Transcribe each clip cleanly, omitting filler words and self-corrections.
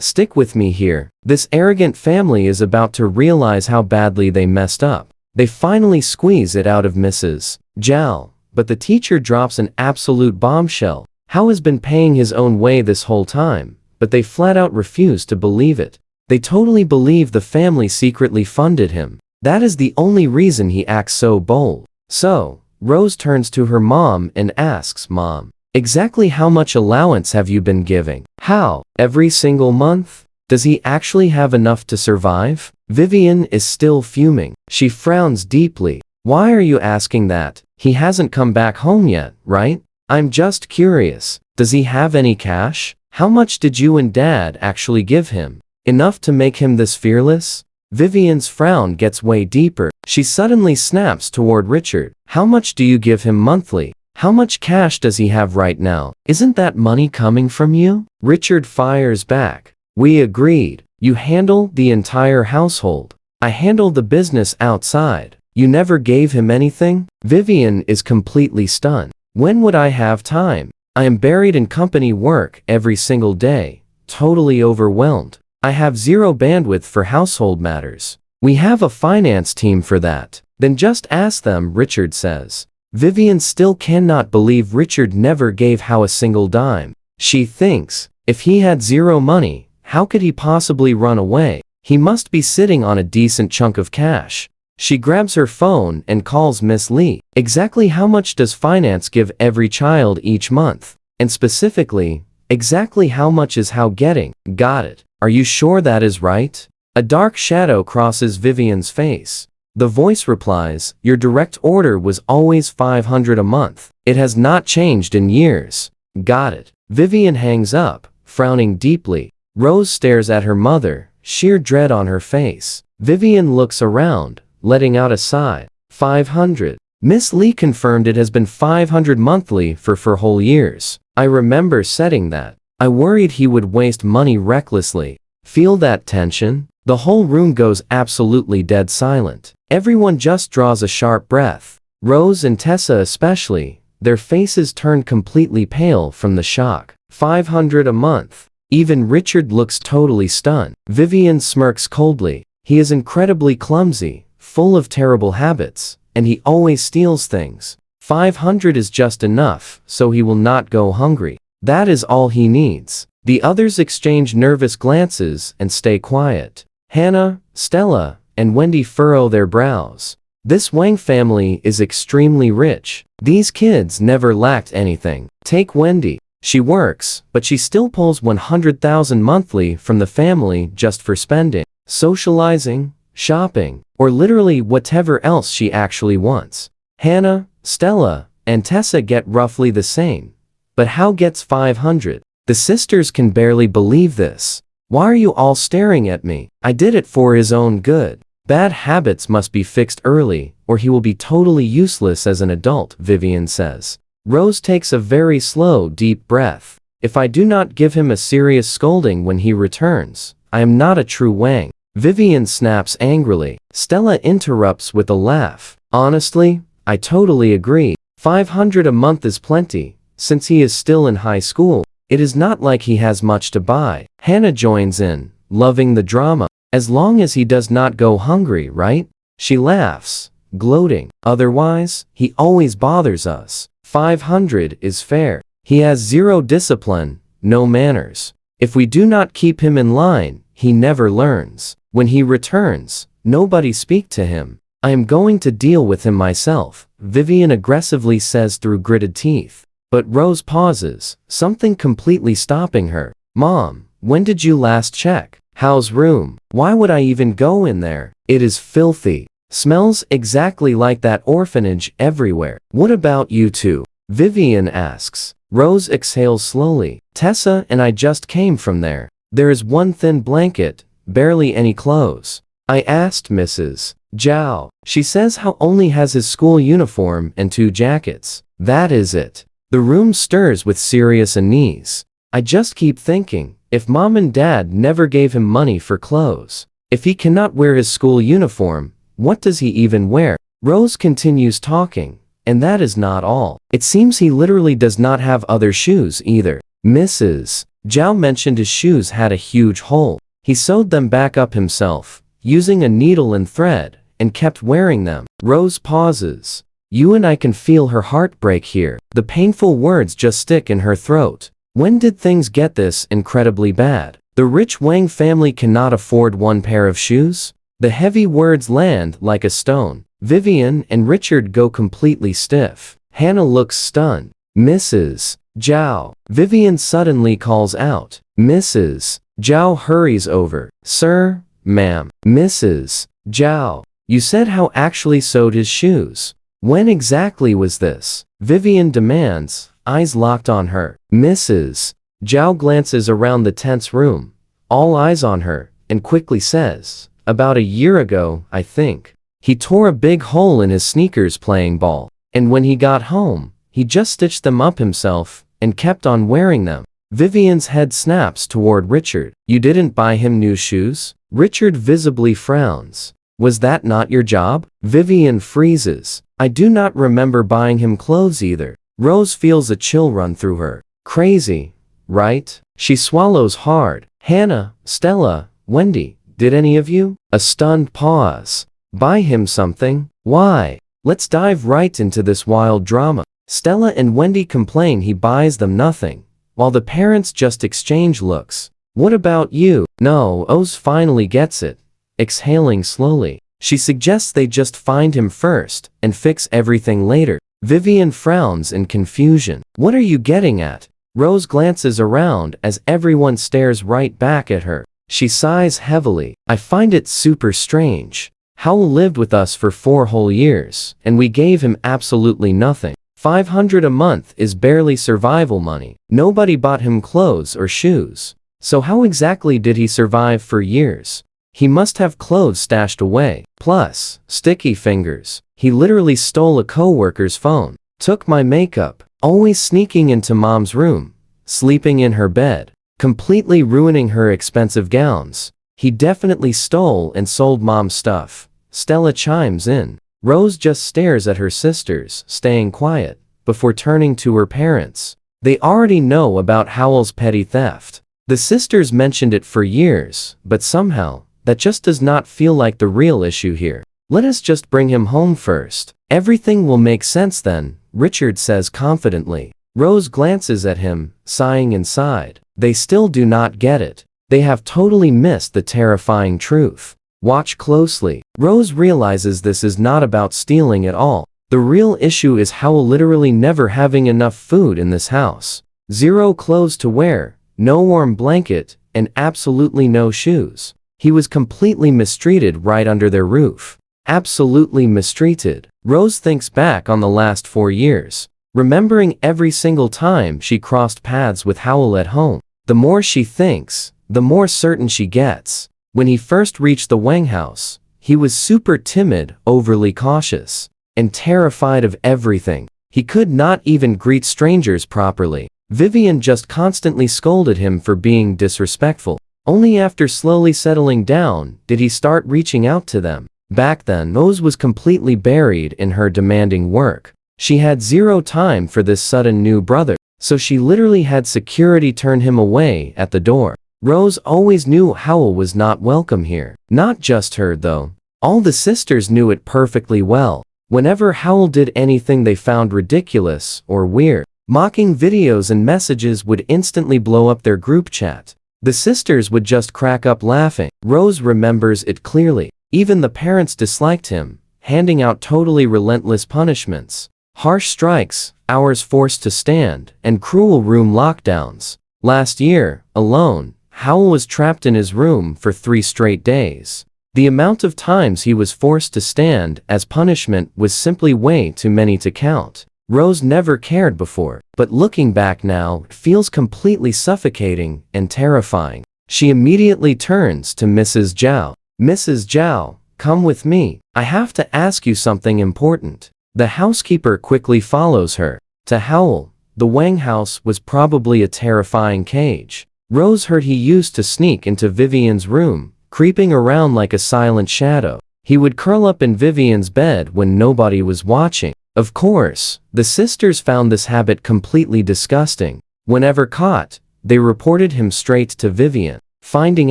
Stick with me here. This arrogant family is about to realize how badly they messed up. They finally squeeze it out of Mrs. Zhao, but the teacher drops an absolute bombshell. Hao has been paying his own way this whole time, but they flat out refuse to believe it. They totally believe the family secretly funded him. That is the only reason he acts so bold. So, Rose turns to her mom and asks, "Mom, exactly how much allowance have you been giving? How? Every single month? Does he actually have enough to survive?" Vivian is still fuming. She frowns deeply. "Why are you asking that? He hasn't come back home yet, right? I'm just curious. Does he have any cash? How much did you and Dad actually give him? Enough to make him this fearless?" Vivian's frown gets way deeper. She suddenly snaps toward Richard. "How much do you give him monthly? How much cash does he have right now? Isn't that money coming from you?" Richard fires back. "We agreed. You handle the entire household. I handle the business outside. You never gave him anything?" Vivian is completely stunned. "When would I have time? I am buried in company work every single day, totally overwhelmed. I have zero bandwidth for household matters. We have a finance team for that." "Then just ask them," Richard says. Vivian still cannot believe Richard never gave Hao a single dime. She thinks, if he had zero money, how could he possibly run away? He must be sitting on a decent chunk of cash. She grabs her phone and calls Miss Lee. "Exactly how much does finance give every child each month? And specifically, exactly how much is Hao getting?" "Got it. Are you sure that is right?" A dark shadow crosses Vivian's face. The voice replies, "Your direct order was always 500 a month. It has not changed in years." "Got it." Vivian hangs up, frowning deeply. Rose stares at her mother, sheer dread on her face. Vivian looks around, letting out a sigh. 500. Miss Lee confirmed it has been 500 monthly for whole years. I remember setting that. I worried he would waste money recklessly. Feel that tension? The whole room goes absolutely dead silent. Everyone just draws a sharp breath. Rose and Tessa especially, their faces turned completely pale from the shock. 500 a month. Even Richard looks totally stunned. Vivian smirks coldly. He is incredibly clumsy, full of terrible habits, and he always steals things. 500 is just enough, so he will not go hungry. That is all he needs. The others exchange nervous glances and stay quiet. Hannah, Stella, and Wendy furrow their brows. This Wang family is extremely rich. These kids never lacked anything. Take Wendy. She works, but she still pulls 100,000 monthly from the family just for spending, socializing, shopping, or literally whatever else she actually wants. Hannah, Stella, and Tessa get roughly the same. But Hao gets 500. The sisters can barely believe this. "Why are you all staring at me? I did it for his own good. Bad habits must be fixed early, or he will be totally useless as an adult," Vivian says. Rose takes a very slow, deep breath. "If I do not give him a serious scolding when he returns, I am not a true Wang." Vivian snaps angrily. Stella interrupts with a laugh. "Honestly, I totally agree. 500 a month is plenty. Since he is still in high school, it is not like he has much to buy." Hannah joins in, loving the drama. "As long as he does not go hungry, right?" She laughs, gloating. "Otherwise, he always bothers us. 500 is fair. He has zero discipline, no manners. If we do not keep him in line, he never learns. When he returns, nobody speak to him. I am going to deal with him myself," Vivian aggressively says through gritted teeth. But Rose pauses, something completely stopping her. "Mom, when did you last check Hao's room? Why would I even go in there? It is filthy. Smells exactly like that orphanage everywhere." "What about you two?" Vivian asks. Rose exhales slowly. "Tessa and I just came from there. There is one thin blanket, barely any clothes. I asked Mrs. Zhao. She says Hao only has his school uniform and 2 jackets. That is it." The room stirs with serious unease. "I just keep thinking, if Mom and Dad never gave him money for clothes, if he cannot wear his school uniform, what does he even wear?" Rose continues talking, and that is not all. "It seems he literally does not have other shoes either." Mrs. Zhao mentioned his shoes had a huge hole. He sewed them back up himself, using a needle and thread, and kept wearing them. Rose pauses. You and I can feel her heart break here. The painful words just stick in her throat. When did things get this incredibly bad? The rich Wang family cannot afford one pair of shoes? The heavy words land like a stone. Vivian and Richard go completely stiff. Hannah looks stunned. Mrs. Zhao. Vivian suddenly calls out. Mrs. Zhao hurries over. Sir, ma'am. Mrs. Zhao. You said Hao actually sewed his shoes. When exactly was this? Vivian demands, eyes locked on her. Mrs. Zhao glances around the tense room, all eyes on her, and quickly says, about a year ago, I think. He tore a big hole in his sneakers playing ball, and when he got home, he just stitched them up himself, and kept on wearing them. Vivian's head snaps toward Richard. You didn't buy him new shoes? Richard visibly frowns. Was that not your job? Vivian freezes. I do not remember buying him clothes either. Rose feels a chill run through her. Crazy, right? She swallows hard. Hannah, Stella, Wendy, did any of you? A stunned pause. Buy him something? Why? Let's dive right into this wild drama. Stella and Wendy complain he buys them nothing, while the parents just exchange looks. What about you? No, Oz finally gets it. Exhaling slowly. She suggests they just find him first and fix everything later. Vivian frowns in confusion. What are you getting at? Rose glances around as everyone stares right back at her. She sighs heavily. I find it super strange. Howell lived with us for 4 whole years, and we gave him absolutely nothing. $500 a month is barely survival money. Nobody bought him clothes or shoes. So how exactly did he survive for years? He must have clothes stashed away. Plus, sticky fingers. He literally stole a coworker's phone. Took my makeup. Always sneaking into mom's room. Sleeping in her bed. Completely ruining her expensive gowns. He definitely stole and sold mom's stuff. Stella chimes in. Rose just stares at her sisters, staying quiet, before turning to her parents. They already know about Howell's petty theft. The sisters mentioned it for years, but somehow, that just does not feel like the real issue here. Let us just bring him home first. Everything will make sense then, Richard says confidently. Rose glances at him, sighing inside. They still do not get it. They have totally missed the terrifying truth. Watch closely. Rose realizes this is not about stealing at all. The real issue is Howell literally never having enough food in this house. 0 clothes to wear, no warm blanket, and absolutely no shoes. He was completely mistreated right under their roof. Absolutely mistreated. Rose thinks back on the last 4 years, remembering every single time she crossed paths with Howell at home. The more she thinks, the more certain she gets. When he first reached the Wang house, he was super timid, overly cautious, and terrified of everything. He could not even greet strangers properly. Vivian just constantly scolded him for being disrespectful. Only after slowly settling down did he start reaching out to them. Back then, Rose was completely buried in her demanding work. She had 0 time for this sudden new brother, so she literally had security turn him away at the door. Rose always knew Howell was not welcome here. Not just her though. All the sisters knew it perfectly well. Whenever Howell did anything they found ridiculous or weird, mocking videos and messages would instantly blow up their group chat. The sisters would just crack up laughing. Rose remembers it clearly. Even the parents disliked him, handing out totally relentless punishments. Harsh strikes, hours forced to stand, and cruel room lockdowns. Last year, alone, Howell was trapped in his room for 3 straight days. The amount of times he was forced to stand as punishment was simply way too many to count. Rose never cared before, but looking back now, it feels completely suffocating and terrifying. She immediately turns to Mrs. Zhao. Mrs. Zhao, come with me. I have to ask you something important. The housekeeper quickly follows her. To Howell, the Wang house was probably a terrifying cage. Rose heard he used to sneak into Vivian's room, creeping around like a silent shadow. He would curl up in Vivian's bed when nobody was watching. Of course, the sisters found this habit completely disgusting. Whenever caught, they reported him straight to Vivian. Finding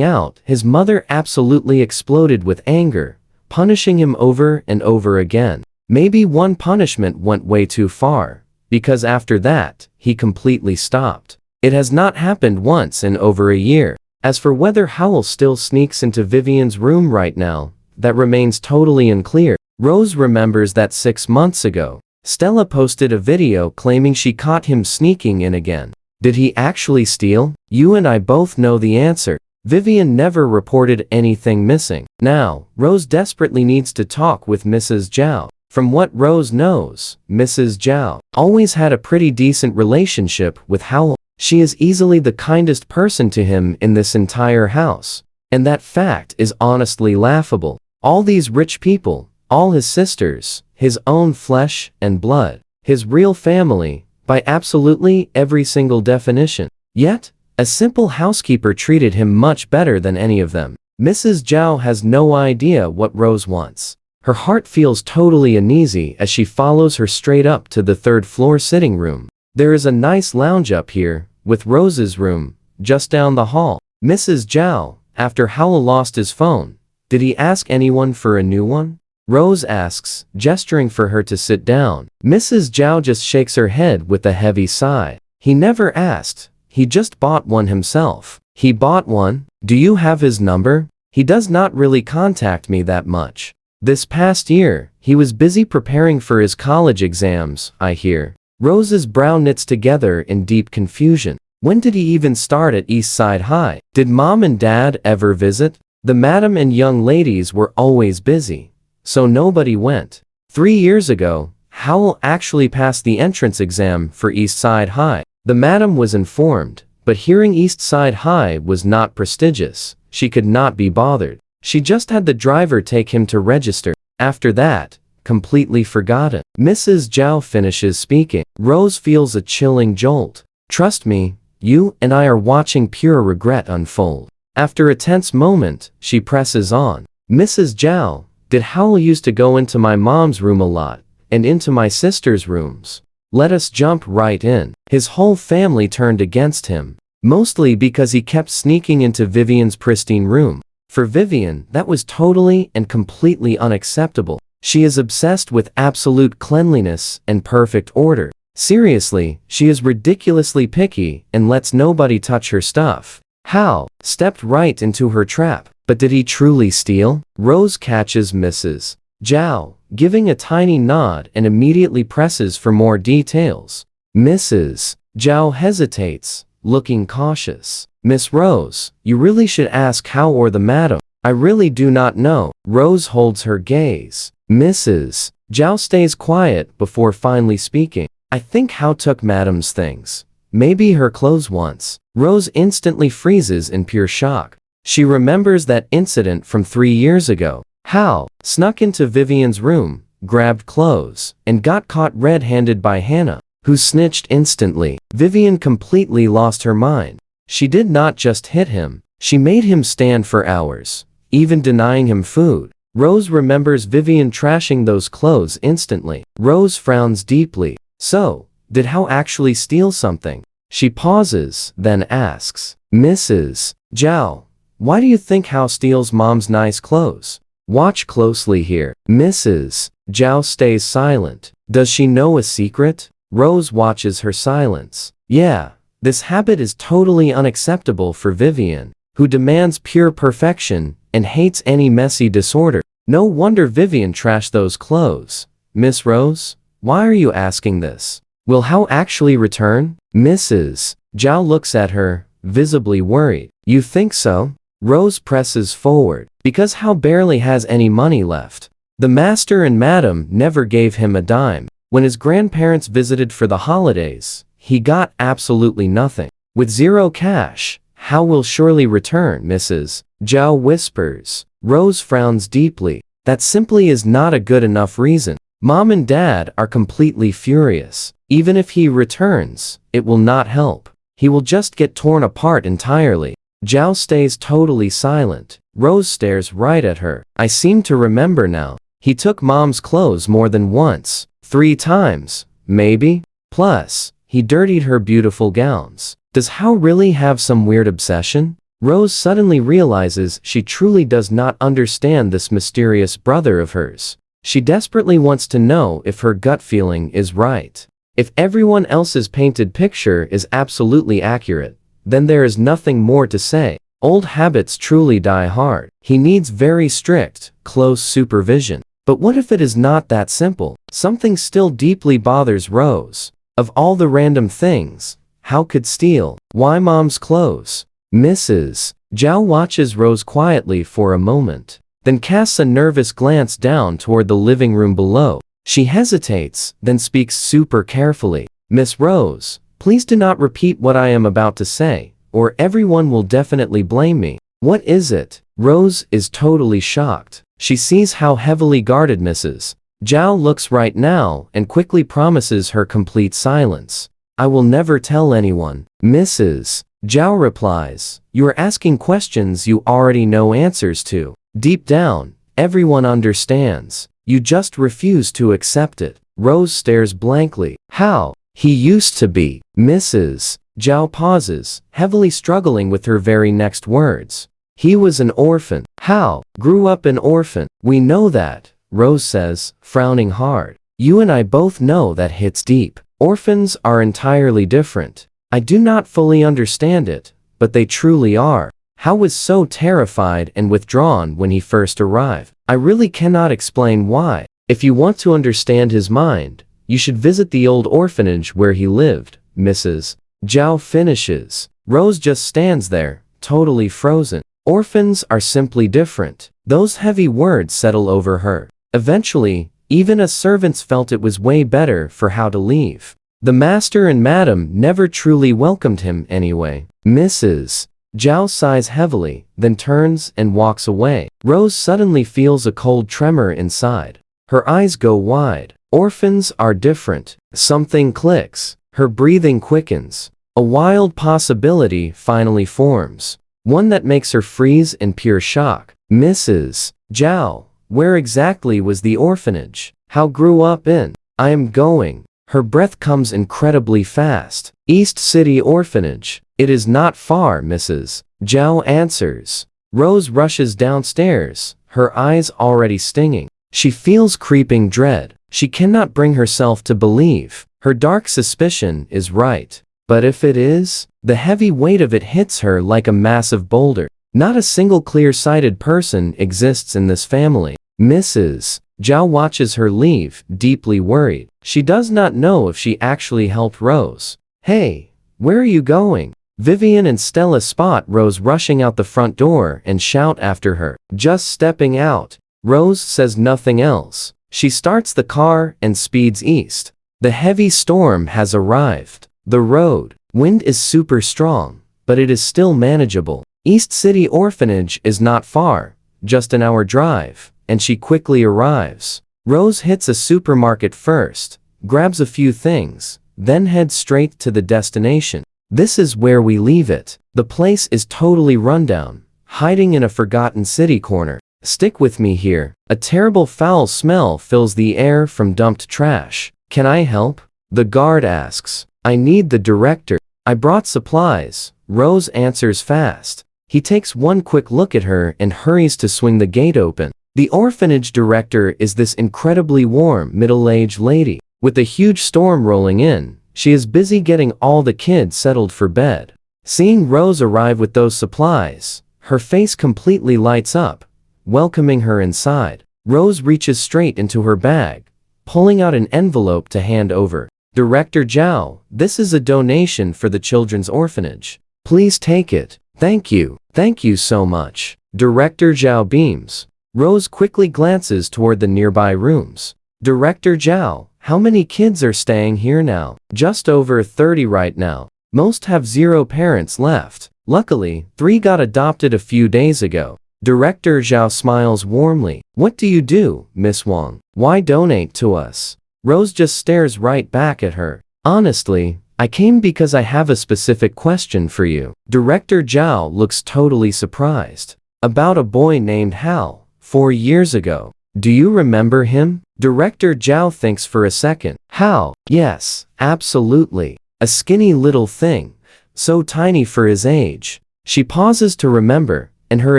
out, his mother absolutely exploded with anger, punishing him over and over again. Maybe one punishment went way too far, because after that, he completely stopped. It has not happened once in over a year. As for whether Howell still sneaks into Vivian's room right now, that remains totally unclear. Rose remembers that 6 months ago, Stella posted a video claiming she caught him sneaking in again. Did he actually steal? You and I both know the answer. Vivian never reported anything missing. Now, Rose desperately needs to talk with Mrs. Zhao. From what Rose knows, Mrs. Zhao always had a pretty decent relationship with Howell. She is easily the kindest person to him in this entire house. And that fact is honestly laughable. All these rich people, all his sisters, his own flesh and blood, his real family, by absolutely every single definition. Yet, a simple housekeeper treated him much better than any of them. Mrs. Zhao has no idea what Rose wants. Her heart feels totally uneasy as she follows her straight up to the 3rd floor sitting room. There is a nice lounge up here, with Rose's room, just down the hall. Mrs. Zhao, after Howell lost his phone, did he ask anyone for a new one? Rose asks, gesturing for her to sit down. Mrs. Zhao just shakes her head with a heavy sigh. He never asked. He just bought one himself. He bought one? Do you have his number? He does not really contact me that much. This past year, he was busy preparing for his college exams, I hear. Rose's brow knits together in deep confusion. When did he even start at East Side High? Did Mom and Dad ever visit? The madam and young ladies were always busy, so nobody went. 3 years ago, Howell actually passed the entrance exam for East Side High. The madam was informed, but hearing East Side High was not prestigious, she could not be bothered. She just had the driver take him to register. After that, completely forgotten. Mrs. Zhao finishes speaking. Rose feels a chilling jolt. Trust me, you and I are watching pure regret unfold. After a tense moment, she presses on. Mrs. Zhao, did Howell used to go into my mom's room a lot, and into my sister's rooms? Let us jump right in. His whole family turned against him, mostly because he kept sneaking into Vivian's pristine room. For Vivian, that was totally and completely unacceptable. She is obsessed with absolute cleanliness and perfect order. Seriously, she is ridiculously picky and lets nobody touch her stuff. Hal stepped right into her trap. But did he truly steal? Rose catches Mrs. Zhao, giving a tiny nod and immediately presses for more details. Mrs. Zhao hesitates, looking cautious. Miss Rose, you really should ask Hao or the madam. I really do not know. Rose holds her gaze. Mrs. Zhao stays quiet before finally speaking. I think Hao took madam's things. Maybe her clothes once. Rose instantly freezes in pure shock. She remembers that incident from 3 years ago. Hao snuck into Vivian's room, grabbed clothes, and got caught red-handed by Hannah, who snitched instantly. Vivian completely lost her mind. She did not just hit him, she made him stand for hours, even denying him food. Rose remembers Vivian trashing those clothes instantly. Rose frowns deeply. So, did Hao actually steal something? She pauses, then asks, Mrs. Zhao, why do you think Hao steals mom's nice clothes? Watch closely here. Mrs. Zhao stays silent. Does she know a secret? Rose watches her silence. Yeah, this habit is totally unacceptable for Vivian, who demands pure perfection and hates any messy disorder. No wonder Vivian trashed those clothes. Miss Rose, why are you asking this? Will Hao actually return? Mrs. Zhao looks at her, visibly worried. You think so? Rose presses forward. Because Hao barely has any money left. The master and madam never gave him a dime. When his grandparents visited for the holidays, he got absolutely nothing. With zero cash, Hao will surely return, Mrs. Zhao whispers. Rose frowns deeply. That simply is not a good enough reason. Mom and Dad are completely furious. Even if he returns, it will not help. He will just get torn apart entirely. Zhao stays totally silent. Rose stares right at her. I seem to remember now. He took mom's clothes more than once. 3 times, maybe? Plus, he dirtied her beautiful gowns. Does Hao really have some weird obsession? Rose suddenly realizes she truly does not understand this mysterious brother of hers. She desperately wants to know if her gut feeling is right. If everyone else's painted picture is absolutely accurate, then there is nothing more to say. Old habits truly die hard. He needs very strict, close supervision. But what if it is not that simple? Something still deeply bothers Rose. Of all the random things, Hao could steal. Why mom's clothes? Mrs. Zhao watches Rose quietly for a moment, then casts a nervous glance down toward the living room below. She hesitates, then speaks super carefully. Miss Rose, please do not repeat what I am about to say, or everyone will definitely blame me. What is it? Rose is totally shocked. She sees how heavily guarded Mrs. Zhao looks right now and quickly promises her complete silence. I will never tell anyone. Mrs. Zhao replies, you are asking questions you already know answers to. Deep down, everyone understands. You just refuse to accept it. Rose stares blankly. How? He used to be. Mrs. Zhao pauses, heavily struggling with her very next words. He was an orphan. How? Grew up an orphan. We know that, Rose says, frowning hard. You and I both know that hits deep. Orphans are entirely different. I do not fully understand it, but they truly are. Hao was so terrified and withdrawn when he first arrived. I really cannot explain why. If you want to understand his mind, you should visit the old orphanage where he lived, Mrs. Zhao finishes. Rose just stands there, totally frozen. Orphans are simply different. Those heavy words settle over her. Eventually, even as servants felt it was way better for Hao to leave. The master and madam never truly welcomed him anyway. Mrs. Zhao sighs heavily, then turns and walks away. Rose suddenly feels a cold tremor inside. Her eyes go wide. Orphans are different. Something clicks. Her breathing quickens. A wild possibility finally forms. One that makes her freeze in pure shock. Mrs. Zhao, where exactly was the orphanage? Hao grew up in? I am going. Her breath comes incredibly fast. East City Orphanage. It is not far, Mrs. Zhao answers. Rose rushes downstairs, her eyes already stinging. She feels creeping dread. She cannot bring herself to believe. Her dark suspicion is right. But if it is, the heavy weight of it hits her like a massive boulder. Not a single clear-sighted person exists in this family. Mrs. Zhao watches her leave, deeply worried. She does not know if she actually helped Rose. Hey, where are you going? Vivian and Stella spot Rose rushing out the front door and shout after her. Just stepping out. Rose says nothing else. She starts the car and speeds east. The heavy storm has arrived. The road. Wind is super strong, but it is still manageable. East City Orphanage is not far, just an hour drive, and she quickly arrives. Rose hits a supermarket first, grabs a few things, then heads straight to the destination. This is where we leave it. The place is totally rundown, hiding in a forgotten city corner. Stick with me here. A terrible foul smell fills the air from dumped trash. Can I help? The guard asks. I need the director. I brought supplies. Rose answers fast. He takes one quick look at her and hurries to swing the gate open. The orphanage director is this incredibly warm, middle-aged lady. With a huge storm rolling in, she is busy getting all the kids settled for bed. Seeing Rose arrive with those supplies, her face completely lights up, welcoming her inside. Rose reaches straight into her bag, pulling out an envelope to hand over. Director Zhao, this is a donation for the children's orphanage. Please take it. Thank you. Thank you so much. Director Zhao beams. Rose quickly glances toward the nearby rooms. Director Zhao, how many kids are staying here now? Just over 30 right now. Most have 0 parents left. Luckily, 3 got adopted a few days ago. Director Zhao smiles warmly. What do you do, Miss Wang? Why donate to us? Rose just stares right back at her. Honestly, I came because I have a specific question for you. Director Zhao looks totally surprised. About a boy named Hao, 4 years ago. Do you remember him? Director Zhao thinks for a second. Hao? Yes, absolutely. A skinny little thing, so tiny for his age. She pauses to remember, and her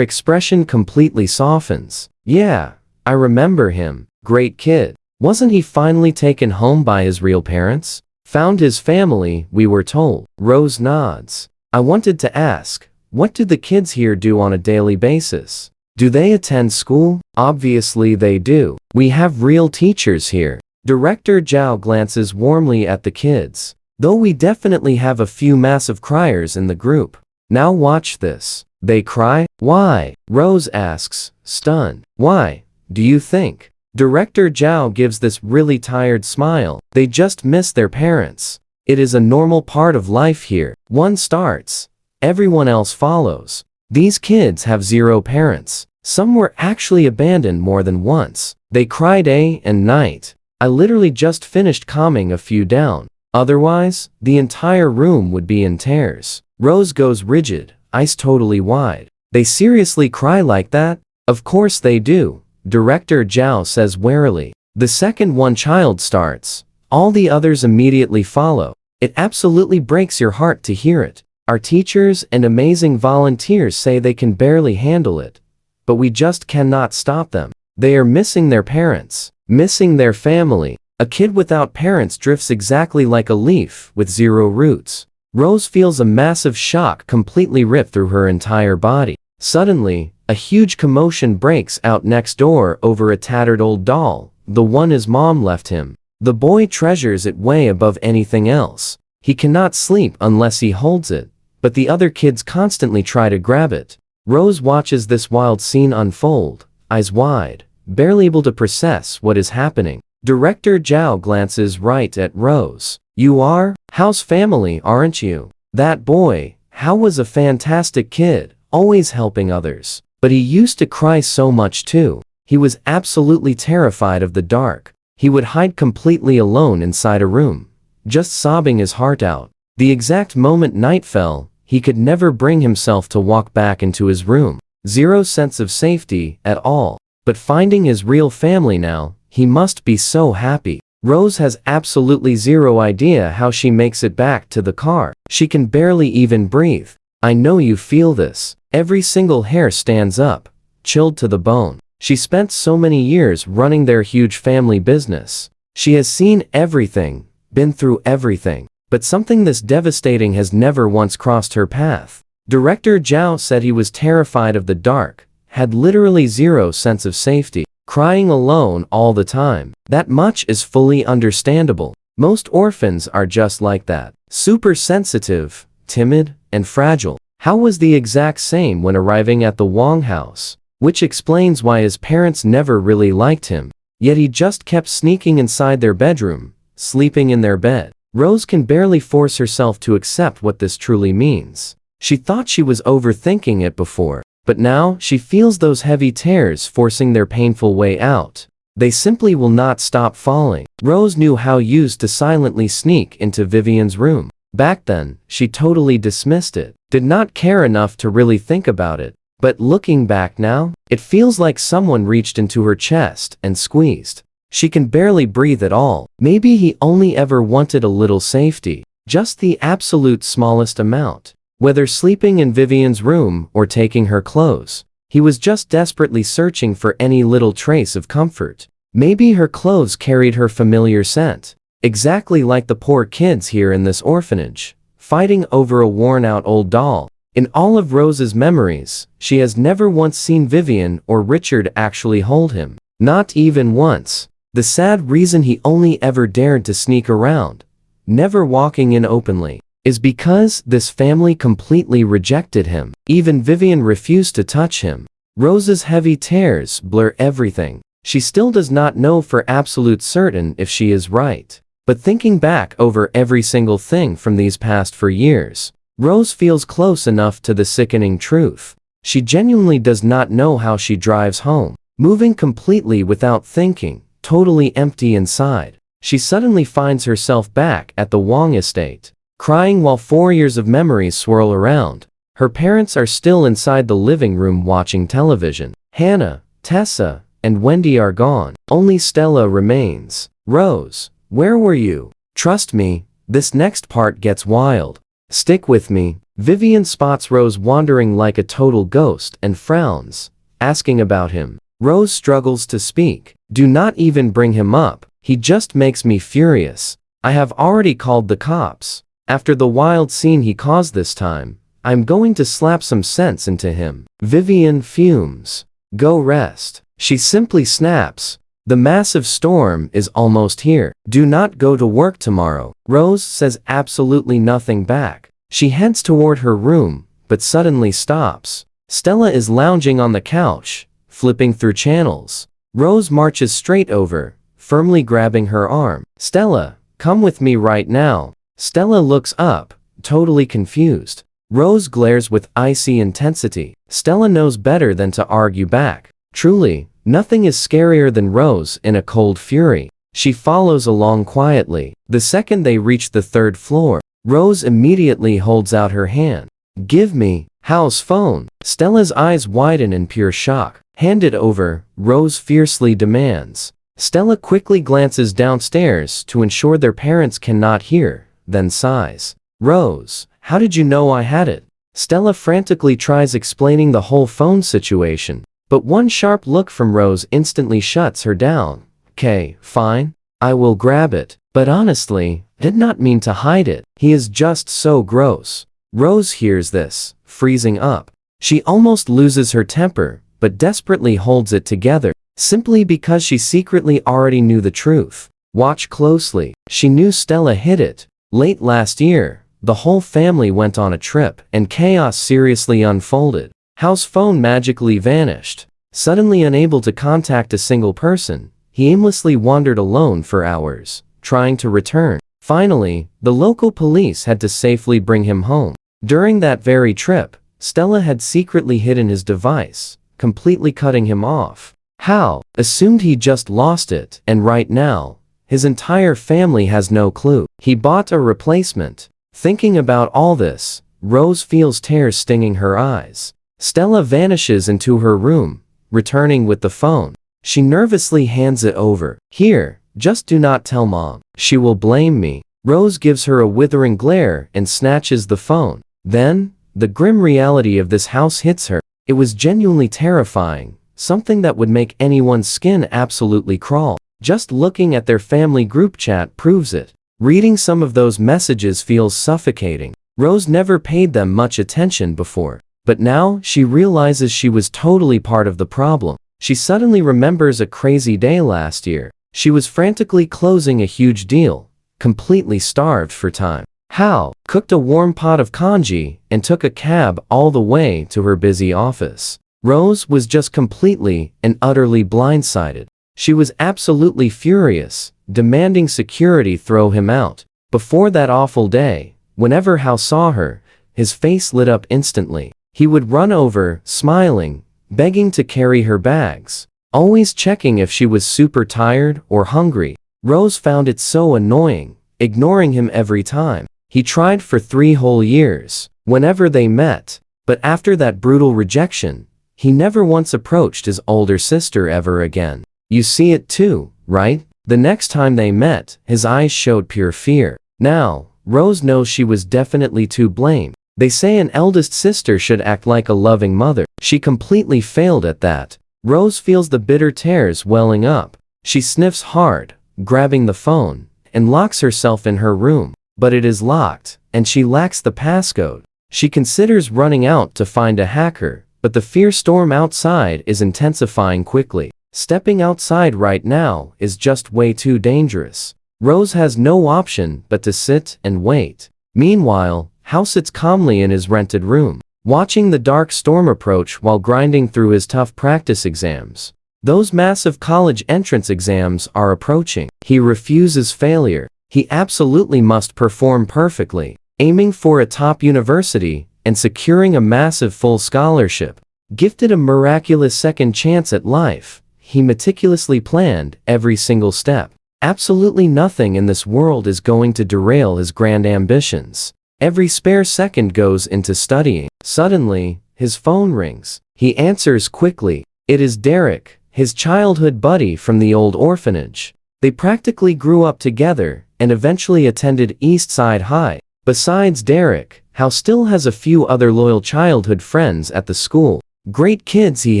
expression completely softens. Yeah, I remember him. Great kid. Wasn't he finally taken home by his real parents? Found his family, we were told. Rose nods. I wanted to ask, what do the kids here do on a daily basis? Do they attend school? Obviously they do. We have real teachers here. Director Zhao glances warmly at the kids. Though we definitely have a few massive criers in the group. Now watch this. They cry? Why? Rose asks, stunned. Why, do you think? Director Zhao gives this really tired smile. They just miss their parents. It is a normal part of life here. One starts. Everyone else follows. These kids have zero parents. Some were actually abandoned more than once. They cry day and night. I literally just finished calming a few down. Otherwise, the entire room would be in tears. Rose goes rigid, eyes totally wide. They seriously cry like that? Of course they do. Director Zhao says warily. The second one child starts. All the others immediately follow. It absolutely breaks your heart to hear it. Our teachers and amazing volunteers say they can barely handle it. But we just cannot stop them. They are missing their parents, missing their family. A kid without parents drifts exactly like a leaf with zero roots. Rose feels a massive shock completely rip through her entire body. Suddenly, a huge commotion breaks out next door over a tattered old doll, the one his mom left him. The boy treasures it way above anything else. He cannot sleep unless he holds it, but the other kids constantly try to grab it. Rose watches this wild scene unfold, eyes wide, barely able to process what is happening. Director Zhao glances right at Rose. You are? House family, aren't you? That boy, Hao was a fantastic kid, always helping others. But he used to cry so much too. He was absolutely terrified of the dark. He would hide completely alone inside a room, just sobbing his heart out. The exact moment night fell, he could never bring himself to walk back into his room. Zero sense of safety at all. But finding his real family now, he must be so happy. Rose has absolutely zero idea how she makes it back to the car. She can barely even breathe. I know you feel this. Every single hair stands up, chilled to the bone. She spent so many years running their huge family business. She has seen everything, been through everything. But something this devastating has never once crossed her path. Director Zhao said he was terrified of the dark, had literally zero sense of safety, crying alone all the time. That much is fully understandable. Most orphans are just like that. Super sensitive, timid, and fragile. Hao was the exact same when arriving at the Wang house, which explains why his parents never really liked him. Yet he just kept sneaking inside their bedroom, sleeping in their bed. Rose can barely force herself to accept what this truly means. She thought she was overthinking it before, but now she feels those heavy tears forcing their painful way out. They simply will not stop falling. Rose knew Hao used to silently sneak into Vivian's room. Back then, she totally dismissed it, did not care enough to really think about it. But looking back now, it feels like someone reached into her chest and squeezed. She can barely breathe at all. Maybe he only ever wanted a little safety, just the absolute smallest amount. Whether sleeping in Vivian's room or taking her clothes, he was just desperately searching for any little trace of comfort. Maybe her clothes carried her familiar scent, exactly like the poor kids here in this orphanage, fighting over a worn-out old doll. In all of Rose's memories, she has never once seen Vivian or Richard actually hold him. Not even once. The sad reason he only ever dared to sneak around, never walking in openly, is because this family completely rejected him. Even Vivian refused to touch him. Rose's heavy tears blur everything. She still does not know for absolute certain if she is right. But thinking back over every single thing from these past 4 years, Rose feels close enough to the sickening truth. She genuinely does not know how she drives home, moving completely without thinking, totally empty inside. She suddenly finds herself back at the Wang estate, crying while 4 years of memories swirl around. Her parents are still inside the living room watching television. Hannah, Tessa, and Wendy are gone. Only Stella remains. Rose, where were you? Trust me, this next part gets wild. Stick with me. Vivian spots Rose wandering like a total ghost and frowns, asking about him. Rose struggles to speak. Do not even bring him up. He just makes me furious. I have already called the cops. After the wild scene he caused this time, I'm going to slap some sense into him. Vivian fumes. Go rest. She simply snaps. The massive storm is almost here. Do not go to work tomorrow. Rose says absolutely nothing back. She heads toward her room, but suddenly stops. Stella is lounging on the couch, flipping through channels. Rose marches straight over, firmly grabbing her arm. Stella, come with me right now. Stella looks up, totally confused. Rose glares with icy intensity. Stella knows better than to argue back. Truly, nothing is scarier than Rose in a cold fury. She follows along quietly. The second they reach the third floor, Rose immediately holds out her hand. Give me, house phone. Stella's eyes widen in pure shock. Hand it over, Rose fiercely demands. Stella quickly glances downstairs to ensure their parents cannot hear, then sighs. Rose, how did you know I had it? Stella frantically tries explaining the whole phone situation, but one sharp look from Rose instantly shuts her down. Okay, fine. I will grab it. But honestly, I did not mean to hide it. He is just so gross. Rose hears this, freezing up. She almost loses her temper, but desperately holds it together, simply because she secretly already knew the truth. Watch closely. She knew Stella hid it. Late last year, the whole family went on a trip, and chaos seriously unfolded. House phone magically vanished. Suddenly unable to contact a single person, he aimlessly wandered alone for hours, trying to return. Finally, the local police had to safely bring him home. During that very trip, Stella had secretly hidden his device, completely cutting him off. How? Assumed he just lost it, and right now, his entire family has no clue. He bought a replacement. Thinking about all this, Rose feels tears stinging her eyes. Stella vanishes into her room, returning with the phone. She nervously hands it over. Here, just do not tell Mom. She will blame me. Rose gives her a withering glare and snatches the phone. Then, the grim reality of this house hits her. It was genuinely terrifying, something that would make anyone's skin absolutely crawl. Just looking at their family group chat proves it. Reading some of those messages feels suffocating. Rose never paid them much attention before, but now she realizes she was totally part of the problem. She suddenly remembers a crazy day last year. She was frantically closing a huge deal, completely starved for time. How? Cooked a warm pot of congee and took a cab all the way to her busy office. Rose was just completely and utterly blindsided. She was absolutely furious, demanding security throw him out. Before that awful day, whenever Hao saw her, his face lit up instantly. He would run over, smiling, begging to carry her bags, always checking if she was super tired or hungry. Rose found it so annoying, ignoring him every time. He tried for 3 whole years, whenever they met, but after that brutal rejection, he never once approached his older sister ever again. You see it too, right? The next time they met, his eyes showed pure fear. Now, Rose knows she was definitely to blame. They say an eldest sister should act like a loving mother. She completely failed at that. Rose feels the bitter tears welling up. She sniffs hard, grabbing the phone, and locks herself in her room. But it is locked, and she lacks the passcode. She considers running out to find a hacker, but the fear storm outside is intensifying quickly. Stepping outside right now is just way too dangerous. Rose has no option but to sit and wait. Meanwhile, Hao sits calmly in his rented room, watching the dark storm approach while grinding through his tough practice exams. Those massive college entrance exams are approaching. He refuses failure. He absolutely must perform perfectly, aiming for a top university and securing a massive full scholarship. Gifted a miraculous second chance at life, he meticulously planned every single step. Absolutely nothing in this world is going to derail his grand ambitions. Every spare second goes into studying. Suddenly, his phone rings. He answers quickly. It is Derek, his childhood buddy from the old orphanage. They practically grew up together and eventually attended East Side High. Besides Derek, Hal still has a few other loyal childhood friends at the school. Great kids he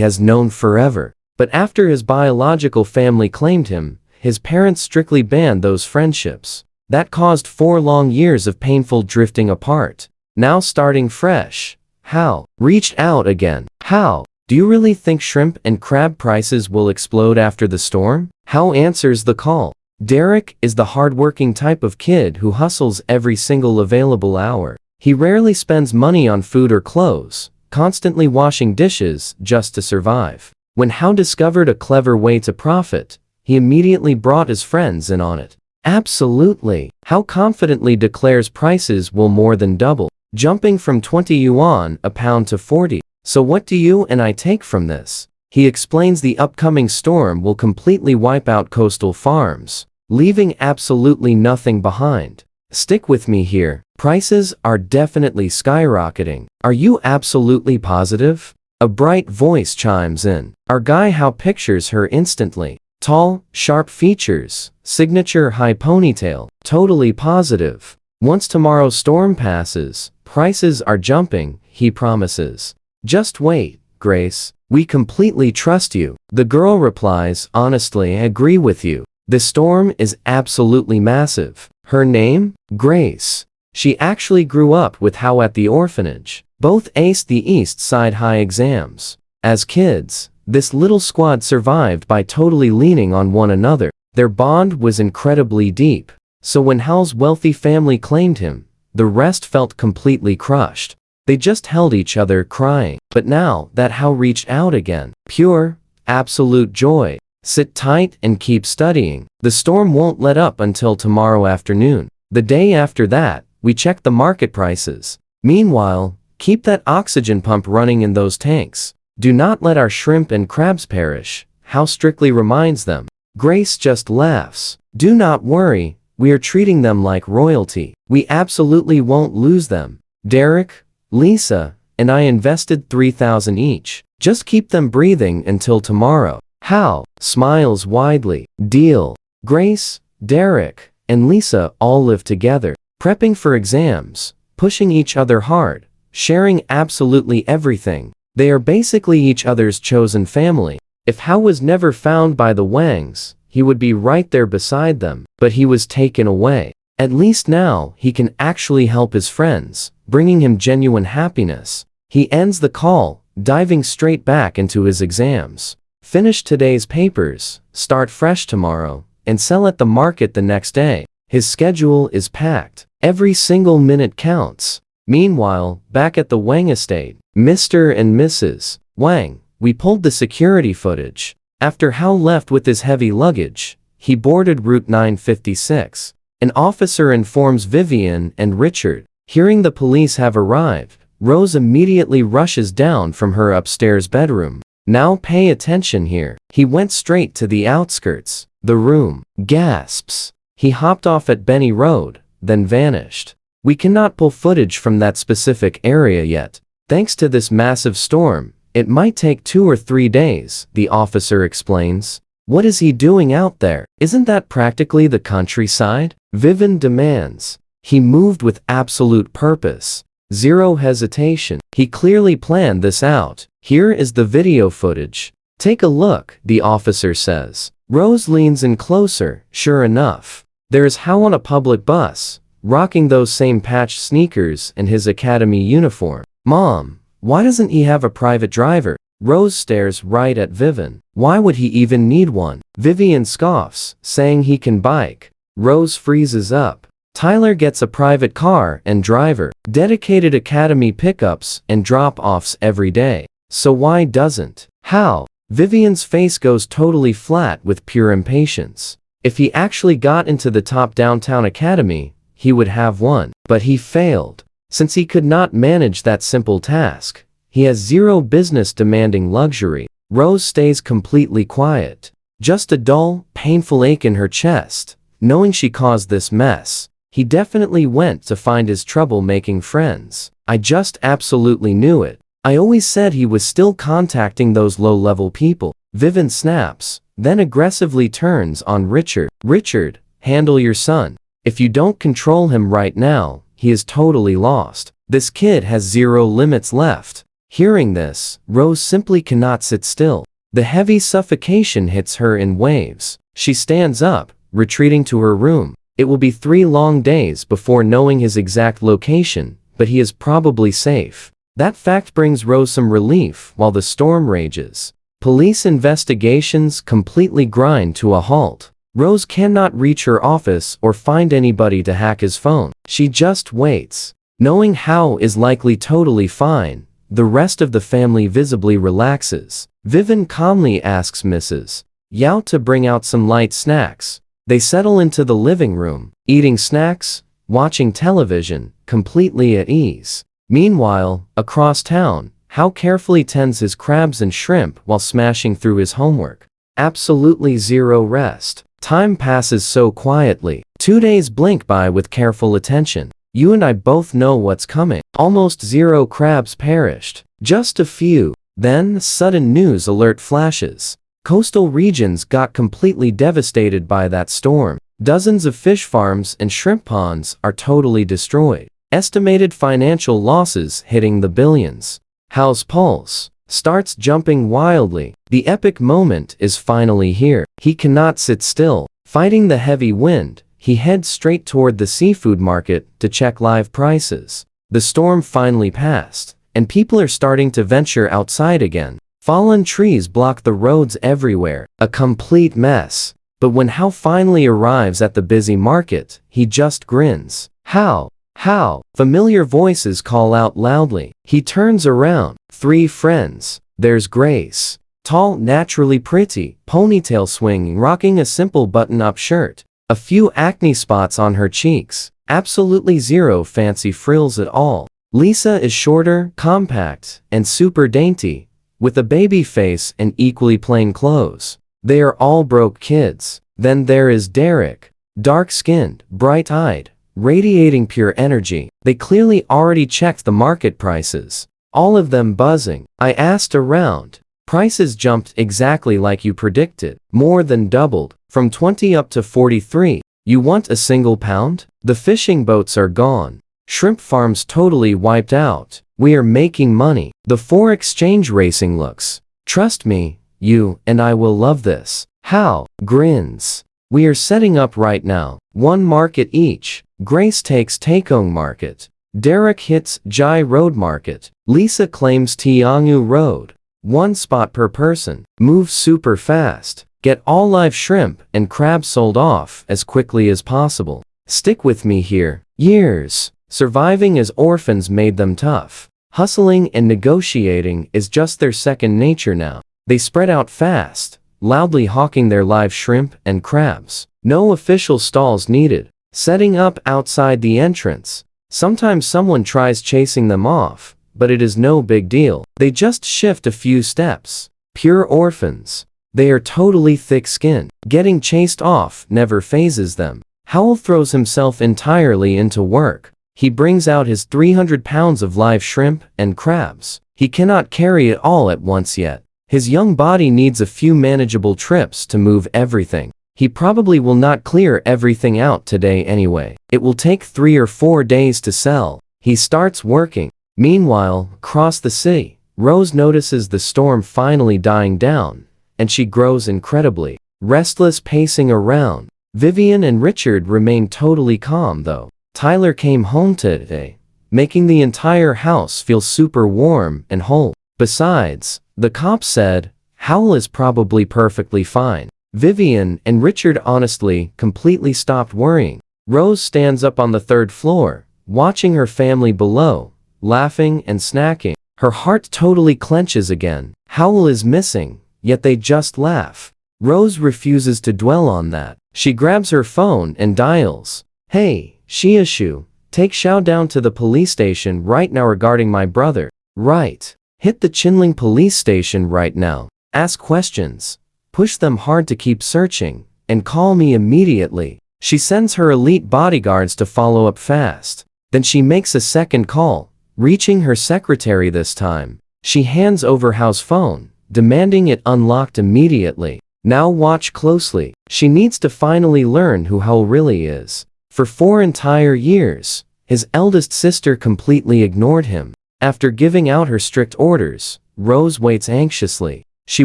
has known forever. But after his biological family claimed him, his parents strictly banned those friendships. That caused 4 long years of painful drifting apart. Now starting fresh, Hal reached out again. Hal, do you really think shrimp and crab prices will explode after the storm? Hal answers the call. Derek is the hardworking type of kid who hustles every single available hour. He rarely spends money on food or clothes, constantly washing dishes just to survive. When Hal discovered a clever way to profit, he immediately brought his friends in on it. Absolutely. Hal confidently declares prices will more than double, jumping from 20 yuan a pound to 40. So what do you and I take from this? He explains the upcoming storm will completely wipe out coastal farms, leaving absolutely nothing behind. Stick with me here. Prices are definitely skyrocketing. Are you absolutely positive? A bright voice chimes in. Our guy Hal pictures her instantly. Tall, sharp features, signature high ponytail, totally positive. Once tomorrow's storm passes, prices are jumping, he promises. Just wait, Grace. We completely trust you. The girl replies, honestly, I agree with you. This storm is absolutely massive. Her name? Grace. She actually grew up with Hal at the orphanage. Both aced the East Side High exams. As kids, this little squad survived by totally leaning on one another. Their bond was incredibly deep. So when Hal's wealthy family claimed him, the rest felt completely crushed. They just held each other crying. But now that Hal reached out again, pure, absolute joy. Sit tight and keep studying. The storm won't let up until tomorrow afternoon. The day after that, we check the market prices. Meanwhile, keep that oxygen pump running in those tanks. Do not let our shrimp and crabs perish, Hal strictly reminds them. Grace just laughs. Do not worry, we are treating them like royalty. We absolutely won't lose them. Derek, Lisa, and I invested 3,000 each. Just keep them breathing until tomorrow. Hal smiles widely. Deal. Grace, Derek, and Lisa all live together, prepping for exams, pushing each other hard, sharing absolutely everything. They are basically each other's chosen family. If Hal was never found by the Wangs, he would be right there beside them, but he was taken away. At least now, he can actually help his friends, bringing him genuine happiness. He ends the call, diving straight back into his exams. Finish today's papers, start fresh tomorrow, and sell at the market the next day. His schedule is packed. Every single minute counts. Meanwhile, back at the Wang estate, Mr. and Mrs. Wang, we pulled the security footage. After Hal left with his heavy luggage, he boarded Route 956. An officer informs Vivian and Richard. Hearing the police have arrived, Rose immediately rushes down from her upstairs bedroom. Now pay attention here. He went straight to the outskirts. The room. Gasps. He hopped off at Benny Road, then vanished. We cannot pull footage from that specific area yet. Thanks to this massive storm, it might take 2 or 3 days, the officer explains. What is he doing out there? Isn't that practically the countryside? Vivian demands. He moved with absolute purpose. Zero hesitation. He clearly planned this out. Here is the video footage. Take a look, the officer says. Rose leans in closer. Sure enough, there is Hal on a public bus, rocking those same patched sneakers and his academy uniform. Mom, why doesn't he have a private driver? Rose stares right at Vivian. Why would he even need one? Vivian scoffs, saying he can bike. Rose freezes up. Tyler gets a private car and driver, dedicated academy pickups and drop-offs every day. So why doesn't Hal? Vivian's face goes totally flat with pure impatience. If he actually got into the top downtown academy, he would have one. But he failed. Since he could not manage that simple task, he has zero business demanding luxury. Rose stays completely quiet. Just a dull, painful ache in her chest, knowing she caused this mess. He definitely went to find his trouble-making friends. I just absolutely knew it. I always said he was still contacting those low-level people. Vivian snaps, then aggressively turns on Richard. Richard, handle your son. If you don't control him right now, he is totally lost. This kid has zero limits left. Hearing this, Rose simply cannot sit still. The heavy suffocation hits her in waves. She stands up, retreating to her room. It will be 3 long days before knowing his exact location, but he is probably safe. That fact brings Rose some relief while the storm rages. Police investigations completely grind to a halt. Rose cannot reach her office or find anybody to hack his phone. She just waits. Knowing Hao is likely totally fine, the rest of the family visibly relaxes. Vivian calmly asks Mrs. Yao to bring out some light snacks. They settle into the living room, eating snacks, watching television, completely at ease. Meanwhile, across town, Hao carefully tends his crabs and shrimp while smashing through his homework. Absolutely zero rest. Time passes so quietly. 2 days blink by with careful attention. You and I both know what's coming. Almost 0 crabs perished. Just a few. Then, sudden news alert flashes. Coastal regions got completely devastated by that storm. Dozens of fish farms and shrimp ponds are totally destroyed. Estimated financial losses hitting the billions. Hao's pulse starts jumping wildly. The epic moment is finally here. He cannot sit still. Fighting the heavy wind, he heads straight toward the seafood market to check live prices. The storm finally passed, and people are starting to venture outside again. Fallen trees block the roads everywhere, a complete mess. But when Hao finally arrives at the busy market, he just grins. Hao! Hao! Familiar voices call out loudly. He turns around. 3 friends. There's Grace. Tall, naturally pretty, ponytail swinging, rocking a simple button-up shirt. A few acne spots on her cheeks. Absolutely zero fancy frills at all. Lisa is shorter, compact, and super dainty, with a baby face and equally plain clothes. They are all broke kids. Then there is Derek. Dark-skinned, bright-eyed, radiating pure energy. They clearly already checked the market prices. All of them buzzing. I asked around. Prices jumped exactly like you predicted. More than doubled. From 20 up to 43. You want a single pound? The fishing boats are gone. Shrimp farms totally wiped out. We are making money. The 4 exchange racing looks. Trust me, you and I will love this. Hao grins. We are setting up right now. 1 market each. Grace takes Takong Market. Derek hits Jai Road Market. Lisa claims Tiangu Road. 1 spot per person. Move super fast. Get all live shrimp and crabs sold off as quickly as possible. Stick with me here. Years. Surviving as orphans made them tough. Hustling and negotiating is just their second nature now. They spread out fast, loudly hawking their live shrimp and crabs. No official stalls needed. Setting up outside the entrance. Sometimes someone tries chasing them off, but it is no big deal. They just shift a few steps. Pure orphans. They are totally thick-skinned. Getting chased off never phases them. Howell throws himself entirely into work. He brings out his 300 pounds of live shrimp and crabs. He cannot carry it all at once yet. His young body needs a few manageable trips to move everything. He probably will not clear everything out today anyway. It will take 3 or 4 days to sell. He starts working. Meanwhile, across the city, Rose notices the storm finally dying down, and she grows incredibly restless, pacing around. Vivian and Richard remain totally calm though. Tyler came home today, making the entire house feel super warm and whole. Besides, the cops said, Howell is probably perfectly fine. Vivian and Richard honestly completely stopped worrying. Rose stands up on the 3rd floor, watching her family below, laughing and snacking. Her heart totally clenches again. Howell is missing, yet they just laugh. Rose refuses to dwell on that. She grabs her phone and dials. Hey, Shiashu, take Xiao down to the police station right now regarding my brother. Right. Hit the Chinling police station right now. Ask questions. Push them hard to keep searching, and call me immediately. She sends her elite bodyguards to follow up fast. Then she makes a second call, reaching her secretary this time. She hands over Hao's phone, demanding it unlocked immediately. Now watch closely. She needs to finally learn who Hao really is. For 4 entire years, his eldest sister completely ignored him. After giving out her strict orders, Rose waits anxiously. She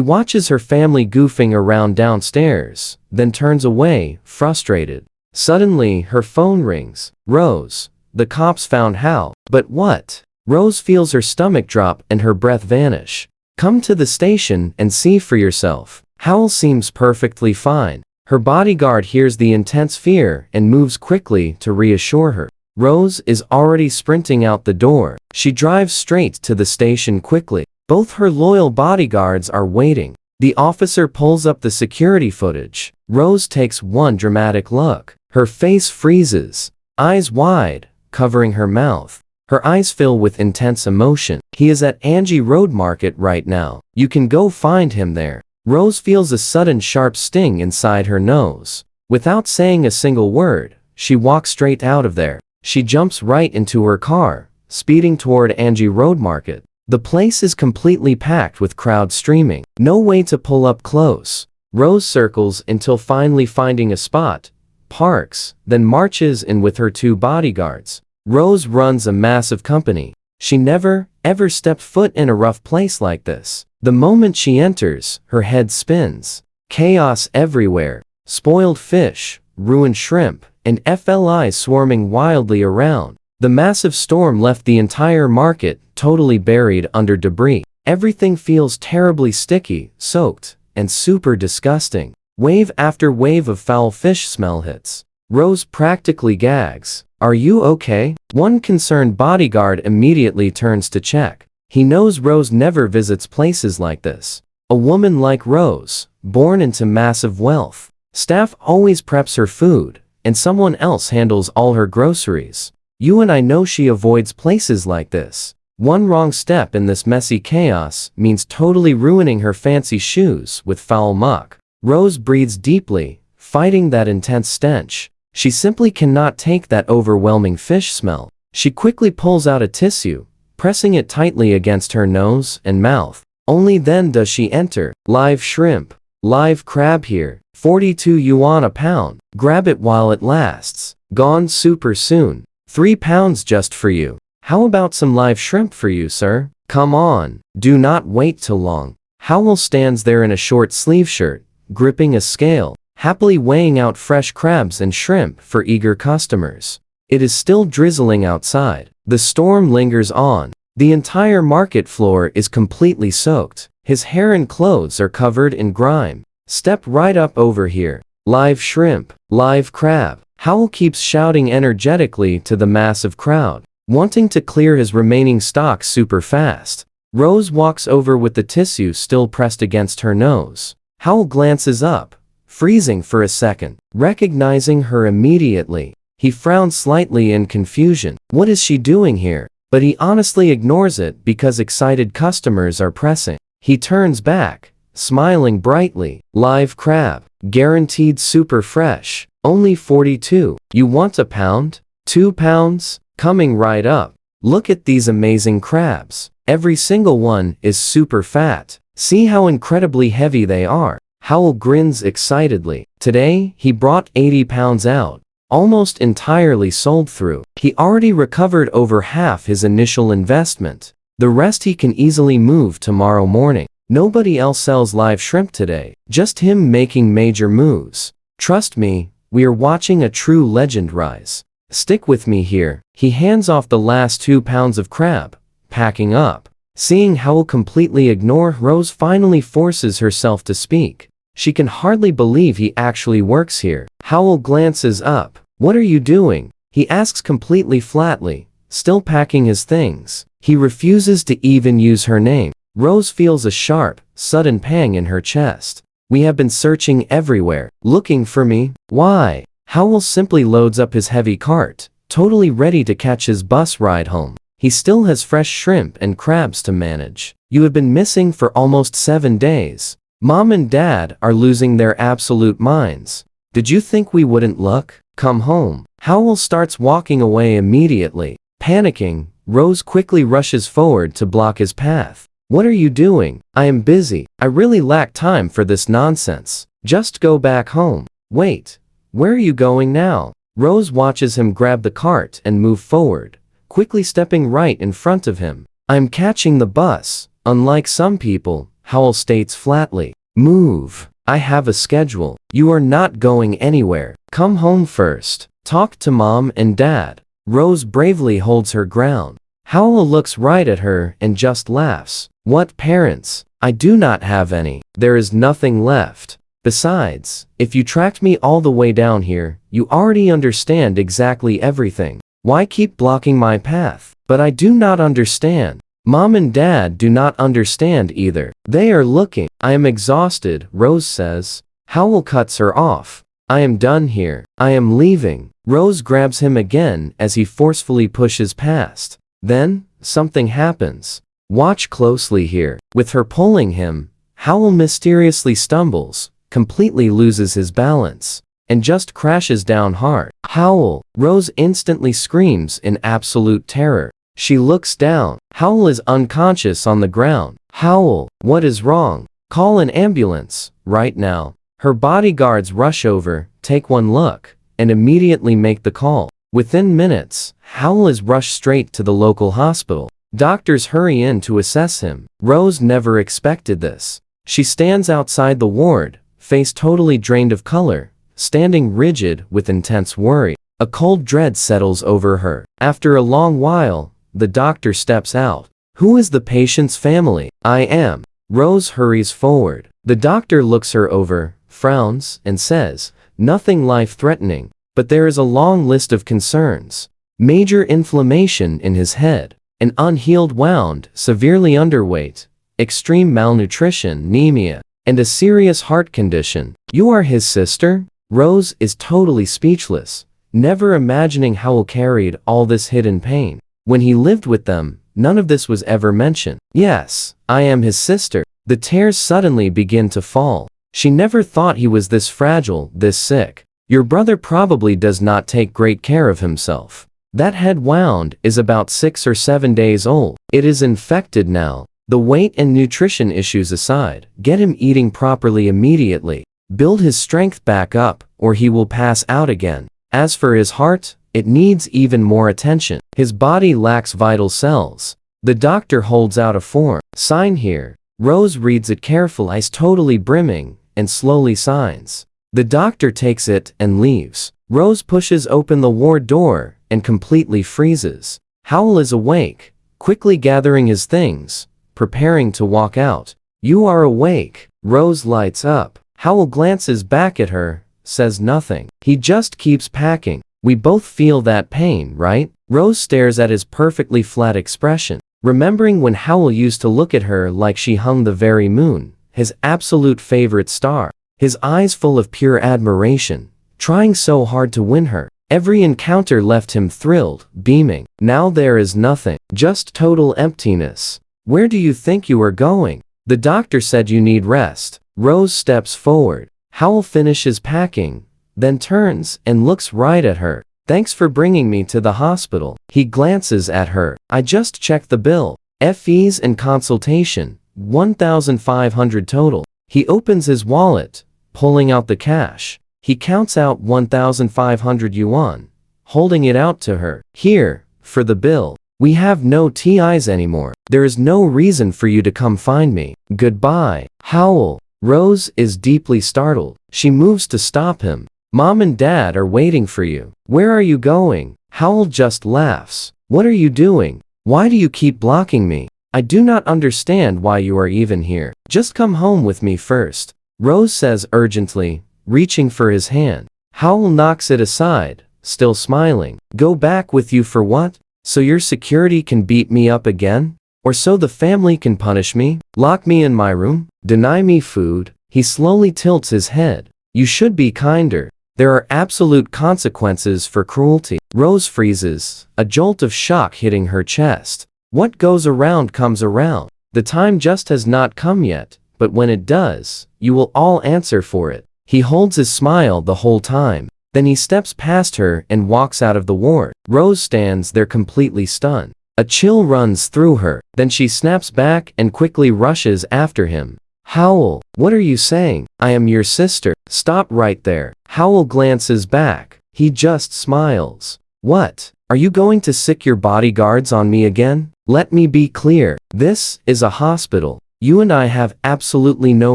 watches her family goofing around downstairs, then turns away, frustrated. Suddenly, her phone rings. Rose, the cops found Hal. But what? Rose feels her stomach drop and her breath vanish. Come to the station and see for yourself. Hal seems perfectly fine. Her bodyguard hears the intense fear and moves quickly to reassure her. Rose is already sprinting out the door. She drives straight to the station quickly. Both her loyal bodyguards are waiting. The officer pulls up the security footage. Rose takes one dramatic look. Her face freezes, eyes wide, covering her mouth. Her eyes fill with intense emotion. He is at Angie Road Market right now. You can go find him there. Rose feels a sudden sharp sting inside her nose. Without saying a single word, she walks straight out of there. She jumps right into her car, speeding toward Angie Road Market. The place is completely packed with crowds streaming. No way to pull up close. Rose circles until finally finding a spot, parks, then marches in with her two bodyguards. Rose runs a massive company. She never, ever stepped foot in a rough place like this. The moment she enters, her head spins. Chaos everywhere. Spoiled fish, ruined shrimp, and FLIs swarming wildly around. The massive storm left the entire market totally buried under debris. Everything feels terribly sticky, soaked, and super disgusting. Wave after wave of foul fish smell hits. Rose practically gags. Are you okay? One concerned bodyguard immediately turns to check. He knows Rose never visits places like this. A woman like Rose, born into massive wealth. Staff always preps her food, and someone else handles all her groceries. You and I know she avoids places like this. One wrong step in this messy chaos means totally ruining her fancy shoes with foul muck. Rose breathes deeply, fighting that intense stench. She simply cannot take that overwhelming fish smell. She quickly pulls out a tissue, pressing it tightly against her nose and mouth. Only then does she enter. Live shrimp. Live crab here. 42 yuan a pound. Grab it while it lasts. Gone super soon. 3 pounds just for you. How about some live shrimp for you, sir? Come on. Do not wait too long. Howell stands there in a short sleeve shirt, gripping a scale, happily weighing out fresh crabs and shrimp for eager customers. It is still drizzling outside. The storm lingers on. The entire market floor is completely soaked. His hair and clothes are covered in grime. Step right up over here. Live shrimp. Live crab. Howell keeps shouting energetically to the massive crowd, wanting to clear his remaining stock super fast. Rose walks over with the tissue still pressed against her nose. Howell glances up, freezing for a second, recognizing her immediately. He frowns slightly in confusion. What is she doing here? But he honestly ignores it because excited customers are pressing. He turns back, smiling brightly. Live crab. Guaranteed super fresh. Only 42. You want a pound? 2 pounds? Coming right up. Look at these amazing crabs. Every single one is super fat. See how incredibly heavy they are. Howell grins excitedly. Today, he brought 80 pounds out, almost entirely sold through. He already recovered over half his initial investment. The rest he can easily move tomorrow morning. Nobody else sells live shrimp today, just him making major moves. Trust me, we are watching a true legend rise. Stick with me here. He hands off the last 2 pounds of crab, packing up. Seeing Howell completely ignore Rose finally forces herself to speak. She can hardly believe he actually works here. Howell glances up. What are you doing? He asks completely flatly, still packing his things. He refuses to even use her name. Rose feels a sharp, sudden pang in her chest. We have been searching everywhere. Looking for me? Why? Howell simply loads up his heavy cart, totally ready to catch his bus ride home. He still has fresh shrimp and crabs to manage. You have been missing for almost 7 days. Mom and Dad are losing their absolute minds. Did you think we wouldn't look? Come home. Howell starts walking away immediately. Panicking, Rose quickly rushes forward to block his path. What are you doing? I am busy. I really lack time for this nonsense. Just go back home. Wait. Where are you going now? Rose watches him grab the cart and move forward, quickly stepping right in front of him. "I'm catching the bus. Unlike some people," Howell states flatly. "Move. I have a schedule. You are not going anywhere. Come home first. Talk to mom and dad." Rose bravely holds her ground. Howell looks right at her and just laughs. "What parents? I do not have any. There is nothing left. Besides, if you tracked me all the way down here, you already understand exactly everything. Why keep blocking my path?" "But I do not understand. Mom and dad do not understand either. They are looking." "I am exhausted," Rose says. Howell cuts her off. "I am done here. I am leaving." Rose grabs him again as he forcefully pushes past. Then, something happens. Watch closely here. With her pulling him, Howell mysteriously stumbles, completely loses his balance, and just crashes down hard. "Howell!" Rose instantly screams in absolute terror. She looks down. Howell is unconscious on the ground. "Howell, what is wrong? Call an ambulance, right now." Her bodyguards rush over, take one look, and immediately make the call. Within minutes, Howell is rushed straight to the local hospital. Doctors hurry in to assess him. Rose never expected this. She stands outside the ward, face totally drained of color, standing rigid with intense worry. A cold dread settles over her. After a long while, the doctor steps out. "Who is the patient's family?" "I am." Rose hurries forward. The doctor looks her over, frowns, and says, "Nothing life-threatening, but there is a long list of concerns. Major inflammation in his head, an unhealed wound, severely underweight, extreme malnutrition, anemia, and a serious heart condition." "You are his sister?" Rose is totally speechless, never imagining Howell carried all this hidden pain. When he lived with them, none of this was ever mentioned. "Yes, I am his sister." The tears suddenly begin to fall. She never thought he was this fragile, this sick. "Your brother probably does not take great care of himself. That head wound is about 6 or 7 days old. It is infected now. The weight and nutrition issues aside, get him eating properly immediately. Build his strength back up, or he will pass out again. As for his heart, it needs even more attention. His body lacks vital cells." The doctor holds out a form. "Sign here." Rose reads it carefully, eyes totally brimming, and slowly signs. The doctor takes it and leaves. Rose pushes open the ward door and completely freezes. Howell is awake, quickly gathering his things, preparing to walk out. "You are awake." Rose lights up. Howell glances back at her, says nothing. He just keeps packing. "We both feel that pain, right?" Rose stares at his perfectly flat expression, remembering when Howell used to look at her like she hung the very moon, his absolute favorite star. His eyes full of pure admiration, trying so hard to win her. Every encounter left him thrilled, beaming. Now there is nothing, just total emptiness. "Where do you think you are going?" "The doctor said you need rest." Rose steps forward. Howell finishes packing, then turns and looks right at her. "Thanks for bringing me to the hospital." He glances at her. "I just checked the bill. Fees and consultation, 1,500 total." He opens his wallet, pulling out the cash. He counts out 1,500 yuan, holding it out to her. "Here, for the bill. We have no TIs anymore. There is no reason for you to come find me. Goodbye." "Howell." Rose is deeply startled. She moves to stop him. "Mom and Dad are waiting for you." "Where are you going?" Howell just laughs. "What are you doing? Why do you keep blocking me? I do not understand why you are even here. Just come home with me first." Rose says urgently, reaching for his hand. Howell knocks it aside, still smiling. "Go back with you for what? So your security can beat me up again? Or so the family can punish me? Lock me in my room? Deny me food?" He slowly tilts his head. "You should be kinder. There are absolute consequences for cruelty." Rose freezes, a jolt of shock hitting her chest. What goes around comes around. The time just has not come yet, but when it does, you will all answer for it. He holds his smile the whole time. Then he steps past her and walks out of the ward. Rose stands there completely stunned. A chill runs through her. Then she snaps back and quickly rushes after him. "Howell, what are you saying? I am your sister." "Stop right there." Howell glances back. He just smiles. What? Are you going to sick your bodyguards on me again? Let me be clear. This is a hospital. You and I have absolutely no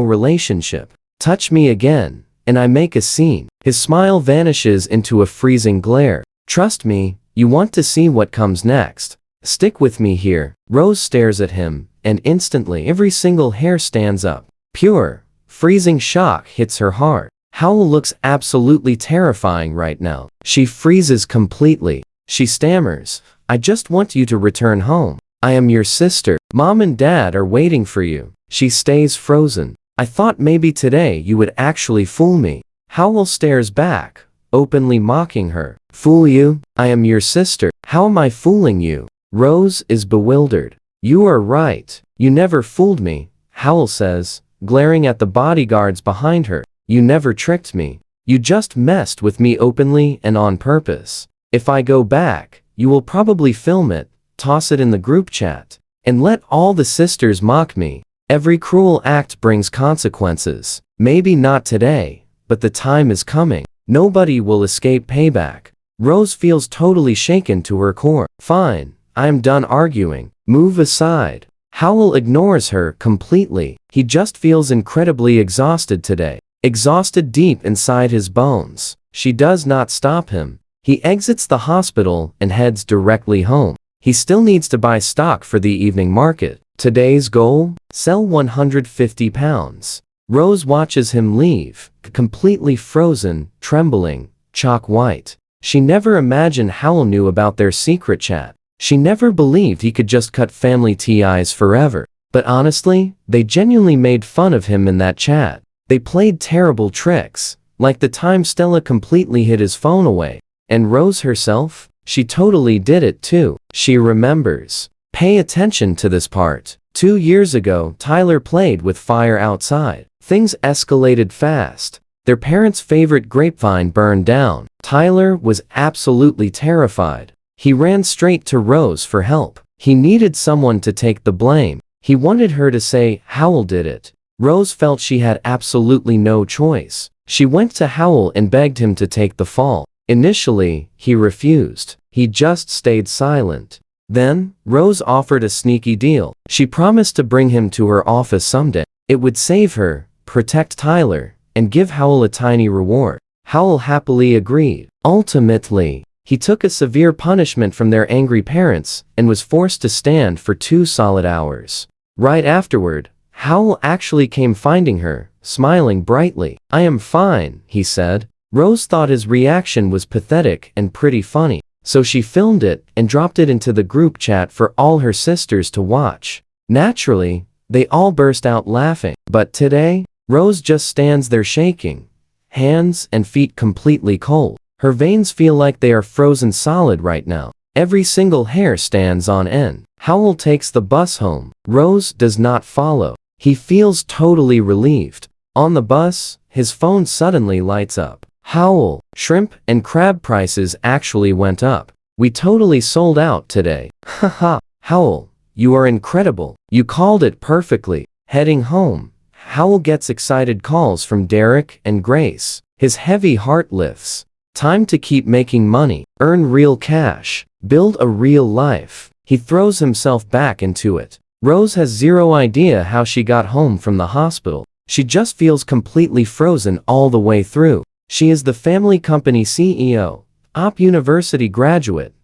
relationship. Touch me again, and I make a scene. His smile vanishes into a freezing glare. Trust me, you want to see what comes next. Stick with me here. Rose stares at him, and instantly every single hair stands up. Pure, freezing shock hits her heart. Howl looks absolutely terrifying right now. She freezes completely. She stammers, I just want you to return home. I am your sister. Mom and Dad are waiting for you. She stays frozen. I thought maybe today you would actually fool me. Howl stares back, openly mocking her. Fool you? I am your sister. How am I fooling you? Rose is bewildered. You are right. You never fooled me, Howl says, glaring at the bodyguards behind her. You never tricked me. You just messed with me openly and on purpose. If I go back, you will probably film it, toss it in the group chat, and let all the sisters mock me. Every cruel act brings consequences. Maybe not today, but the time is coming. Nobody will escape payback. Rose feels totally shaken to her core. Fine, I am done arguing. Move aside. Howl ignores her completely. He just feels incredibly exhausted today. Exhausted deep inside his bones. She does not stop him. He exits the hospital and heads directly home. He still needs to buy stock for the evening market. Today's goal? Sell 150 pounds. Rose watches him leave, completely frozen, trembling, chalk white. She never imagined Howl knew about their secret chat. She never believed he could just cut family ties forever. But honestly, they genuinely made fun of him in that chat. They played terrible tricks, like the time Stella completely hid his phone away. And Rose herself? She totally did it too. She remembers. Pay attention to this part. 2 years ago, Tyler played with fire outside. Things escalated fast. Their parents' favorite grapevine burned down. Tyler was absolutely terrified. He ran straight to Rose for help. He needed someone to take the blame. He wanted her to say, Howl did it. Rose felt she had absolutely no choice. She went to Howl and begged him to take the fall. Initially, he refused. He just stayed silent. Then, Rose offered a sneaky deal. She promised to bring him to her office someday. It would save her, protect Tyler, and give Howl a tiny reward. Howl happily agreed. Ultimately, he took a severe punishment from their angry parents and was forced to stand for 2 solid hours. Right afterward, Howl actually came finding her, smiling brightly. I am fine, he said. Rose thought his reaction was pathetic and pretty funny, so she filmed it and dropped it into the group chat for all her sisters to watch. Naturally, they all burst out laughing. But today, Rose just stands there shaking, hands and feet completely cold. Her veins feel like they are frozen solid right now. Every single hair stands on end. Howl takes the bus home. Rose does not follow. He feels totally relieved. On the bus, his phone suddenly lights up. Howl, shrimp and crab prices actually went up. We totally sold out today. Haha. Howl, you are incredible. You called it perfectly. Heading home, Howl gets excited calls from Derek and Grace. His heavy heart lifts. Time to keep making money, earn real cash, build a real life. He throws himself back into it. Rose has zero idea how she got home from the hospital. She just feels completely frozen all the way through. She is the family company CEO, Op University graduate,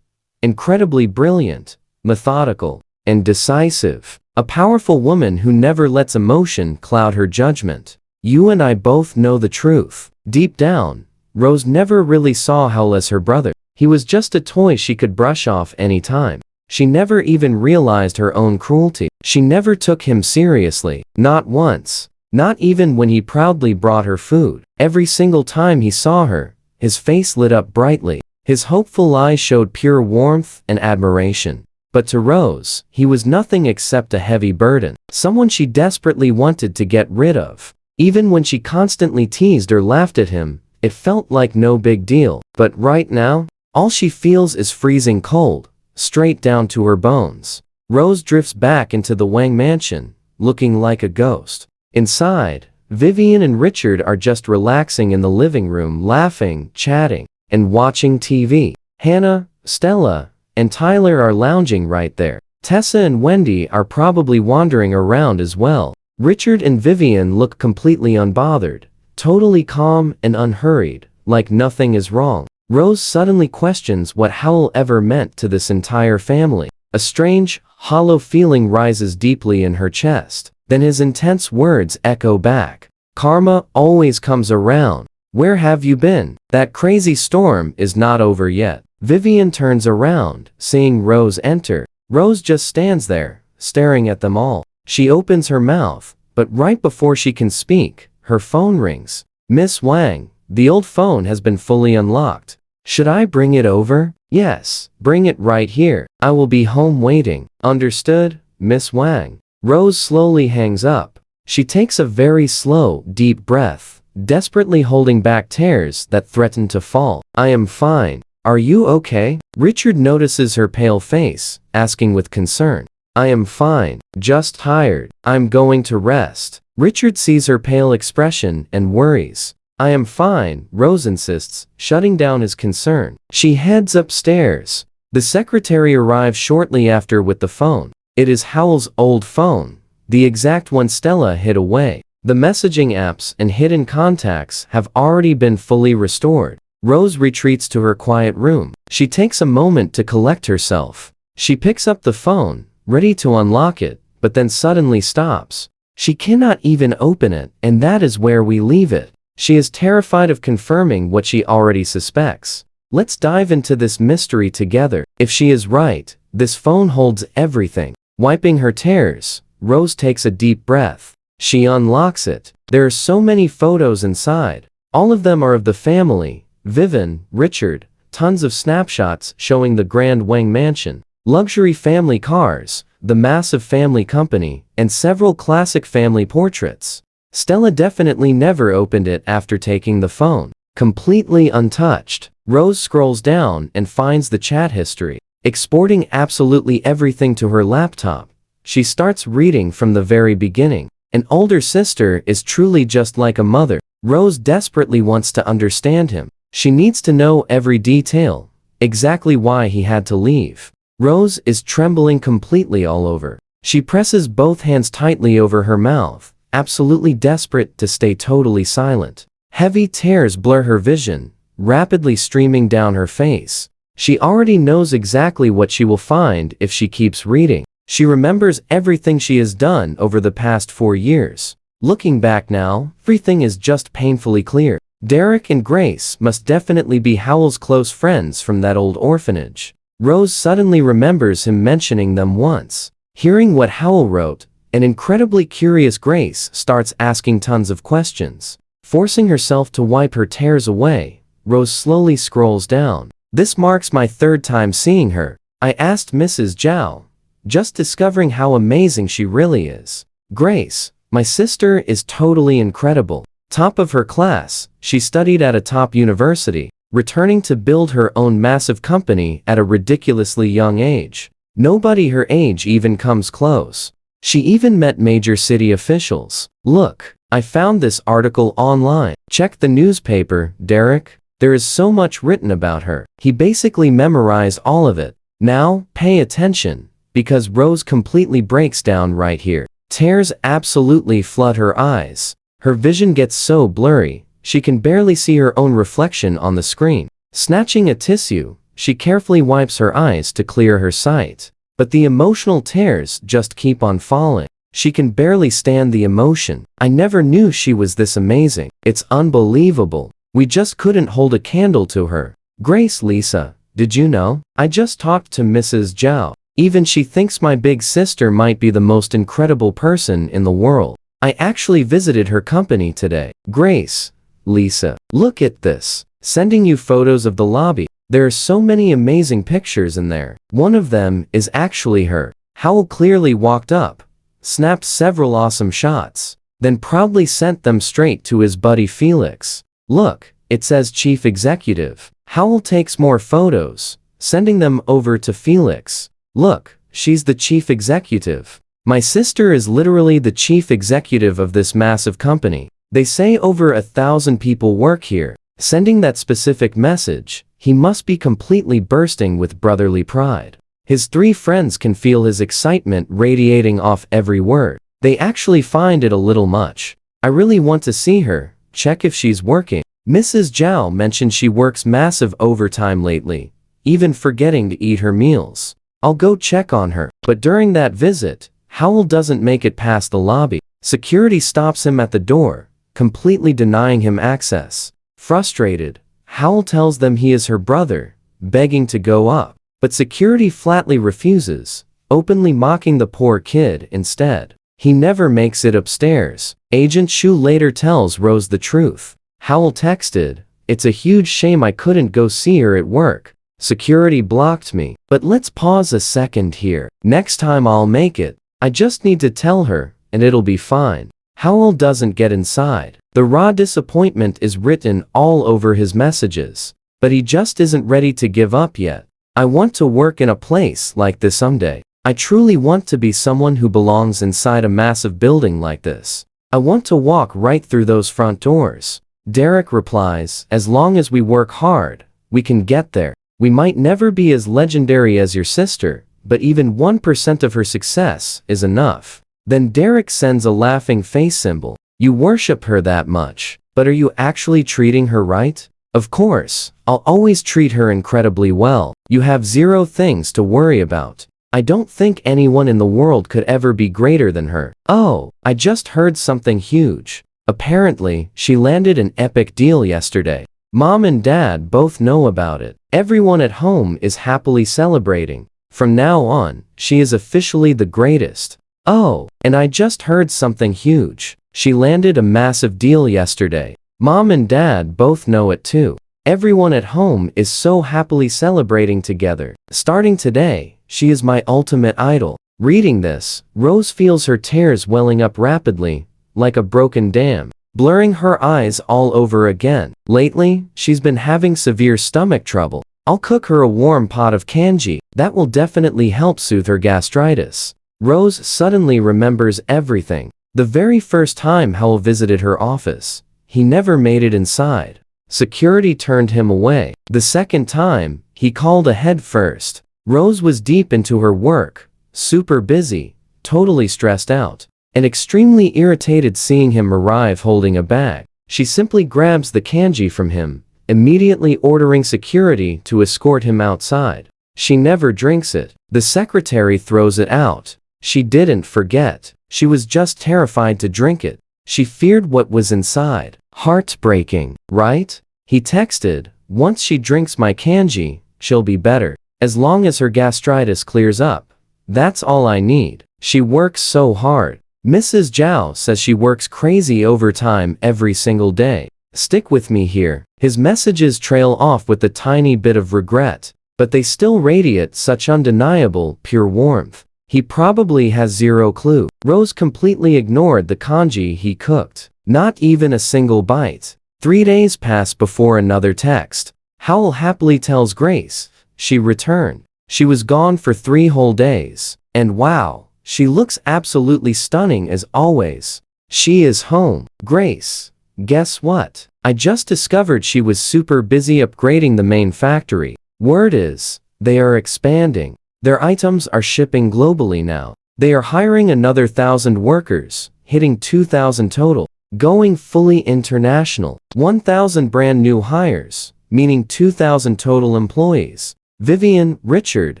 incredibly brilliant, methodical, and decisive. A powerful woman who never lets emotion cloud her judgment. You and I both know the truth. Deep down, Rose never really saw Howl as her brother. He was just a toy she could brush off any time. She never even realized her own cruelty. She never took him seriously, not once. Not even when he proudly brought her food. Every single time he saw her, his face lit up brightly. His hopeful eyes showed pure warmth and admiration. But to Rose, he was nothing except a heavy burden. Someone she desperately wanted to get rid of. Even when she constantly teased or laughed at him, it felt like no big deal. But right now, all she feels is freezing cold, straight down to her bones. Rose drifts back into the Wang mansion, looking like a ghost. Inside, Vivian and Richard are just relaxing in the living room, laughing, chatting. and watching TV. Hannah, Stella, and Tyler are lounging right there. Tessa and Wendy are probably wandering around as well. Richard and Vivian look completely unbothered, totally calm and unhurried, like nothing is wrong. Rose suddenly questions what Howell ever meant to this entire family. A strange, hollow feeling rises deeply in her chest. Then his intense words echo back. Karma always comes around. Where have you been? That crazy storm is not over yet. Vivian turns around, seeing Rose enter. Rose just stands there, staring at them all. She opens her mouth, but right before she can speak, her phone rings. Miss Wang, the old phone has been fully unlocked. Should I bring it over? Yes, bring it right here. I will be home waiting. Understood, Miss Wang. Rose slowly hangs up. She takes a very slow, deep breath, desperately holding back tears that threaten to fall. I am fine. Are you okay? Richard notices her pale face, asking with concern. I am fine, just tired. I'm going to rest. Richard sees her pale expression and worries. I am fine, Rose insists, shutting down his concern. She heads upstairs. The secretary arrives shortly after with the phone. It is Howell's old phone, the exact one Stella hid away. The messaging apps and hidden contacts have already been fully restored. Rose retreats to her quiet room. She takes a moment to collect herself. She picks up the phone, ready to unlock it, but then suddenly stops. She cannot even open it, and that is where we leave it. She is terrified of confirming what she already suspects. Let's dive into this mystery together. If she is right, this phone holds everything. Wiping her tears, Rose takes a deep breath. She unlocks it. There are so many photos inside. All of them are of the family, Vivian, Richard, tons of snapshots showing the Grand Wang mansion, luxury family cars, the massive family company, and several classic family portraits. Stella definitely never opened it after taking the phone. Completely untouched, Rose scrolls down and finds the chat history. Exporting absolutely everything to her laptop, she starts reading from the very beginning. An older sister is truly just like a mother. Rose desperately wants to understand him. She needs to know every detail, exactly why he had to leave. Rose is trembling completely all over. She presses both hands tightly over her mouth, absolutely desperate to stay totally silent. Heavy tears blur her vision, rapidly streaming down her face. She already knows exactly what she will find if she keeps reading. She remembers everything she has done over the past 4 years. Looking back now, everything is just painfully clear. Derek and Grace must definitely be Howell's close friends from that old orphanage. Rose suddenly remembers him mentioning them once. Hearing what Howell wrote, an incredibly curious Grace starts asking tons of questions. Forcing herself to wipe her tears away, Rose slowly scrolls down. This marks my 3rd time seeing her. I asked Mrs. Zhao, just discovering how amazing she really is. Grace, my sister is totally incredible. Top of her class, she studied at a top university, returning to build her own massive company at a ridiculously young age. Nobody her age even comes close. She even met major city officials. Look, I found this article online. Check the newspaper, Derek. There is so much written about her. He basically memorized all of it. Now, pay attention, because Rose completely breaks down right here. Tears absolutely flood her eyes. Her vision gets so blurry, she can barely see her own reflection on the screen. Snatching a tissue, she carefully wipes her eyes to clear her sight. But the emotional tears just keep on falling. She can barely stand the emotion. I never knew she was this amazing. It's unbelievable. We just couldn't hold a candle to her. Grace, Lisa, did you know? I just talked to Mrs. Zhao. Even she thinks my big sister might be the most incredible person in the world. I actually visited her company today. Grace, Lisa, look at this. Sending you photos of the lobby. There are so many amazing pictures in there. One of them is actually her. Howell clearly walked up, snapped several awesome shots, then proudly sent them straight to his buddy Felix. Look, it says Chief Executive. Howell takes more photos, sending them over to Felix. Look, she's the Chief Executive. My sister is literally the Chief Executive of this massive company. They say over 1,000 people work here. Sending that specific message, he must be completely bursting with brotherly pride. His three friends can feel his excitement radiating off every word. They actually find it a little much. I really want to see her, check if she's working. Mrs. Zhao mentioned she works massive overtime lately, even forgetting to eat her meals. I'll go check on her. But during that visit, Howell doesn't make it past the lobby. Security stops him at the door, completely denying him access. Frustrated, Howell tells them he is her brother, begging to go up. But security flatly refuses, openly mocking the poor kid instead. He never makes it upstairs. Agent Shu later tells Rose the truth. Howell texted, "It's a huge shame I couldn't go see her at work. Security blocked me. But let's pause a second here. Next time I'll make it. I just need to tell her, and it'll be fine." Howell doesn't get inside. The raw disappointment is written all over his messages. But he just isn't ready to give up yet. "I want to work in a place like this someday. I truly want to be someone who belongs inside a massive building like this. I want to walk right through those front doors." Derek replies, "As long as we work hard, we can get there. We might never be as legendary as your sister, but even 1% of her success is enough." Then Derek sends a laughing face symbol. "You worship her that much, but are you actually treating her right?" "Of course, I'll always treat her incredibly well. You have zero things to worry about. I don't think anyone in the world could ever be greater than her." "Oh, I just heard something huge. Apparently, she landed an epic deal yesterday. Mom and Dad both know about it. Everyone at home is happily celebrating. From now on, she is officially the greatest." "Oh, and I just heard something huge. She landed a massive deal yesterday. Mom and Dad both know it too. Everyone at home is so happily celebrating together. Starting today, she is my ultimate idol." Reading this, Rose feels her tears welling up rapidly, like a broken dam, blurring her eyes all over again. Lately, she's been having severe stomach trouble. "I'll cook her a warm pot of kanji. That will definitely help soothe her gastritis." Rose suddenly remembers everything. The very first time Howell visited her office, he never made it inside. Security turned him away. The second time, he called ahead first. Rose was deep into her work, super busy, totally stressed out, and extremely irritated seeing him arrive holding a bag. She simply grabs the kanji from him, immediately ordering security to escort him outside. She never drinks it. The secretary throws it out. She didn't forget. She was just terrified to drink it. She feared what was inside. "Heartbreaking, right?" He texted, "Once she drinks my kanji, she'll be better. As long as her gastritis clears up, that's all I need. She works so hard." Mrs. Zhao says she works crazy overtime every single day. "Stick with me here." His messages trail off with a tiny bit of regret, but they still radiate such undeniable, pure warmth. He probably has zero clue. Rose completely ignored the kanji he cooked. Not even a single bite. 3 days pass before another text. Howell happily tells Grace she returned. She was gone for 3 whole days. And wow, she looks absolutely stunning as always. She is home. "Grace, guess what? I just discovered she was super busy upgrading the main factory. Word is, they are expanding. Their items are shipping globally now. They are hiring another 1,000 workers, hitting 2,000 total. Going fully international. 1,000 brand new hires, meaning 2,000 total employees." Vivian, Richard,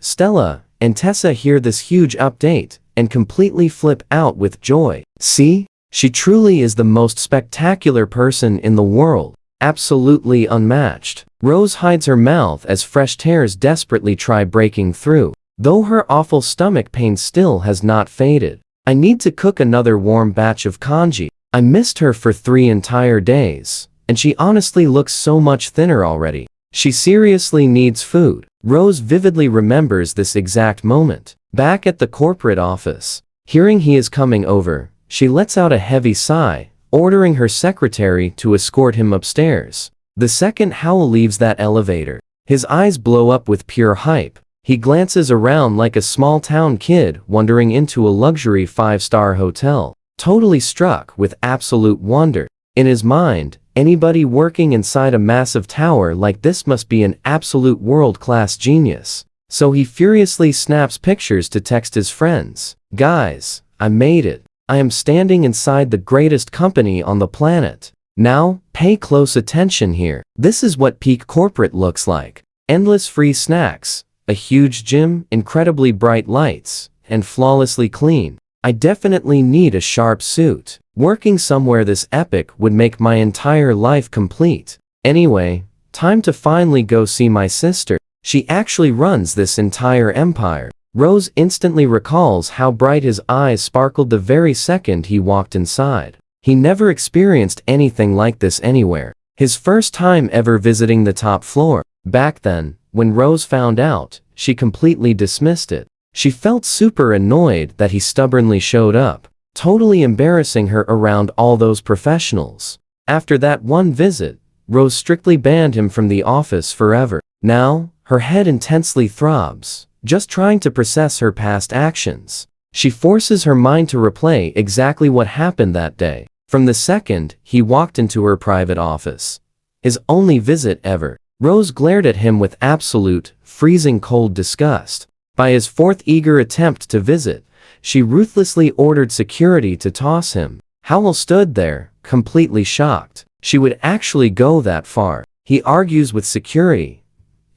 Stella, and Tessa hear this huge update and completely flip out with joy. "See? She truly is the most spectacular person in the world. Absolutely unmatched." Rose hides her mouth as fresh tears desperately try breaking through, though her awful stomach pain still has not faded. "I need to cook another warm batch of kanji. I missed her for 3 entire days, and she honestly looks so much thinner already. She seriously needs food." Rose vividly remembers this exact moment. Back at the corporate office, hearing he is coming over, she lets out a heavy sigh, ordering her secretary to escort him upstairs. The second Howell leaves that elevator, his eyes blow up with pure hype. He glances around like a small-town kid wandering into a luxury 5-star hotel, totally struck with absolute wonder. In his mind, Anybody working inside a massive tower like this must be an absolute world-class genius. So he furiously snaps pictures to text his friends. Guys, I made it. I am standing inside the greatest company on the planet. Now, pay close attention here. This is what peak corporate looks like. Endless free snacks, a huge gym, incredibly bright lights, and flawlessly clean. I definitely need a sharp suit. Working somewhere this epic would make my entire life complete. Anyway, time to finally go see my sister. She actually runs this entire empire. Rose instantly recalls how bright his eyes sparkled the very second he walked inside. He never experienced anything like this anywhere. His first time ever visiting the top floor. Back then, when Rose found out, she completely dismissed it. She felt super annoyed that he stubbornly showed up, totally embarrassing her around all those professionals. After that one visit, Rose strictly banned him from the office forever. Now, her head intensely throbs, just trying to process her past actions. She forces her mind to replay exactly what happened that day, from the second he walked into her private office. His only visit ever. Rose glared at him with absolute, freezing cold disgust. By his fourth eager attempt to visit, she ruthlessly ordered security to toss him. Howell stood there, completely shocked. She would actually go that far. He argues with security,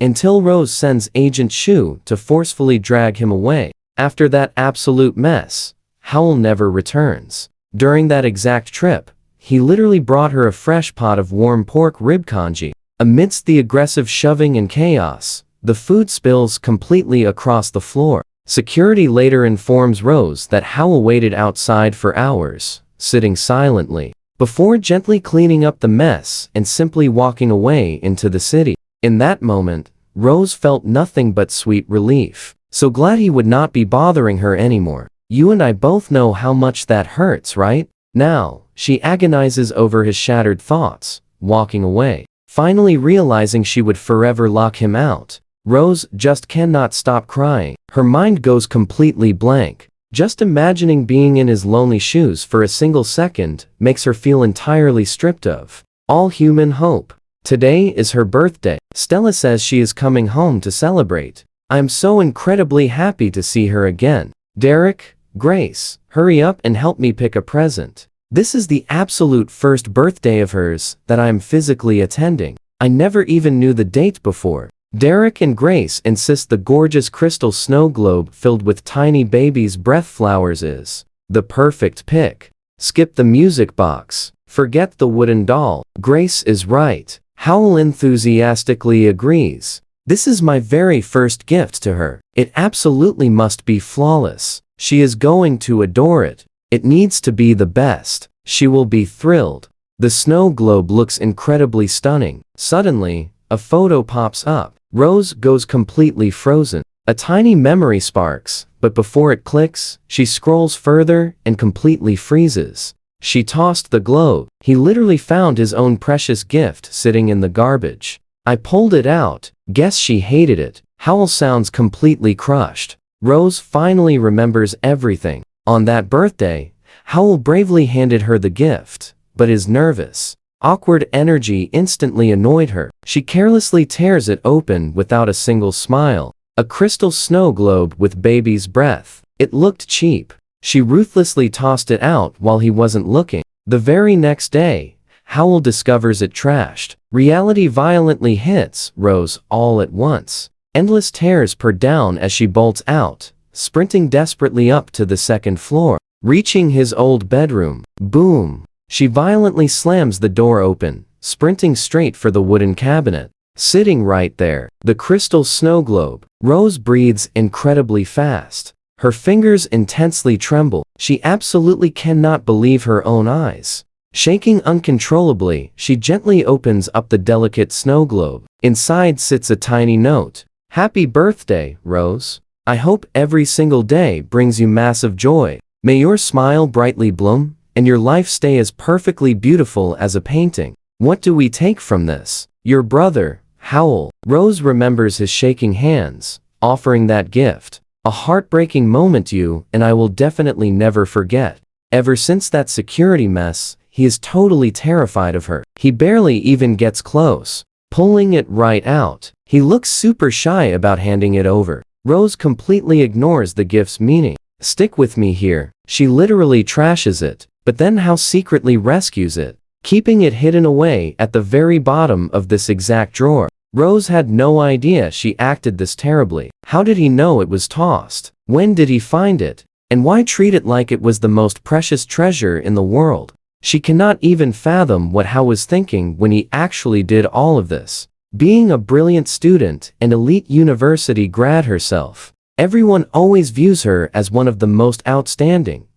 until Rose sends Agent Shu to forcefully drag him away. After that absolute mess, Howell never returns. During that exact trip, he literally brought her a fresh pot of warm pork rib congee. Amidst the aggressive shoving and chaos, the food spills completely across the floor. Security later informs Rose that Howell waited outside for hours, sitting silently, before gently cleaning up the mess and simply walking away into the city. In that moment, Rose felt nothing but sweet relief. So glad he would not be bothering her anymore. You and I both know how much that hurts, right? Now, she agonizes over his shattered thoughts, walking away, finally realizing she would forever lock him out. Rose just cannot stop crying. Her mind goes completely blank. Just imagining being in his lonely shoes for a single second makes her feel entirely stripped of all human hope. Today is her birthday. Stella says she is coming home to celebrate. I'm so incredibly happy to see her again. Derek, Grace, hurry up and help me pick a present. This is the absolute first birthday of hers that I am physically attending. I never even knew the date before. Derek and Grace insist the gorgeous crystal snow globe filled with tiny baby's breath flowers is the perfect pick. Skip the music box. Forget the wooden doll. Grace is right. Howell enthusiastically agrees. This is my very first gift to her. It absolutely must be flawless. She is going to adore it. It needs to be the best. She will be thrilled. The snow globe looks incredibly stunning. Suddenly, a photo pops up. Rose goes completely frozen. A tiny memory sparks, but before it clicks, she scrolls further and completely freezes. She tossed the globe. He literally found his own precious gift sitting in the garbage. I pulled it out. Guess she hated it. Howell sounds completely crushed. Rose finally remembers everything. On that birthday, Howell bravely handed her the gift, but is nervous. Awkward energy instantly annoyed her. She carelessly tears it open without a single smile. A crystal snow globe with baby's breath. It looked cheap. She ruthlessly tossed it out while he wasn't looking. The very next day, Howell discovers it trashed. Reality violently hits Rose all at once. Endless tears pour down as she bolts out, sprinting desperately up to the second floor. Reaching his old bedroom. Boom! She violently slams the door open, sprinting straight for the wooden cabinet. Sitting right there, the crystal snow globe. Rose breathes incredibly fast. Her fingers intensely tremble. She absolutely cannot believe her own eyes. Shaking uncontrollably, she gently opens up the delicate snow globe. Inside sits a tiny note. Happy birthday, Rose. I hope every single day brings you massive joy. May your smile brightly bloom, and your life stay as perfectly beautiful as a painting. What do we take from this? Your brother, Howell. Rose remembers his shaking hands, offering that gift. A heartbreaking moment you and I will definitely never forget. Ever since that security mess, he is totally terrified of her. He barely even gets close, pulling it right out. He looks super shy about handing it over. Rose completely ignores the gift's meaning. Stick with me here. She literally trashes it, but then Hao secretly rescues it, keeping it hidden away at the very bottom of this exact drawer. Rose had no idea she acted this terribly. How did he know it was tossed? When did he find it? And why treat it like it was the most precious treasure in the world? She cannot even fathom what Hao was thinking when he actually did all of this. Being a brilliant student and elite university grad herself, everyone always views her as one of the most outstanding,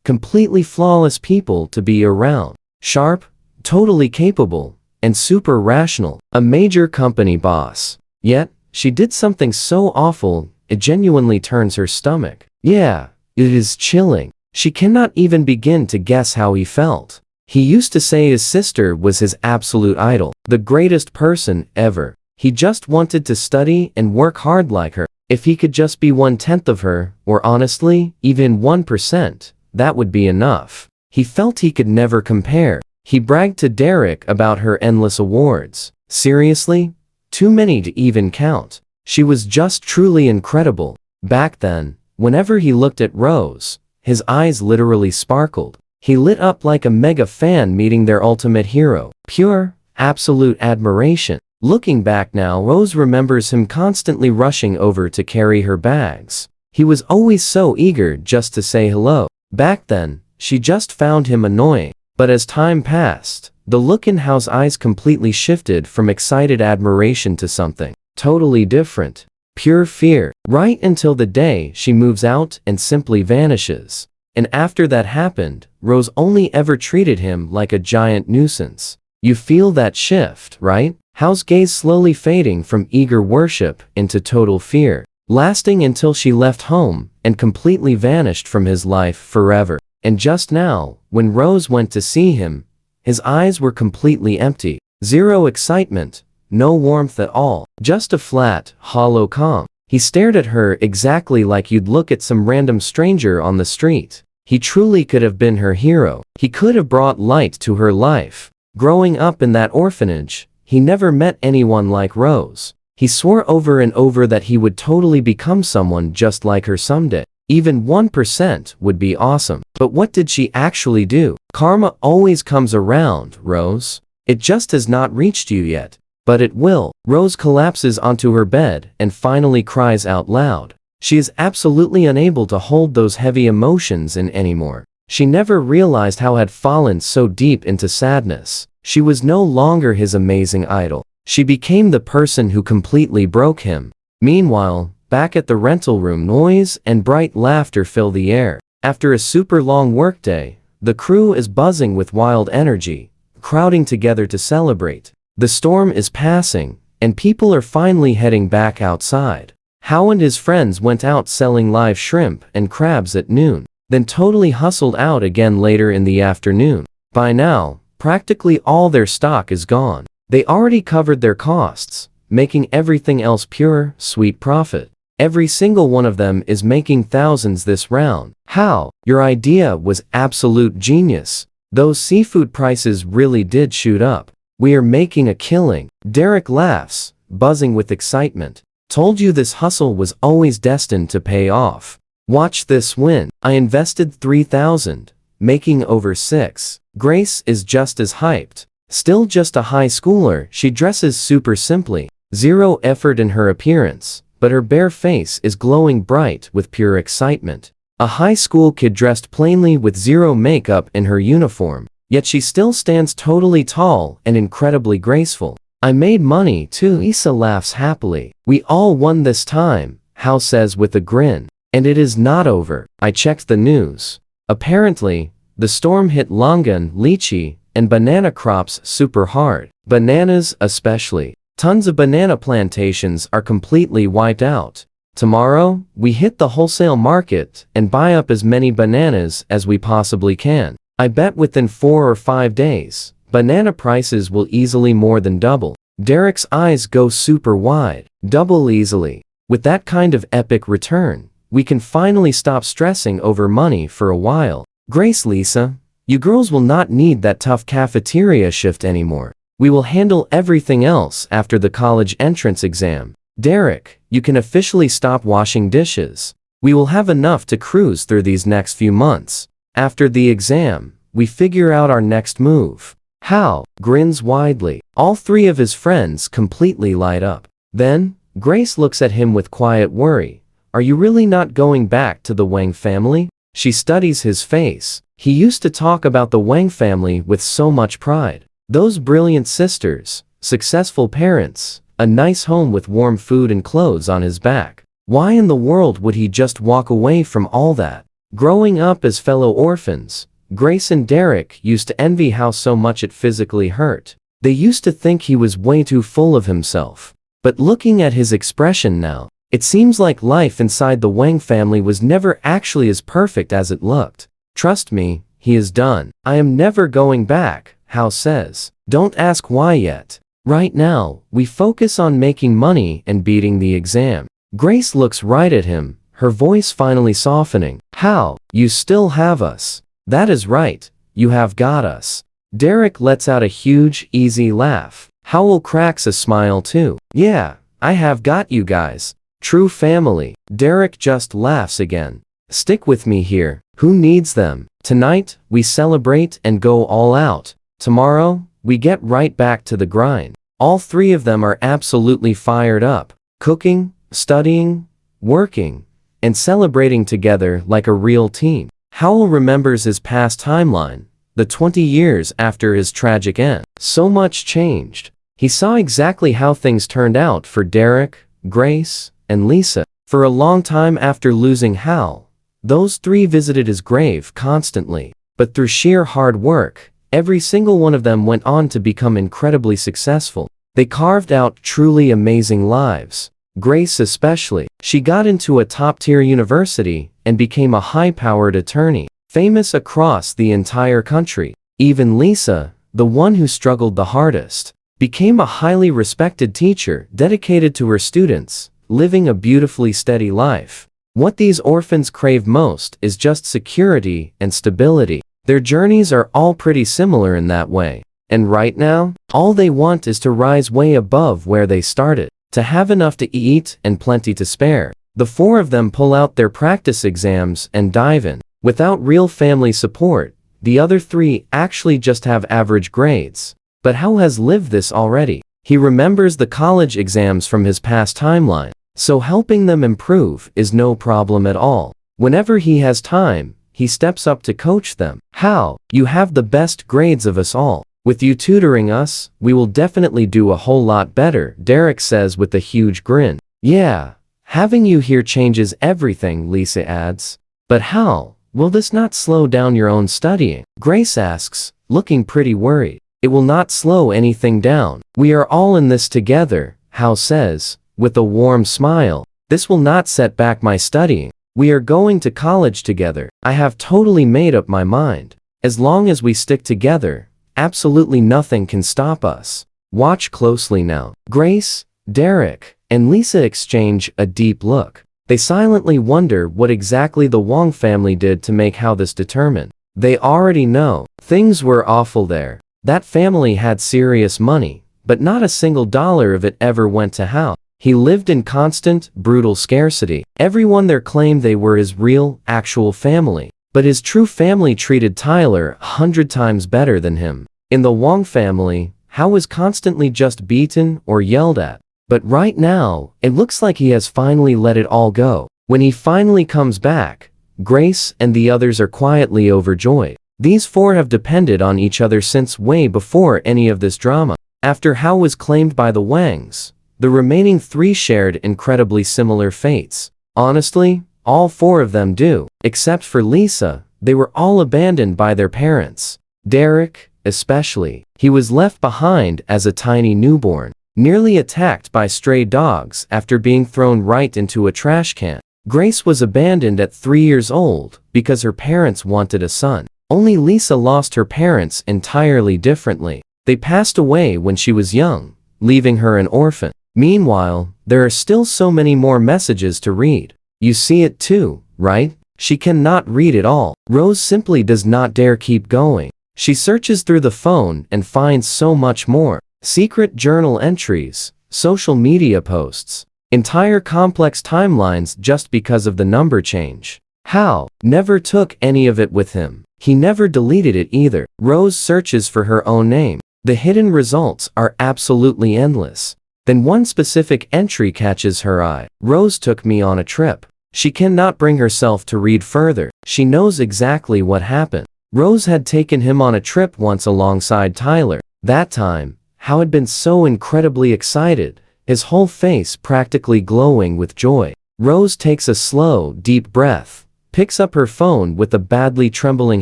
completely flawless people to be around. Sharp, totally capable, and super rational. A major company boss. Yet, she did something so awful, it genuinely turns her stomach. Yeah, it is chilling. She cannot even begin to guess how he felt. He used to say his sister was his absolute idol, the greatest person ever. He just wanted to study and work hard like her. If he could just be 1/10 of her, or honestly, even 1%, that would be enough. He felt he could never compare. He bragged to Derek about her endless awards. Seriously? Too many to even count. She was just truly incredible. Back then, whenever he looked at Rose, his eyes literally sparkled. He lit up like a mega fan meeting their ultimate hero. Pure, absolute admiration. Looking back now, Rose remembers him constantly rushing over to carry her bags. He was always so eager just to say hello. Back then, she just found him annoying. But as time passed, the look in Hao's eyes completely shifted from excited admiration to something totally different. Pure fear. Right until the day she moves out and simply vanishes. And after that happened, Rose only ever treated him like a giant nuisance. You feel that shift, right? Hao's gaze slowly fading from eager worship into total fear, lasting until she left home and completely vanished from his life forever. And just now, when Rose went to see him, his eyes were completely empty. Zero excitement, no warmth at all, just a flat, hollow calm. He stared at her exactly like you'd look at some random stranger on the street. He truly could have been her hero. He could have brought light to her life. Growing up in that orphanage, he never met anyone like Rose. He swore over and over that he would totally become someone just like her someday. Even 1% would be awesome. But what did she actually do? Karma always comes around, Rose. It just has not reached you yet. But it will. Rose collapses onto her bed and finally cries out loud. She is absolutely unable to hold those heavy emotions in anymore. She never realized how had fallen so deep into sadness. She was no longer his amazing idol. She became the person who completely broke him. Meanwhile, back at the rental room, noise and bright laughter fill the air. After a super long workday, the crew is buzzing with wild energy, crowding together to celebrate. The storm is passing, and people are finally heading back outside. Hao and his friends went out selling live shrimp and crabs at noon, then totally hustled out again later in the afternoon. By now, practically all their stock is gone. They already covered their costs, making everything else pure, sweet profit. Every single one of them is making thousands this round. Hao, your idea was absolute genius. Those seafood prices really did shoot up. We are making a killing. Derek laughs, buzzing with excitement. Told you this hustle was always destined to pay off. Watch this win. I invested 3,000, making over 6. Grace is just as hyped. Still just a high schooler, she dresses super simply. Zero effort in her appearance, but her bare face is glowing bright with pure excitement. A high school kid dressed plainly with zero makeup in her uniform. Yet she still stands totally tall and incredibly graceful. I made money too. Issa laughs happily. We all won this time, Hao says with a grin. And it is not over. I checked the news. Apparently, the storm hit Longan, lychee, and banana crops super hard. Bananas especially. Tons of banana plantations are completely wiped out. Tomorrow, we hit the wholesale market and buy up as many bananas as we possibly can. I bet within 4 or 5 days, banana prices will easily more than double. Derek's eyes go super wide. Double easily. With that kind of epic return, we can finally stop stressing over money for a while. Grace, Lisa, You girls will not need that tough cafeteria shift anymore. We will handle everything else after the college entrance exam. Derek, you can officially stop washing dishes. We will have enough to cruise through these next few months. After the exam, we figure out our next move. Hal grins widely. All three of his friends completely light up. Then, Grace looks at him with quiet worry. Are you really not going back to the Wang family? She studies his face. He used to talk about the Wang family with so much pride. Those brilliant sisters, successful parents, a nice home with warm food and clothes on his back. Why in the world would he just walk away from all that? Growing up as fellow orphans, Grace and Derek used to envy how so much it physically hurt. They used to think he was way too full of himself. But looking at his expression now, it seems like life inside the Wang family was never actually as perfect as it looked. Trust me, he is done. I am never going back, Hal says. Don't ask why yet. Right now, we focus on making money and beating the exam. Grace looks right at him, her voice finally softening. Hal, you still have us. That is right, you have got us. Derek lets out a huge, easy laugh. Howell cracks a smile too. Yeah, I have got you guys. True family. Derek just laughs again. Stick with me here. Who needs them? Tonight, we celebrate and go all out. Tomorrow, we get right back to the grind. All three of them are absolutely fired up. Cooking, studying, working, and celebrating together like a real team. Howell remembers his past timeline, the 20 years after his tragic end. So much changed. He saw exactly how things turned out for Derek, Grace, and Lisa. For a long time after losing Hal, those three visited his grave constantly. But through sheer hard work, every single one of them went on to become incredibly successful. They carved out truly amazing lives. Grace especially. She got into a top-tier university and became a high-powered attorney, famous across the entire country. Even Lisa, the one who struggled the hardest, became a highly respected teacher dedicated to her students, living a beautifully steady life. What these orphans crave most is just security and stability. Their journeys are all pretty similar in that way. And right now, all they want is to rise way above where they started, to have enough to eat and plenty to spare. The four of them pull out their practice exams and dive in. Without real family support, the other three actually just have average grades. But Hal has lived this already. He remembers the college exams from his past timeline, so helping them improve is no problem at all. Whenever he has time, he steps up to coach them. Hal, you have the best grades of us all. With you tutoring us, we will definitely do a whole lot better, Derek says with a huge grin. Yeah, having you here changes everything, Lisa adds. But Hal, will this not slow down your own studying? Grace asks, looking pretty worried. It will not slow anything down. We are all in this together, Hal says, with a warm smile. This will not set back my studying. We are going to college together. I have totally made up my mind. As long as we stick together, absolutely nothing can stop us. Watch closely now. Grace, Derek, and Lisa exchange a deep look. They silently wonder what exactly the Wang family did to make Hal this determined. They already know. Things were awful there. That family had serious money, but not a single dollar of it ever went to Hal. He lived in constant, brutal scarcity. Everyone there claimed they were his real, actual family. But his true family treated Tyler 100 times better than him. In the Wang family, Hal was constantly just beaten or yelled at. But right now, it looks like he has finally let it all go. When he finally comes back, Grace and the others are quietly overjoyed. These four have depended on each other since way before any of this drama. After Hal was claimed by the Wangs, the remaining three shared incredibly similar fates. Honestly, all four of them do. Except for Lisa, they were all abandoned by their parents. Derek, especially. He was left behind as a tiny newborn, nearly attacked by stray dogs after being thrown right into a trash can. Grace was abandoned at 3 years old because her parents wanted a son. Only Lisa lost her parents entirely differently. They passed away when she was young, leaving her an orphan. Meanwhile, there are still so many more messages to read. You see it too, right? She cannot read it all. Rose simply does not dare keep going. She searches through the phone and finds so much more. Secret journal entries, social media posts, entire complex timelines just because of the number change. Hal never took any of it with him. He never deleted it either. Rose searches for her own name. The hidden results are absolutely endless. Then one specific entry catches her eye. Rose took me on a trip. She cannot bring herself to read further. She knows exactly what happened. Rose had taken him on a trip once alongside Tyler. That time, Hal had been so incredibly excited, his whole face practically glowing with joy. Rose takes a slow, deep breath, picks up her phone with a badly trembling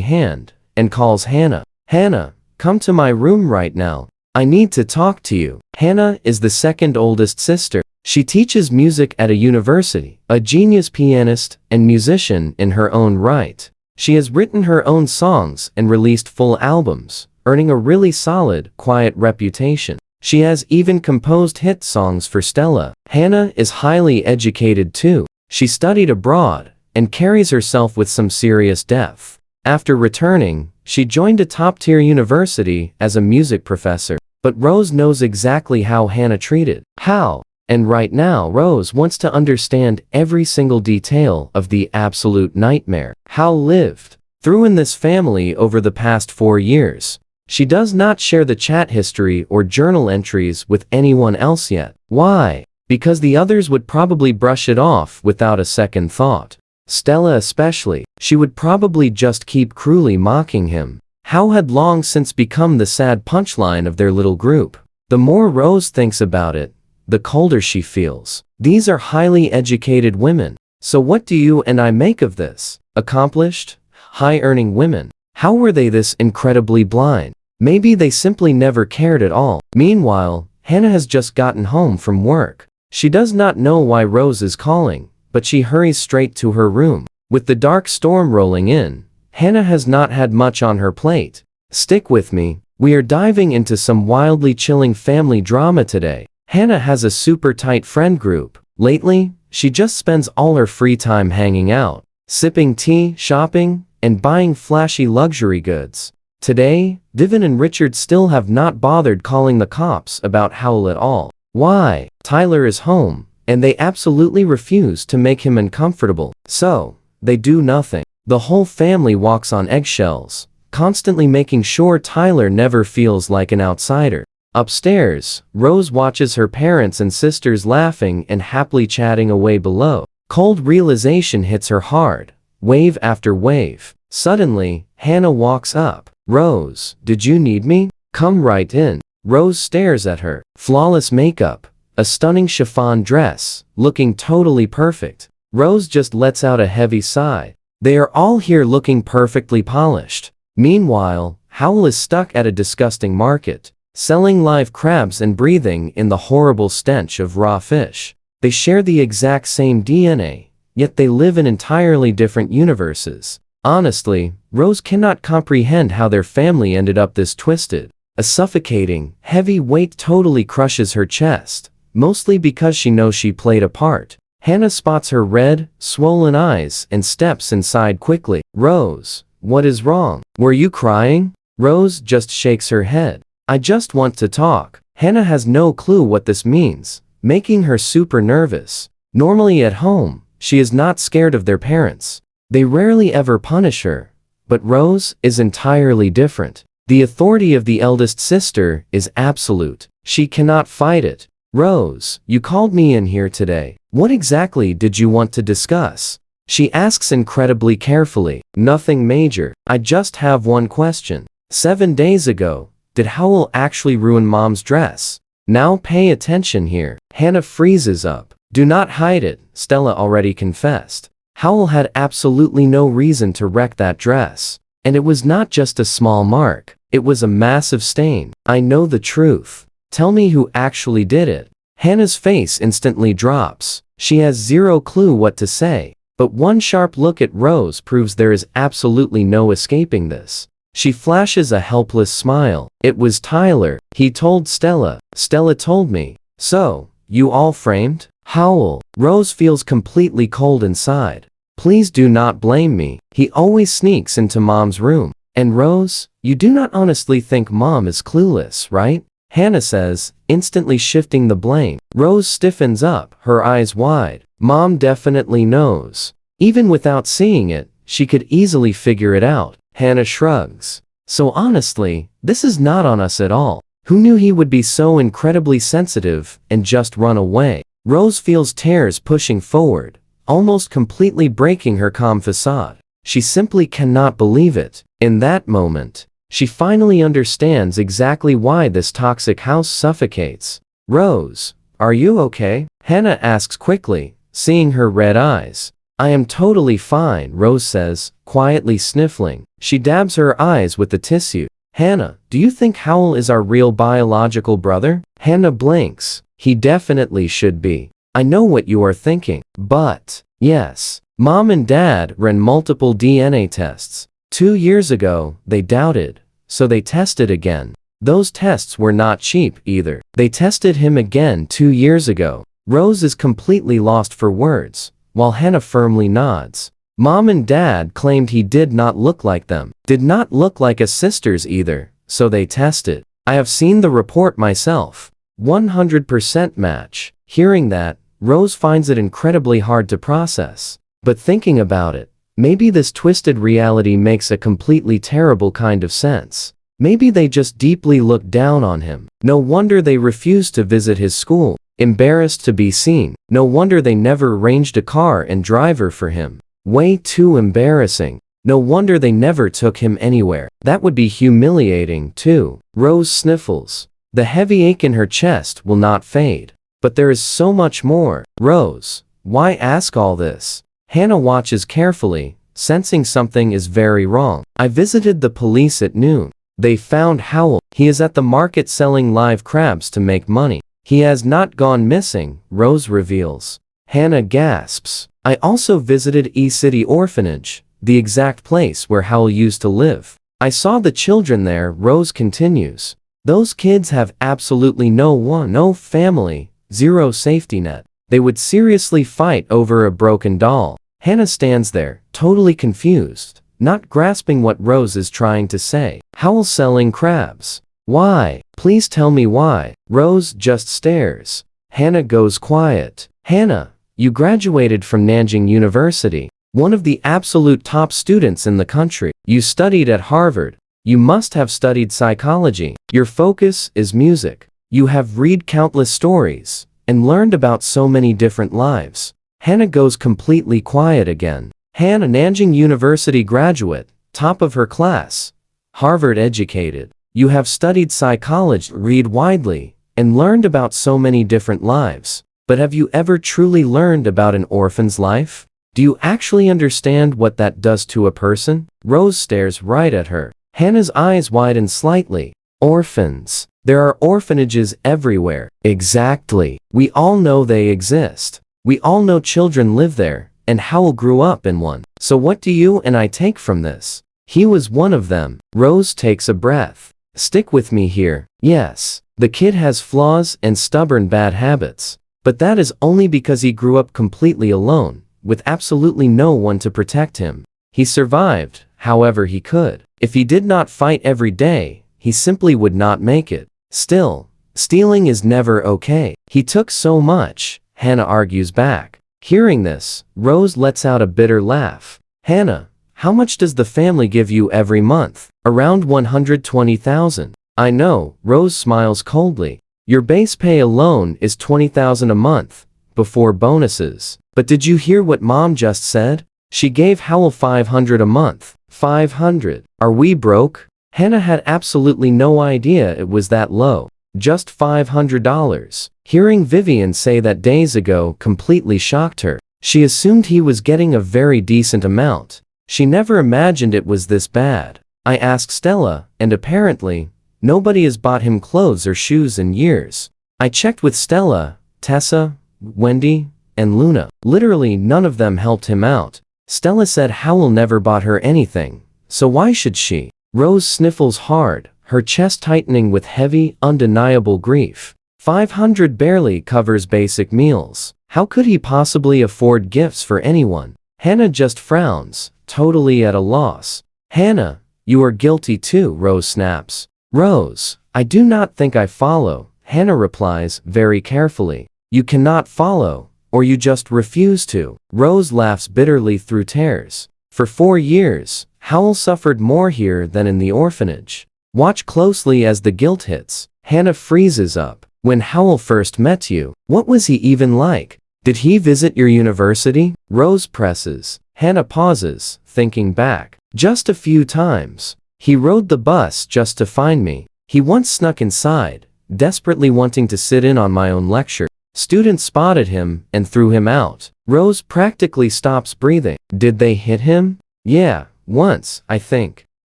hand, and calls Hannah. Hannah, come to my room right now. I need to talk to you. Hannah is the second oldest sister. She teaches music at a university, a genius pianist and musician in her own right. She has written her own songs and released full albums, earning a really solid, quiet reputation. She has even composed hit songs for Stella. Hannah is highly educated too. She studied abroad and carries herself with some serious depth. After returning, she joined a top-tier university as a music professor. But Rose knows exactly how Hannah treated Hal. And right now Rose wants to understand every single detail of the absolute nightmare Hal lived through in this family over the past 4 years. She does not share the chat history or journal entries with anyone else yet. Why? Because the others would probably brush it off without a second thought. Stella especially. She would probably just keep cruelly mocking him. Hal had long since become the sad punchline of their little group. The more Rose thinks about it, the colder she feels. These are highly educated women. So what do you and I make of this? Accomplished, high-earning women. How were they this incredibly blind? Maybe they simply never cared at all. Meanwhile, Hannah has just gotten home from work. She does not know why Rose is calling, but she hurries straight to her room. With the dark storm rolling in, Hannah has not had much on her plate. Stick with me. We are diving into some wildly chilling family drama today. Hannah has a super tight friend group. Lately, she just spends all her free time hanging out, sipping tea, shopping, and buying flashy luxury goods. Today, Vivian and Richard still have not bothered calling the cops about Howell at all. Why? Tyler is home, and they absolutely refuse to make him uncomfortable. So, they do nothing. The whole family walks on eggshells, constantly making sure Tyler never feels like an outsider. Upstairs, Rose watches her parents and sisters laughing and happily chatting away below. Cold realization hits her hard, wave after wave. Suddenly, Hannah walks up. Rose, did you need me? Come right in. Rose stares at her. Flawless makeup, a stunning chiffon dress, looking totally perfect. Rose just lets out a heavy sigh. They are all here looking perfectly polished. Meanwhile, Howell is stuck at a disgusting market, selling live crabs and breathing in the horrible stench of raw fish. They share the exact same DNA, yet they live in entirely different universes. Honestly, Rose cannot comprehend how their family ended up this twisted. A suffocating, heavy weight totally crushes her chest, mostly because she knows she played a part. Hannah spots her red, swollen eyes and steps inside quickly. Rose, what is wrong? Were you crying? Rose just shakes her head. I just want to talk. Hannah has no clue what this means, making her super nervous. Normally at home, she is not scared of their parents. They rarely ever punish her. But Rose is entirely different. The authority of the eldest sister is absolute. She cannot fight it. Rose, you called me in here today. What exactly did you want to discuss? She asks incredibly carefully. Nothing major. I just have one question. 7 days ago, did Howell actually ruin Mom's dress? Now pay attention here. Hannah freezes up. Do not hide it, Stella already confessed. Howell had absolutely no reason to wreck that dress. And it was not just a small mark. It was a massive stain. I know the truth. Tell me who actually did it. Hannah's face instantly drops. She has zero clue what to say. But one sharp look at Rose proves there is absolutely no escaping this. She flashes a helpless smile. It was Tyler. He told Stella. Stella told me. So, you all framed? Howell. Rose feels completely cold inside. Please do not blame me. He always sneaks into Mom's room. And Rose, you do not honestly think Mom is clueless, right? Hannah says, instantly shifting the blame. Rose stiffens up, her eyes wide. Mom definitely knows. Even without seeing it, she could easily figure it out. Hannah shrugs. So honestly, this is not on us at all. Who knew he would be so incredibly sensitive and just run away? Rose feels tears pushing forward, almost completely breaking her calm facade. She simply cannot believe it. In that moment, she finally understands exactly why this toxic house suffocates. Rose, are you okay? Hannah asks quickly, seeing her red eyes. I am totally fine, Rose says, quietly sniffling. She dabs her eyes with the tissue. Hannah, do you think Howell is our real biological brother? Hannah blinks. He definitely should be. I know what you are thinking. But, yes, Mom and Dad ran multiple DNA tests. 2 years ago, they doubted, so they tested again. Those tests were not cheap either. They tested him again 2 years ago. Rose is completely lost for words, while Hannah firmly nods. Mom and Dad claimed he did not look like them, did not look like his sisters either, so they tested. I have seen the report myself. 100% match. Hearing that, Rose finds it incredibly hard to process. But thinking about it, maybe this twisted reality makes a completely terrible kind of sense. Maybe they just deeply look down on him. No wonder they refused to visit his school. Embarrassed to be seen. No wonder they never arranged a car and driver for him. Way too embarrassing. No wonder they never took him anywhere. That would be humiliating, too. Rose sniffles. The heavy ache in her chest will not fade. But there is so much more. Rose, why ask all this? Hannah watches carefully, sensing something is very wrong. I visited the police at noon. They found Howell. He is at the market selling live crabs to make money. He has not gone missing, Rose reveals. Hannah gasps. I also visited E-City Orphanage, the exact place where Howell used to live. I saw the children there, Rose continues. Those kids have absolutely no family, zero safety net. They would seriously fight over a broken doll. Hannah stands there, totally confused, not grasping what Rose is trying to say. Howell selling crabs. Why? Please tell me why. Rose just stares. Hannah goes quiet. Hannah, you graduated from Nanjing University, one of the absolute top students in the country. You studied at Harvard. You must have studied psychology. Your focus is music. You have read countless stories and learned about so many different lives. Hannah goes completely quiet again. Hannah, Nanjing University graduate, top of her class, Harvard educated. You have studied psychology, read widely, and learned about so many different lives. But have you ever truly learned about an orphan's life? Do you actually understand what that does to a person? Rose stares right at her. Hannah's eyes widen slightly. Orphans. There are orphanages everywhere. Exactly. We all know they exist. We all know children live there, and Howell grew up in one. So what do you and I take from this? He was one of them. Rose takes a breath. Stick with me here. Yes, the kid has flaws and stubborn bad habits. But that is only because he grew up completely alone, with absolutely no one to protect him. He survived, however he could. If he did not fight every day, he simply would not make it. Still, stealing is never okay. He took so much, Hannah argues back. Hearing this, Rose lets out a bitter laugh. Hannah, how much does the family give you every month? Around 120,000. I know, Rose smiles coldly. Your base pay alone is 20,000 a month, before bonuses. But did you hear what Mom just said? She gave Howell 500 a month. 500. Are we broke? Hannah had absolutely no idea it was that low. Just $500. Hearing Vivian say that days ago completely shocked her. She assumed he was getting a very decent amount. She never imagined it was this bad. I asked Stella, and apparently, nobody has bought him clothes or shoes in years. I checked with Stella, Tessa, Wendy, and Luna. Literally none of them helped him out. Stella said Howell never bought her anything, so why should she? Rose sniffles hard, her chest tightening with heavy, undeniable grief. 500 barely covers basic meals. How could he possibly afford gifts for anyone? Hannah just frowns, totally at a loss. Hannah, you are guilty too, Rose snaps. Rose, I do not think I follow, Hannah replies, very carefully. You cannot follow, or you just refuse to. Rose laughs bitterly through tears. For 4 years, Howell suffered more here than in the orphanage. Watch closely as the guilt hits. Hannah freezes up. When Howell first met you, what was he even like? Did he visit your university? Rose presses. Hannah pauses, thinking back. Just a few times. He rode the bus just to find me. He once snuck inside, desperately wanting to sit in on my own lecture. Students spotted him and threw him out. Rose practically stops breathing. Did they hit him? Yeah, once, I think.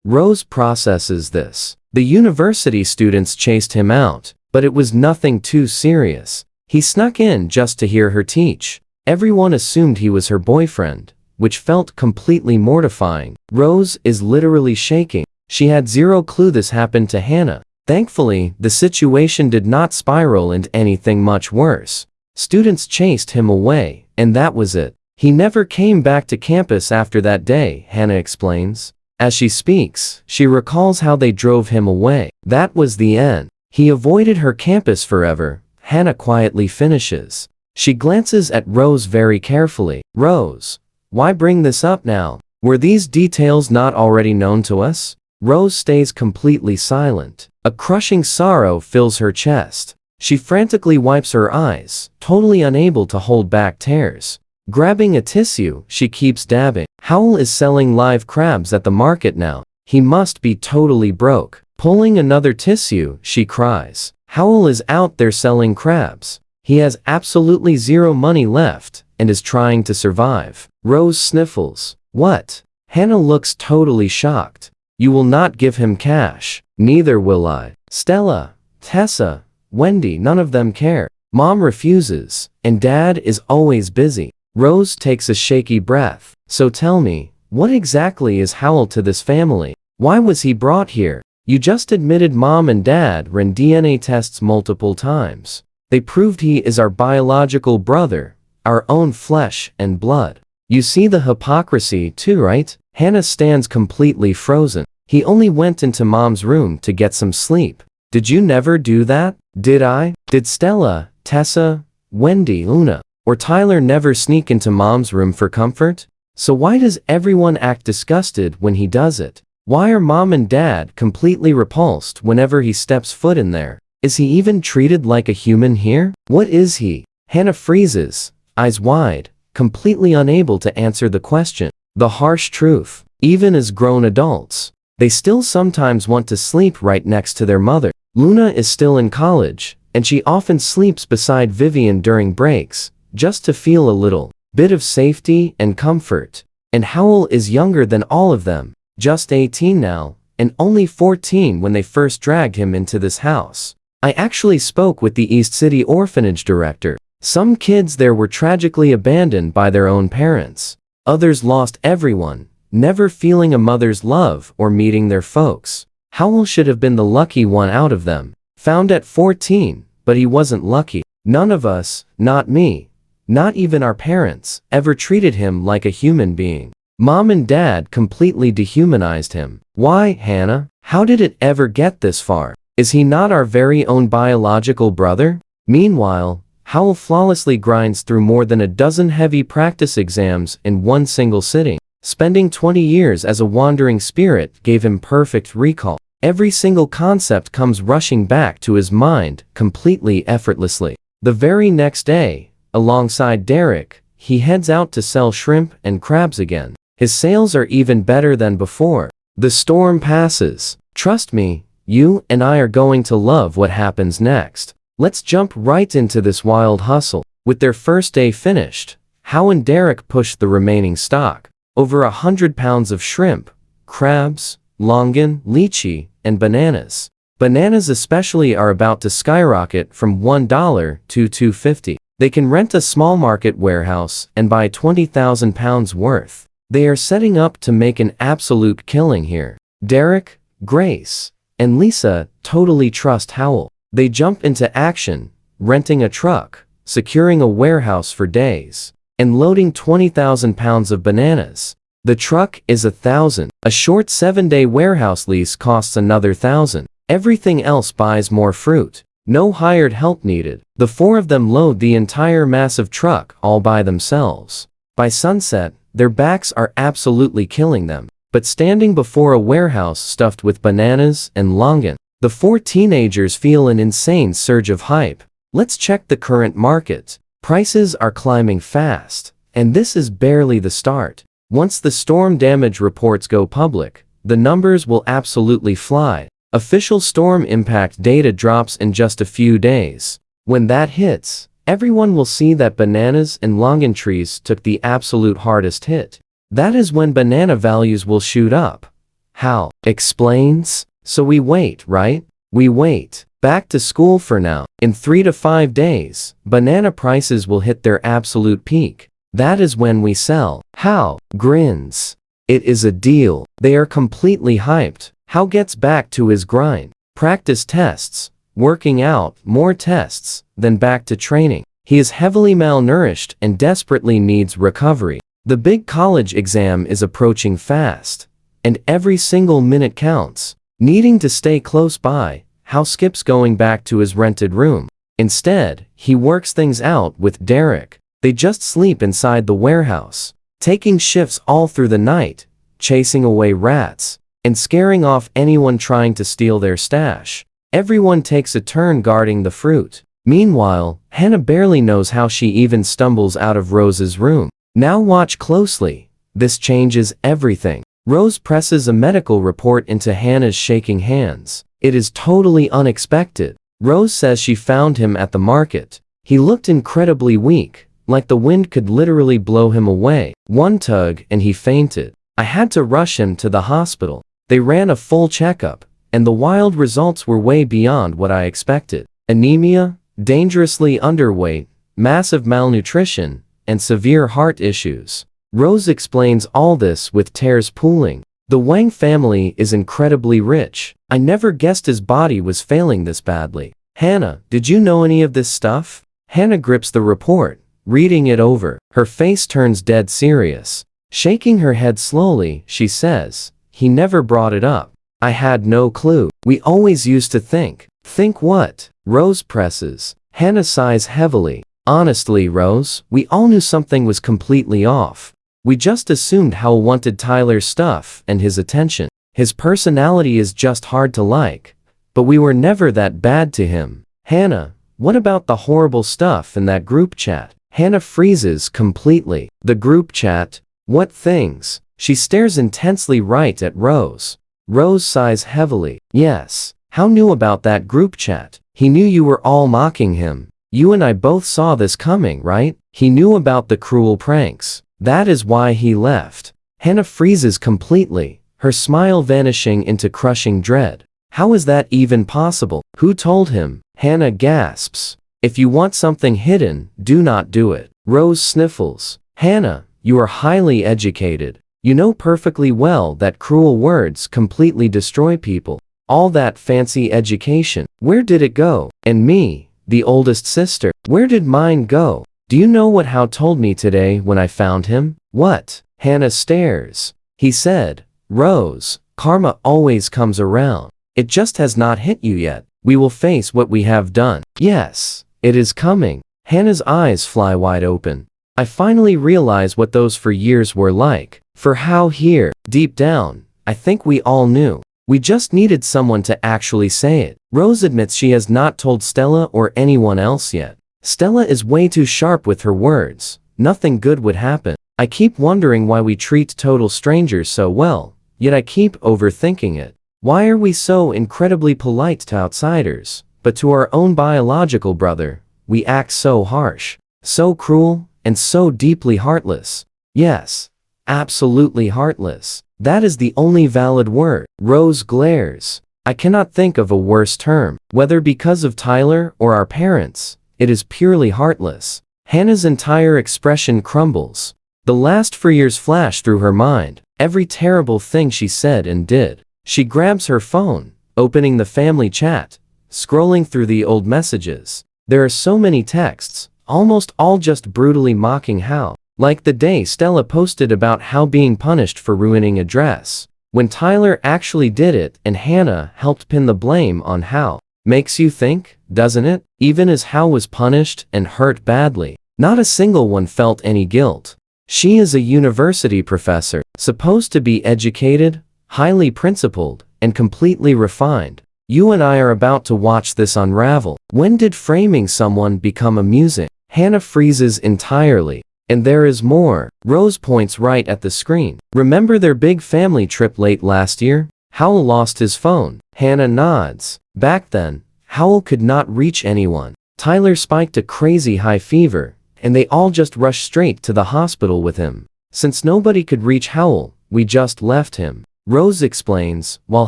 Rose processes this. The university students chased him out, but it was nothing too serious. He snuck in just to hear her teach. Everyone assumed he was her boyfriend, which felt completely mortifying. Rose is literally shaking. She had zero clue this happened to Hannah. Thankfully, the situation did not spiral into anything much worse. Students chased him away, and that was it. He never came back to campus after that day, Hannah explains. As she speaks, she recalls how they drove him away. That was the end. He avoided her campus forever, Hannah quietly finishes. She glances at Rose very carefully. Rose, why bring this up now? Were these details not already known to us? Rose stays completely silent. A crushing sorrow fills her chest. She frantically wipes her eyes, totally unable to hold back tears. Grabbing a tissue, she keeps dabbing. Howell is selling live crabs at the market now. He must be totally broke. Pulling another tissue, she cries. Howell is out there selling crabs. He has absolutely zero money left and is trying to survive. Rose sniffles. What? Hannah looks totally shocked. You will not give him cash. Neither will I. Stella, Tessa, Wendy, none of them care. Mom refuses, and Dad is always busy. Rose takes a shaky breath. So tell me, what exactly is Howell to this family? Why was he brought here? You just admitted Mom and Dad ran DNA tests multiple times. They proved he is our biological brother, our own flesh and blood. You see the hypocrisy too, right? Hannah stands completely frozen. He only went into Mom's room to get some sleep. Did you never do that? Did I? Did Stella, Tessa, Wendy, Una, or Tyler never sneak into Mom's room for comfort? So why does everyone act disgusted when he does it? Why are Mom and Dad completely repulsed whenever he steps foot in there? Is he even treated like a human here? What is he? Hannah freezes, eyes wide, completely unable to answer the question. The harsh truth, even as grown adults, they still sometimes want to sleep right next to their mother. Luna is still in college, and she often sleeps beside Vivian during breaks, just to feel a little bit of safety and comfort. And Howell is younger than all of them, just 18 now, and only 14 when they first dragged him into this house. I actually spoke with the East City orphanage director. Some kids there were tragically abandoned by their own parents. Others lost everyone, never feeling a mother's love or meeting their folks. Howell should have been the lucky one out of them. Found at 14, but he wasn't lucky. None of us, not me, not even our parents, ever treated him like a human being. Mom and Dad completely dehumanized him. Why, Hannah? How did it ever get this far? Is he not our very own biological brother? Meanwhile, Howell flawlessly grinds through more than a dozen heavy practice exams in one single sitting. Spending 20 years as a wandering spirit gave him perfect recall. Every single concept comes rushing back to his mind completely effortlessly. The very next day, alongside Derek, he heads out to sell shrimp and crabs again. His sales are even better than before. The storm passes. Trust me, you and I are going to love what happens next. Let's jump right into this wild hustle. With their first day finished, Howe and Derek pushed the remaining stock. Over 100 pounds of shrimp, crabs, longan, lychee, and bananas. Bananas especially are about to skyrocket from $1 to $2.50. They can rent a small market warehouse and buy 20,000 pounds worth. They are setting up to make an absolute killing here. Derek, Grace, and Lisa totally trust Howell. They jump into action, renting a truck, securing a warehouse for days. and loading 20,000 pounds of bananas. The truck is 1,000. A short 7-day warehouse lease costs another 1,000. Everything else buys more fruit. No hired help needed. The four of them load the entire massive truck all by themselves. By sunset, their backs are absolutely killing them. But standing before a warehouse stuffed with bananas and longan, the four teenagers feel an insane surge of hype. Let's check the current market. Prices are climbing fast, and this is barely the start. Once the storm damage reports go public, the numbers will absolutely fly. Official storm impact data drops in just a few days. When that hits, everyone will see that bananas and longan trees took the absolute hardest hit. That is when banana values will shoot up. How? Explains. So we wait, right? We wait. Back to school for now. In 3 to 5 days, banana prices will hit their absolute peak. That is when we sell. How? Grins. It is a deal. They are completely hyped. How gets back to his grind. Practice tests. Working out, more tests, then back to training. He is heavily malnourished and desperately needs recovery. The big college exam is approaching fast, and every single minute counts. Needing to stay close by, Hal skips going back to his rented room. Instead, he works things out with Derek. They just sleep inside the warehouse, taking shifts all through the night, chasing away rats, and scaring off anyone trying to steal their stash. Everyone takes a turn guarding the fruit. Meanwhile, Hannah barely knows how she even stumbles out of Rose's room. Now watch closely. This changes everything. Rose presses a medical report into Hannah's shaking hands. It is totally unexpected. Rose says she found him at the market. He looked incredibly weak, like the wind could literally blow him away. One tug and he fainted. I had to rush him to the hospital. They ran a full checkup, and the wild results were way beyond what I expected. Anemia, dangerously underweight, massive malnutrition, and severe heart issues. Rose explains all this with tears pooling. The Wang family is incredibly rich. I never guessed his body was failing this badly. Hannah, did you know any of this stuff? Hannah grips the report, reading it over. Her face turns dead serious. Shaking her head slowly, she says, "He never brought it up. I had no clue. We always used to think." Think what? Rose presses. Hannah sighs heavily. Honestly, Rose, we all knew something was completely off. We just assumed Hal wanted Tyler's stuff and his attention. His personality is just hard to like. But we were never that bad to him. Hannah, what about the horrible stuff in that group chat? Hannah freezes completely. The group chat? What things? She stares intensely right at Rose. Rose sighs heavily. Yes. Hal knew about that group chat. He knew you were all mocking him. You and I both saw this coming, right? He knew about the cruel pranks. That is why he left. Hannah freezes completely, her smile vanishing into crushing dread. How is that even possible? Who told him? Hannah gasps. If you want something hidden, do not do it. Rose sniffles. Hannah, you are highly educated. You know perfectly well that cruel words completely destroy people. All that fancy education, where did it go? And me, the oldest sister, where did mine go? Do you know what Hal told me today when I found him? What? Hannah stares. He said, Rose, karma always comes around. It just has not hit you yet. We will face what we have done. Yes, it is coming. Hannah's eyes fly wide open. I finally realize what those for years were like. For Hal here, deep down, I think we all knew. We just needed someone to actually say it. Rose admits she has not told Stella or anyone else yet. Stella is way too sharp with her words. Nothing good would happen. I keep wondering why we treat total strangers so well, yet I keep overthinking it. Why are we so incredibly polite to outsiders, but to our own biological brother, we act so harsh, so cruel, and so deeply heartless? Yes, absolutely heartless. That is the only valid word. Rose glares. I cannot think of a worse term. Whether because of Tyler or our parents, it is purely heartless. Hannah's entire expression crumbles. The last 4 years flash through her mind, every terrible thing she said and did. She grabs her phone, opening the family chat, scrolling through the old messages. There are so many texts, almost all just brutally mocking Hal. Like the day Stella posted about how being punished for ruining a dress, when Tyler actually did it and Hannah helped pin the blame on Hal. Makes you think, doesn't it? Even as Hal was punished and hurt badly, not a single one felt any guilt. She is a university professor, supposed to be educated, highly principled, and completely refined. You and I are about to watch this unravel. When did framing someone become amusing? Hannah freezes entirely. And there is more. Rose points right at the screen. Remember their big family trip late last year? Howell lost his phone. Hannah nods. Back then, Howell could not reach anyone. Tyler spiked a crazy high fever, and they all just rushed straight to the hospital with him. Since nobody could reach Howell, we just left him. Rose explains, while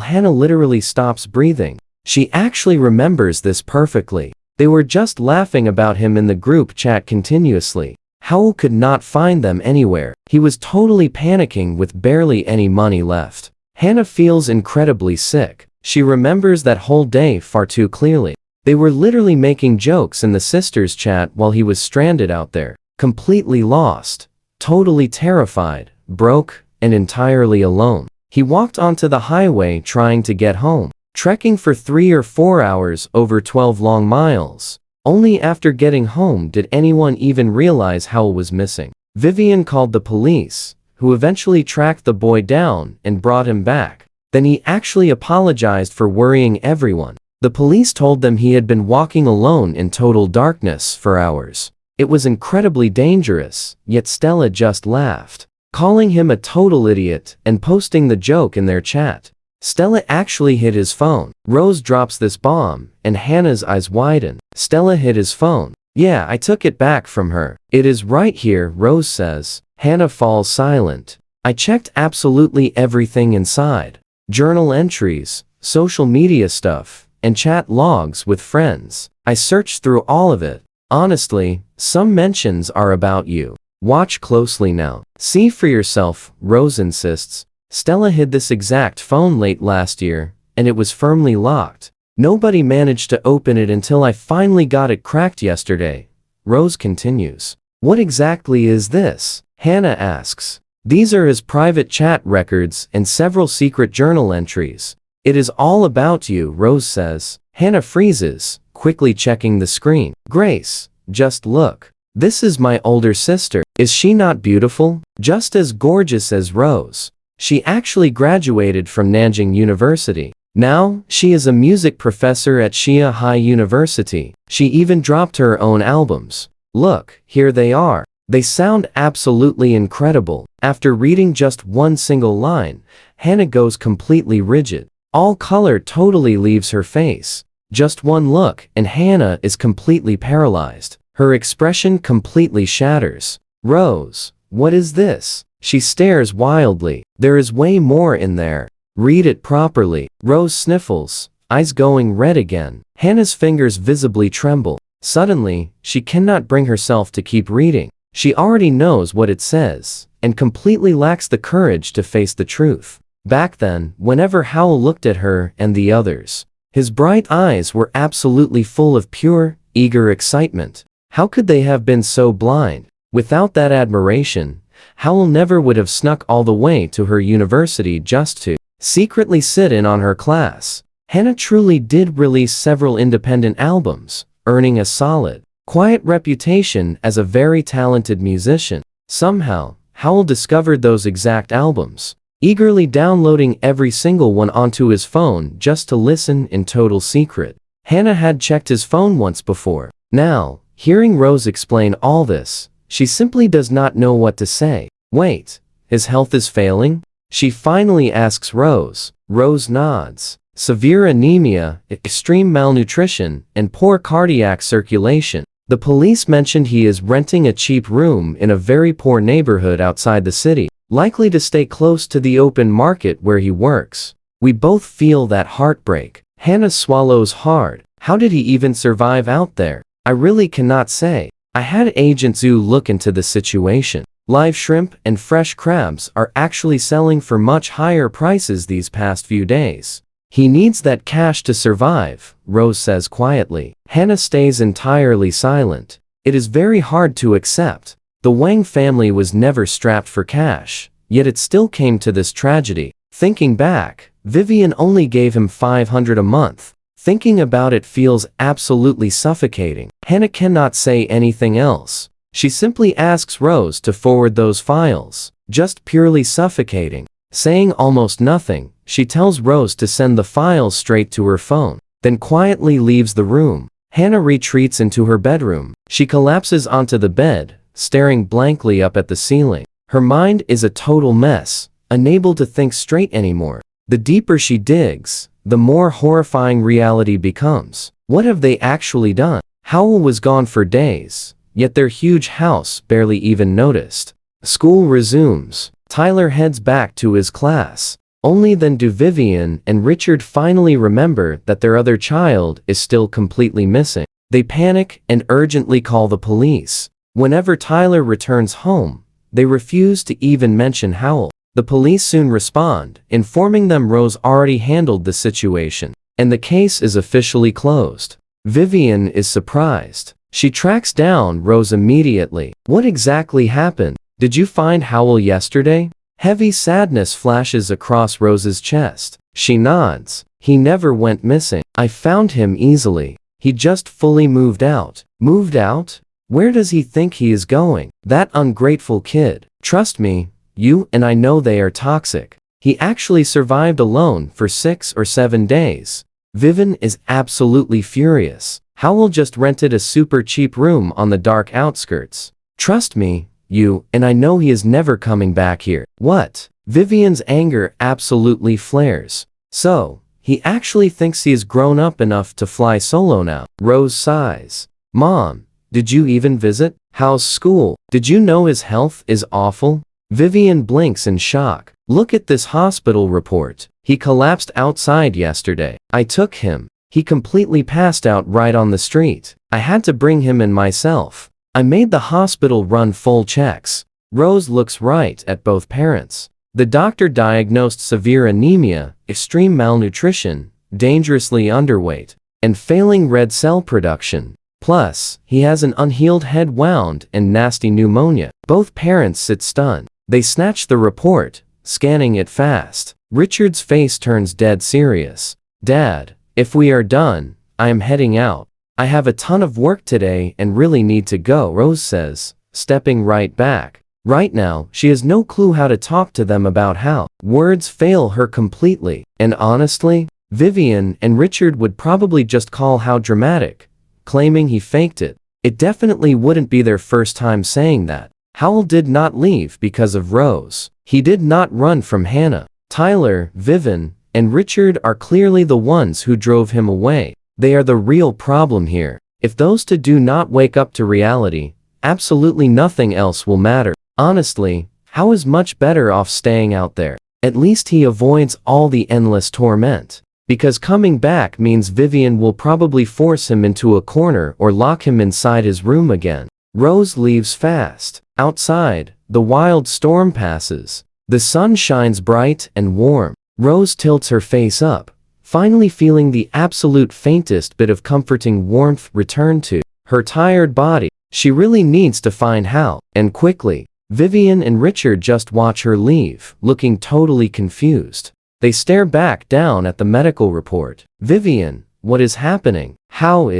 Hannah literally stops breathing. She actually remembers this perfectly. They were just laughing about him in the group chat continuously. Howell could not find them anywhere. He was totally panicking with barely any money left. Hannah feels incredibly sick. She remembers that whole day far too clearly. They were literally making jokes in the sisters' chat while he was stranded out there, completely lost, totally terrified, broke, and entirely alone. He walked onto the highway trying to get home, trekking for 3 or 4 hours over 12 long miles. Only after getting home did anyone even realize Howell was missing. Vivian called the police, who eventually tracked the boy down and brought him back. Then he actually apologized for worrying everyone. The police told them he had been walking alone in total darkness for hours. It was incredibly dangerous, yet Stella just laughed, calling him a total idiot and posting the joke in their chat. Stella actually hid his phone. Rose drops this bomb, and Hannah's eyes widen. Stella hid his phone. Yeah, I took it back from her. It is right here, Rose says. Hannah falls silent. I checked absolutely everything inside. Journal entries, social media stuff, and chat logs with friends. I searched through all of it. Honestly, some mentions are about you. Watch closely now. See for yourself, Rose insists. Stella hid this exact phone late last year, and it was firmly locked. Nobody managed to open it until I finally got it cracked yesterday. Rose continues. What exactly is this? Hannah asks. These are his private chat records and several secret journal entries. It is all about you, Rose says. Hannah freezes, quickly checking the screen. Grace, just look. This is my older sister. Is she not beautiful? Just as gorgeous as Rose. She actually graduated from Nanjing University. Now, she is a music professor at Xia High University. She even dropped her own albums. Look, here they are. They sound absolutely incredible. After reading just one single line, Hannah goes completely rigid. All color totally leaves her face. Just one look, and Hannah is completely paralyzed. Her expression completely shatters. Rose, what is this? She stares wildly. There is way more in there. Read it properly. Rose sniffles, eyes going red again. Hannah's fingers visibly tremble. Suddenly, she cannot bring herself to keep reading. She already knows what it says, and completely lacks the courage to face the truth. Back then, whenever Howell looked at her and the others, his bright eyes were absolutely full of pure, eager excitement. How could they have been so blind? Without that admiration, Howell never would have snuck all the way to her university just to secretly sit in on her class. Hannah truly did release several independent albums, earning a solid, quiet reputation as a very talented musician. Somehow, Howell discovered those exact albums, eagerly downloading every single one onto his phone just to listen in total secret. Hannah had checked his phone once before. Now, hearing Rose explain all this, she simply does not know what to say. Wait, his health is failing? She finally asks Rose. Rose nods. Severe anemia, extreme malnutrition, and poor cardiac circulation. The police mentioned he is renting a cheap room in a very poor neighborhood outside the city, likely to stay close to the open market where he works. We both feel that heartbreak. Hannah swallows hard. How did he even survive out there? I really cannot say. I had Agent Zhu look into the situation. Live shrimp and fresh crabs are actually selling for much higher prices these past few days. He needs that cash to survive, Rose says quietly. Hannah stays entirely silent. It is very hard to accept, The Wang family was never strapped for cash, yet it still came to this tragedy. Thinking back, Vivian only gave him $500 a month. Thinking about it feels absolutely suffocating. Hannah cannot say anything else. She simply asks Rose to forward those files. Just purely suffocating. Saying almost nothing, she tells Rose to send the files straight to her phone, then quietly leaves the room. Hannah retreats into her bedroom. She collapses onto the bed, staring blankly up at the ceiling. Her mind is a total mess, unable to think straight anymore. The deeper she digs, the more horrifying reality becomes. What have they actually done? Howell was gone for days, yet their huge house barely even noticed. School resumes. Tyler heads back to his class. Only then do Vivian and Richard finally remember that their other child is still completely missing. They panic and urgently call the police. Whenever Tyler returns home, they refuse to even mention Howell. The police soon respond, informing them Rose already handled the situation, and the case is officially closed. Vivian is surprised. She tracks down Rose immediately. What exactly happened? Did you find Howell yesterday? Heavy sadness flashes across Rose's chest. She nods. He never went missing. I found him easily. He just fully moved out. Moved out? Where does he think he is going? That ungrateful kid. Trust me, you and I know they are toxic. He actually survived alone for 6 or 7 days. Vivian is absolutely furious. Howell just rented a super cheap room on the dark outskirts. Trust me, you and I know he is never coming back here. What? Vivian's anger absolutely flares. So, he actually thinks he is grown up enough to fly solo now. Rose sighs. Mom, did you even visit? How's school? Did you know his health is awful? Vivian blinks in shock. Look at this hospital report. He collapsed outside yesterday. I took him. He completely passed out right on the street. I had to bring him in myself. I made the hospital run full checks. Rose looks right at both parents. The doctor diagnosed severe anemia, extreme malnutrition, dangerously underweight, and failing red cell production. Plus, he has an unhealed head wound and nasty pneumonia. Both parents sit stunned. They snatch the report, scanning it fast. Richard's face turns dead serious. Dad, if we are done, I am heading out. I have a ton of work today and really need to go, Rose says, stepping right back. Right now, she has no clue how to talk to them about how. Words fail her completely. And honestly, Vivian and Richard would probably just call how dramatic, claiming he faked it. It definitely wouldn't be their first time saying that. Howell did not leave because of Rose. He did not run from Hannah. Tyler, Vivian, and Richard are clearly the ones who drove him away. They are the real problem here. If those two do not wake up to reality, absolutely nothing else will matter. Honestly, Howell is much better off staying out there. At least he avoids all the endless torment. Because coming back means Vivian will probably force him into a corner or lock him inside his room again. Rose leaves fast. Outside, the wild storm passes. The sun shines bright and warm. Rose tilts her face up, finally feeling the absolute faintest bit of comforting warmth return to her tired body. She really needs to find Hal, and quickly. Vivian and Richard just watch her leave, looking totally confused. They stare back down at the medical report. Vivian, what is happening? How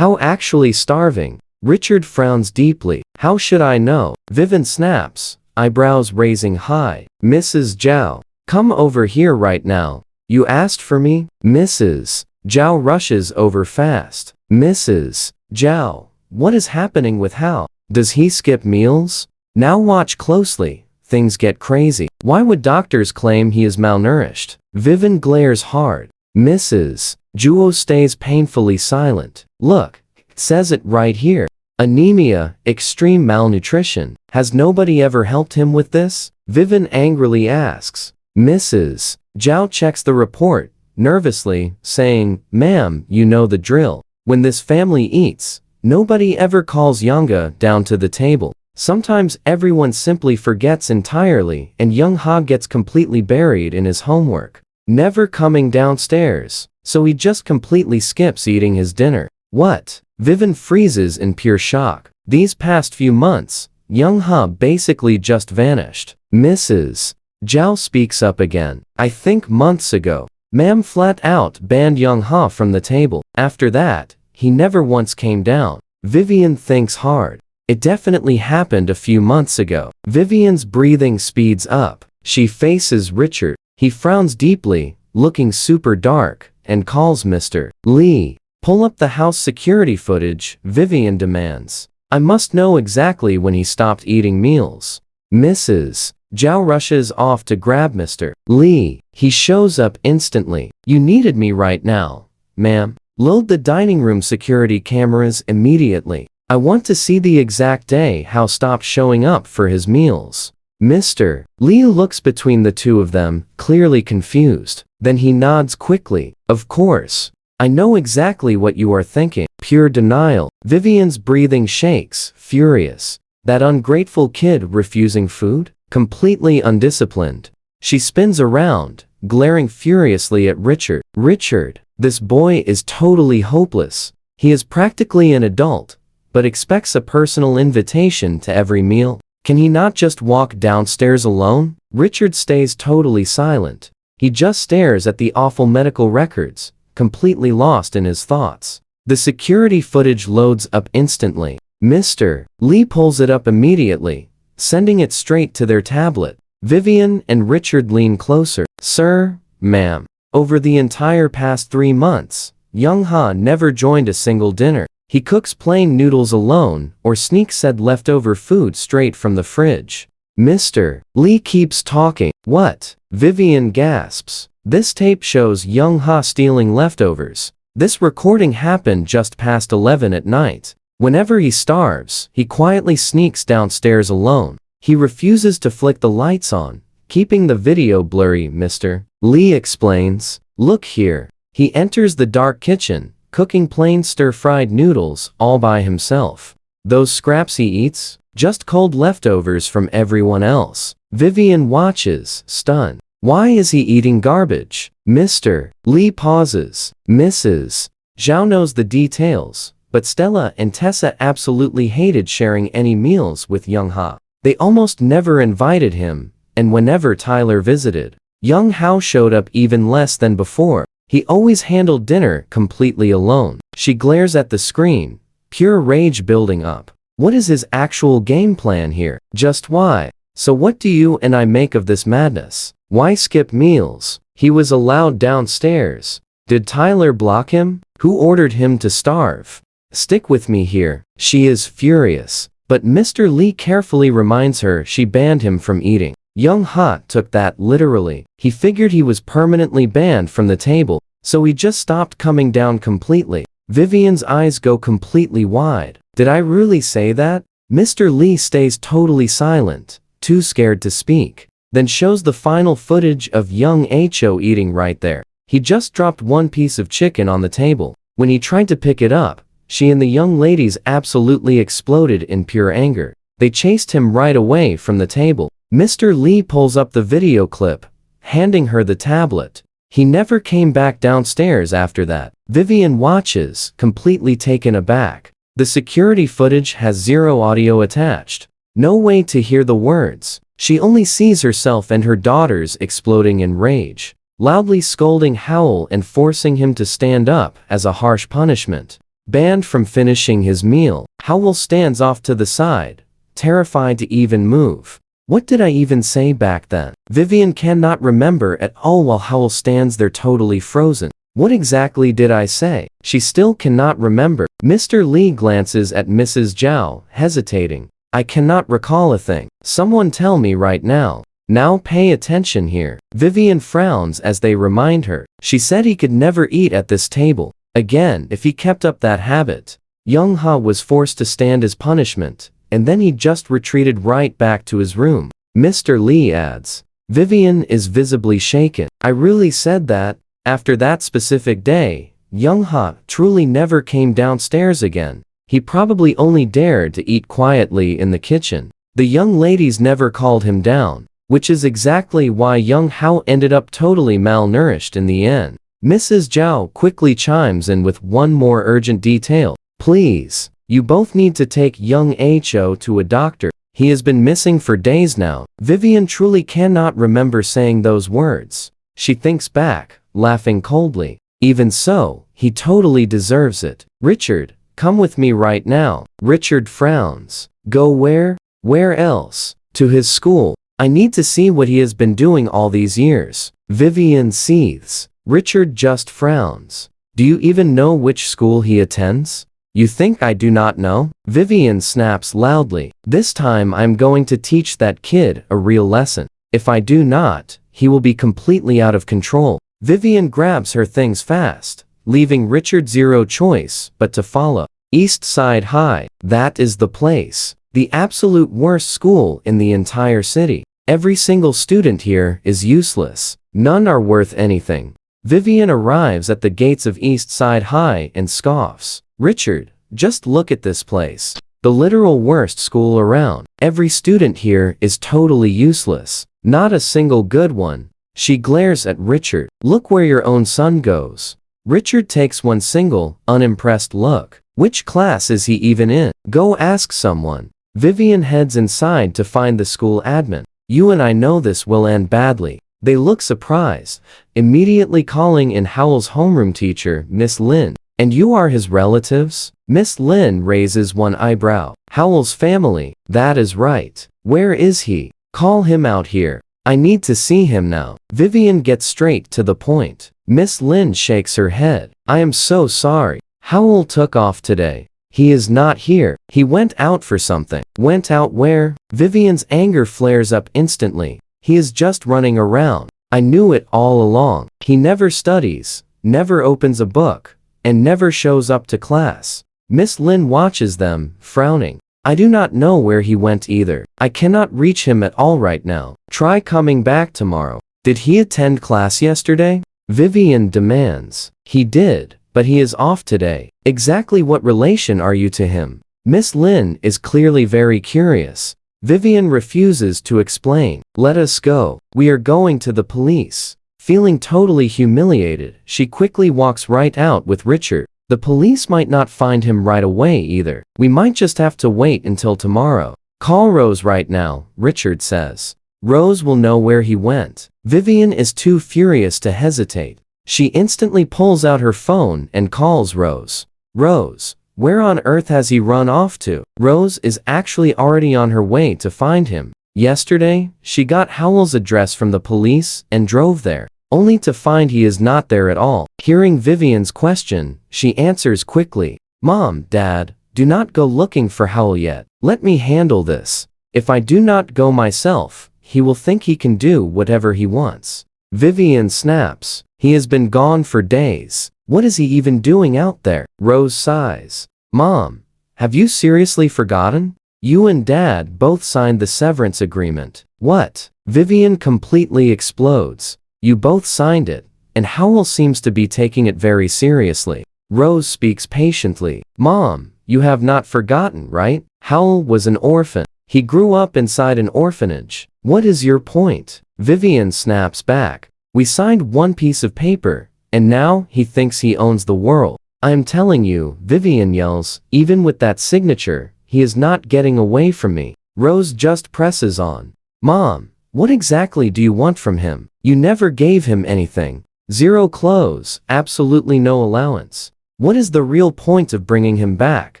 actually starving? Richard frowns deeply. How should I know? Vivian snaps, eyebrows raising high. Mrs. Zhao, come over here right now. You asked for me? Mrs. Zhao rushes over fast. Mrs. Zhao, what is happening with Hal? Does he skip meals? Now watch closely. Things get crazy. Why would doctors claim he is malnourished? Vivian glares hard. Mrs. Zhao stays painfully silent. Look, it says it right here. Anemia, extreme malnutrition. Has nobody ever helped him with this? Vivian angrily asks. Mrs. Zhao checks the report, nervously, saying, Ma'am, you know the drill. When this family eats, nobody ever calls Yanga down to the table. Sometimes everyone simply forgets entirely and Young Ha gets completely buried in his homework, never coming downstairs, so he just completely skips eating his dinner. What? Vivian freezes in pure shock. These past few months, Young Ha basically just vanished. Mrs. Zhao speaks up again. I think months ago. Ma'am flat out banned Young Ha from the table. After that, he never once came down. Vivian thinks hard. It definitely happened a few months ago. Vivian's breathing speeds up. She faces Richard. He frowns deeply, looking super dark, and calls Mr. Lee. Pull up the house security footage, Vivian demands. I must know exactly when he stopped eating meals. Mrs. Zhao rushes off to grab Mr. Lee. He shows up instantly. You needed me right now, ma'am. Load the dining room security cameras immediately. I want to see the exact day Hao stopped showing up for his meals. Mr. Lee looks between the two of them, clearly confused. Then he nods quickly. Of course. I know exactly what you are thinking. Pure denial. Vivian's breathing shakes, furious. That ungrateful kid refusing food? Completely undisciplined. She spins around, glaring furiously at Richard. Richard, this boy is totally hopeless. He is practically an adult, but expects a personal invitation to every meal. Can he not just walk downstairs alone? Richard stays totally silent. He just stares at the awful medical records, completely lost in his thoughts. The security footage loads up instantly. Mr. Lee pulls it up immediately, sending it straight to their tablet. Vivian and Richard lean closer. Sir, ma'am. Over the entire past 3 months, Young Ha never joined a single dinner. He cooks plain noodles alone or sneaks said leftover food straight from the fridge. Mr. Lee keeps talking. What? Vivian gasps. This tape shows Young Ha stealing leftovers. This recording happened just past 11 at night. Whenever he starves, he quietly sneaks downstairs alone. He refuses to flick the lights on, keeping the video blurry. Mr. Lee explains. Look here. He enters the dark kitchen, cooking plain stir-fried noodles all by himself. Those scraps he eats? Just cold leftovers from everyone else. Vivian watches, stunned. Why is he eating garbage? Mr. Lee pauses. Mrs. Zhao knows the details, but Stella and Tessa absolutely hated sharing any meals with Young Ha. They almost never invited him, and whenever Tyler visited, Young Hao showed up even less than before. He always handled dinner completely alone. She glares at the screen, pure rage building up. What is his actual game plan here? Just why? So what do you and I make of this madness? Why skip meals? He was allowed downstairs. Did Tyler block him? Who ordered him to starve? Stick with me here. She is furious. But Mr. Lee carefully reminds her she banned him from eating. Young Ha took that literally. He figured he was permanently banned from the table, so he just stopped coming down completely. Vivian's eyes go completely wide. Did I really say that? Mr. Lee stays totally silent, too scared to speak. Then shows the final footage of young Ho eating right there. He just dropped one piece of chicken on the table. When he tried to pick it up, she and the young ladies absolutely exploded in pure anger. They chased him right away from the table. Mr. Lee pulls up the video clip, handing her the tablet. He never came back downstairs after that. Vivian watches, completely taken aback. The security footage has zero audio attached. No way to hear the words. She only sees herself and her daughters exploding in rage, loudly scolding Howell and forcing him to stand up as a harsh punishment. Banned from finishing his meal, Howell stands off to the side, terrified to even move. What did I even say back then? Vivian cannot remember at all while Howell stands there totally frozen. What exactly did I say? She still cannot remember. Mr. Lee glances at Mrs. Zhao, hesitating. I cannot recall a thing. Someone tell me right now. Now pay attention here. Vivian frowns as they remind her. She said he could never eat at this table again if he kept up that habit. Young Ha was forced to stand as punishment, and then he just retreated right back to his room. Mr. Lee adds. Vivian is visibly shaken. I really said that. After that specific day, Young Ha truly never came downstairs again. He probably only dared to eat quietly in the kitchen. The young ladies never called him down, which is exactly why Young Hao ended up totally malnourished in the end. Mrs. Zhao quickly chimes in with one more urgent detail. Please, you both need to take young Ho to a doctor. He has been missing for days now. Vivian truly cannot remember saying those words. She thinks back, laughing coldly. Even so, he totally deserves it. Richard, come with me right now. Richard frowns. Go where? Where else? To his school. I need to see what he has been doing all these years. Vivian seethes. Richard just frowns. Do you even know which school he attends? You think I do not know? Vivian snaps loudly. This time I'm going to teach that kid a real lesson. If I do not, he will be completely out of control. Vivian grabs her things fast, leaving Richard zero choice but to follow. East Side High. That is the place. The absolute worst school in the entire city. Every single student here is useless. None are worth anything. Vivian arrives at the gates of East Side High and scoffs. Richard, just look at this place. The literal worst school around. Every student here is totally useless. Not a single good one. She glares at Richard. Look where your own son goes. Richard takes one single, unimpressed look. Which class is he even in? Go ask someone. Vivian heads inside to find the school admin. You and I know this will end badly. They look surprised, immediately calling in Howell's homeroom teacher, Miss Lin. And you are his relatives? Miss Lin raises one eyebrow. Howell's family, that is right. Where is he? Call him out here. I need to see him now. Vivian gets straight to the point. Miss Lin shakes her head. I am so sorry. Howell took off today. He is not here. He went out for something. Went out where? Vivian's anger flares up instantly. He is just running around. I knew it all along. He never studies, never opens a book, and never shows up to class. Miss Lin watches them, frowning. I do not know where he went either. I cannot reach him at all right now. Try coming back tomorrow. Did he attend class yesterday? Vivian demands. He did, but he is off today. Exactly what relation are you to him? Miss Lin is clearly very curious. Vivian refuses to explain. Let us go. We are going to the police. Feeling totally humiliated, she quickly walks right out with Richard. The police might not find him right away either. We might just have to wait until tomorrow. Call Rose right now, Richard says. Rose will know where he went. Vivian is too furious to hesitate. She instantly pulls out her phone and calls Rose. Rose, where on earth has he run off to? Rose is actually already on her way to find him. Yesterday, she got Howell's address from the police and drove there, only to find he is not there at all. Hearing Vivian's question, she answers quickly. Mom, Dad, do not go looking for Howell yet. Let me handle this. If I do not go myself, he will think he can do whatever he wants. Vivian snaps. He has been gone for days. What is he even doing out there? Rose sighs. Mom, have you seriously forgotten? You and Dad both signed the severance agreement. What? Vivian completely explodes. You both signed it, and Howell seems to be taking it very seriously. Rose speaks patiently. Mom, you have not forgotten, right? Howell was an orphan. He grew up inside an orphanage. What is your point? Vivian snaps back. We signed one piece of paper, and now he thinks he owns the world. I am telling you, Vivian yells, even with that signature, he is not getting away from me. Rose just presses on. Mom, what exactly do you want from him? You never gave him anything. Zero clothes, absolutely no allowance. What is the real point of bringing him back?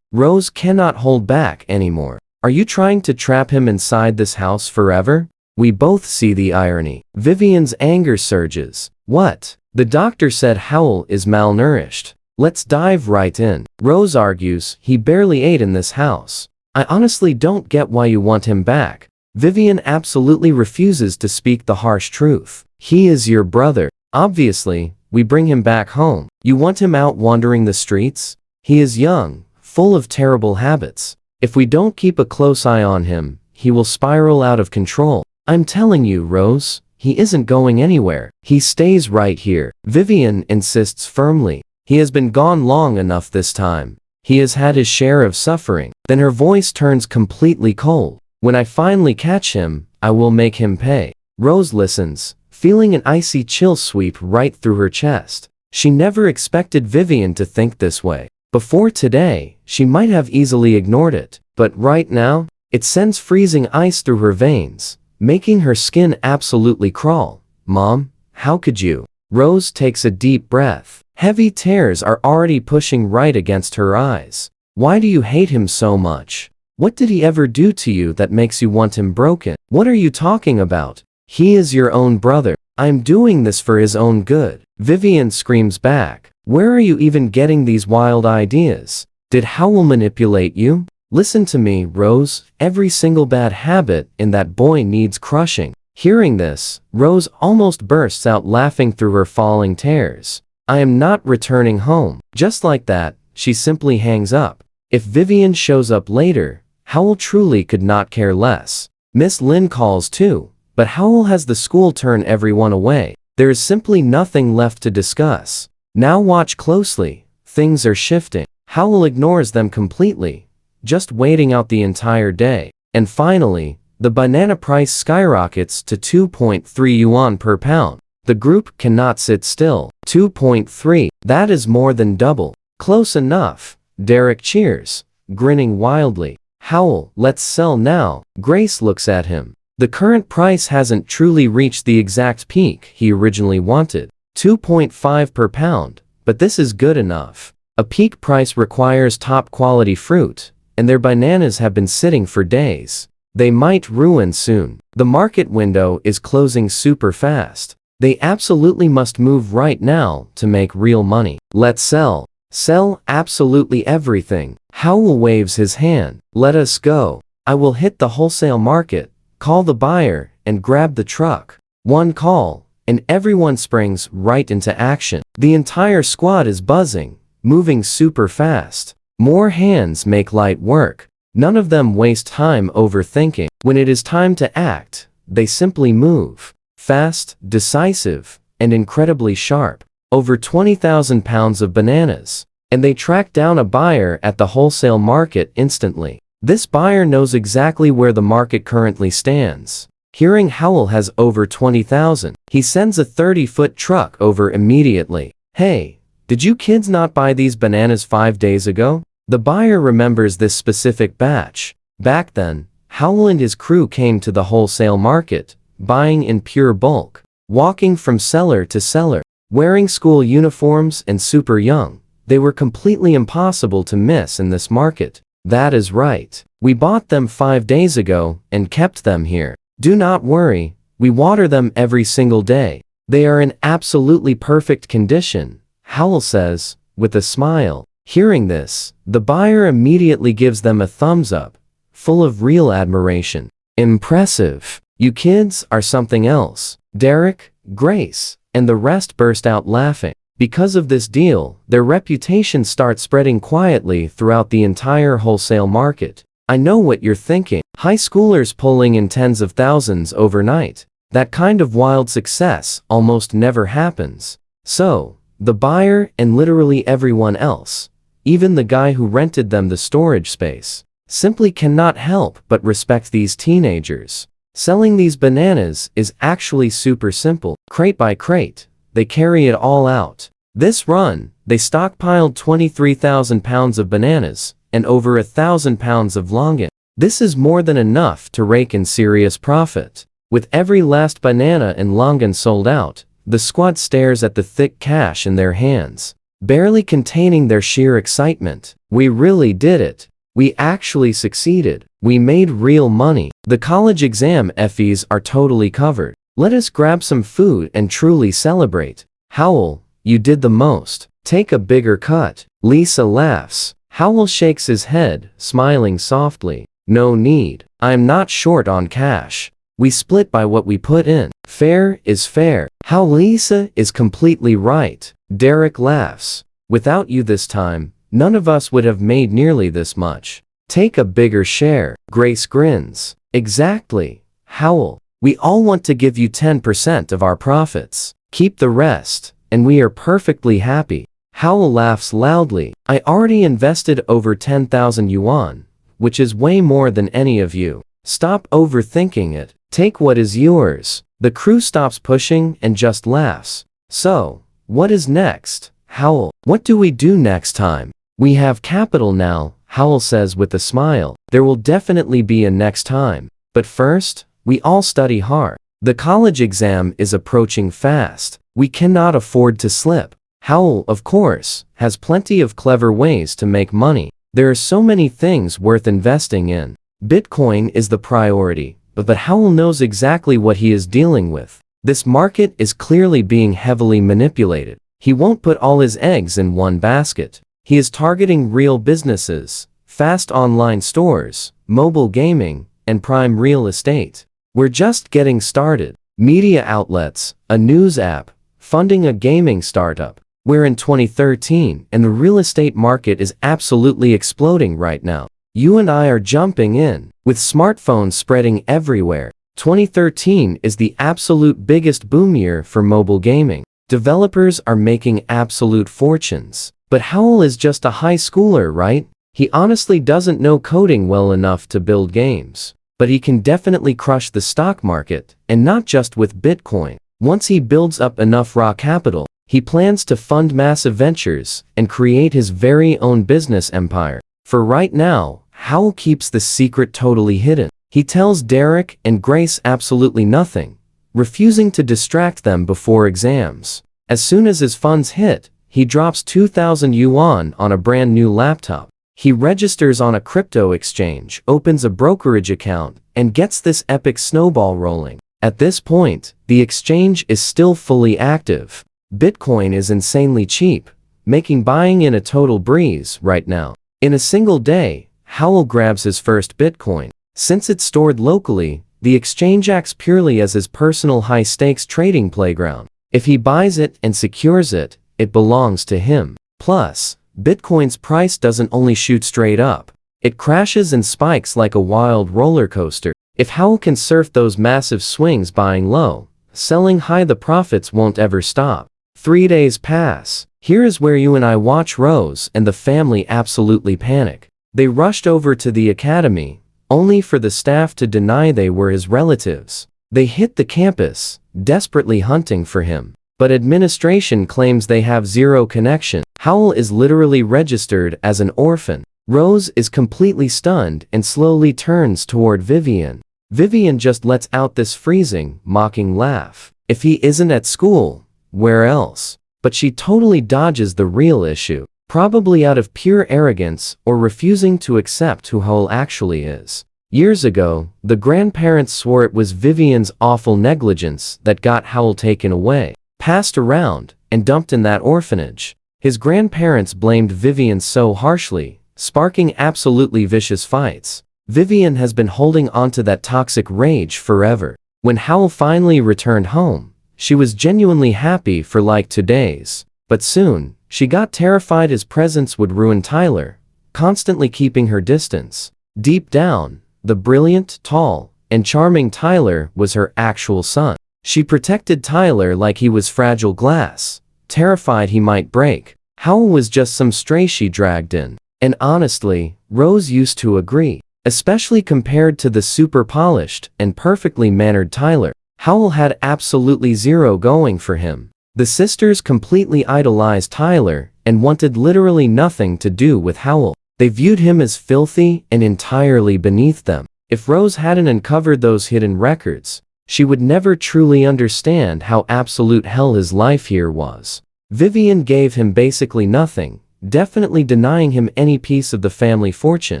Rose cannot hold back anymore. Are you trying to trap him inside this house forever? We both see the irony. Vivian's anger surges. What? The doctor said Howell is malnourished. Let's dive right in. Rose argues, he barely ate in this house. I honestly don't get why you want him back. Vivian absolutely refuses to speak the harsh truth. He is your brother. Obviously, we bring him back home. You want him out wandering the streets? He is young, full of terrible habits. If we don't keep a close eye on him, he will spiral out of control. I'm telling you, Rose, he isn't going anywhere. He stays right here. Vivian insists firmly. He has been gone long enough this time. He has had his share of suffering. Then her voice turns completely cold. When I finally catch him, I will make him pay. Rose listens, feeling an icy chill sweep right through her chest. She never expected Vivian to think this way. Before today, she might have easily ignored it, but right now, It sends freezing ice through her veins, making her skin absolutely crawl. Mom, how could you? Rose takes a deep breath. Heavy tears are already pushing right against her eyes. Why do you hate him so much? What did he ever do to you that makes you want him broken? What are you talking about? He is your own brother. I'm doing this for his own good. Vivian screams back. Where are you even getting these wild ideas? Did Howell manipulate you? Listen to me, Rose. Every single bad habit in that boy needs crushing. Hearing this, Rose almost bursts out laughing through her falling tears. I am not returning home. Just like that, she simply hangs up. If Vivian shows up later, Howell truly could not care less. Miss Lin calls too, but Howell has the school turn everyone away. There is simply nothing left to discuss. Now watch closely. Things are shifting. Howell ignores them completely, just waiting out the entire day. And finally, the banana price skyrockets to 2.3 yuan per pound. The group cannot sit still. 2.3, that is more than double. Close enough. Derek cheers, grinning wildly. Howell, let's sell now. Grace looks at him. The current price hasn't truly reached the exact peak he originally wanted. 2.5 per pound, but this is good enough. A peak price requires top quality fruit, and their bananas have been sitting for days. They might ruin soon. The market window is closing super fast. They absolutely must move right now to make real money. Let's sell. Sell absolutely everything. Howell waves his hand. Let us go. I will hit the wholesale market, call the buyer, and grab the truck. One call, and everyone springs right into action. The entire squad is buzzing, moving super fast. More hands make light work. None of them waste time overthinking. When it is time to act, they simply move. Fast, decisive, and incredibly sharp. Over 20,000 pounds of bananas. And they track down a buyer at the wholesale market instantly. This buyer knows exactly where the market currently stands. Hearing Howell has over 20,000, he sends a 30-foot truck over immediately. Hey, did you kids not buy these bananas 5 days ago? The buyer remembers this specific batch. Back then, Howell and his crew came to the wholesale market, buying in pure bulk, walking from cellar to cellar, wearing school uniforms and super young. They were completely impossible to miss in this market. That is right. We bought them 5 days ago and kept them here. Do not worry, we water them every single day. They are in absolutely perfect condition, Howell says, with a smile. Hearing this, the buyer immediately gives them a thumbs up, full of real admiration. Impressive. You kids are something else. Derek, Grace, and the rest burst out laughing. Because of this deal, their reputation starts spreading quietly throughout the entire wholesale market. I know what you're thinking. High schoolers pulling in tens of thousands overnight. That kind of wild success almost never happens. So, the buyer and literally everyone else, even the guy who rented them the storage space, simply cannot help but respect these teenagers. Selling these bananas is actually super simple. Crate by crate, they carry it all out. This run, they stockpiled 23,000 pounds of bananas and over 1,000 pounds of longan. This is more than enough to rake in serious profit. With every last banana and longan sold out, the squad stares at the thick cash in their hands, barely containing their sheer excitement. We really did it. We actually succeeded. We made real money. The college exam fees are totally covered. Let us grab some food and truly celebrate. Howell, you did the most. Take a bigger cut. Lisa laughs. Howell shakes his head, smiling softly. No need. I am not short on cash. We split by what we put in. Fair is fair. How Lisa is completely right. Derek laughs. Without you this time, none of us would have made nearly this much. Take a bigger share. Grace grins. Exactly. Howell, we all want to give you 10% of our profits. Keep the rest, and we are perfectly happy. Howell laughs loudly. I already invested over 10,000 yuan, which is way more than any of you. Stop overthinking it. Take what is yours. The crew stops pushing and just laughs. So, what is next? Howell, what do we do next time? We have capital now, Howell says with a smile. There will definitely be a next time. But first, we all study hard. The college exam is approaching fast. We cannot afford to slip. Howell, of course, has plenty of clever ways to make money. There are so many things worth investing in. Bitcoin is the priority, but Howell knows exactly what he is dealing with. This market is clearly being heavily manipulated. He won't put all his eggs in one basket. He is targeting real businesses, fast online stores, mobile gaming, and prime real estate. We're just getting started. Media outlets, a news app, funding a gaming startup. We're in 2013 and the real estate market is absolutely exploding right now. You and I are jumping in, with smartphones spreading everywhere. 2013 is the absolute biggest boom year for mobile gaming. Developers are making absolute fortunes. But Howell is just a high schooler, right? He honestly doesn't know coding well enough to build games. But he can definitely crush the stock market, and not just with Bitcoin. Once he builds up enough raw capital, he plans to fund massive ventures and create his very own business empire. For right now, Howell keeps the secret totally hidden. He tells Derek and Grace absolutely nothing, refusing to distract them before exams. As soon as his funds hit, he drops 2,000 yuan on a brand new laptop. He registers on a crypto exchange, opens a brokerage account, and gets this epic snowball rolling. At this point, the exchange is still fully active. Bitcoin is insanely cheap, making buying in a total breeze right now. In a single day, Howell grabs his first Bitcoin. Since it's stored locally, the exchange acts purely as his personal high-stakes trading playground. If he buys it and secures it, it belongs to him. Plus, Bitcoin's price doesn't only shoot straight up. It crashes and spikes like a wild roller coaster. If Howell can surf those massive swings buying low, selling high, the profits won't ever stop. 3 days pass. Here is where you and I watch Rose and the family absolutely panic. They rushed over to the academy, only for the staff to deny they were his relatives. They hit the campus, desperately hunting for him. But administration claims they have zero connection. Howell is literally registered as an orphan. Rose is completely stunned and slowly turns toward Vivian. Vivian just lets out this freezing, mocking laugh. If he isn't at school, where else? But she totally dodges the real issue, probably out of pure arrogance or refusing to accept who Howell actually is. Years ago, the grandparents swore it was Vivian's awful negligence that got Howell taken away, passed around, and dumped in that orphanage. His grandparents blamed Vivian so harshly, sparking absolutely vicious fights. Vivian has been holding onto that toxic rage forever. When Howell finally returned home, she was genuinely happy for like 2 days. But soon, she got terrified his presence would ruin Tyler, constantly keeping her distance. Deep down, the brilliant, tall, and charming Tyler was her actual son. She protected Tyler like he was fragile glass, terrified he might break. Howell was just some stray she dragged in. And honestly, Rose used to agree, especially compared to the super polished and perfectly mannered Tyler. Howell had absolutely zero going for him. The sisters completely idolized Tyler and wanted literally nothing to do with Howell. They viewed him as filthy and entirely beneath them. If Rose hadn't uncovered those hidden records, she would never truly understand how absolute hell his life here was. Vivian gave him basically nothing, definitely denying him any piece of the family fortune.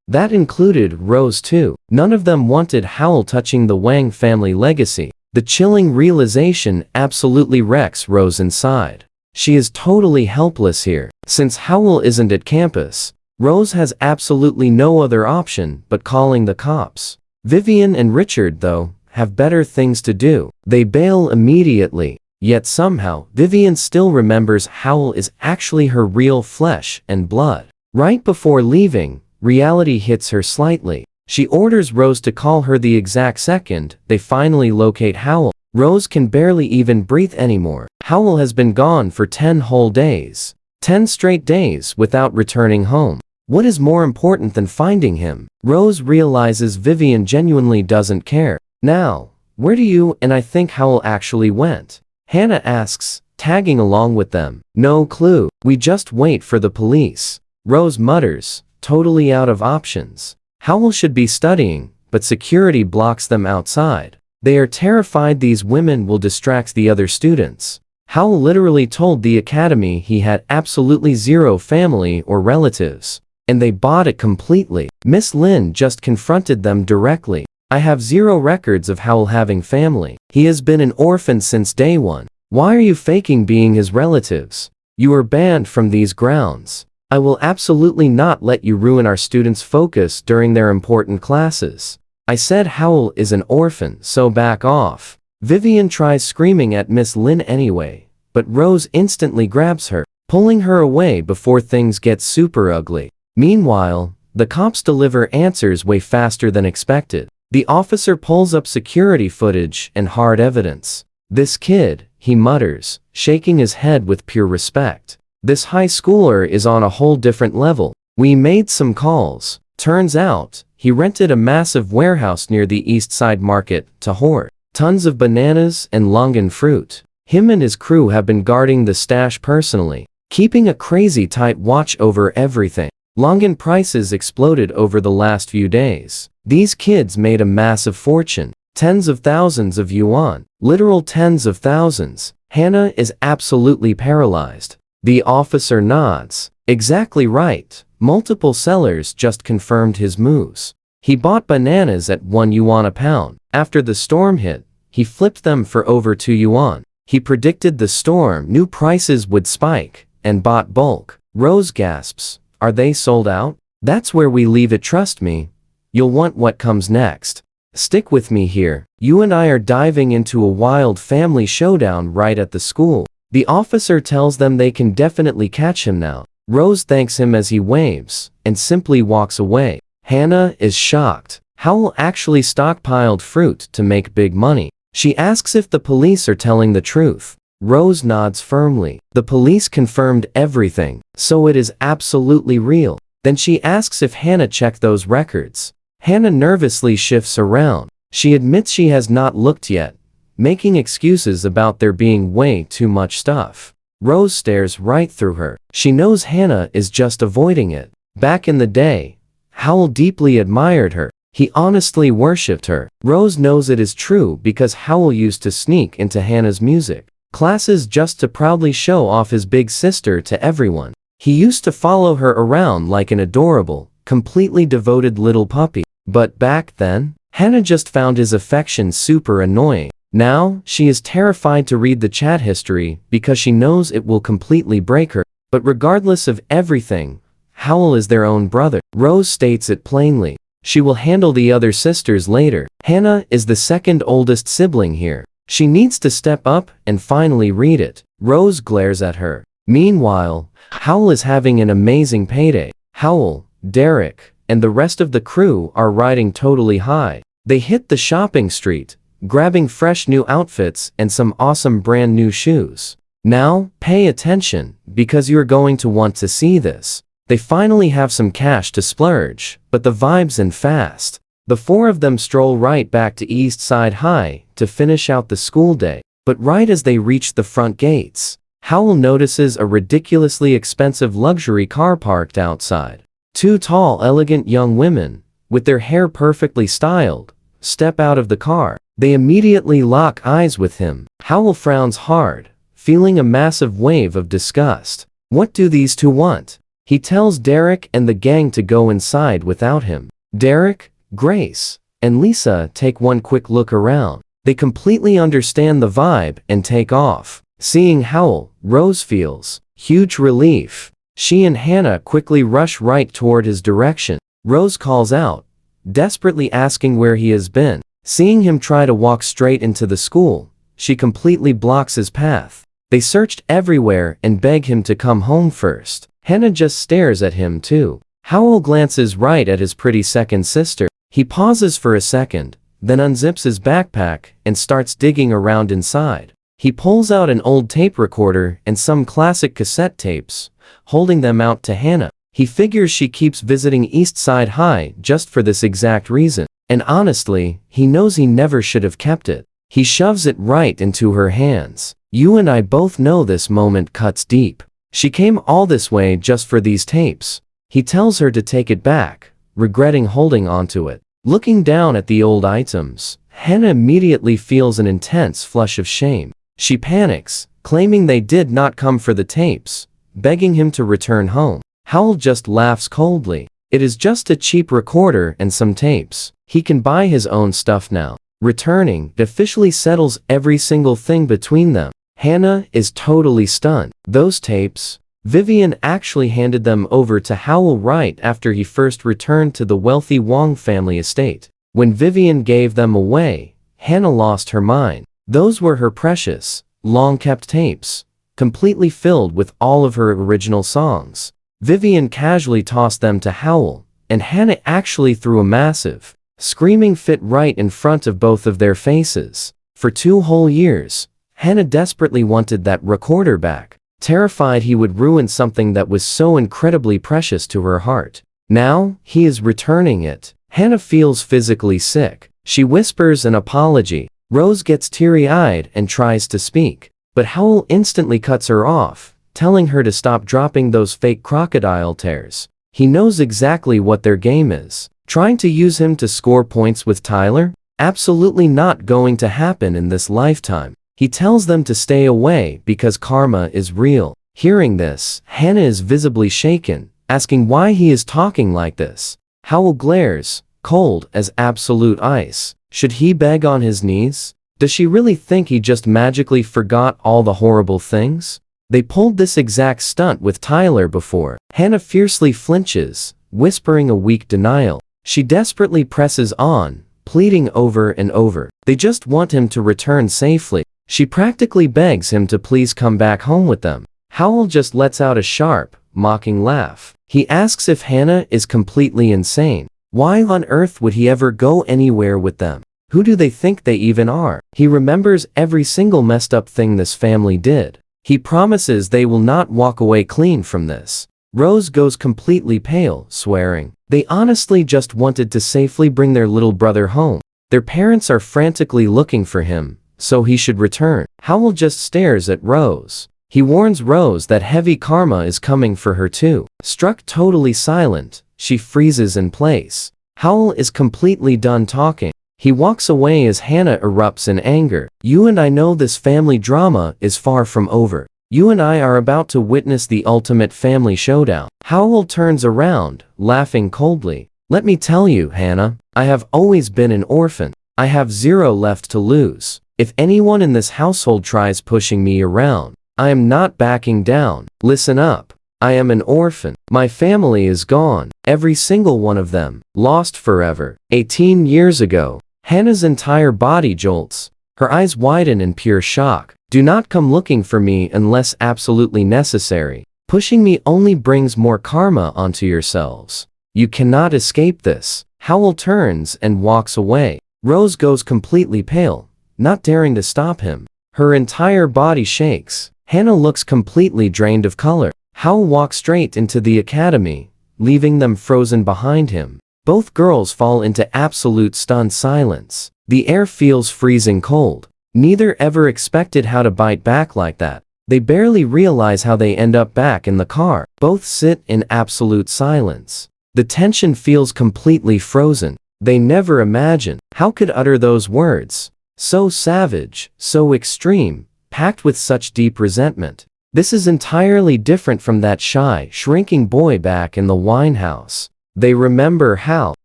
That included Rose too. None of them wanted Howell touching the Wang family legacy. The chilling realization absolutely wrecks Rose inside. She is totally helpless here. Since Howell isn't at campus, Rose has absolutely no other option but calling the cops. Vivian and Richard, though, have better things to do. They bail immediately. Yet somehow, Vivian still remembers Howell is actually her real flesh and blood. Right before leaving, reality hits her slightly. She orders Rose to call her the exact second they finally locate Howell. Rose can barely even breathe anymore. Howell has been gone for 10 whole days. 10 straight days without returning home. What is more important than finding him? Rose realizes Vivian genuinely doesn't care. Now, where do you and I think Howell actually went? Hannah asks, tagging along with them. No clue. We just wait for the police. Rose mutters, totally out of options. Howell should be studying, but security blocks them outside. They are terrified these women will distract the other students. Howell literally told the academy he had absolutely zero family or relatives. And they bought it completely. Miss Lin just confronted them directly. I have zero records of Howell having family. He has been an orphan since day one. Why are you faking being his relatives? You are banned from these grounds. I will absolutely not let you ruin our students' focus during their important classes. I said Howell is an orphan, so back off. Vivian tries screaming at Miss Lin anyway, but Rose instantly grabs her, pulling her away before things get super ugly. Meanwhile, the cops deliver answers way faster than expected. The officer pulls up security footage and hard evidence. This kid, he mutters, shaking his head with pure respect. This high schooler is on a whole different level. We made some calls. Turns out, he rented a massive warehouse near the East Side Market to hoard tons of bananas and longan fruit. Him and his crew have been guarding the stash personally, keeping a crazy tight watch over everything. Longan prices exploded over the last few days. These kids made a massive fortune. Tens of thousands of yuan. Literal tens of thousands. Hannah is absolutely paralyzed. The officer nods. Exactly right. Multiple sellers just confirmed his moves. He bought bananas at 1 yuan a pound. After the storm hit, he flipped them for over 2 yuan. He predicted the storm new prices would spike and bought bulk. Rose gasps. Are they sold out? That's where we leave it, trust me. You'll want what comes next. Stick with me here. You and I are diving into a wild family showdown right at the school. The officer tells them they can definitely catch him now. Rose thanks him as he waves, and simply walks away. Hannah is shocked. Howell actually stockpiled fruit to make big money. She asks if the police are telling the truth. Rose nods firmly. The police confirmed everything, so it is absolutely real. Then she asks if Hannah checked those records. Hannah nervously shifts around. She admits she has not looked yet, making excuses about there being way too much stuff. Rose stares right through her. She knows Hannah is just avoiding it. Back in the day, Howell deeply admired her. He honestly worshipped her. Rose knows it is true because Howell used to sneak into Hannah's music classes just to proudly show off his big sister to everyone. He used to follow her around like an adorable, completely devoted little puppy. But back then, Hannah just found his affection super annoying. Now, she is terrified to read the chat history because she knows it will completely break her. But regardless of everything, Howell is their own brother. Rose states it plainly. She will handle the other sisters later. Hannah is the second oldest sibling here. She needs to step up and finally read it. Rose glares at her. Meanwhile, Howell is having an amazing payday. Howell, Derek, and the rest of the crew are riding totally high. They hit the shopping street, grabbing fresh new outfits and some awesome brand new shoes. Now, pay attention, because you're going to want to see this. They finally have some cash to splurge, but the vibes in fast. The four of them stroll right back to East Side High to finish out the school day. But right as they reach the front gates, Howell notices a ridiculously expensive luxury car parked outside. Two tall, elegant young women, with their hair perfectly styled, step out of the car. They immediately lock eyes with him. Howell frowns hard, feeling a massive wave of disgust. What do these two want? He tells Derek and the gang to go inside without him. Derek, Grace, and Lisa take one quick look around. They completely understand the vibe and take off. Seeing Howell, Rose feels huge relief. She and Hannah quickly rush right toward his direction. Rose calls out, desperately asking where he has been. Seeing him try to walk straight into the school, she completely blocks his path. They searched everywhere and beg him to come home first. Hannah just stares at him too. Howell glances right at his pretty second sister. He pauses for a second, then unzips his backpack and starts digging around inside. He pulls out an old tape recorder and some classic cassette tapes, holding them out to Hannah. He figures she keeps visiting East Side High just for this exact reason. And honestly, he knows he never should have kept it. He shoves it right into her hands. You and I both know this moment cuts deep. She came all this way just for these tapes. He tells her to take it back, regretting holding onto it. Looking down at the old items, Hannah immediately feels an intense flush of shame. She panics, claiming they did not come for the tapes, begging him to return home. Howell just laughs coldly. It is just a cheap recorder and some tapes. He can buy his own stuff now. Returning officially settles every single thing between them. Hannah is totally stunned. Those tapes, Vivian actually handed them over to Howell right after he first returned to the wealthy Wong family estate. When Vivian gave them away, Hannah lost her mind. Those were her precious, long-kept tapes, completely filled with all of her original songs. Vivian casually tossed them to Howell, and Hannah actually threw a massive, screaming fit right in front of both of their faces. For 2 whole years, Hannah desperately wanted that recorder back, terrified he would ruin something that was so incredibly precious to her heart. Now, he is returning it. Hannah feels physically sick. She whispers an apology. Rose gets teary-eyed and tries to speak, but Howell instantly cuts her off, telling her to stop dropping those fake crocodile tears. He knows exactly what their game is. Trying to use him to score points with Tyler? Absolutely not going to happen in this lifetime. He tells them to stay away because karma is real. Hearing this, Hannah is visibly shaken, asking why he is talking like this. Howell glares, cold as absolute ice. Should he beg on his knees? Does she really think he just magically forgot all the horrible things? They pulled this exact stunt with Tyler before. Hannah fiercely flinches, whispering a weak denial. She desperately presses on, pleading over and over. They just want him to return safely. She practically begs him to please come back home with them. Howell just lets out a sharp, mocking laugh. He asks if Hannah is completely insane. Why on earth would he ever go anywhere with them? Who do they think they even are? He remembers every single messed up thing this family did. He promises they will not walk away clean from this. Rose goes completely pale, swearing. They honestly just wanted to safely bring their little brother home. Their parents are frantically looking for him, so he should return. Howell just stares at Rose. He warns Rose that heavy karma is coming for her too. Struck totally silent, she freezes in place. Howell is completely done talking. He walks away as Hannah erupts in anger. You and I know this family drama is far from over. You and I are about to witness the ultimate family showdown. Howell turns around, laughing coldly. Let me tell you, Hannah, I have always been an orphan. I have 0 left to lose. If anyone in this household tries pushing me around, I am not backing down. Listen up. I am an orphan. My family is gone. Every single one of them. Lost forever. 18 years ago. Hannah's entire body jolts. Her eyes widen in pure shock. Do not come looking for me unless absolutely necessary. Pushing me only brings more karma onto yourselves. You cannot escape this. Howell turns and walks away. Rose goes completely pale, not daring to stop him. Her entire body shakes. Hannah looks completely drained of color. Howell walks straight into the academy, leaving them frozen behind him. Both girls fall into absolute stunned silence. The air feels freezing cold. Neither ever expected how to bite back like that. They barely realize how they end up back in the car. Both sit in absolute silence. The tension feels completely frozen. They never imagine how could utter those words. So savage, so extreme, packed with such deep resentment. This is entirely different from that shy, shrinking boy back in the wine house. They remember how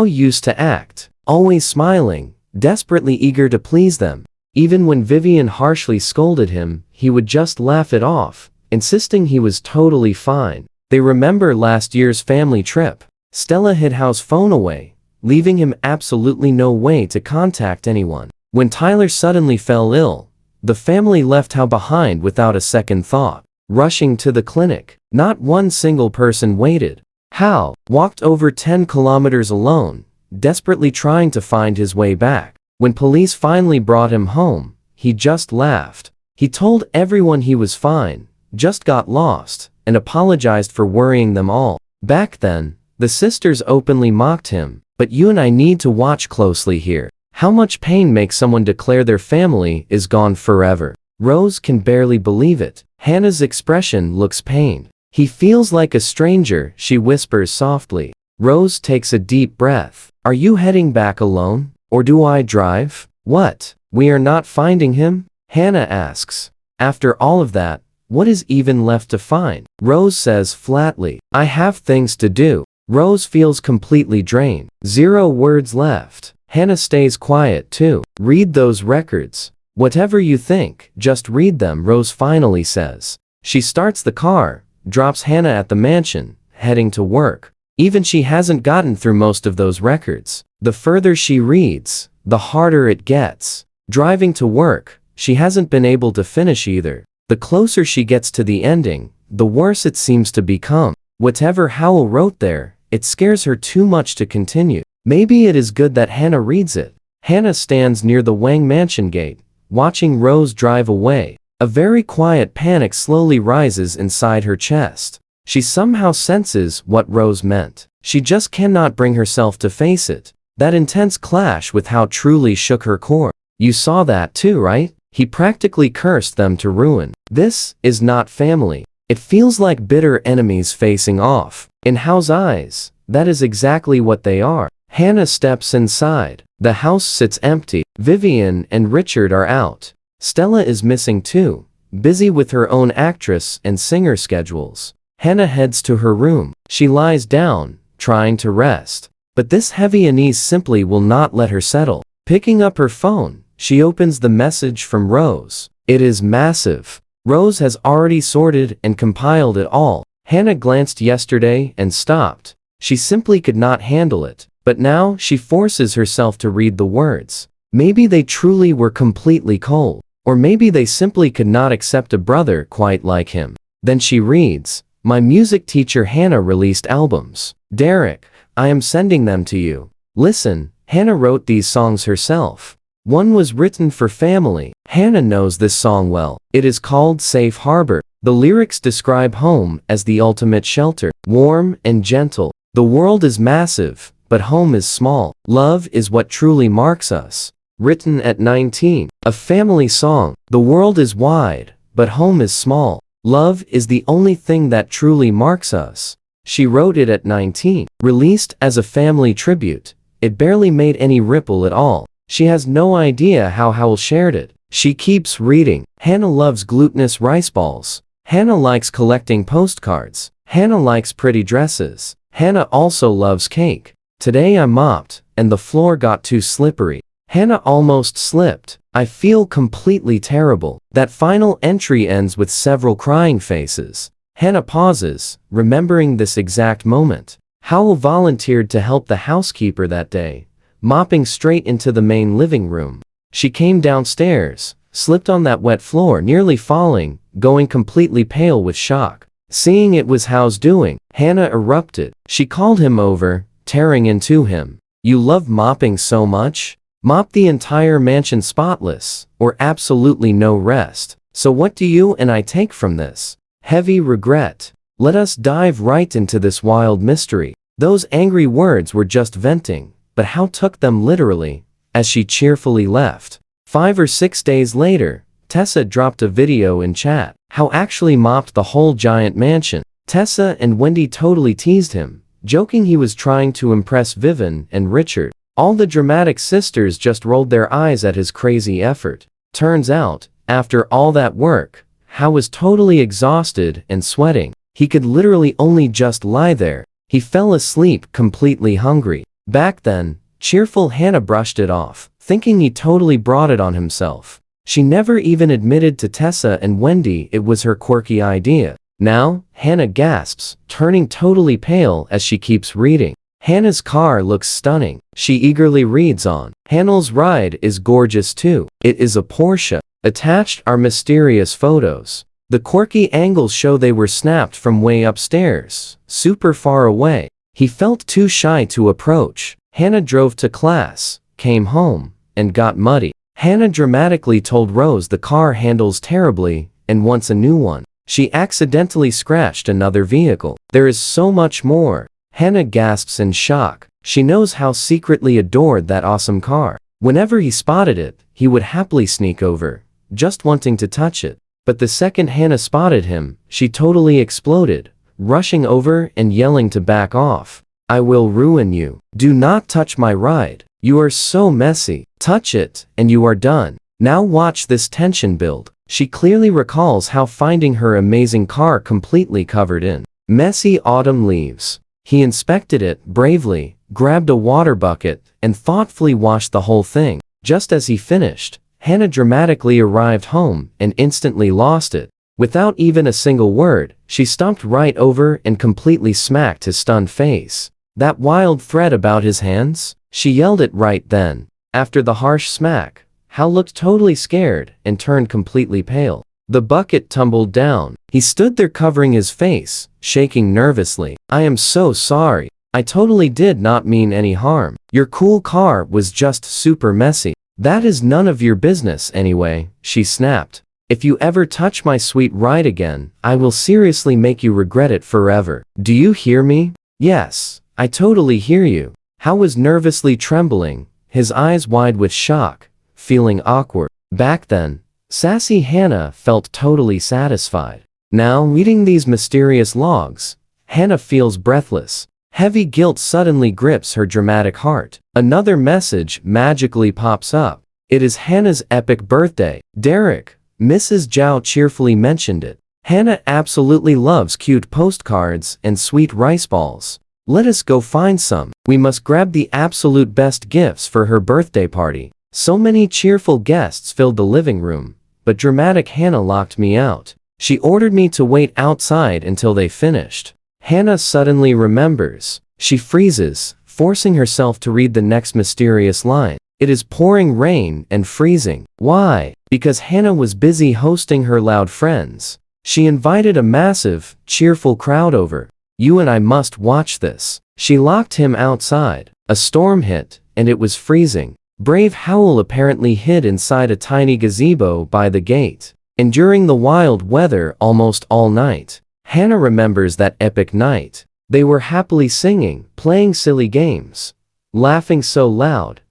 used to act, always smiling, desperately eager to please them. Even when Vivian harshly scolded him, he would just laugh it off, insisting he was totally fine. They remember last year's family trip. Stella hid Howe's phone away, leaving him absolutely no way to contact anyone. When Tyler suddenly fell ill, the family left Howe behind without a second thought, rushing to the clinic. Not one single person waited. Howe walked over 10 kilometers alone, desperately trying to find his way back. When police finally brought him home, he just laughed. He told everyone he was fine, just got lost, and apologized for worrying them all. Back then, the sisters openly mocked him. But you and I need to watch closely here. How much pain makes someone declare their family is gone forever? Rose can barely believe it. Hannah's expression looks pained. He feels like a stranger, she whispers softly. Rose takes a deep breath. Are you heading back alone? Or do I drive? What? We are not finding him? Hannah asks. After all of that, what is even left to find? Rose says flatly. I have things to do. Rose feels completely drained. 0 words left. Hannah stays quiet too. Read those records. Whatever you think, just read them, Rose finally says. She starts the car, drops Hannah at the mansion, heading to work. Even she hasn't gotten through most of those records. The further she reads, the harder it gets. Driving to work, she hasn't been able to finish either. The closer she gets to the ending, the worse it seems to become. Whatever Howell wrote there, it scares her too much to continue. Maybe it is good that Hannah reads it. Hannah stands near the Wang mansion gate, watching Rose drive away. A very quiet panic slowly rises inside her chest. She somehow senses what Rose meant. She just cannot bring herself to face it. That intense clash with how truly shook her core. You saw that too, right? He practically cursed them to ruin. This is not family. It feels like bitter enemies facing off. In Hao's eyes, that is exactly what they are. Hannah steps inside. The house sits empty. Vivian and Richard are out. Stella is missing too, busy with her own actress and singer schedules. Hannah heads to her room. She lies down, trying to rest. But this heavy unease simply will not let her settle. Picking up her phone, she opens the message from Rose. It is massive. Rose has already sorted and compiled it all. Hannah glanced yesterday and stopped. She simply could not handle it. But now she forces herself to read the words. Maybe they truly were completely cold. Or maybe they simply could not accept a brother quite like him. Then she reads, my music teacher Hannah released albums. Derek, I am sending them to you. Listen, Hannah wrote these songs herself. One was written for family. Hannah knows this song well. It is called Safe Harbor. The lyrics describe home as the ultimate shelter, warm and gentle. The world is massive, but home is small. Love is what truly marks us. Written at 19. A family song. The world is wide, but home is small. Love is the only thing that truly marks us. She wrote it at 19. Released as a family tribute, it barely made any ripple at all. She has no idea how Howell shared it. She keeps reading. Hannah loves glutinous rice balls. Hannah likes collecting postcards. Hannah likes pretty dresses. Hannah also loves cake. Today I mopped, and the floor got too slippery. Hannah almost slipped. I feel completely terrible. That final entry ends with several crying faces. Hannah pauses, remembering this exact moment. Howell volunteered to help the housekeeper that day, mopping straight into the main living room. She came downstairs, slipped on that wet floor, nearly falling, going completely pale with shock. Seeing it was Howell's doing, Hannah erupted. She called him over, tearing into him. You love mopping so much? Mop the entire mansion spotless, or absolutely no rest. So what do you and I take from this? Heavy regret. Let us dive right into this wild mystery. Those angry words were just venting, but How took them literally, as she cheerfully left. 5 or 6 days later, Tessa dropped a video in chat. How actually mopped the whole giant mansion. Tessa and Wendy totally teased him, joking he was trying to impress Vivian and Richard. All the dramatic sisters just rolled their eyes at his crazy effort. Turns out, after all that work, How was totally exhausted and sweating. He could literally only just lie there. He fell asleep completely hungry. Back then, cheerful Hannah brushed it off, thinking he totally brought it on himself. She never even admitted to Tessa and Wendy it was her quirky idea. Now, Hannah gasps, turning totally pale as she keeps reading. Hannah's car looks stunning. She eagerly reads on. Hannah's ride is gorgeous too. It is a Porsche. Attached are mysterious photos. The quirky angles show they were snapped from way upstairs, super far away. He felt too shy to approach. Hannah drove to class, came home, and got muddy. Hannah dramatically told Rose the car handles terribly and wants a new one. She accidentally scratched another vehicle. There is so much more. Hannah gasps in shock. She knows How secretly adored that awesome car. Whenever he spotted it, he would happily sneak over, just wanting to touch it. But the second Hannah spotted him, she totally exploded, rushing over and yelling to back off. I will ruin you. Do not touch my ride. You are so messy. Touch it, and you are done. Now watch this tension build. She clearly recalls how finding her amazing car completely covered in messy autumn leaves. He inspected it bravely, grabbed a water bucket, and thoughtfully washed the whole thing. Just as he finished, Hannah dramatically arrived home and instantly lost it. Without even a single word, she stomped right over and completely smacked his stunned face. That wild threat about his hands? She yelled it right then. After the harsh smack, Hal looked totally scared and turned completely pale. The bucket tumbled down. He stood there covering his face, shaking nervously. I am so sorry. I totally did not mean any harm. Your cool car was just super messy. That is none of your business anyway, she snapped. If you ever touch my sweet ride again, I will seriously make you regret it forever. Do you hear me? Yes, I totally hear you. Hal was nervously trembling, his eyes wide with shock, feeling awkward. Back then, sassy Hannah felt totally satisfied. Now, reading these mysterious logs, Hannah feels breathless. Heavy guilt suddenly grips her dramatic heart. Another message magically pops up. It is Hannah's epic birthday. Derek, Mrs. Zhao cheerfully mentioned it. Hannah absolutely loves cute postcards and sweet rice balls. Let us go find some. We must grab the absolute best gifts for her birthday party. So many cheerful guests filled the living room, but dramatic Hannah locked me out. She ordered me to wait outside until they finished. Hannah suddenly remembers. She freezes, forcing herself to read the next mysterious line. It is pouring rain and freezing. Why? Because Hannah was busy hosting her loud friends. She invited a massive, cheerful crowd over. You and I must watch this. She locked him outside. A storm hit, and it was freezing. Brave Howl apparently hid inside a tiny gazebo by the gate, enduring the wild weather almost all night. Hannah remembers that epic night. They were happily singing, playing silly games, laughing so loud,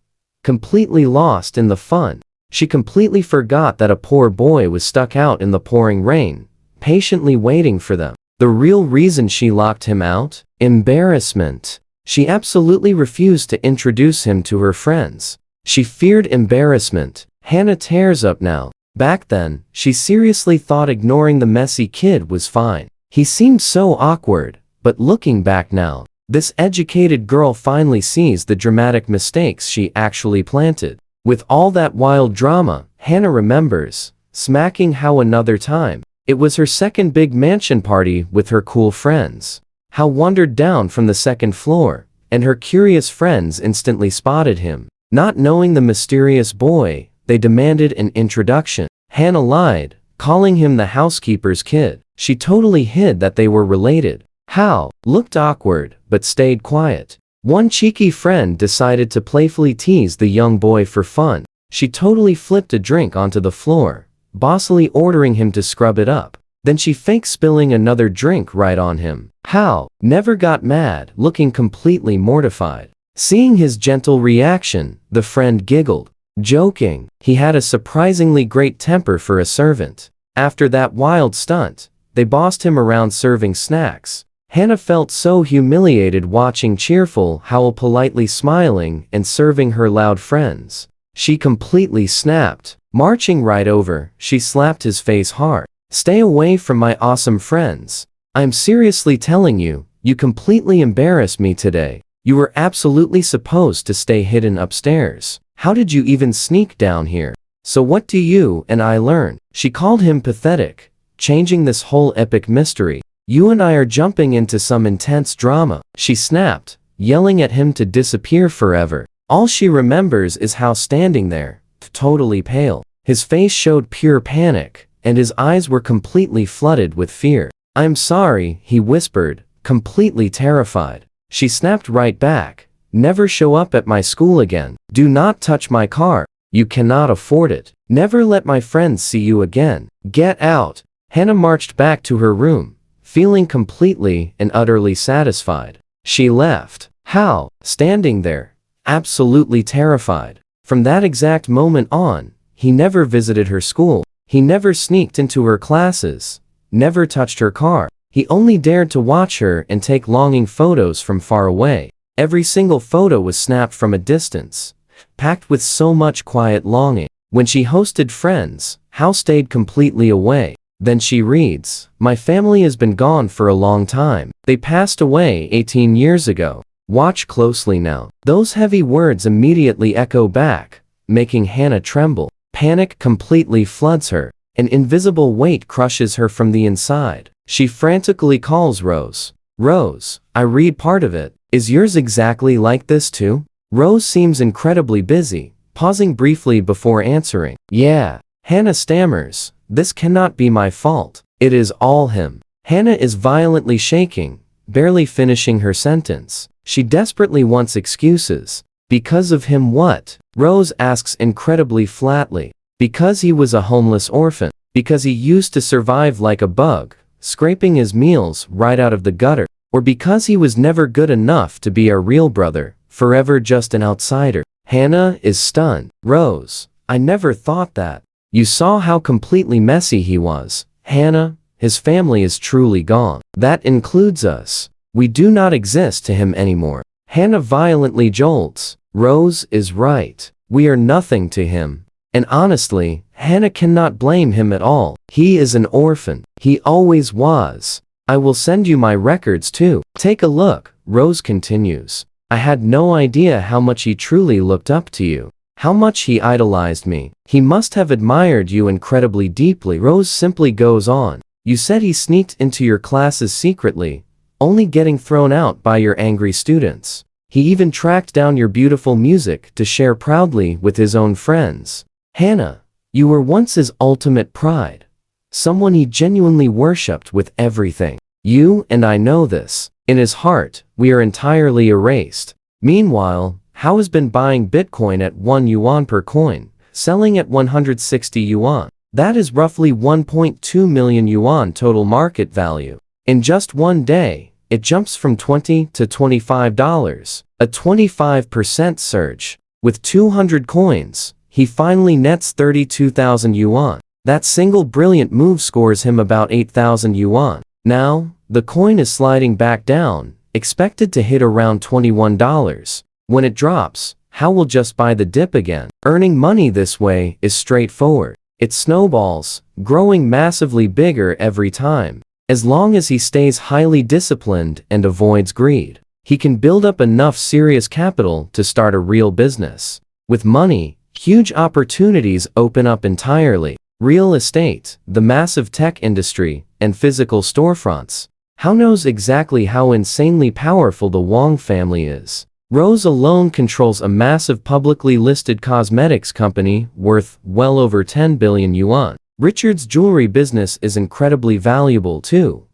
completely lost in the fun. She completely forgot that a poor boy was stuck out in the pouring rain, patiently waiting for them. The real reason she locked him out? Embarrassment. She absolutely refused to introduce him to her friends. She feared embarrassment. Hannah tears up now. Back then, she seriously thought ignoring the messy kid was fine. He seemed so awkward, but looking back now, this educated girl finally sees the dramatic mistakes she actually planted. With all that wild drama, Hannah remembers smacking How another time. It was her second big mansion party with her cool friends. How wandered down from the second floor, and her curious friends instantly spotted him. Not knowing the mysterious boy, they demanded an introduction. Hannah lied, calling him the housekeeper's kid. She totally hid that they were related. Hal looked awkward, but stayed quiet. One cheeky friend decided to playfully tease the young boy for fun. She totally flipped a drink onto the floor, bossily ordering him to scrub it up. Then she faked spilling another drink right on him. Hal never got mad, looking completely mortified. Seeing his gentle reaction, the friend giggled, joking he had a surprisingly great temper for a servant. After that wild stunt, they bossed him around serving snacks. Hannah felt so humiliated watching cheerful Howl politely smiling and serving her loud friends. She completely snapped. Marching right over, she slapped his face hard. Stay away from my awesome friends. I'm seriously telling you, you completely embarrassed me today. You were absolutely supposed to stay hidden upstairs. How did you even sneak down here? So what do you and I learn? She called him pathetic, changing this whole epic mystery. You and I are jumping into some intense drama. She snapped, yelling at him to disappear forever. All she remembers is how standing there, totally pale, his face showed pure panic, and his eyes were completely flooded with fear. I'm sorry, he whispered, completely terrified. She snapped right back. Never show up at my school again. Do not touch my car. You cannot afford it. Never let my friends see you again. Get out. Hannah marched back to her room, feeling completely and utterly satisfied. She left. Hal, standing there, absolutely terrified. From that exact moment on, he never visited her school. He never sneaked into her classes, never touched her car. He only dared to watch her and take longing photos from far away. Every single photo was snapped from a distance, packed with so much quiet longing. When she hosted friends, Hao stayed completely away. Then she reads, "My family has been gone for a long time. They passed away 18 years ago. Watch closely now." Those heavy words immediately echo back, making Hannah tremble. Panic completely floods her. An invisible weight crushes her from the inside. She frantically calls Rose. "Rose, I read part of it. Is yours exactly like this too?" Rose seems incredibly busy, pausing briefly before answering. "Yeah." Hannah stammers, "This cannot be my fault. It is all him." Hannah is violently shaking, barely finishing her sentence. She desperately wants excuses. "Because of him what?" Rose asks incredibly flatly. "Because he was a homeless orphan. Because he used to survive like a bug, scraping his meals right out of the gutter. Or because he was never good enough to be our real brother, forever just an outsider." Hannah is stunned. "Rose, I never thought that. You saw how completely messy he was." "Hannah, his family is truly gone. That includes us. We do not exist to him anymore." Hannah violently jolts. Rose is right. We are nothing to him. And honestly, Hannah cannot blame him at all. He is an orphan. He always was. "I will send you my records too. Take a look," Rose continues. "I had no idea how much he truly looked up to you. How much he idolized me. He must have admired you incredibly deeply." Rose simply goes on. "You said he sneaked into your classes secretly, only getting thrown out by your angry students. He even tracked down your beautiful music to share proudly with his own friends. Hannah, you were once his ultimate pride. Someone he genuinely worshipped with everything. You and I know this. In his heart, we are entirely erased." Meanwhile, Hao has been buying Bitcoin at 1 yuan per coin, selling at 160 yuan. That is roughly 1.2 million yuan total market value. In just one day, it jumps from $20 to $25, a 25% surge. With 200 coins, he finally nets 32,000 yuan. That single brilliant move scores him about 8,000 yuan. Now, the coin is sliding back down, expected to hit around $21. When it drops, Hao will just buy the dip again. Earning money this way is straightforward. It snowballs, growing massively bigger every time. As long as he stays highly disciplined and avoids greed, he can build up enough serious capital to start a real business. With money, huge opportunities open up entirely. Real estate, the massive tech industry, and physical storefronts. Hao knows exactly how insanely powerful the Wang family is. Rose alone controls a massive publicly listed cosmetics company worth well over 10 billion yuan. Richard's jewelry business is incredibly valuable too,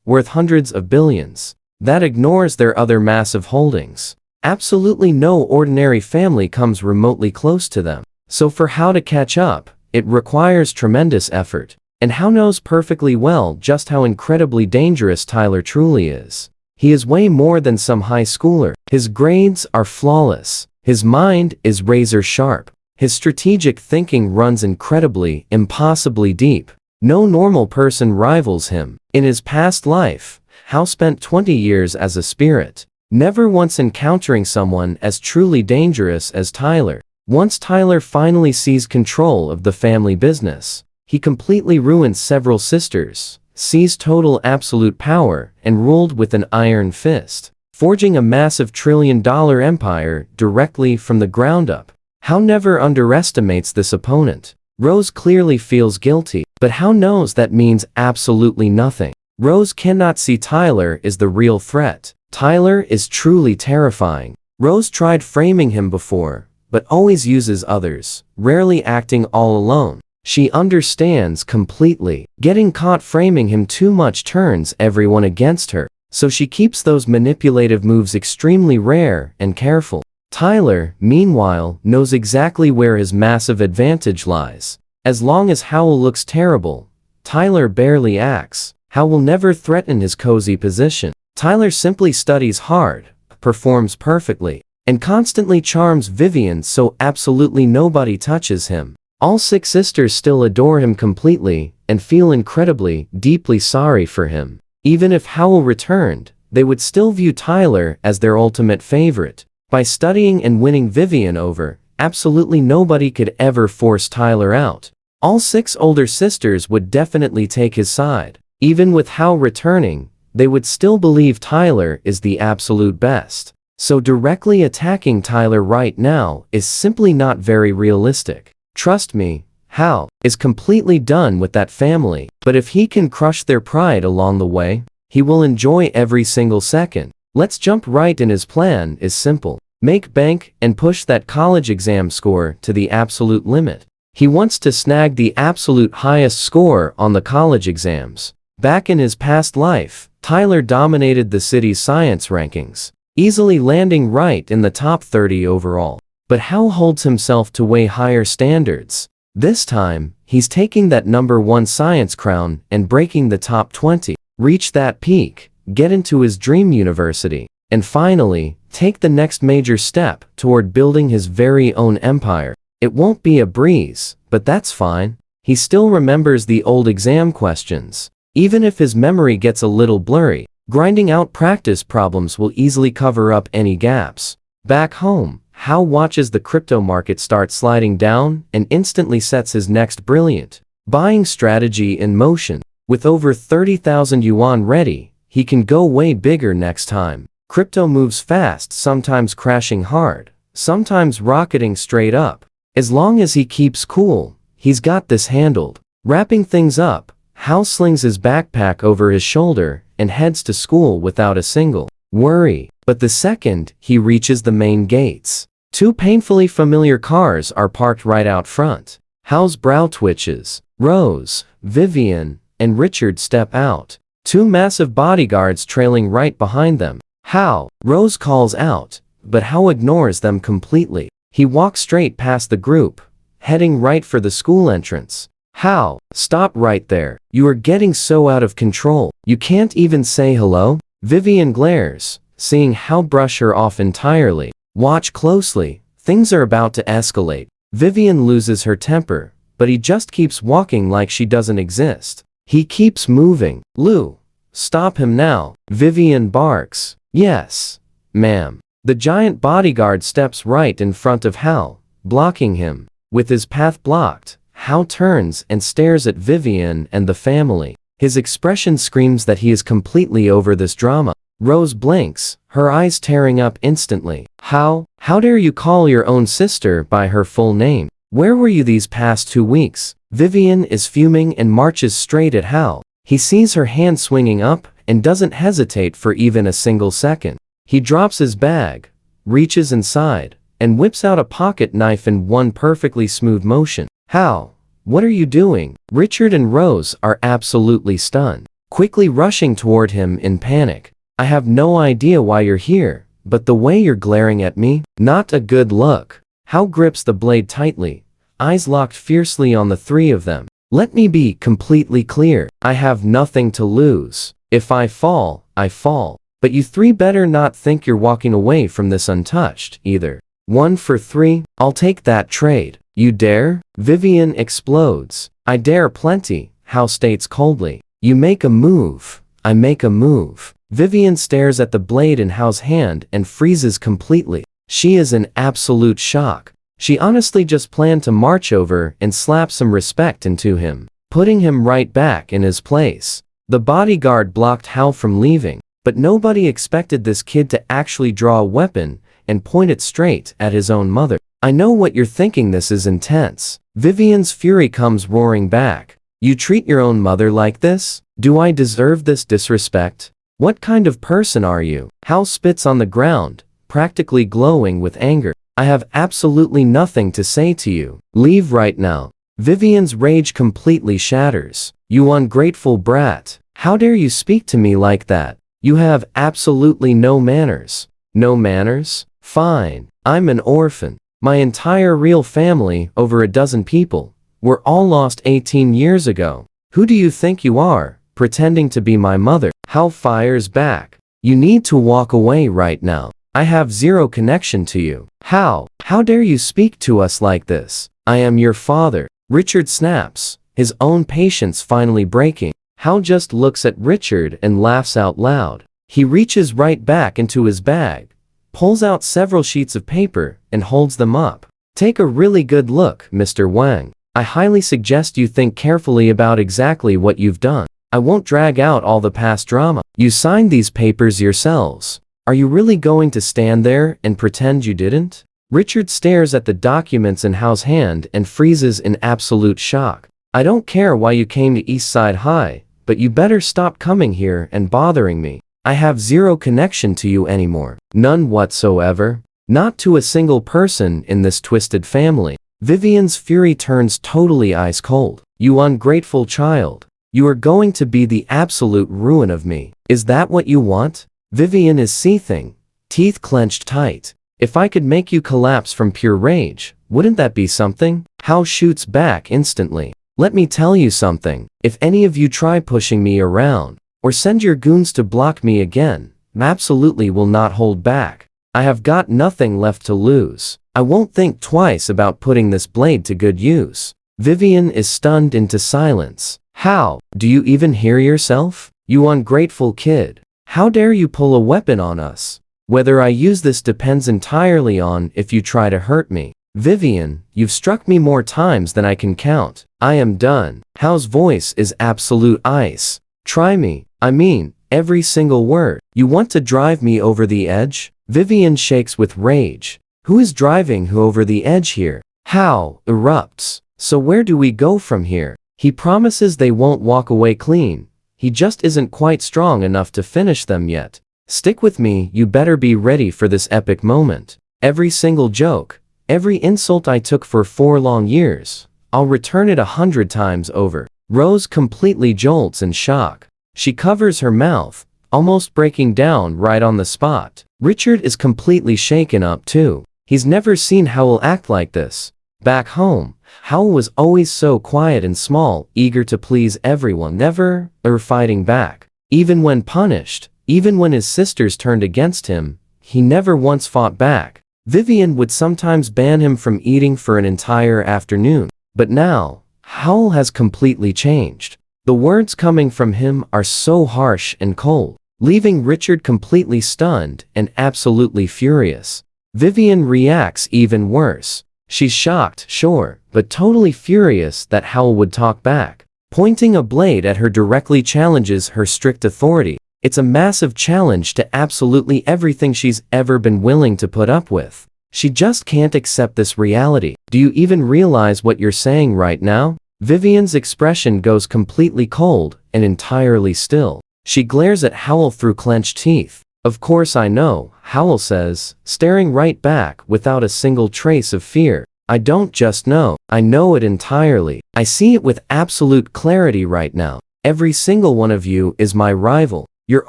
worth hundreds of billions. That ignores their other massive holdings. Absolutely no ordinary family comes remotely close to them. So for Hao to catch up, it requires tremendous effort. And Hao knows perfectly well just how incredibly dangerous Tyler truly is. He is way more than some high schooler. His grades are flawless. His mind is razor sharp. His strategic thinking runs incredibly, impossibly deep. No normal person rivals him. In his past life, Hao spent 20 years as a spirit, never once encountering someone as truly dangerous as Tyler. Once Tyler finally seized control of the family business, he completely ruined several sisters, seized total absolute power, and ruled with an iron fist, forging a massive trillion-dollar empire directly from the ground up. Hao never underestimates this opponent. Rose clearly feels guilty, but Hao knows that means absolutely nothing. Rose cannot see Tyler is the real threat. Tyler is truly terrifying. Rose tried framing him before, but always uses others, rarely acting all alone. She understands completely. Getting caught framing him too much turns everyone against her, so she keeps those manipulative moves extremely rare and careful. Tyler, meanwhile, knows exactly where his massive advantage lies. As long as Hao looks terrible, Tyler barely acts. Hao will never threaten his cozy position. Tyler simply studies hard, performs perfectly, and constantly charms Vivian so absolutely nobody touches him. All 6 sisters still adore him completely and feel incredibly, deeply sorry for him. Even if Howell returned, they would still view Tyler as their ultimate favorite. By studying and winning Vivian over, absolutely nobody could ever force Tyler out. All 6 older sisters would definitely take his side. Even with Howell returning, they would still believe Tyler is the absolute best. So directly attacking Tyler right now is simply not very realistic. Trust me, Hal is completely done with that family, but if he can crush their pride along the way, he will enjoy every single second. Let's jump right in. His plan is simple. Make bank and push that college exam score to the absolute limit. He wants to snag the absolute highest score on the college exams. Back in his past life, Tyler dominated the city's science rankings, easily landing right in the top 30 overall. But Hal holds himself to way higher standards. This time, he's taking that #1 science crown and breaking the top 20, reach that peak, get into his dream university, and finally, take the next major step toward building his very own empire. It won't be a breeze, but that's fine. He still remembers the old exam questions. Even if his memory gets a little blurry, grinding out practice problems will easily cover up any gaps. Back home, Hal watches the crypto market start sliding down and instantly sets his next brilliant buying strategy in motion. With over 30,000 yuan ready, he can go way bigger next time. Crypto moves fast, sometimes crashing hard, sometimes rocketing straight up. As long as he keeps cool, he's got this handled. Wrapping things up, Hal slings his backpack over his shoulder and heads to school without a single worry. But the second he reaches the main gates, 2 painfully familiar cars are parked right out front. Hal's brow twitches. Rose, Vivian, and Richard step out, 2 massive bodyguards trailing right behind them. Hal, Rose calls out, but Hal ignores them completely. He walks straight past the group, heading right for the school entrance. Hal, stop right there. You are getting so out of control. You can't even say hello? Vivian glares, seeing Hal brush her off entirely. Watch closely, things are about to escalate. Vivian loses her temper, but he just keeps walking like she doesn't exist. He keeps moving. Lou, stop him now. Vivian barks. Yes, ma'am. The giant bodyguard steps right in front of Hal, blocking him. With his path blocked, Hal turns and stares at Vivian and the family. His expression screams that he is completely over this drama. Rose blinks, her eyes tearing up instantly. How dare you call your own sister by her full name? Where were you these past 2 weeks? Vivian is fuming and marches straight at Hal. He sees her hand swinging up and doesn't hesitate for even a single second. He drops his bag, reaches inside, and whips out a pocket knife in one perfectly smooth motion. Hal, what are you doing? Richard and Rose are absolutely stunned, quickly rushing toward him in panic. I have no idea why you're here, but the way you're glaring at me, not a good look. Hal grips the blade tightly, eyes locked fiercely on the 3 of them. Let me be completely clear. I have nothing to lose. If I fall, I fall. But you 3 better not think you're walking away from this untouched, either. 1 for 3, I'll take that trade. You dare? Vivian explodes. I dare plenty, Hal states coldly. You make a move, I make a move. Vivian stares at the blade in Hal's hand and freezes completely. She is in absolute shock. She honestly just planned to march over and slap some respect into him, putting him right back in his place. The bodyguard blocked Hal from leaving, but nobody expected this kid to actually draw a weapon and point it straight at his own mother. I know what you're thinking, this is intense. Vivian's fury comes roaring back. You treat your own mother like this? Do I deserve this disrespect? What kind of person are you? Hal spits on the ground, practically glowing with anger. I have absolutely nothing to say to you. Leave right now. Vivian's rage completely shatters. You ungrateful brat. How dare you speak to me like that? You have absolutely no manners. No manners? Fine. I'm an orphan. My entire real family, over a dozen people, were all lost 18 years ago. Who do you think you are, pretending to be my mother? Hal fires back. You need to walk away right now. I have zero connection to you. How dare you speak to us like this? I am your father. Richard snaps, his own patience finally breaking. Howl just looks at Richard and laughs out loud. He reaches right back into his bag, pulls out several sheets of paper, and holds them up. Take a really good look, Mr. Wang. I highly suggest you think carefully about exactly what you've done. I won't drag out all the past drama. You signed these papers yourselves. Are you really going to stand there and pretend you didn't? Richard stares at the documents in Howl's hand and freezes in absolute shock. I don't care why you came to East Side High, but you better stop coming here and bothering me. I have zero connection to you anymore. None whatsoever. Not to a single person in this twisted family. Vivian's fury turns totally ice cold. You ungrateful child. You are going to be the absolute ruin of me. Is that what you want? Vivian is seething, teeth clenched tight. If I could make you collapse from pure rage, wouldn't that be something? Howl shoots back instantly. Let me tell you something. If any of you try pushing me around, or send your goons to block me again, I absolutely will not hold back. I have got nothing left to lose. I won't think twice about putting this blade to good use. Vivian is stunned into silence. How? Do you even hear yourself? You ungrateful kid. How dare you pull a weapon on us? Whether I use this depends entirely on if you try to hurt me. Vivian, you've struck me more times than I can count. I am done. Howl's voice is absolute ice. Try me. I mean, every single word. You want to drive me over the edge? Vivian shakes with rage. Who is driving who over the edge here? Howl erupts. So where do we go from here? He promises they won't walk away clean. He just isn't quite strong enough to finish them yet. Stick with me, you better be ready for this epic moment. Every single joke, every insult I took for 4 long years, I'll return it 100 times over. Rose completely jolts in shock. She covers her mouth, almost breaking down right on the spot. Richard is completely shaken up too. He's never seen Howl act like this. Back home, Howl was always so quiet and small, eager to please everyone, never fighting back. Even when punished, even when his sisters turned against him, he never once fought back. Vivian would sometimes ban him from eating for an entire afternoon. But now, Howl has completely changed. The words coming from him are so harsh and cold, leaving Richard completely stunned and absolutely furious. Vivian reacts even worse. She's shocked, sure, but totally furious that Howl would talk back. Pointing a blade at her directly challenges her strict authority. It's a massive challenge to absolutely everything she's ever been willing to put up with. She just can't accept this reality. Do you even realize what you're saying right now? Vivian's expression goes completely cold and entirely still. She glares at Howl through clenched teeth. Of course I know, Howl says, staring right back without a single trace of fear. I don't just know, I know it entirely. I see it with absolute clarity right now. Every single one of you is my rival. You're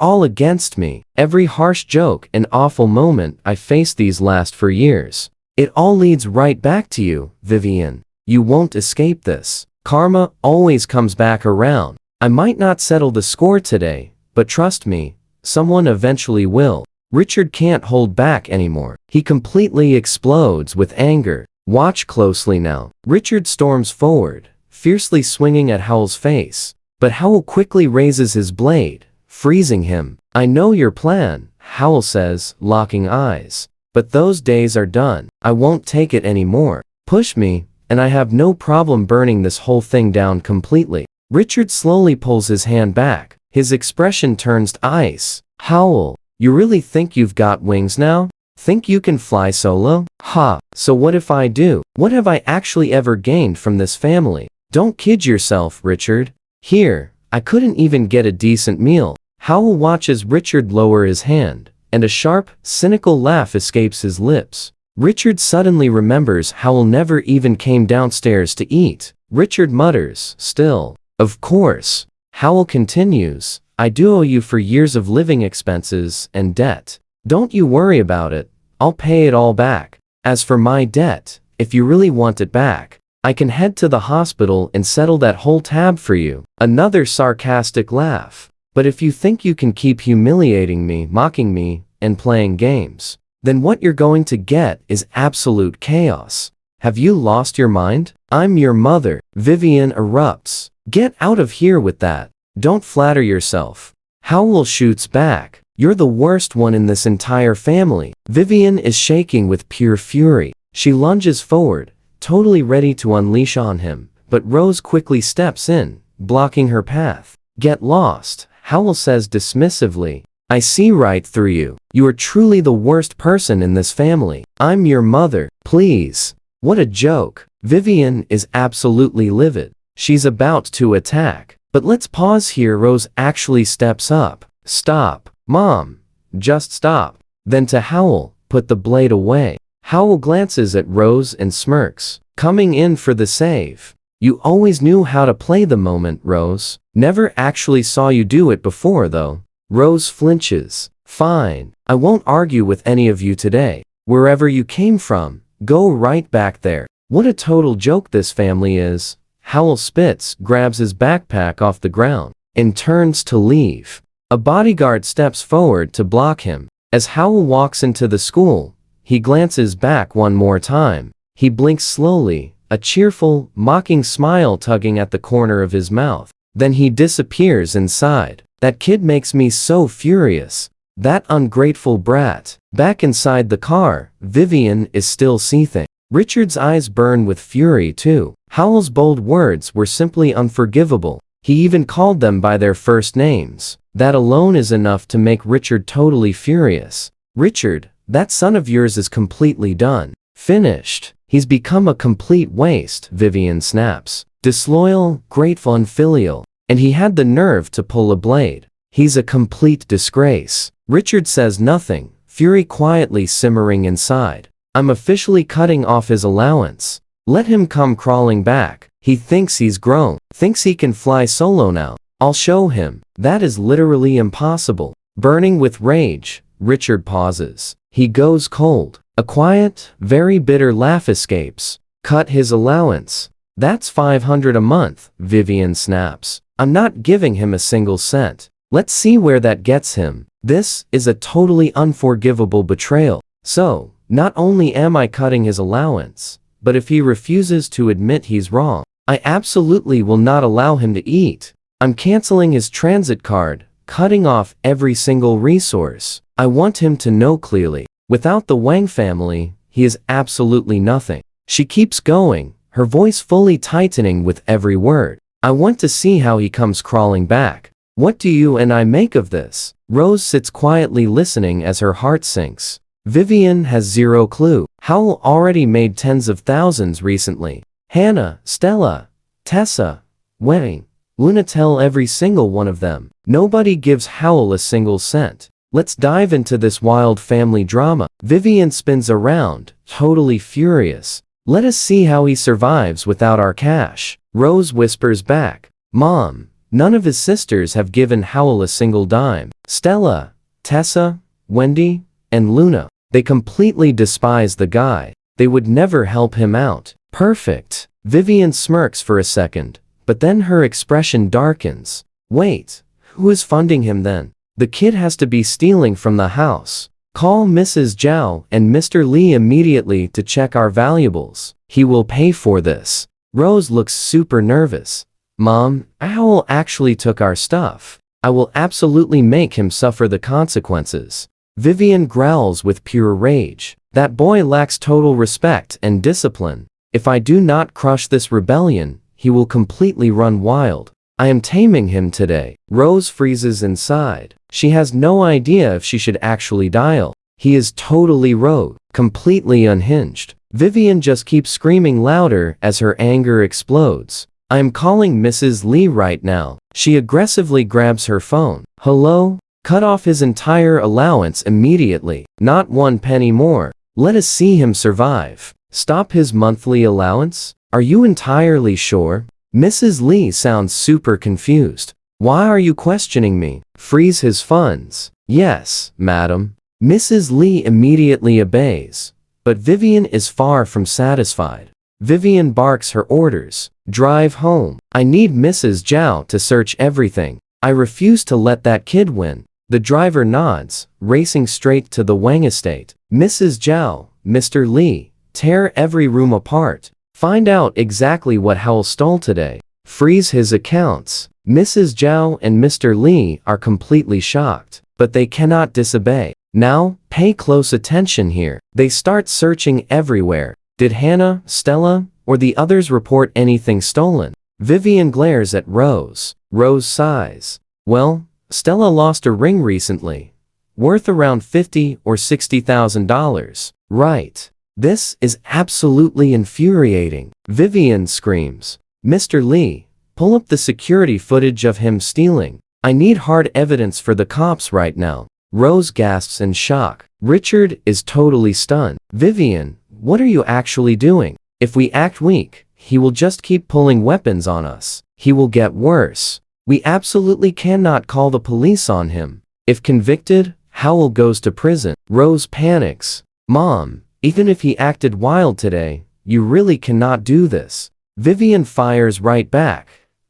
all against me. Every harsh joke and awful moment I faced these last 4 years. It all leads right back to you, Vivian. You won't escape this. Karma always comes back around. I might not settle the score today, but trust me, someone eventually will. Richard can't hold back anymore. He completely explodes with anger. Watch closely now. Richard storms forward, fiercely swinging at Howl's face. But Howl quickly raises his blade, freezing him. I know your plan, Howl says, locking eyes. But those days are done. I won't take it anymore. Push me, and I have no problem burning this whole thing down completely. Richard slowly pulls his hand back. His expression turns to ice. Howl, you really think you've got wings now? Think you can fly solo? Ha, so what if I do? What have I actually ever gained from this family? Don't kid yourself, Richard. Here, I couldn't even get a decent meal. Howl watches Richard lower his hand, and a sharp, cynical laugh escapes his lips. Richard suddenly remembers Howl never even came downstairs to eat. Richard mutters, still. Of course. Howl continues, I do owe you for years of living expenses and debt. Don't you worry about it. I'll pay it all back. As for my debt, if you really want it back, I can head to the hospital and settle that whole tab for you. Another sarcastic laugh. But if you think you can keep humiliating me, mocking me, and playing games, then what you're going to get is absolute chaos. Have you lost your mind? I'm your mother. Vivian erupts. Get out of here with that. Don't flatter yourself. Howell shoots back. You're the worst one in this entire family. Vivian is shaking with pure fury. She lunges forward, totally ready to unleash on him, but Rose quickly steps in, blocking her path. Get lost, Howell says dismissively. I see right through you. You are truly the worst person in this family. I'm your mother, please. What a joke. Vivian is absolutely livid. She's about to attack. But let's pause here. Rose actually steps up. Stop, Mom. Just stop. Then to Howell, put the blade away. Howell glances at Rose and smirks. Coming in for the save. You always knew how to play the moment, Rose. Never actually saw you do it before, though. Rose flinches. Fine. I won't argue with any of you today. Wherever you came from, go right back there. What a total joke this family is. Howell spits, grabs his backpack off the ground, and turns to leave. A bodyguard steps forward to block him. As Howell walks into the school, he glances back one more time. He blinks slowly, a cheerful, mocking smile tugging at the corner of his mouth. Then he disappears inside. That kid makes me so furious. That ungrateful brat. Back inside the car, Vivian is still seething. Richard's eyes burn with fury too. Howell's bold words were simply unforgivable. He even called them by their first names. That alone is enough to make Richard totally furious. Richard, that son of yours is completely done. Finished. He's become a complete waste, Vivian snaps. Disloyal, grateful, unfilial. And he had the nerve to pull a blade. He's a complete disgrace. Richard says nothing, fury quietly simmering inside. I'm officially cutting off his allowance. Let him come crawling back. He thinks he's grown, thinks he can fly solo now. I'll show him. That is literally impossible. Burning with rage, Richard pauses. He goes cold. A quiet, very bitter laugh escapes. Cut his allowance. That's $500 a month, Vivian snaps. I'm not giving him a single cent. Let's see where that gets him. This is a totally unforgivable betrayal. So, not only am I cutting his allowance, but if he refuses to admit he's wrong, I absolutely will not allow him to eat. I'm canceling his transit card, cutting off every single resource. I want him to know clearly, without the Wang family, he is absolutely nothing. She keeps going, her voice fully tightening with every word. I want to see how he comes crawling back. What do you and I make of this? Rose sits quietly listening as her heart sinks. Vivian has zero clue. Howell already made tens of thousands recently. Hannah, Stella, Tessa, Wang, Luna tell every single one of them. Nobody gives Howell a single cent. Let's dive into this wild family drama. Vivian spins around, totally furious. Let us see how he survives without our cash. Rose whispers back. Mom, none of his sisters have given Howell a single dime. Stella, Tessa, Wendy, and Luna. They completely despise the guy. They would never help him out. Perfect. Vivian smirks for a second, but then her expression darkens. Wait, who is funding him then? The kid has to be stealing from the house. Call Mrs. Zhao and Mr. Lee immediately to check our valuables. He will pay for this. Rose looks super nervous. Mom, Howell actually took our stuff. I will absolutely make him suffer the consequences. Vivian growls with pure rage. That boy lacks total respect and discipline. If I do not crush this rebellion, he will completely run wild. I am taming him today. Rose freezes inside. She has no idea if she should actually dial. He is totally rogue, completely unhinged. Vivian just keeps screaming louder as her anger explodes. I am calling Mrs. Lee right now. She aggressively grabs her phone. Hello? Cut off his entire allowance immediately. Not one penny more. Let us see him survive. Stop his monthly allowance? Are you entirely sure? Mrs. Lee sounds super confused. Why are you questioning me? Freeze his funds. Yes, madam. Mrs. Lee immediately obeys. But Vivian is far from satisfied. Vivian barks her orders. Drive home. I need Mrs. Zhao to search everything. I refuse to let that kid win. The driver nods, racing straight to the Wang estate. Mrs. Zhao, Mr. Lee, tear every room apart. Find out exactly what Howell stole today. freeze his accounts. Mrs. Zhao and Mr. Li are completely shocked, but they cannot disobey. Now, pay close attention here. They start searching everywhere. Did Hannah, Stella, or the others report anything stolen? Vivian glares at Rose. Rose sighs. Well, Stella lost a ring recently, worth around $50,000 or $60,000. Right. This is absolutely infuriating. Vivian screams. Mr. Li, pull up the security footage of him stealing. I need hard evidence for the cops right now. Rose gasps in shock. Richard is totally stunned. Vivian, what are you actually doing? If we act weak, he will just keep pulling weapons on us. He will get worse. We absolutely cannot call the police on him. If convicted, Howell goes to prison. Rose panics. Mom, even if he acted wild today, you really cannot do this. Vivian fires right back,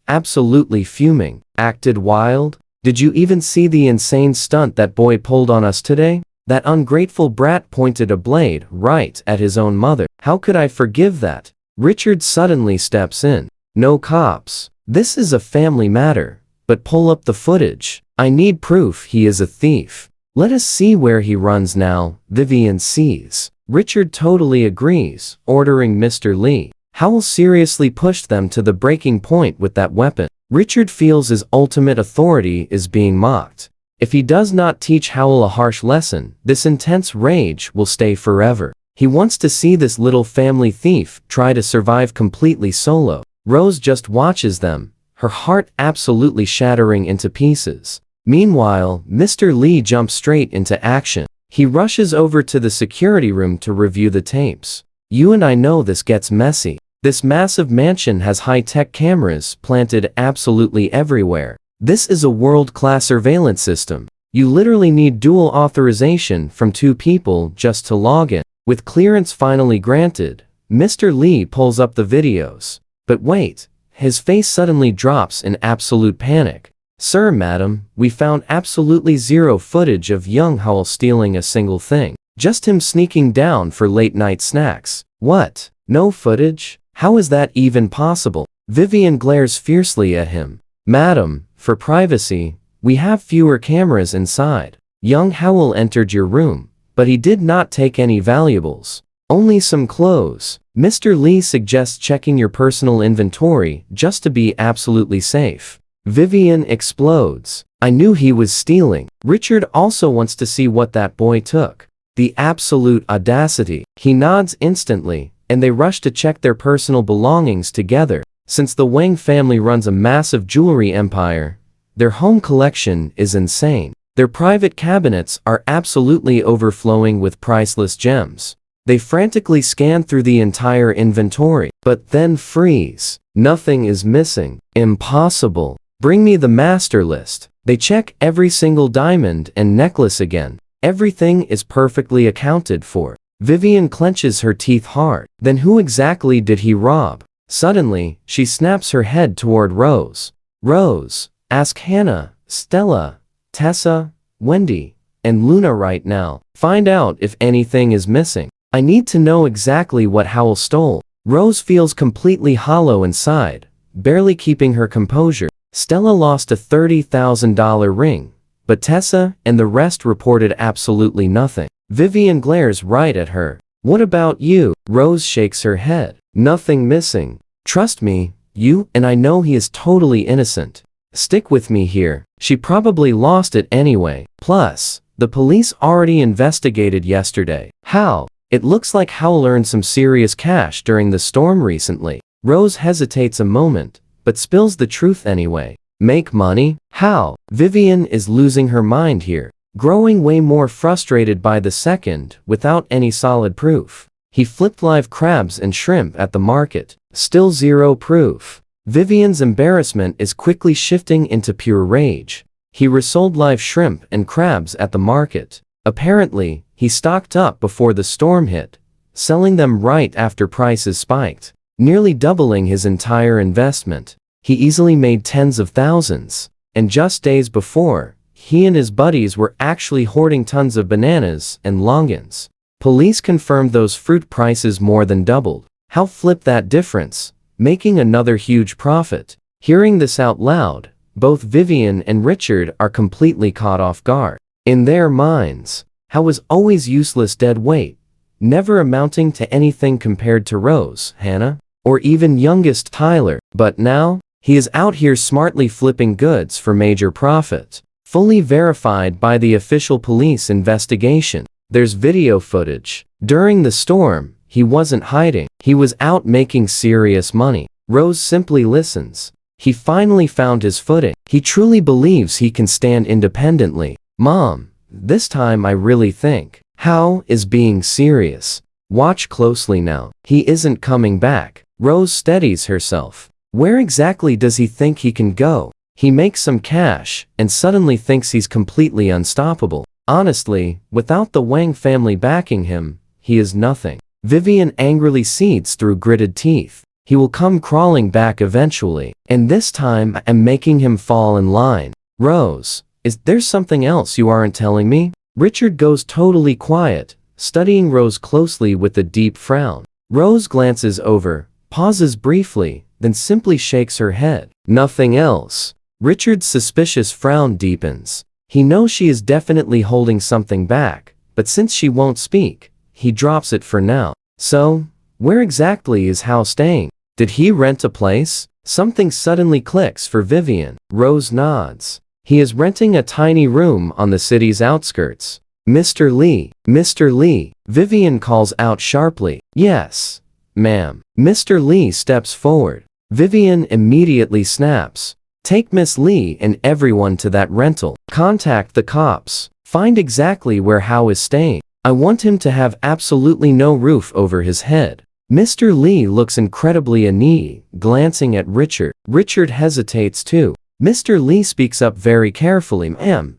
absolutely fuming. Acted wild? Did you even see the insane stunt that boy pulled on us today? That ungrateful brat pointed a blade right at his own mother. How could I forgive that? Richard suddenly steps in. No cops. This is a family matter. But pull up the footage. I need proof he is a thief. Let us see where he runs now. Vivian sees. Richard totally agrees, ordering Mr. Li. Howell seriously pushed them to the breaking point with that weapon. Richard feels his ultimate authority is being mocked. If he does not teach Howell a harsh lesson, this intense rage will stay forever. He wants to see this little family thief try to survive completely solo. Rose just watches them, her heart absolutely shattering into pieces. Meanwhile, Mr. Li jumps straight into action. He rushes over to the security room to review the tapes. You and I know this gets messy. This massive mansion has high-tech cameras planted absolutely everywhere. This is a world-class surveillance system. You literally need dual authorization from 2 people just to log in. With clearance finally granted, Mr. Li pulls up the videos. But wait, his face suddenly drops in absolute panic. Sir, madam, we found absolutely zero footage of young Howell stealing a single thing. Just him sneaking down for late-night snacks. What? No footage? How is that even possible? Vivian glares fiercely at him. Madam, for privacy, we have fewer cameras inside. Young Howell entered your room, but he did not take any valuables. Only some clothes. Mr. Li suggests checking your personal inventory just to be absolutely safe. Vivian explodes. I knew he was stealing. Richard also wants to see what that boy took. The absolute audacity. He nods instantly, and they rush to check their personal belongings together. Since the Wang family runs a massive jewelry empire, their home collection is insane. Their private cabinets are absolutely overflowing with priceless gems. They frantically scan through the entire inventory, but then freeze. Nothing is missing. Impossible. Bring me the master list. They check every single diamond and necklace again. Everything is perfectly accounted for. Vivian clenches her teeth hard. Then who exactly did he rob? Suddenly, she snaps her head toward Rose. Rose, ask Hannah, Stella, Tessa, Wendy, and Luna right now. Find out if anything is missing. I need to know exactly what Howell stole. Rose feels completely hollow inside, barely keeping her composure. Stella lost a $30,000 ring, but Tessa and the rest reported absolutely nothing. Vivian glares right at her. What about you? Rose shakes her head. Nothing missing. Trust me, you and I know he is totally innocent. Stick with me here. She probably lost it anyway. Plus, the police already investigated yesterday. How? It looks like Howell earned some serious cash during the storm recently. Rose hesitates a moment, but spills the truth anyway. Make money? How? Vivian is losing her mind here, growing way more frustrated by the second without any solid proof. He flipped live crabs and shrimp at the market. Still zero proof. Vivian's embarrassment is quickly shifting into pure rage. He resold live shrimp and crabs at the market. Apparently, he stocked up before the storm hit, selling them right after prices spiked, nearly doubling his entire investment. He easily made tens of thousands. And just days before, he and his buddies were actually hoarding tons of bananas and longans. Police confirmed those fruit prices more than doubled. How flip that difference, making another huge profit. Hearing this out loud, both Vivian and Richard are completely caught off guard. In their minds, Hal was always useless dead weight, never amounting to anything compared to Rose, Hannah, or even youngest Tyler. But now, he is out here smartly flipping goods for major profit. Fully verified by the official police investigation. There's video footage. During the storm, he wasn't hiding. He was out making serious money. Rose simply listens. He finally found his footing. He truly believes he can stand independently. Mom, this time I really think Hal is being serious. Watch closely now. He isn't coming back. Rose steadies herself. Where exactly does he think he can go? He makes some cash and suddenly thinks he's completely unstoppable. Honestly, without the Wang family backing him, he is nothing. Vivian angrily seethes through gritted teeth. He will come crawling back eventually, and this time I'm making him fall in line. Rose, is there something else you aren't telling me? Richard goes totally quiet, studying Rose closely with a deep frown. Rose glances over, pauses briefly, then simply shakes her head. Nothing else. Richard's suspicious frown deepens. He knows she is definitely holding something back, but since she won't speak, he drops it for now. So, where exactly is Hal staying? Did he rent a place? Something suddenly clicks for Vivian. Rose nods. He is renting a tiny room on the city's outskirts. Mr. Lee, Vivian calls out sharply. Yes, ma'am. Mr. Lee steps forward. Vivian immediately snaps. Take Miss Lee and everyone to that rental. Contact the cops. Find exactly where Hal is staying. I want him to have absolutely no roof over his head. Mr. Lee looks incredibly uneasy, glancing at Richard. Richard hesitates too. Mr. Lee speaks up very carefully.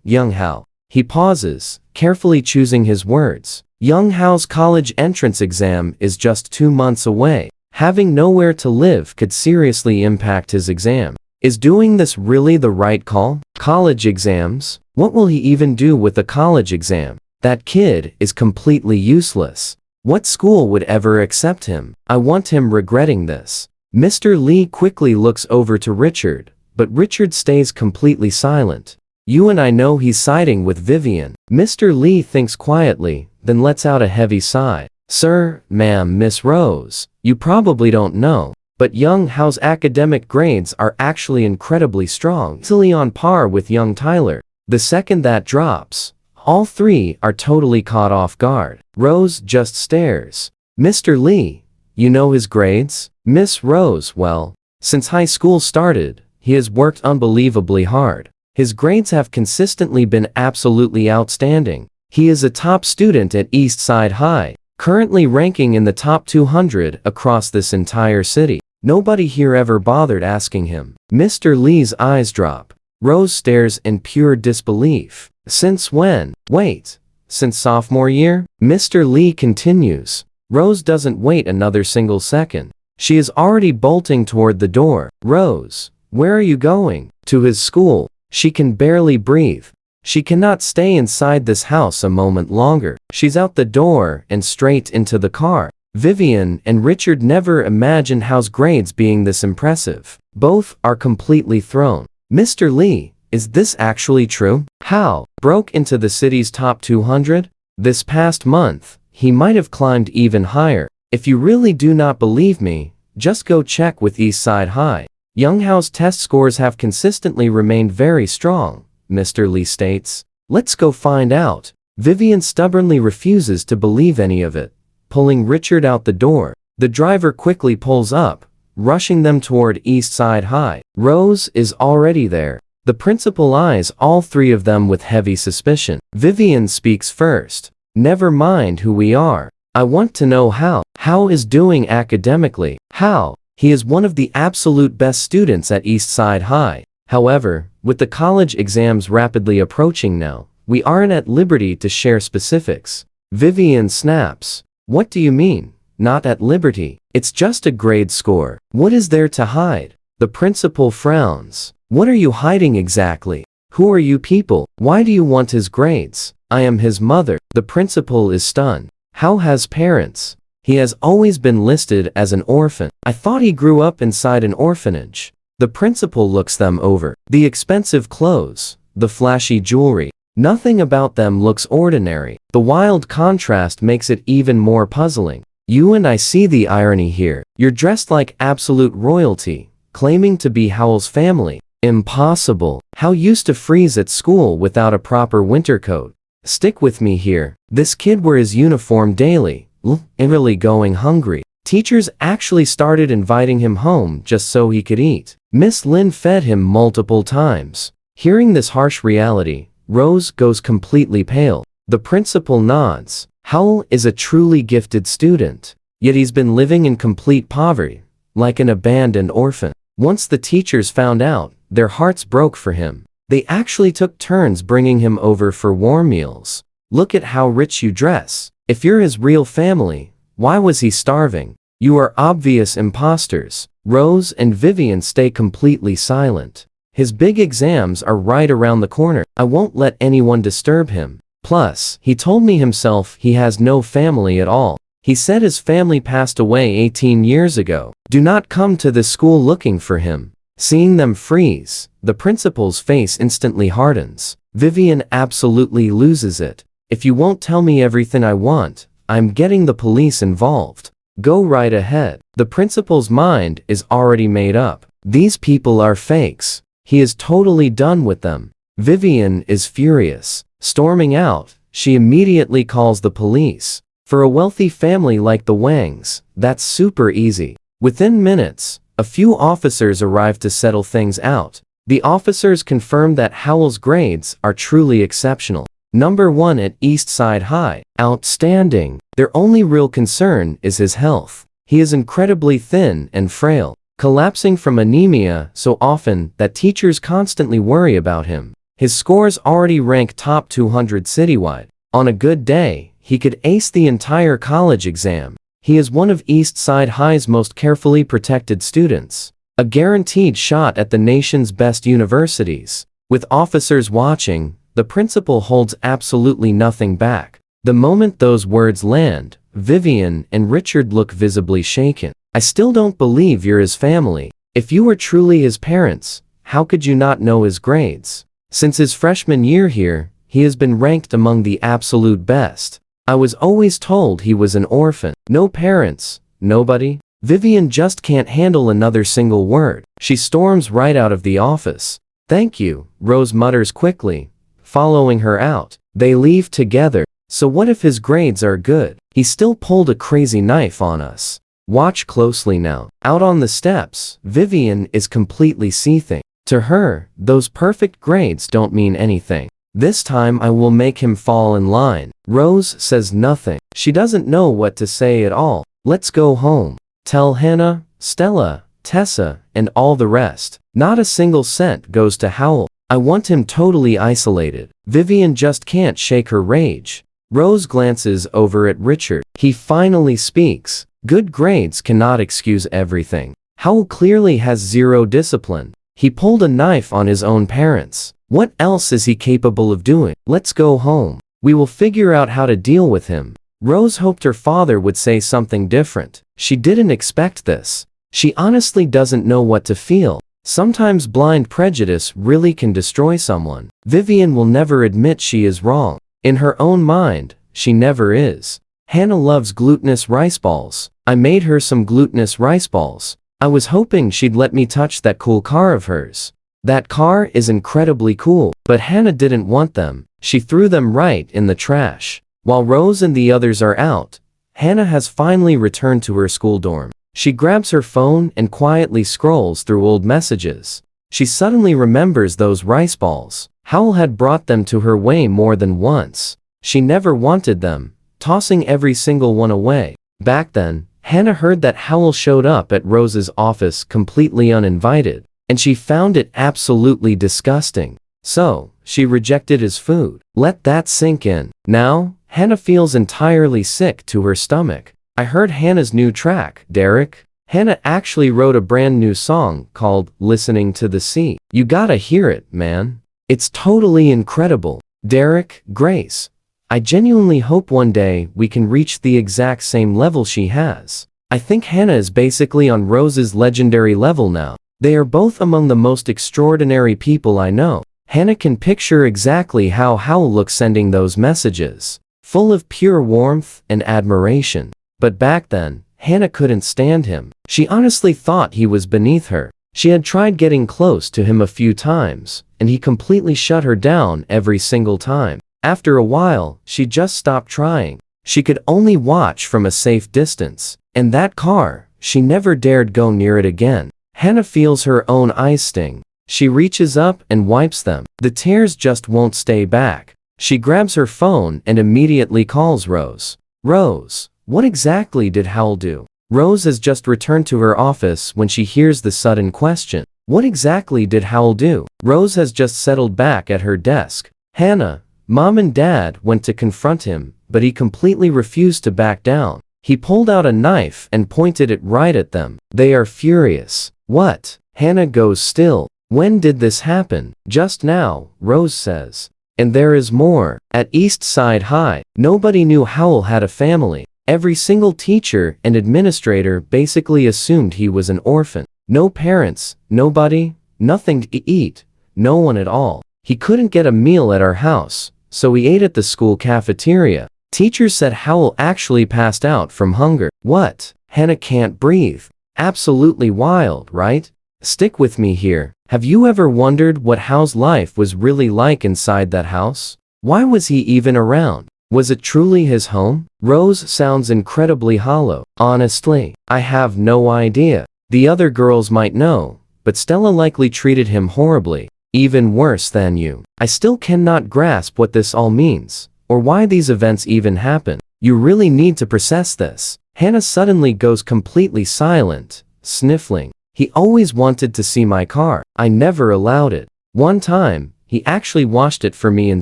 Young Hal. He pauses, carefully choosing his words. Young Hal's college entrance exam is just 2 months away. Having nowhere to live could seriously impact his exam. Is doing this really the right call? College exams? What will he even do with a college exam? That kid is completely useless. What school would ever accept him? I want him regretting this. Mr. Lee quickly looks over to Richard, but Richard stays completely silent. You and I know he's siding with Vivian. Mr. Lee thinks quietly, then lets out a heavy sigh. Sir, ma'am, Miss Rose, you probably don't know, but young Hal's academic grades are actually incredibly strong, easily on par with young Tyler. The second that drops, all three are totally caught off guard. Rose just stares. Mr. Lee, you know his grades? Miss Rose, well, since high school started, he has worked unbelievably hard. His grades have consistently been absolutely outstanding. He is a top student at East Side High, currently ranking in the top 200 across this entire city. Nobody here ever bothered asking him. Mr. Lee's eyes drop. Rose stares in pure disbelief. Since when? Wait. Since sophomore year? Mr. Lee continues. Rose doesn't wait another single second. She is already bolting toward the door. Rose, where are you going? To his school. She can barely breathe. She cannot stay inside this house a moment longer. She's out the door and straight into the car. Vivian and Richard never imagined Hal's grades being this impressive. Both are completely thrown. Mr. Lee, is this actually true? Hal broke into the city's top 200? This past month, he might have climbed even higher. If you really do not believe me, just go check with East Side High. Young Hal's test scores have consistently remained very strong, Mr. Lee states. Let's go find out. Vivian stubbornly refuses to believe any of it, pulling Richard out the door. The driver quickly pulls up, rushing them toward East Side High. Rose is already there. The principal eyes all three of them with heavy suspicion. Vivian speaks first. Never mind who we are. I want to know how. How is doing academically? How? He is one of the absolute best students at East Side High. However, with the college exams rapidly approaching now, we aren't at liberty to share specifics. Vivian snaps. What do you mean, not at liberty? It's just a grade score. What is there to hide? The principal frowns. What are you hiding exactly? Who are you people? Why do you want his grades? I am his mother. The principal is stunned. Hal has parents. He has always been listed as an orphan. I thought he grew up inside an orphanage. The principal looks them over. The expensive clothes, the flashy jewelry. Nothing about them looks ordinary. The wild contrast makes it even more puzzling. You and I see the irony here. You're dressed like absolute royalty, claiming to be Howell's family. Impossible. Hal used to freeze at school without a proper winter coat. Stick with me here. This kid wore his uniform daily, literally going hungry. Teachers actually started inviting him home just so he could eat. Miss Lin fed him multiple times. Hearing this harsh reality, Rose goes completely pale. The principal nods. Howell is a truly gifted student, yet he's been living in complete poverty, like an abandoned orphan. Once the teachers found out, their hearts broke for him. They actually took turns bringing him over for warm meals. Look at how rich you dress. If you're his real family, why was he starving? You are obvious imposters. Rose and Vivian stay completely silent. His big exams are right around the corner. I won't let anyone disturb him. Plus, he told me himself he has no family at all. He said his family passed away 18 years ago. Do not come to this school looking for him. Seeing them freeze, the principal's face instantly hardens. Vivian absolutely loses it. If you won't tell me everything I want, I'm getting the police involved. Go right ahead. The principal's mind is already made up. These people are fakes. He is totally done with them. Vivian is furious. Storming out, she immediately calls the police. For a wealthy family like the Wangs, that's super easy. Within minutes, a few officers arrive to settle things out. The officers confirm that Howell's grades are truly exceptional. Number 1 at East Side High. Outstanding. Their only real concern is his health. He is incredibly thin and frail, collapsing from anemia so often that teachers constantly worry about him. His scores already rank top 200 citywide. On a good day, he could ace the entire college exam. He is one of East Side High's most carefully protected students. A guaranteed shot at the nation's best universities. With officers watching, the principal holds absolutely nothing back. The moment those words land, Vivian and Richard look visibly shaken. I still don't believe you're his family. If you were truly his parents, how could you not know his grades? Since his freshman year here, he has been ranked among the absolute best. I was always told he was an orphan. No parents, nobody. Vivian just can't handle another single word. She storms right out of the office. Thank you, Rose mutters quickly, following her out. They leave together. So what if his grades are good? He still pulled a crazy knife on us. Watch closely now. Out on the steps, Vivian is completely seething. To her, those perfect grades don't mean anything. This time I will make him fall in line. Rose says nothing. She doesn't know what to say at all. Let's go home. Tell Hannah, Stella, Tessa, and all the rest. Not a single cent goes to Howell. I want him totally isolated. Vivian just can't shake her rage. Rose glances over at Richard. He finally speaks. Good grades cannot excuse everything. Howell clearly has zero discipline. He pulled a knife on his own parents. What else is he capable of doing? Let's go home. We will figure out how to deal with him. Rose hoped her father would say something different. She didn't expect this. She honestly doesn't know what to feel. Sometimes blind prejudice really can destroy someone. Vivian will never admit she is wrong. In her own mind, she never is. Hannah loves glutinous rice balls. I made her some glutinous rice balls. I was hoping she'd let me touch that cool car of hers. That car is incredibly cool, but Hannah didn't want them. She threw them right in the trash. While Rose and the others are out, Hannah has finally returned to her school dorm. She grabs her phone and quietly scrolls through old messages. She suddenly remembers those rice balls. Howell had brought them to her way more than once. She never wanted them, tossing every single one away. Back then, Hannah heard that Howell showed up at Rose's office completely uninvited, and she found it absolutely disgusting. So, she rejected his food. Let that sink in. Now, Hannah feels entirely sick to her stomach. I heard Hannah's new track, Derek. Hannah actually wrote a brand new song called Listening to the Sea. You gotta hear it, man. It's totally incredible. Derek, Grace. I genuinely hope one day we can reach the exact same level she has. I think Hannah is basically on Rose's legendary level now. They are both among the most extraordinary people I know. Hannah can picture exactly how Howl looks sending those messages, full of pure warmth and admiration. But back then, Hannah couldn't stand him. She honestly thought he was beneath her. She had tried getting close to him a few times, and he completely shut her down every single time. After a while, she just stopped trying. She could only watch from a safe distance. And that car, she never dared go near it again. Hannah feels her own eyes sting. She reaches up and wipes them. The tears just won't stay back. She grabs her phone and immediately calls Rose. Rose, what exactly did Howl do? Rose has just returned to her office when she hears the sudden question. What exactly did Howl do? Rose has just settled back at her desk. Hannah, Mom and Dad went to confront him, but he completely refused to back down. He pulled out a knife and pointed it right at them. They are furious. What? Hannah goes still. When did this happen? Just now, Rose says. And there is more. At East Side High, nobody knew Howl had a family. Every single teacher and administrator basically assumed he was an orphan. No parents, nobody, nothing to eat, no one at all. He couldn't get a meal at our house, so he ate at the school cafeteria. Teachers said Howl actually passed out from hunger. What? Hannah can't breathe. Absolutely wild, right? Stick with me here. Have you ever wondered what Howl's life was really like inside that house? Why was he even around? Was it truly his home? Rose sounds incredibly hollow. Honestly, I have no idea. The other girls might know, but Stella likely treated him horribly, even worse than you. I still cannot grasp what this all means, or why these events even happen. You really need to process this. Hannah suddenly goes completely silent, sniffling. He always wanted to see my car. I never allowed it. One time, he actually washed it for me in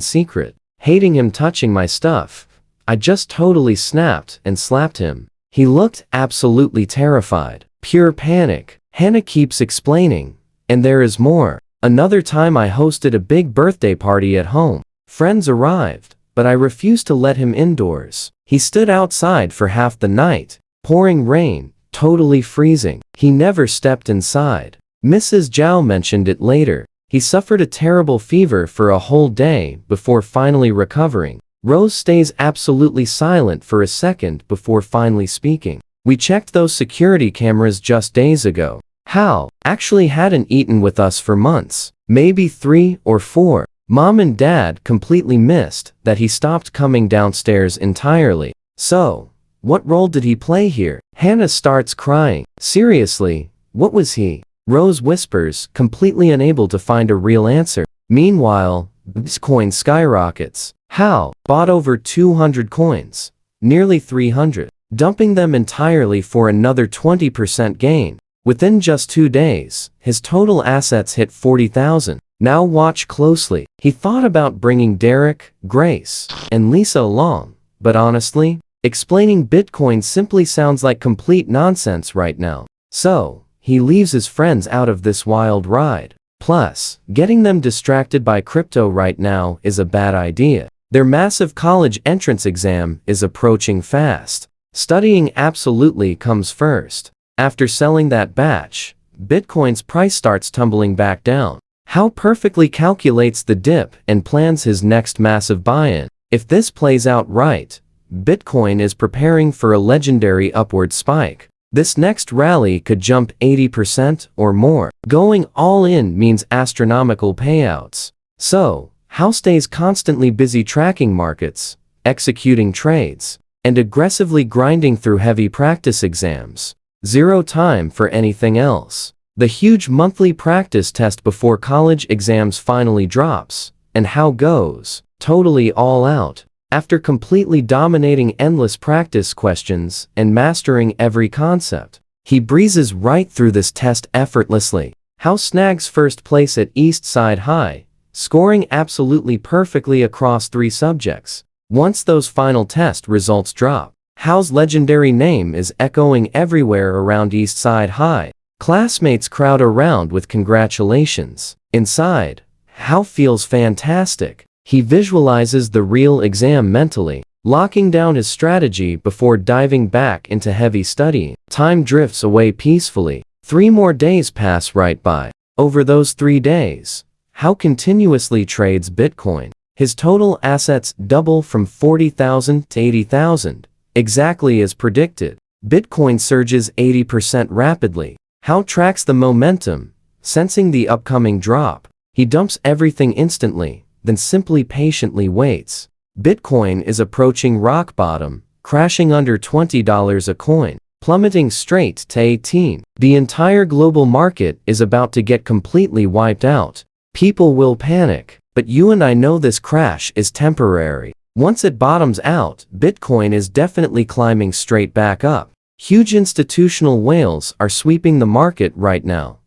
secret. Hating him touching my stuff, I just totally snapped and slapped him. He looked absolutely terrified. Pure panic. Hannah keeps explaining. And there is more. Another time I hosted a big birthday party at home. Friends arrived, but I refused to let him indoors. He stood outside for half the night. Pouring rain, totally freezing. He never stepped inside. Mrs. Zhao mentioned it later. He suffered a terrible fever for a whole day before finally recovering. Rose stays absolutely silent for a second before finally speaking. We checked those security cameras just days ago. Howl actually hadn't eaten with us for months, maybe 3 or 4. Mom and Dad completely missed that he stopped coming downstairs entirely. So, what role did he play here? Hannah starts crying. Seriously, what was he? Rose whispers, completely unable to find a real answer. Meanwhile, Bitcoin skyrockets. Howl bought over 200 coins, nearly 300, dumping them entirely for another 20% gain. Within just 2 days, his total assets hit 40,000. Now watch closely. He thought about bringing Derek, Grace, and Lisa along, but honestly, explaining Bitcoin simply sounds like complete nonsense right now. So, he leaves his friends out of this wild ride. Plus, getting them distracted by crypto right now is a bad idea. Their massive college entrance exam is approaching fast. Studying absolutely comes first. After selling that batch, Bitcoin's price starts tumbling back down. Howl perfectly calculates the dip and plans his next massive buy-in. If this plays out right, Bitcoin is preparing for a legendary upward spike. This next rally could jump 80% or more. Going all in means astronomical payouts. So, Howl stays constantly busy tracking markets, executing trades, and aggressively grinding through heavy practice exams. Zero time for anything else. The huge monthly practice test before college exams finally drops, and Howl goes totally all out. After completely dominating endless practice questions and mastering every concept, he breezes right through this test effortlessly. Howl snags first place at East Side High, scoring absolutely perfectly across 3 subjects. Once those final test results drop, Howl's legendary name is echoing everywhere around East Side High. Classmates crowd around with congratulations. Inside, Howl feels fantastic. He visualizes the real exam mentally, locking down his strategy before diving back into heavy studying. Time drifts away peacefully. 3 more days pass right by. Over those 3 days, how continuously trades Bitcoin. His total assets double from 40,000 to 80,000, exactly as predicted. Bitcoin surges 80% rapidly. How tracks the momentum, sensing the upcoming drop. He dumps everything instantly, then simply patiently waits. Bitcoin is approaching rock bottom, crashing under $20 a coin, plummeting straight to 18. The entire global market is about to get completely wiped out. People will panic, but you and I know this crash is temporary. Once it bottoms out, Bitcoin is definitely climbing straight back up. Huge institutional whales are sweeping the market right now,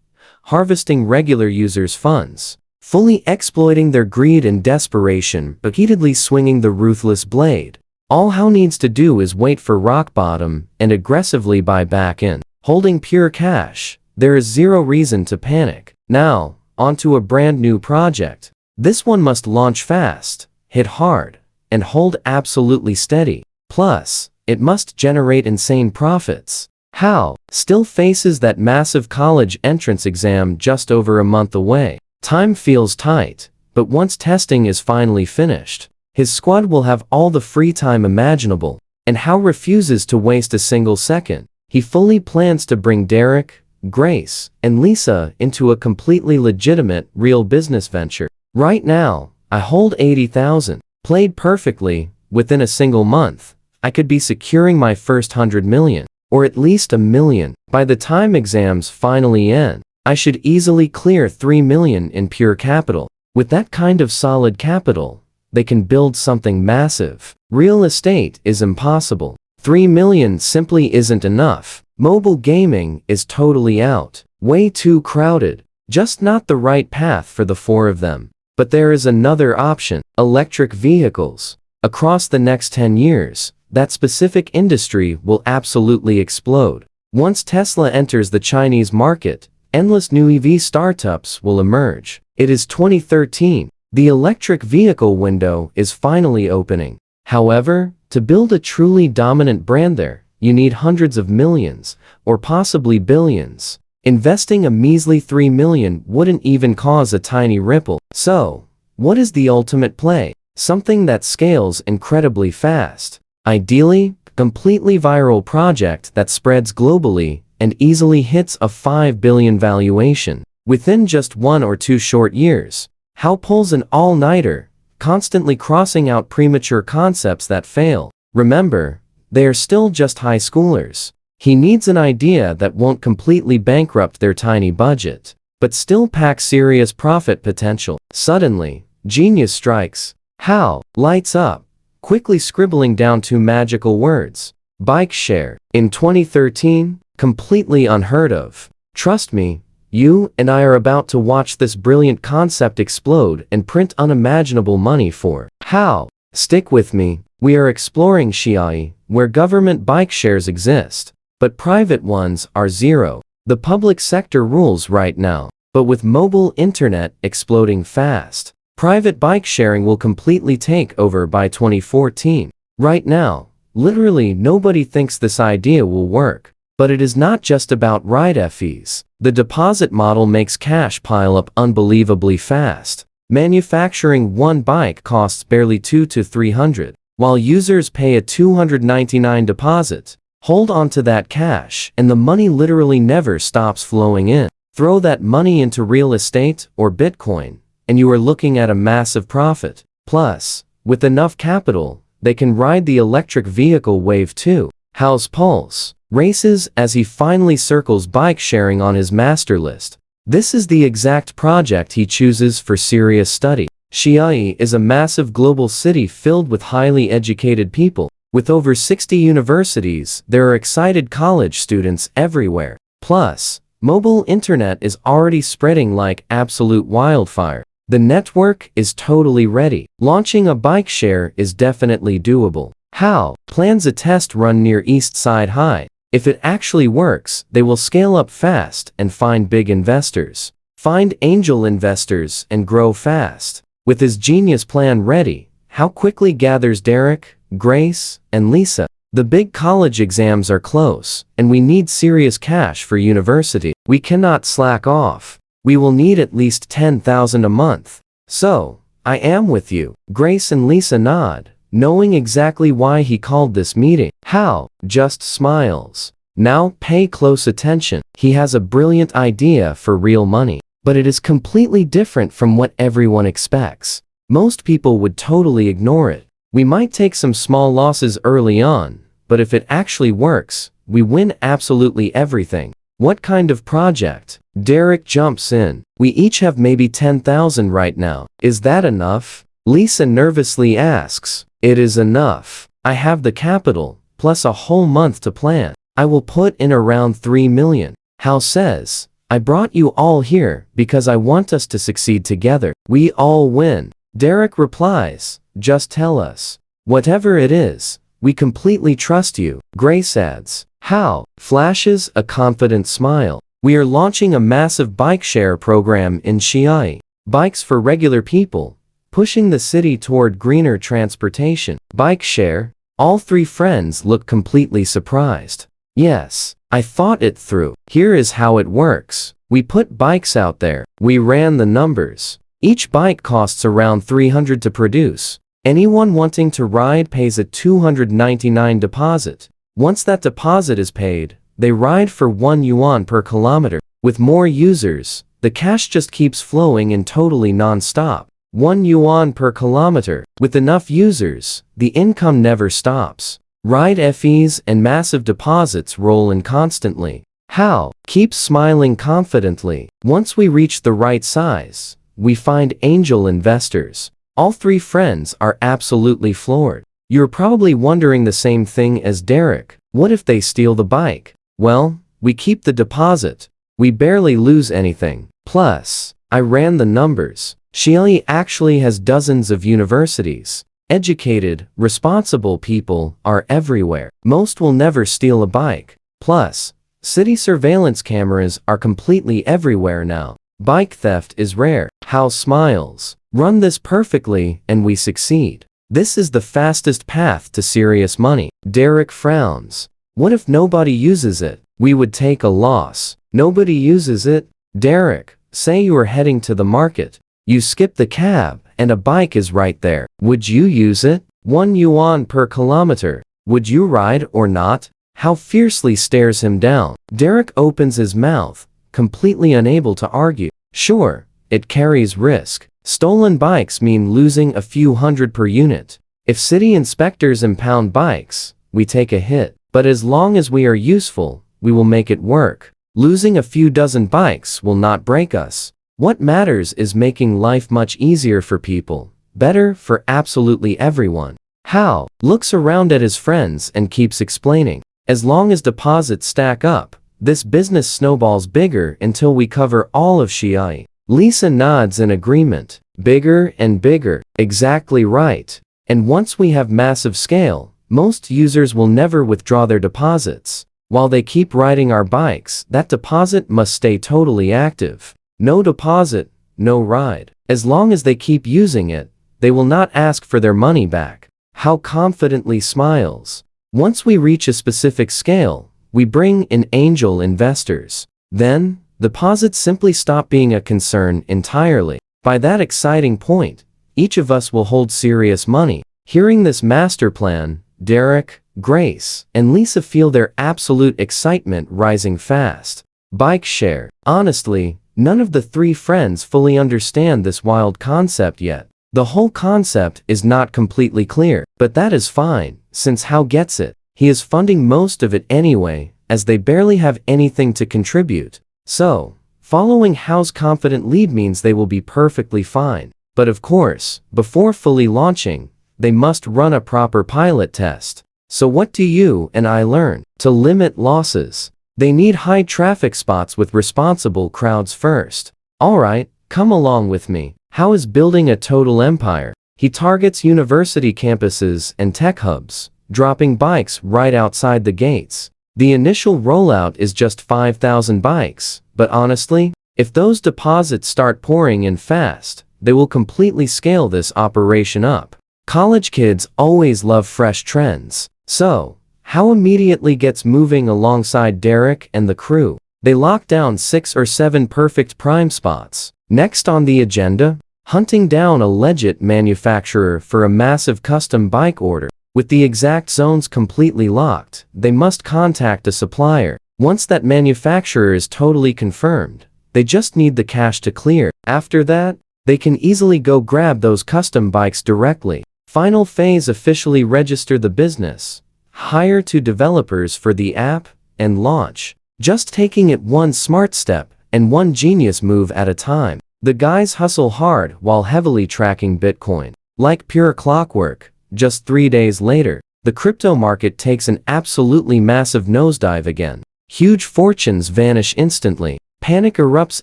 harvesting regular users' funds, fully exploiting their greed and desperation, repeatedly swinging the ruthless blade. All How needs to do is wait for rock bottom and aggressively buy back in. Holding pure cash, there is zero reason to panic. Now, onto a brand new project. This one must launch fast, hit hard, and hold absolutely steady. Plus, it must generate insane profits. How still faces that massive college entrance exam just over a month away. Time feels tight, but once testing is finally finished, his squad will have all the free time imaginable, and How refuses to waste a single second. He fully plans to bring Derek, Grace, and Lisa into a completely legitimate, real business venture. Right now, I hold 80,000. Played perfectly, within a single month, I could be securing my first 100 million, or at least $1 million. By the time exams finally end, I should easily clear 3 million in pure capital. With that kind of solid capital, they can build something massive. Real estate is impossible. 3 million simply isn't enough. Mobile gaming is totally out. Way too crowded. Just not the right path for the 4 of them. But there is another option. Electric vehicles. Across the next 10 years, that specific industry will absolutely explode. Once Tesla enters the Chinese market, endless new EV startups will emerge. It is 2013. The electric vehicle window is finally opening. However, to build a truly dominant brand there, you need hundreds of millions, or possibly billions. Investing a measly 3 million wouldn't even cause a tiny ripple. So, what is the ultimate play? Something that scales incredibly fast. Ideally, a completely viral project that spreads globally and easily hits a 5 billion valuation. Within just 1 or 2 short years, How pulls an all-nighter, constantly crossing out premature concepts that fail. Remember, they are still just high schoolers. He needs an idea that won't completely bankrupt their tiny budget, but still pack serious profit potential. Suddenly, genius strikes. How lights up, quickly scribbling down 2 magical words. Bike share. In 2013, completely unheard of. Trust me, you and I are about to watch this brilliant concept explode and print unimaginable money for. How? Stick with me. We are exploring Xiai, where government bike shares exist, but private ones are zero. The public sector rules right now, but with mobile internet exploding fast, private bike sharing will completely take over by 2014. Right now, literally nobody thinks this idea will work. But it is not just about ride fees. The deposit model makes cash pile up unbelievably fast. Manufacturing one bike costs barely 200 to 300, while users pay a $299 deposit. Hold on to that cash, and the money literally never stops flowing in. Throw that money into real estate or Bitcoin, and you are looking at a massive profit. Plus, with enough capital, they can ride the electric vehicle wave too. How's pulse races as he finally circles bike sharing on his master list. This is the exact project he chooses for serious study. Xiai is a massive global city filled with highly educated people. With over 60 universities, there are excited college students everywhere. Plus, mobile internet is already spreading like absolute wildfire. The network is totally ready. Launching a bike share is definitely doable. How plans a test run near East Side High. If it actually works, they will scale up fast and find big investors. Find angel investors and grow fast. With his genius plan ready, How quickly gathers Derek, Grace, and Lisa. The big college exams are close, and we need serious cash for university. We cannot slack off. We will need at least 10,000 a month. So, I am with you. Grace and Lisa nod, knowing exactly why he called this meeting. Hal just smiles. Now pay close attention. He has a brilliant idea for real money, but it is completely different from what everyone expects. Most people would totally ignore it. We might take some small losses early on, but if it actually works, we win absolutely everything. What kind of project? Derek jumps in. We each have maybe 10,000 right now. Is that enough? Lisa nervously asks. It is enough. I have the capital, plus a whole month to plan. I will put in around 3 million. Hal says, I brought you all here because I want us to succeed together. We all win. Derek replies, just tell us. Whatever it is, we completely trust you. Grace adds. Hal flashes a confident smile. We are launching a massive bike share program in Shiai. Bikes for regular people, pushing the city toward greener transportation. Bike share? All three friends look completely surprised. Yes, I thought it through. Here is how it works. We put bikes out there. We ran the numbers. Each bike costs around 300 to produce. Anyone wanting to ride pays a 299 deposit. Once that deposit is paid, they ride for 1 yuan per kilometer. With more users, the cash just keeps flowing and totally non-stop. 1 yuan per kilometer. With enough users, the income never stops. Ride fees and massive deposits roll in constantly. Hal keeps smiling confidently. Once we reach the right size, we find angel investors. All three friends are absolutely floored. You're probably wondering the same thing as Derek. What if they steal the bike? Well, we keep the deposit. We barely lose anything. Plus, I ran the numbers. Shiai actually has dozens of universities. Educated, responsible people are everywhere. Most will never steal a bike. Plus, city surveillance cameras are completely everywhere now. Bike theft is rare. Hal smiles. Run this perfectly and we succeed. This is the fastest path to serious money. Derek frowns. What if nobody uses it? We would take a loss. Nobody uses it? Derek, say you are heading to the market. You skip the cab, and a bike is right there. Would you use it? 1 yuan per kilometer. Would you ride or not? Hal fiercely stares him down. Derek opens his mouth, completely unable to argue. Sure, it carries risk. Stolen bikes mean losing a few hundred per unit. If city inspectors impound bikes, we take a hit. But as long as we are useful, we will make it work. Losing a few dozen bikes will not break us. What matters is making life much easier for people, better for absolutely everyone. Hal looks around at his friends and keeps explaining. As long as deposits stack up, this business snowballs bigger until we cover all of Shiai. Lisa nods in agreement. Bigger and bigger. Exactly right. And once we have massive scale, most users will never withdraw their deposits. While they keep riding our bikes, that deposit must stay totally active. No deposit, no ride. As long as they keep using it, they will not ask for their money back. Hal confidently smiles. Once we reach a specific scale, we bring in angel investors. Then, deposits simply stop being a concern entirely. By that exciting point, each of us will hold serious money. Hearing this master plan, Derek, Grace, and Lisa feel their absolute excitement rising fast. Bike share. Honestly, none of the three friends fully understand this wild concept yet. The whole concept is not completely clear, but that is fine, since Hal gets it. He is funding most of it anyway, as they barely have anything to contribute. So, following Hal's confident lead means they will be perfectly fine. But of course, before fully launching, they must run a proper pilot test. So what do you and I learn? To limit losses. They need high traffic spots with responsible crowds first. Alright, come along with me. Hal is building a total empire. He targets university campuses and tech hubs, dropping bikes right outside the gates. The initial rollout is just 5,000 bikes, but honestly, if those deposits start pouring in fast, they will completely scale this operation up. College kids always love fresh trends. So, How immediately gets moving alongside Derek and the crew. They lock down 6 or 7 perfect prime spots. Next on the agenda, hunting down a legit manufacturer for a massive custom bike order. With the exact zones completely locked, they must contact a supplier. Once that manufacturer is totally confirmed, they just need the cash to clear. After that, they can easily go grab those custom bikes directly. Final phase: officially register the business, hire 2 developers for the app, and launch. Just taking it one smart step and one genius move at a time. The guys hustle hard while heavily tracking Bitcoin. Like pure clockwork, just 3 days later, the crypto market takes an absolutely massive nosedive again. Huge fortunes vanish instantly, panic erupts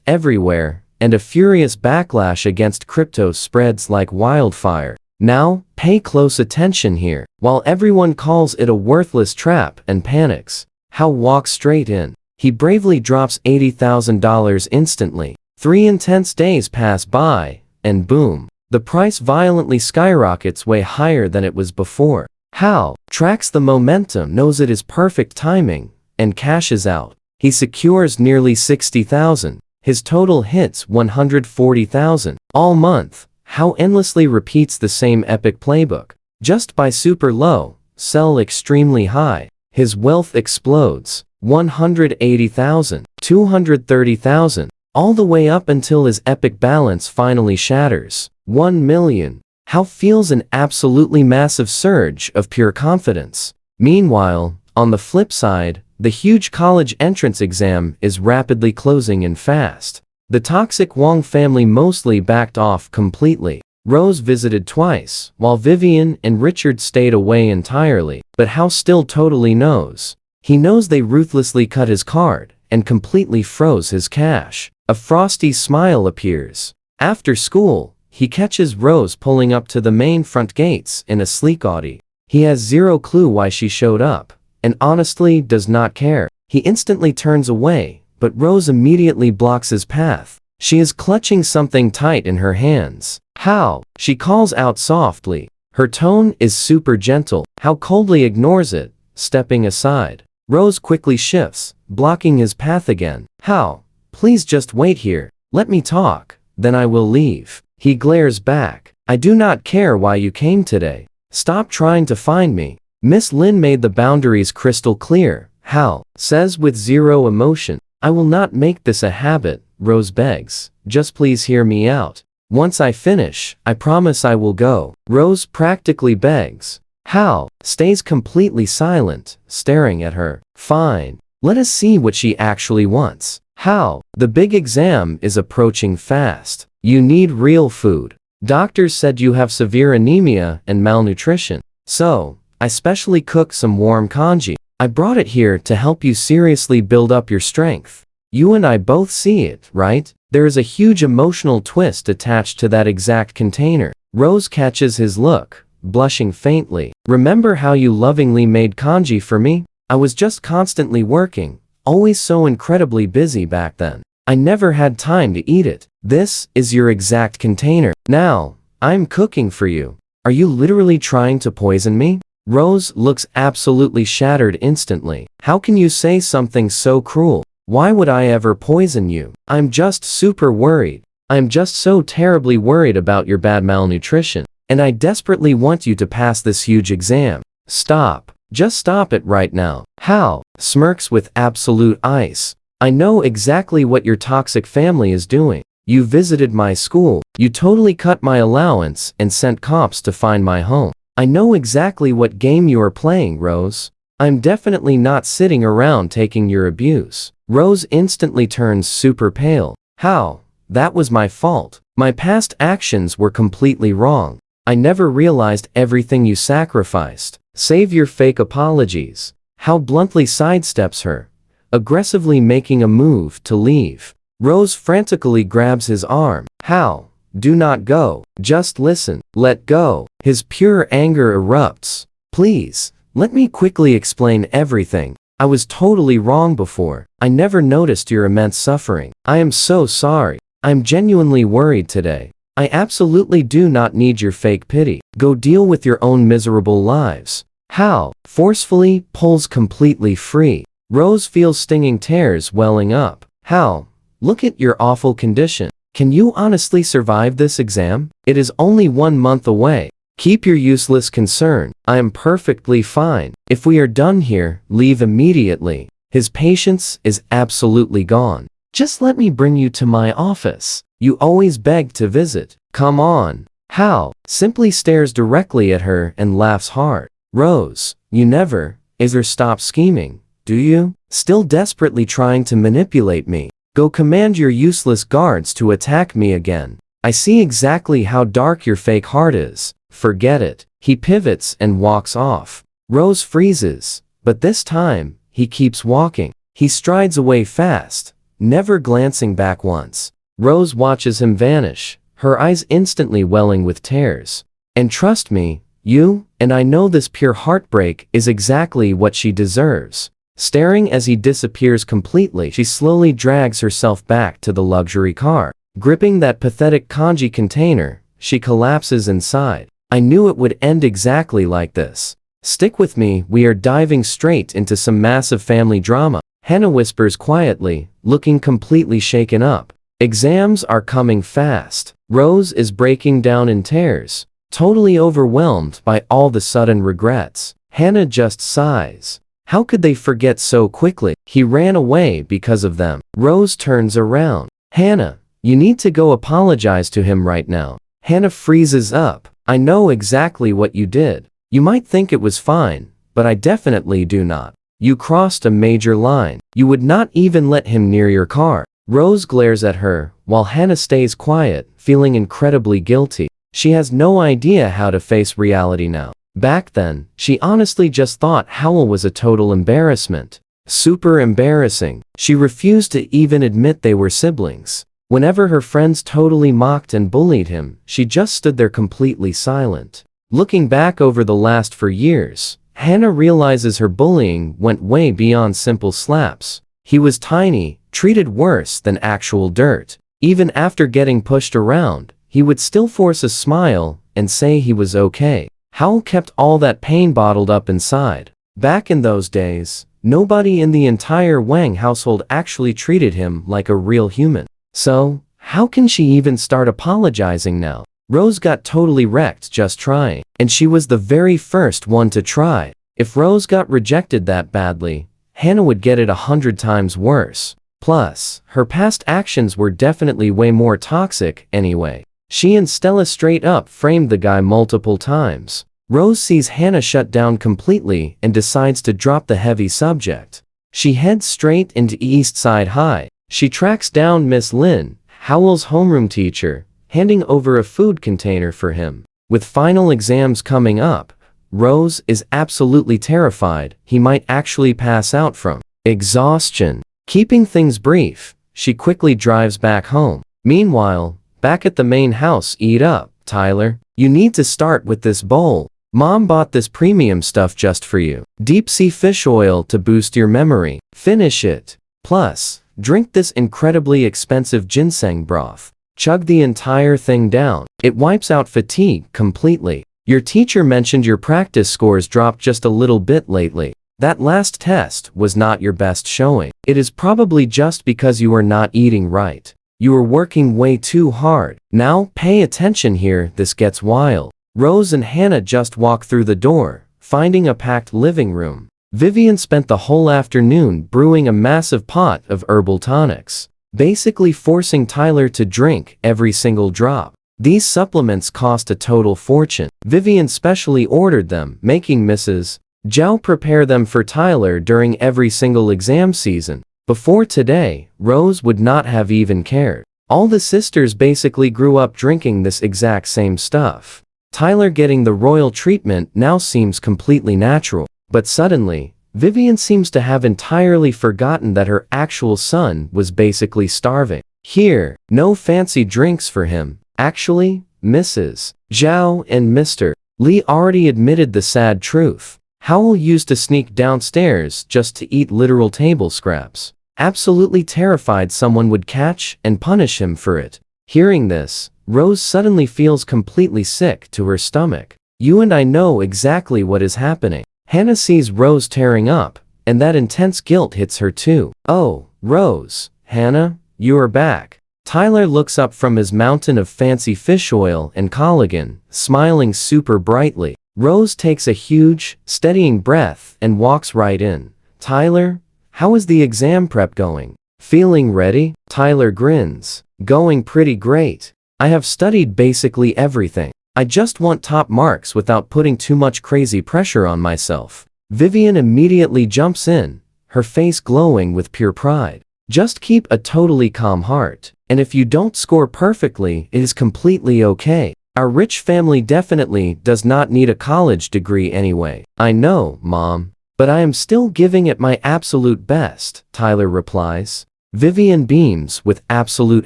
everywhere, and a furious backlash against crypto spreads like wildfire. Now, pay close attention here. While everyone calls it a worthless trap and panics, Hao walks straight in. He bravely drops $80,000 instantly. 3 intense days pass by, and boom, the price violently skyrockets way higher than it was before. Hao tracks the momentum, knows it is perfect timing, and cashes out. He secures nearly 60,000. His total hits 140,000. All month, Hao endlessly repeats the same epic playbook. Just buy super low, sell extremely high. His wealth explodes. 180,000, 230,000, all the way up until his epic balance finally shatters. 1 million. Hao feels an absolutely massive surge of pure confidence. Meanwhile, on the flip side, the huge college entrance exam is rapidly closing in fast. The toxic Wong family mostly backed off completely. Rose visited twice, while Vivian and Richard stayed away entirely. But Hao still totally knows. He knows they ruthlessly cut his card and completely froze his cash. A frosty smile appears. After school, he catches Rose pulling up to the main front gates in a sleek Audi. He has zero clue why she showed up, and honestly does not care. He instantly turns away, but Rose immediately blocks his path. She is clutching something tight in her hands. Hao, she calls out softly. Her tone is super gentle. Hao coldly ignores it, stepping aside. Rose quickly shifts, blocking his path again. Hao, please just wait here. Let me talk, then I will leave. He glares back. I do not care why you came today. Stop trying to find me. Miss Lin made the boundaries crystal clear. Hao says with zero emotion. I will not make this a habit, Rose begs. Just please hear me out. Once I finish, I promise I will go. Rose practically begs. Hao stays completely silent, staring at her. Fine. Let us see what she actually wants. Hao, the big exam is approaching fast. You need real food. Doctors said you have severe anemia and malnutrition. So, I specially cooked some warm congee. I brought it here to help you seriously build up your strength. You and I both see it, right? There is a huge emotional twist attached to that exact container. Rose catches his look, blushing faintly. Remember how you lovingly made congee for me? I was just constantly working, always so incredibly busy back then. I never had time to eat it. This is your exact container. Now, I'm cooking for you. Are you literally trying to poison me? Rose looks absolutely shattered instantly. How can you say something so cruel? Why would I ever poison you? I'm just super worried. I'm just so terribly worried about your bad malnutrition. And I desperately want you to pass this huge exam. Stop. Just stop it right now. Hao smirks with absolute ice. I know exactly what your toxic family is doing. You visited my school. You totally cut my allowance and sent cops to find my home. I know exactly what game you are playing, Rose. I'm definitely not sitting around taking your abuse. Rose instantly turns super pale. How? That was my fault. My past actions were completely wrong. I never realized everything you sacrificed. Save your fake apologies. Hao bluntly sidesteps her, aggressively making a move to leave. Rose frantically grabs his arm. Hao, do not go. Just listen. Let go. His pure anger erupts. Please, let me quickly explain everything. I was totally wrong before. I never noticed your immense suffering. I am so sorry. I'm genuinely worried today. I absolutely do not need your fake pity. Go deal with your own miserable lives. How? Forcefully, pulls completely free. Rose feels stinging tears welling up. How? Look at your awful condition. Can you honestly survive this exam? It is only 1 month away. Keep your useless concern. I am perfectly fine. If we are done here, leave immediately. His patience is absolutely gone. Just let me bring you to my office. You always beg to visit. Come on. How? Simply stares directly at her and laughs hard. Rose, you never, ever stop scheming, do you? Still desperately trying to manipulate me. Go command your useless guards to attack me again. I see exactly how dark your fake heart is. Forget it. He pivots and walks off. Rose freezes, but this time, he keeps walking. He strides away fast, never glancing back once. Rose watches him vanish, her eyes instantly welling with tears. And trust me, you and I know this pure heartbreak is exactly what she deserves. Staring as he disappears completely, she slowly drags herself back to the luxury car. Gripping that pathetic kanji container, she collapses inside. I knew it would end exactly like this. Stick with me, we are diving straight into some massive family drama. Hannah whispers quietly, looking completely shaken up. Exams are coming fast. Rose is breaking down in tears, totally overwhelmed by all the sudden regrets. Hannah just sighs. How could they forget so quickly? He ran away because of them. Rose turns around. Hannah, you need to go apologize to him right now. Hannah freezes up. I know exactly what you did. You might think it was fine, but I definitely do not. You crossed a major line. You would not even let him near your car. Rose glares at her, while Hannah stays quiet, feeling incredibly guilty. She has no idea how to face reality now. Back then, she honestly just thought Howell was a total embarrassment. Super embarrassing. She refused to even admit they were siblings. Whenever her friends totally mocked and bullied him, she just stood there completely silent. Looking back over the last 4 years, Hannah realizes her bullying went way beyond simple slaps. He was tiny, treated worse than actual dirt. Even after getting pushed around, he would still force a smile and say he was okay. Howell kept all that pain bottled up inside. Back in those days, nobody in the entire Wang household actually treated him like a real human. So, how can she even start apologizing now? Rose got totally wrecked just trying, and she was the very first one to try. If Rose got rejected that badly, Hannah would get it 100 times worse. Plus, her past actions were definitely way more toxic anyway. She and Stella straight up framed the guy multiple times. Rose sees Hannah shut down completely and decides to drop the heavy subject. She heads straight into East Side High. She tracks down Miss Lynn, Howell's homeroom teacher, handing over a food container for him. With final exams coming up, Rose is absolutely terrified he might actually pass out from exhaustion. Keeping things brief, she quickly drives back home. Meanwhile, back at the main house, eat up, Tyler. You need to start with this bowl. Mom bought this premium stuff just for you. Deep sea fish oil to boost your memory. Finish it. Plus, drink this incredibly expensive ginseng broth. Chug the entire thing down. It wipes out fatigue completely. Your teacher mentioned your practice scores dropped just a little bit lately. That last test was not your best showing. It is probably just because you are not eating right. You are working way too hard. Now, pay attention here, this gets wild. Rose and Hannah just walk through the door, finding a packed living room. Vivian spent the whole afternoon brewing a massive pot of herbal tonics, basically forcing Tyler to drink every single drop. These supplements cost a total fortune. Vivian specially ordered them, making Mrs. Zhao prepare them for Tyler during every single exam season. Before today, Rose would not have even cared. All the sisters basically grew up drinking this exact same stuff. Tyler getting the royal treatment now seems completely natural. But suddenly, Vivian seems to have entirely forgotten that her actual son was basically starving. Here, no fancy drinks for him. Actually, Mrs. Zhao and Mr. Li already admitted the sad truth. Howell used to sneak downstairs just to eat literal table scraps. Absolutely terrified someone would catch and punish him for it. Hearing this, Rose suddenly feels completely sick to her stomach. You and I know exactly what is happening. Hannah sees Rose tearing up, and that intense guilt hits her too. Oh, Rose, Hannah, you are back. Tyler looks up from his mountain of fancy fish oil and collagen, smiling super brightly. Rose takes a huge, steadying breath and walks right in. Tyler, how is the exam prep going? Feeling ready? Tyler grins. Going pretty great. I have studied basically everything. I just want top marks without putting too much crazy pressure on myself. Vivian immediately jumps in, her face glowing with pure pride. Just keep a totally calm heart, and if you don't score perfectly, it is completely okay. Our rich family definitely does not need a college degree anyway. I know, Mom, but I am still giving it my absolute best, Tyler replies. Vivian beams with absolute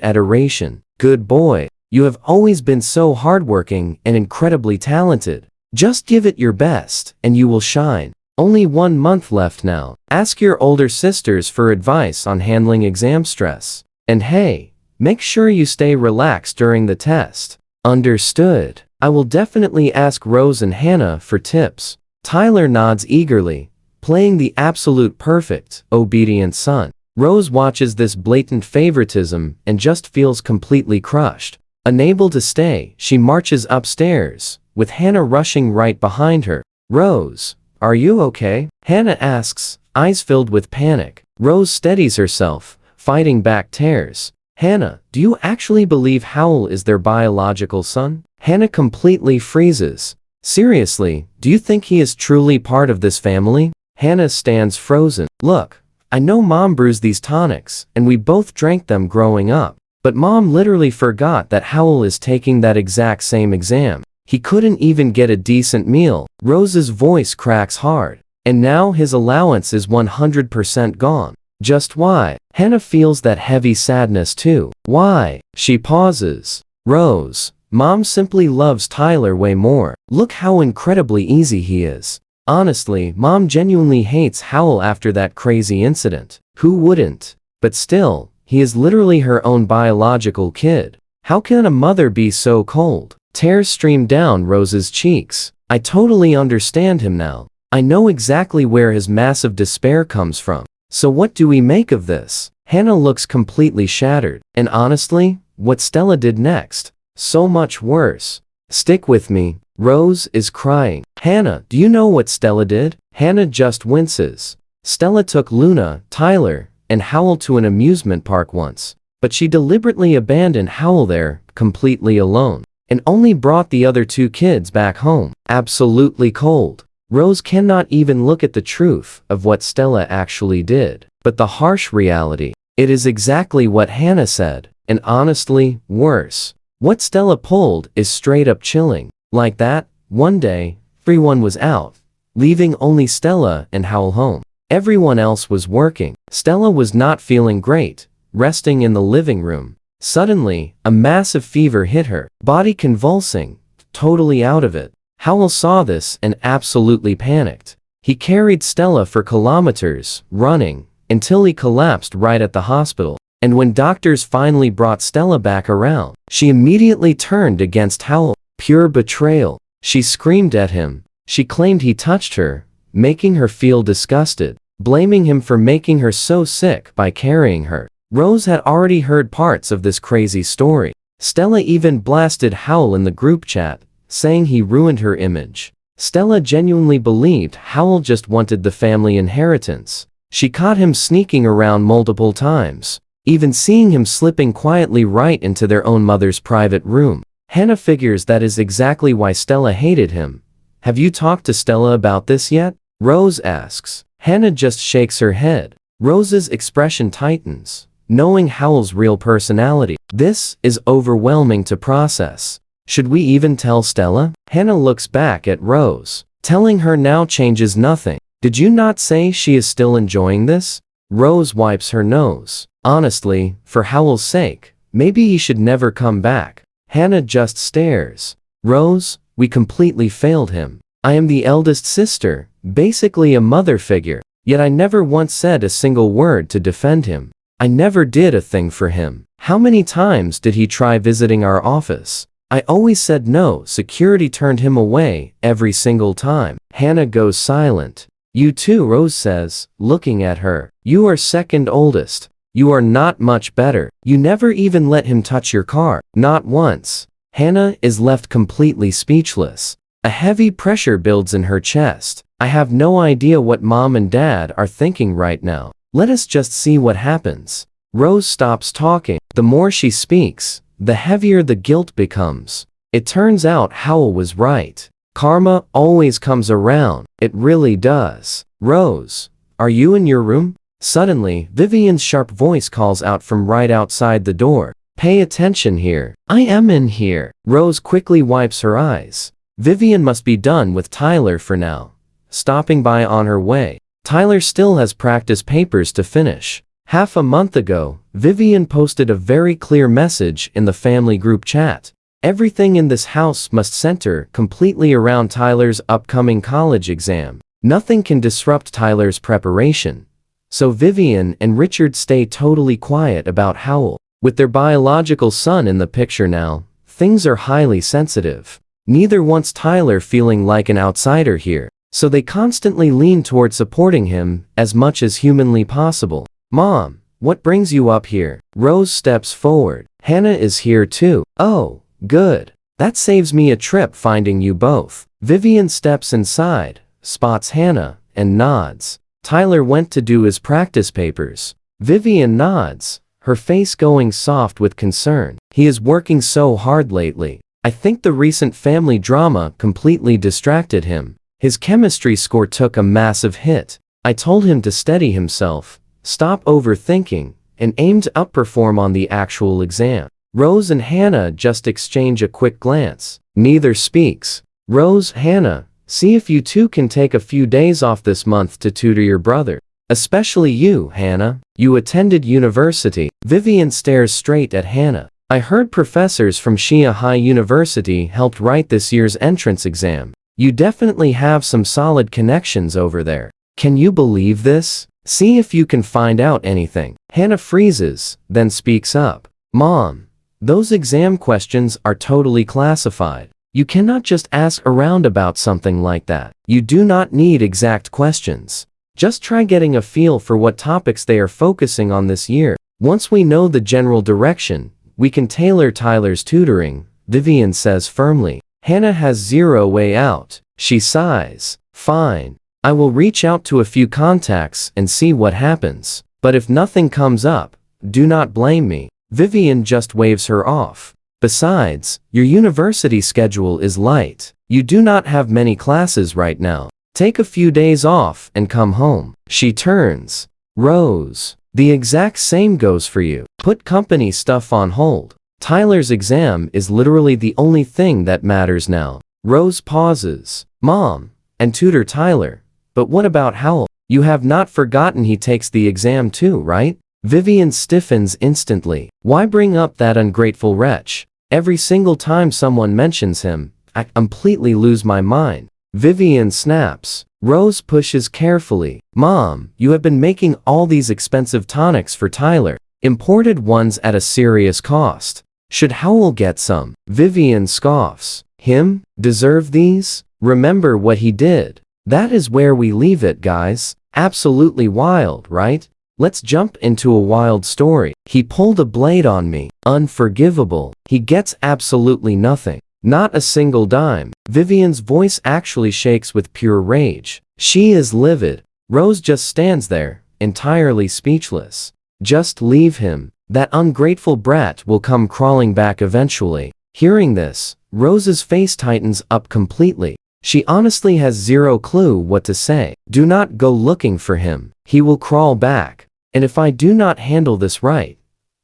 adoration. Good boy. You have always been so hardworking and incredibly talented. Just give it your best, and you will shine. Only 1 month left now. Ask your older sisters for advice on handling exam stress. And hey, make sure you stay relaxed during the test. Understood. I will definitely ask Rose and Hannah for tips. Tyler nods eagerly, playing the absolute perfect, obedient son. Rose watches this blatant favoritism and just feels completely crushed. Unable to stay, she marches upstairs, with Hannah rushing right behind her. Rose, are you okay? Hannah asks, eyes filled with panic. Rose steadies herself, fighting back tears. Hannah, do you actually believe Howell is their biological son? Hannah completely freezes. Seriously, do you think he is truly part of this family? Hannah stands frozen. Look, I know Mom brews these tonics, and we both drank them growing up. But Mom literally forgot that Howell is taking that exact same exam. He couldn't even get a decent meal. Rose's voice cracks hard. And now his allowance is 100% gone. Just why? Hannah feels that heavy sadness too. Why? She pauses. Rose, Mom simply loves Tyler way more. Look how incredibly easy he is. Honestly, Mom genuinely hates Howell after that crazy incident. Who wouldn't? But still, he is literally her own biological kid. How can a mother be so cold? Tears stream down Rose's cheeks. I totally understand him now. I know exactly where his massive despair comes from. So what do we make of this? Hannah looks completely shattered. And honestly, what Stella did next? So much worse. Stick with me. Rose is crying. Hannah, do you know what Stella did? Hannah just winces. Stella took Luna, Tyler, and Howell to an amusement park once. But she deliberately abandoned Howell there, completely alone, and only brought the other 2 kids back home. Absolutely cold. Rose cannot even look at the truth of what Stella actually did. But the harsh reality. It is exactly what Hannah said. And honestly, worse. What Stella pulled is straight up chilling. Like that, one day, everyone was out, leaving only Stella and Howell home. Everyone else was working. Stella was not feeling great, resting in the living room. Suddenly, a massive fever hit her, body convulsing, totally out of it. Howell saw this and absolutely panicked. He carried Stella for kilometers, running, until he collapsed right at the hospital. And when doctors finally brought Stella back around, she immediately turned against Howell. Pure betrayal. She screamed at him. She claimed he touched her, making her feel disgusted, blaming him for making her so sick by carrying her. Rose had already heard parts of this crazy story. Stella even blasted Howell in the group chat, saying he ruined her image. Stella genuinely believed Howell just wanted the family inheritance. She caught him sneaking around multiple times, even seeing him slipping quietly right into their own mother's private room. Hannah figures that is exactly why Stella hated him. Have you talked to Stella about this yet? Rose asks. Hannah just shakes her head. Rose's expression tightens, knowing Howell's real personality. This is overwhelming to process. Should we even tell Stella? Hannah looks back at Rose. Telling her now changes nothing. Did you not say she is still enjoying this? Rose wipes her nose. Honestly, for Howell's sake, maybe he should never come back. Hannah just stares. Rose, we completely failed him. I am the eldest sister, basically a mother figure, yet I never once said a single word to defend him. I never did a thing for him. How many times did he try visiting our office? I always said no. Security turned him away every single time. Hannah goes silent. You too, Rose says, looking at her. You are second oldest. You are not much better. You never even let him touch your car. Not once. Hannah is left completely speechless. A heavy pressure builds in her chest. I have no idea what mom and dad are thinking right now. Let us just see what happens. Rose stops talking. The more she speaks, the heavier the guilt becomes. It turns out Howell was right. Karma always comes around. It really does. Rose, are you in your room? Suddenly, Vivian's sharp voice calls out from right outside the door. Pay attention here. I am in here. Rose quickly wipes her eyes. Vivian must be done with Tyler for now. Stopping by on her way. Tyler still has practice papers to finish. Half a month ago, Vivian posted a very clear message in the family group chat. Everything in this house must center completely around Tyler's upcoming college exam. Nothing can disrupt Tyler's preparation. So Vivian and Richard stay totally quiet about Howell. With their biological son in the picture now, things are highly sensitive. Neither wants Tyler feeling like an outsider here, so they constantly lean toward supporting him as much as humanly possible. Mom, what brings you up here? Rose steps forward. Hannah is here too. Oh, good. That saves me a trip finding you both. Vivian steps inside, spots Hannah, and nods. Tyler went to do his practice papers. Vivian nods, her face going soft with concern. He is working so hard lately. I think the recent family drama completely distracted him. His chemistry score took a massive hit. I told him to steady himself, stop overthinking, and aim to outperform on the actual exam. Rose and Hannah just exchange a quick glance. Neither speaks. Rose, Hannah, see if you two can take a few days off this month to tutor your brother. Especially you, Hannah. You attended university. Vivian stares straight at Hannah. I heard professors from Shia High University helped write this year's entrance exam. You definitely have some solid connections over there. Can you believe this? See if you can find out anything. Hannah freezes, then speaks up. Mom, those exam questions are totally classified. You cannot just ask around about something like that. You do not need exact questions. Just try getting a feel for what topics they are focusing on this year. Once we know the general direction, we can tailor Tyler's tutoring, Vivian says firmly. Hannah has zero way out. She sighs. Fine. I will reach out to a few contacts and see what happens. But if nothing comes up, do not blame me. Vivian just waves her off. Besides, your university schedule is light. You do not have many classes right now. Take a few days off and come home. She turns. Rose, the exact same goes for you. Put company stuff on hold. Tyler's exam is literally the only thing that matters now. Rose pauses. Mom, and tutor Tyler. But what about Howell? You have not forgotten he takes the exam too, right? Vivian stiffens instantly. Why bring up that ungrateful wretch? Every single time someone mentions him, I completely lose my mind. Vivian snaps. Rose pushes carefully. Mom, you have been making all these expensive tonics for Tyler. Imported ones at a serious cost. Should Howell get some? Vivian scoffs. Him? Deserve these? Remember what he did. That is where we leave it, guys. Absolutely wild, right? Let's jump into a wild story. He pulled a blade on me. Unforgivable. He gets absolutely nothing. Not a single dime. Vivian's voice actually shakes with pure rage. She is livid. Rose just stands there, entirely speechless. Just leave him. That ungrateful brat will come crawling back eventually. Hearing this, Rose's face tightens up completely. She honestly has zero clue what to say. Do not go looking for him. He will crawl back. And if I do not handle this right,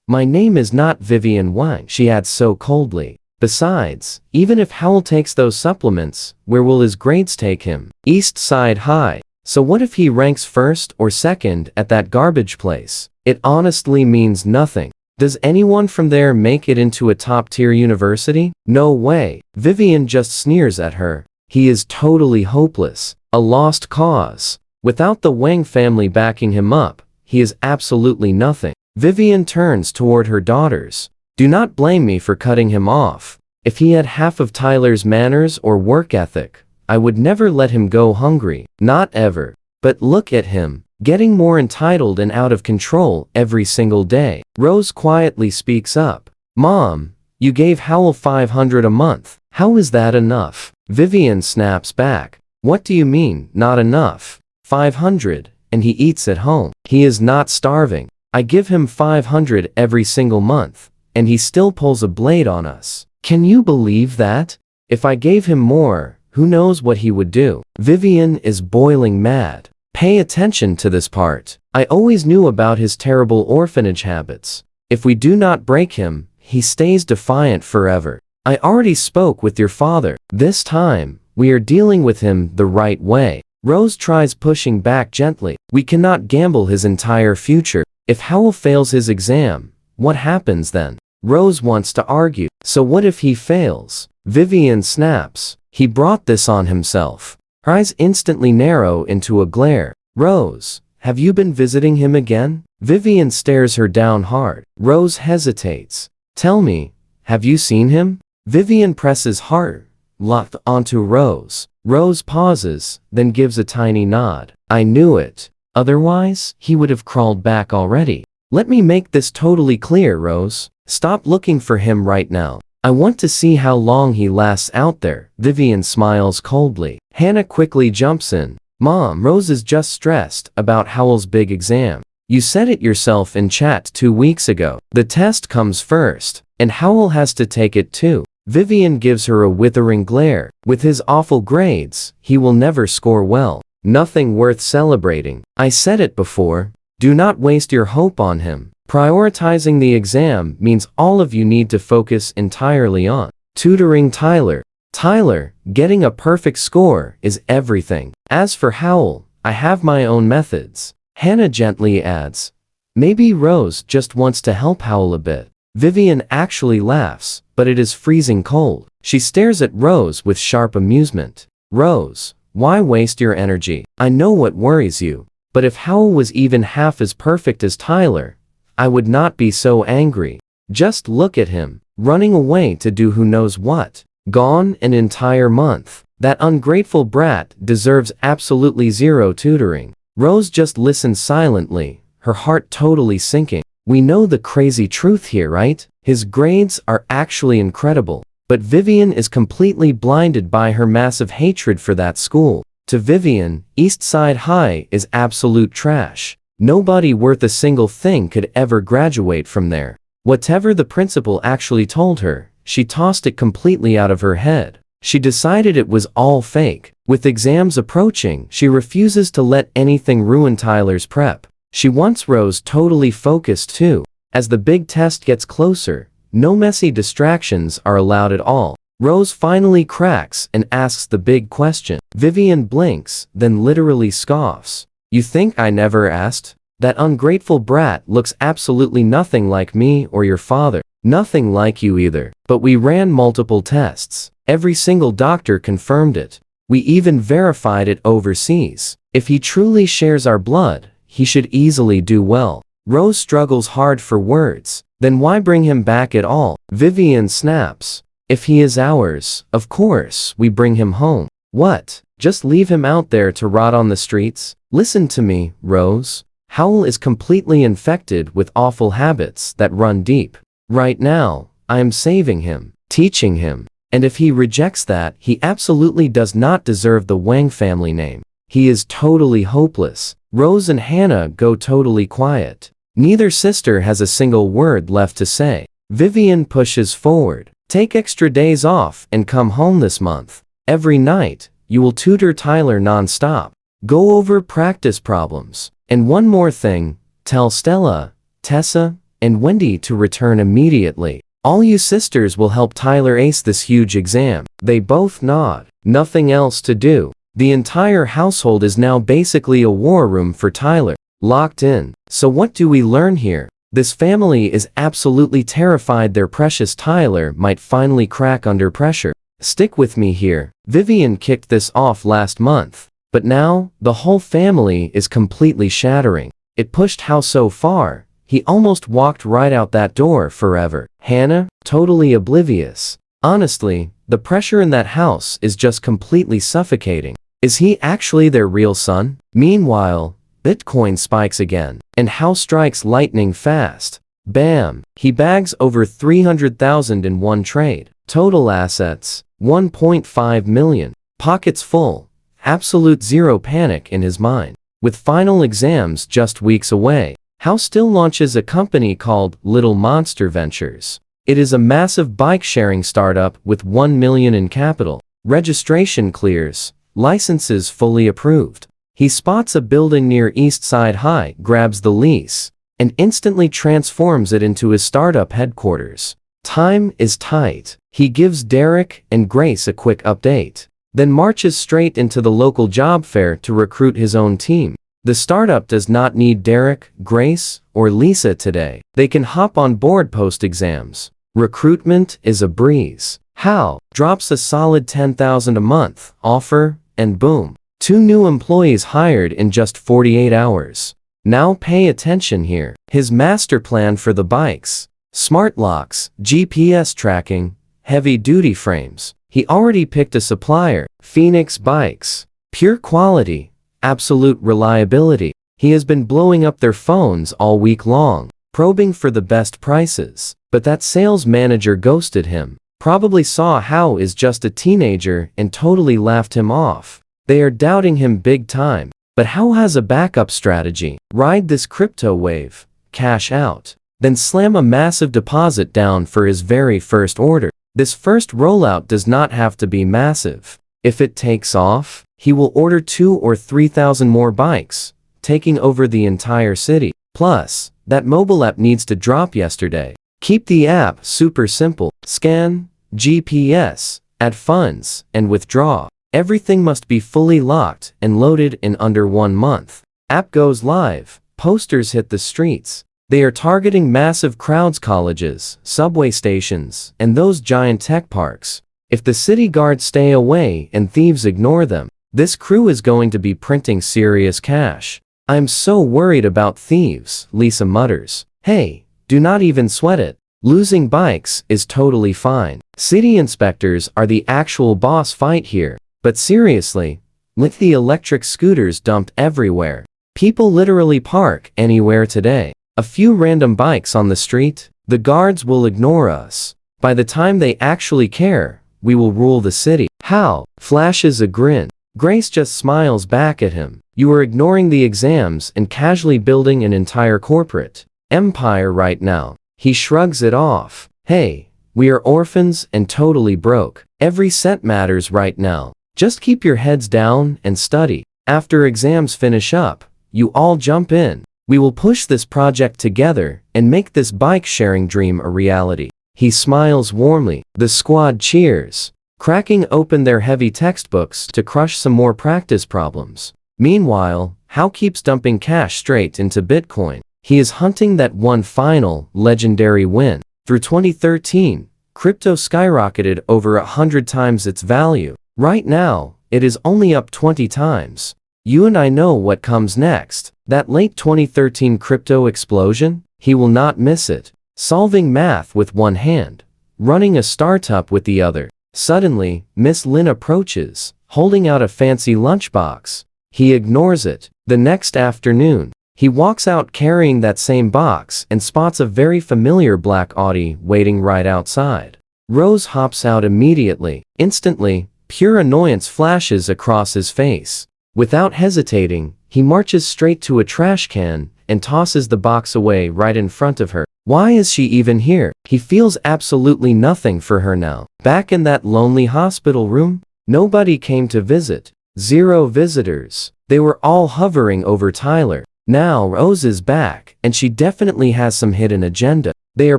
my name is not Vivian Wang, she adds so coldly. Besides, even if Howell takes those supplements, where will his grades take him? East Side High. So what if he ranks first or second at that garbage place? It honestly means nothing. Does anyone from there make it into a top-tier university? No way. Vivian just sneers at her. He is totally hopeless. A lost cause. Without the Wang family backing him up, he is absolutely nothing. Vivian turns toward her daughters. Do not blame me for cutting him off. If he had half of Tyler's manners or work ethic, I would never let him go hungry. Not ever. But look at him, getting more entitled and out of control every single day. Rose quietly speaks up. Mom, you gave Howell $500 a month. How is that enough? Vivian snaps back. What do you mean, not enough? 500, and he eats at home. He is not starving. I give him 500 every single month, and he still pulls a blade on us. Can you believe that? If I gave him more, who knows what he would do? Vivian is boiling mad. Pay attention to this part. I always knew about his terrible orphanage habits. If we do not break him, he stays defiant forever. I already spoke with your father. This time, we are dealing with him the right way. Rose tries pushing back gently. We cannot gamble his entire future. If Howell fails his exam, what happens then? Rose wants to argue. So what if he fails? Vivian snaps. He brought this on himself. Her eyes instantly narrow into a glare. Rose, have you been visiting him again? Vivian stares her down hard. Rose hesitates. Tell me, have you seen him? Vivian presses hard, locked onto Rose. Rose pauses, then gives a tiny nod. I knew it. Otherwise, he would have crawled back already. Let me make this totally clear, Rose. Stop looking for him right now. I want to see how long he lasts out there. Vivian smiles coldly. Hannah quickly jumps in. Mom, Rose is just stressed about Howell's big exam. You said it yourself in chat 2 weeks ago. The test comes first, and Howell has to take it too. Vivian gives her a withering glare. With his awful grades, he will never score well. Nothing worth celebrating. I said it before. Do not waste your hope on him. Prioritizing the exam means all of you need to focus entirely on tutoring Tyler. Tyler, getting a perfect score is everything. As for Howell, I have my own methods. Hannah gently adds, maybe Rose just wants to help Howell a bit. Vivian actually laughs, but it is freezing cold. She stares at Rose with sharp amusement. Rose, why waste your energy? I know what worries you, but if Howell was even half as perfect as Tyler, I would not be so angry. Just look at him, running away to do who knows what. Gone an entire month. That ungrateful brat deserves absolutely zero tutoring. Rose just listens silently, her heart totally sinking. We know the crazy truth here, right? His grades are actually incredible, but Vivian is completely blinded by her massive hatred for that school. To Vivian, Eastside High is absolute trash. Nobody worth a single thing could ever graduate from there. Whatever the principal actually told her, she tossed it completely out of her head. She decided it was all fake. With exams approaching, she refuses to let anything ruin Tyler's prep. She wants Rose totally focused too. As the big test gets closer, no messy distractions are allowed at all. Rose finally cracks and asks the big question. Vivian blinks, then literally scoffs. You think I never asked? That ungrateful brat looks absolutely nothing like me or your father. Nothing like you either. But we ran multiple tests. Every single doctor confirmed it. We even verified it overseas. If he truly shares our blood, he should easily do well. Rose struggles hard for words. Then why bring him back at all? Vivian snaps. If he is ours, of course, we bring him home. What? Just leave him out there to rot on the streets? Listen to me, Rose. Howell is completely infected with awful habits that run deep. Right now, I am saving him, teaching him. And if he rejects that, he absolutely does not deserve the Wang family name. He is totally hopeless. Rose and Hannah go totally quiet. Neither sister has a single word left to say. Vivian pushes forward. Take extra days off and come home this month. Every night, you will tutor Tyler non-stop. Go over practice problems. And one more thing, tell Stella, Tessa, and Wendy to return immediately. All you sisters will help Tyler ace this huge exam. They both nod. Nothing else to do. The entire household is now basically a war room for Tyler. Locked in. So what do we learn here? This family is absolutely terrified their precious Tyler might finally crack under pressure. Stick with me here. Vivian kicked this off last month. But now, the whole family is completely shattering. It pushed Hao so far, he almost walked right out that door forever. Hannah, totally oblivious. Honestly, The pressure in that house is just completely suffocating. Is he actually their real son? Meanwhile, Bitcoin spikes again, and Hao strikes lightning fast. Bam! He bags over 300,000 in one trade. Total assets, 1.5 million. Pockets full. Absolute zero panic in his mind. With final exams just weeks away, Hao still launches a company called Little Monster Ventures. It is a massive bike-sharing startup with 1 million in capital. Registration clears. Licenses fully approved. He spots a building near East Side High, grabs the lease, and instantly transforms it into his startup headquarters. Time is tight. He gives Derek and Grace a quick update, then marches straight into the local job fair to recruit his own team. The startup does not need Derek, Grace, or Lisa today. They can hop on board post-exams. Recruitment is a breeze. Hao drops a solid 10,000 a month offer, and boom. 2 new employees hired in just 48 hours. Now pay attention here. His master plan for the bikes. Smart locks, GPS tracking, heavy-duty frames. He already picked a supplier, Phoenix Bikes. Pure quality, absolute reliability. He has been blowing up their phones all week long, probing for the best prices. But that sales manager ghosted him. Probably saw Hao is just a teenager and totally laughed him off. They are doubting him big time. But Hao has a backup strategy. Ride this crypto wave, cash out, then slam a massive deposit down for his very first order. This first rollout does not have to be massive. If it takes off, he will order 2 or 3,000 more bikes, taking over the entire city. Plus, that mobile app needs to drop yesterday. Keep the app super simple. Scan, GPS, add funds, and withdraw. Everything must be fully locked and loaded in under 1 month. App goes live. Posters hit the streets. They are targeting massive crowds, colleges, subway stations, and those giant tech parks. If the city guards stay away and thieves ignore them, this crew is going to be printing serious cash. I'm so worried about thieves, Lisa mutters. Hey, do not even sweat it. Losing bikes is totally fine. City inspectors are the actual boss fight here. But seriously, with the electric scooters dumped everywhere, people literally park anywhere today. A few random bikes on the street, the guards will ignore us. By the time they actually care, we will rule the city. Hao flashes a grin. Grace just smiles back at him. You are ignoring the exams and casually building an entire corporate empire right now. He shrugs it off. Hey, we are orphans and totally broke. Every cent matters right now. Just keep your heads down and study. After exams finish up, you all jump in. We will push this project together and make this bike-sharing dream a reality. He smiles warmly. The squad cheers, cracking open their heavy textbooks to crush some more practice problems. Meanwhile, Hao keeps dumping cash straight into Bitcoin. He is hunting that one final, legendary win. Through 2013, crypto skyrocketed over 100 times its value. Right now, it is only up 20 times. You and I know what comes next. That late 2013 crypto explosion? He will not miss it. Solving math with one hand, running a startup with the other. Suddenly, Miss Lin approaches, holding out a fancy lunchbox. He ignores it. The next afternoon, he walks out carrying that same box and spots a very familiar black Audi waiting right outside. Rose hops out immediately. Instantly, pure annoyance flashes across his face. Without hesitating, he marches straight to a trash can and tosses the box away right in front of her. Why is she even here? He feels absolutely nothing for her now. Back in that lonely hospital room, nobody came to visit. 0 visitors. They were all hovering over Tyler. Now Rose is back, and she definitely has some hidden agenda. They are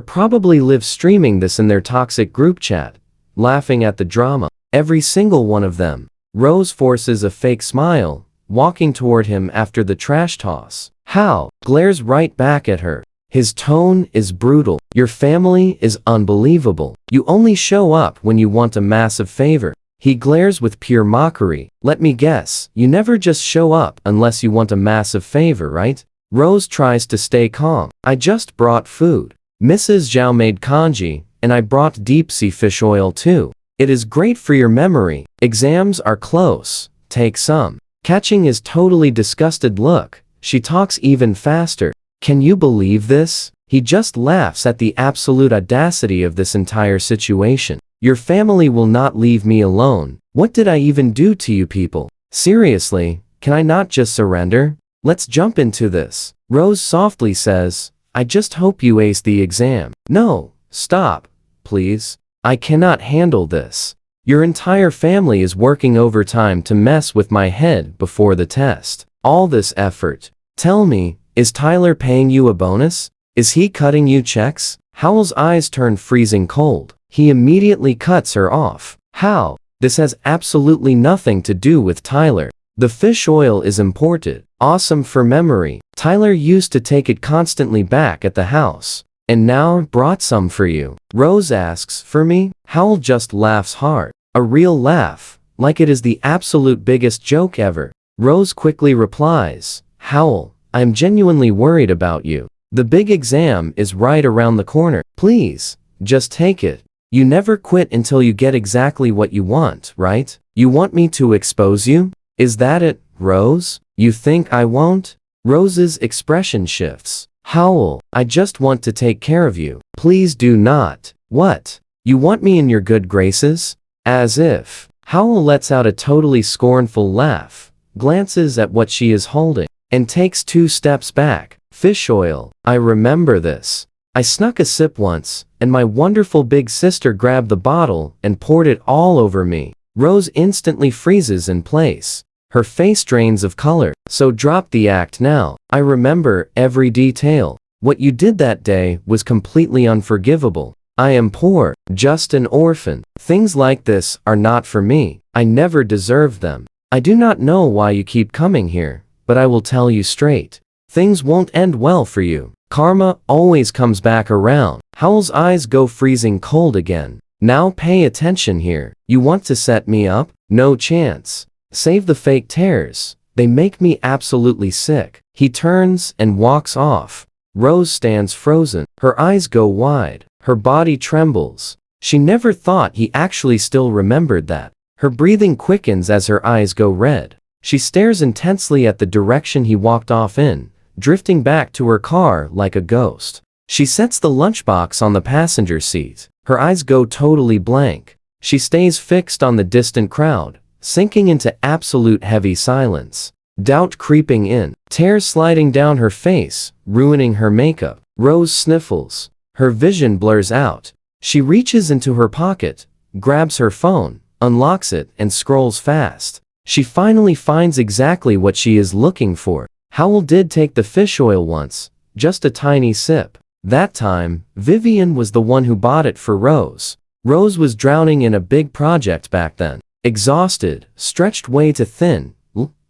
probably live streaming this in their toxic group chat, laughing at the drama. Every single one of them. Rose forces a fake smile, walking toward him after the trash toss. Hao glares right back at her. His tone is brutal. Your family is unbelievable. You only show up when you want a massive favor. He glares with pure mockery. Let me guess, you never just show up unless you want a massive favor, right? Rose tries to stay calm. I just brought food. Mrs. Zhao made congee, and I brought deep sea fish oil too. It is great for your memory. Exams are close. Take some. Catching his totally disgusted look, she talks even faster. Can you believe this? He just laughs at the absolute audacity of this entire situation. Your family will not leave me alone. What did I even do to you people? Seriously, can I not just surrender? Let's jump into this. Rose softly says, I just hope you ace the exam. No, stop, please. I cannot handle this. Your entire family is working overtime to mess with my head before the test. All this effort. Tell me, is Tyler paying you a bonus? Is he cutting you checks? Howell's eyes turn freezing cold. He immediately cuts her off. How? This has absolutely nothing to do with Tyler. The fish oil is imported. Awesome for memory. Tyler used to take it constantly back at the house. And now brought some for you. Rose asks, for me? Howell just laughs hard. A real laugh, like it is the absolute biggest joke ever. Rose quickly replies, Howell, I am genuinely worried about you. The big exam is right around the corner. Please, just take it. You never quit until you get exactly what you want, right? You want me to expose you? Is that it, Rose? You think I won't? Rose's expression shifts. Howell, I just want to take care of you. Please do not. What? You want me in your good graces? As if. Howell lets out a totally scornful laugh, glances at what she is holding, and takes 2 steps back. Fish oil. I remember this. I snuck a sip once, and my wonderful big sister grabbed the bottle and poured it all over me. Rose instantly freezes in place. Her face drains of color. So drop the act now. I remember every detail. What you did that day was completely unforgivable. I am poor, just an orphan. Things like this are not for me. I never deserved them. I do not know why you keep coming here, but I will tell you straight. Things won't end well for you. Karma always comes back around. Howell's eyes go freezing cold again. Now pay attention here. You want to set me up? No chance. Save the fake tears. They make me absolutely sick. He turns and walks off. Rose stands frozen. Her eyes go wide. Her body trembles. She never thought he actually still remembered that. Her breathing quickens as her eyes go red. She stares intensely at the direction he walked off in, drifting back to her car like a ghost. She sets the lunchbox on the passenger seat. Her eyes go totally blank. She stays fixed on the distant crowd, sinking into absolute heavy silence. Doubt creeping in, tears sliding down her face, ruining her makeup. Rose sniffles. Her vision blurs out. She reaches into her pocket, grabs her phone, unlocks it, and scrolls fast. She finally finds exactly what she is looking for. Howell did take the fish oil once, just a tiny sip. That time, Vivian was the one who bought it for Rose. Rose was drowning in a big project back then. Exhausted, stretched way too thin,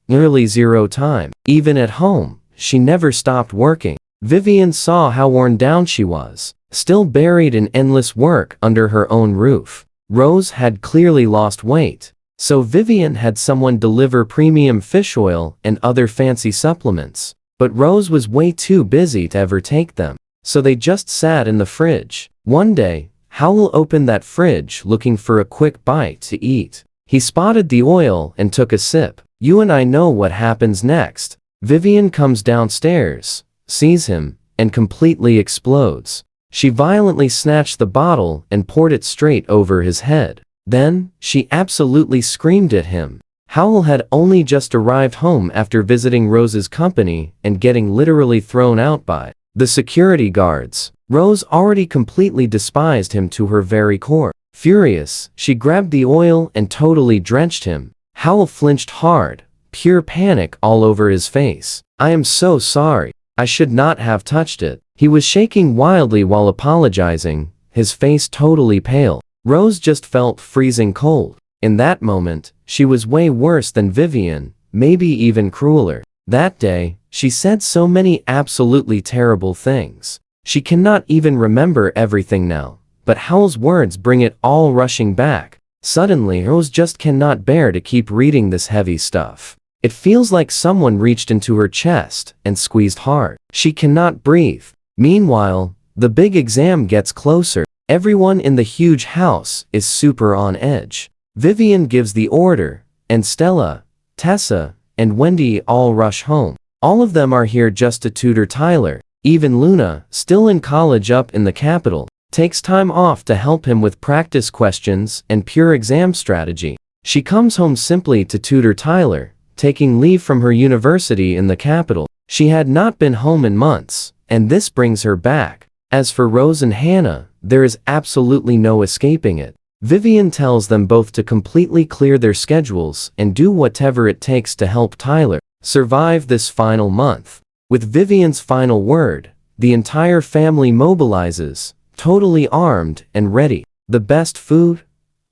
nearly zero time. Even at home, she never stopped working. Vivian saw how worn down she was, still buried in endless work under her own roof. Rose had clearly lost weight, so Vivian had someone deliver premium fish oil and other fancy supplements. But Rose was way too busy to ever take them, so they just sat in the fridge. One day, Howell opened that fridge looking for a quick bite to eat. He spotted the oil and took a sip. You and I know what happens next. Vivian comes downstairs, sees him, and completely explodes. She violently snatched the bottle and poured it straight over his head. Then, she absolutely screamed at him. Howell had only just arrived home after visiting Rose's company and getting literally thrown out by the security guards. Rose already completely despised him to her very core. Furious, she grabbed the oil and totally drenched him. Howell flinched hard, pure panic all over his face. I am so sorry. I should not have touched it. He was shaking wildly while apologizing, his face totally pale. Rose just felt freezing cold. In that moment, she was way worse than Vivian, maybe even crueler. That day, she said so many absolutely terrible things. She cannot even remember everything now, but Howell's words bring it all rushing back. Suddenly, Rose just cannot bear to keep reading this heavy stuff. It feels like someone reached into her chest and squeezed hard. She cannot breathe. Meanwhile, the big exam gets closer. Everyone in the huge house is super on edge. Vivian gives the order, and Stella, Tessa, and Wendy all rush home. All of them are here just to tutor Tyler. Even Luna, still in college up in the capital, takes time off to help him with practice questions and pure exam strategy. She comes home simply to tutor Tyler, taking leave from her university in the capital. She had not been home in months, and this brings her back. As for Rose and Hannah, there is absolutely no escaping it. Vivian tells them both to completely clear their schedules and do whatever it takes to help Tyler survive this final month. With Vivian's final word, the entire family mobilizes, totally armed and ready. The best food,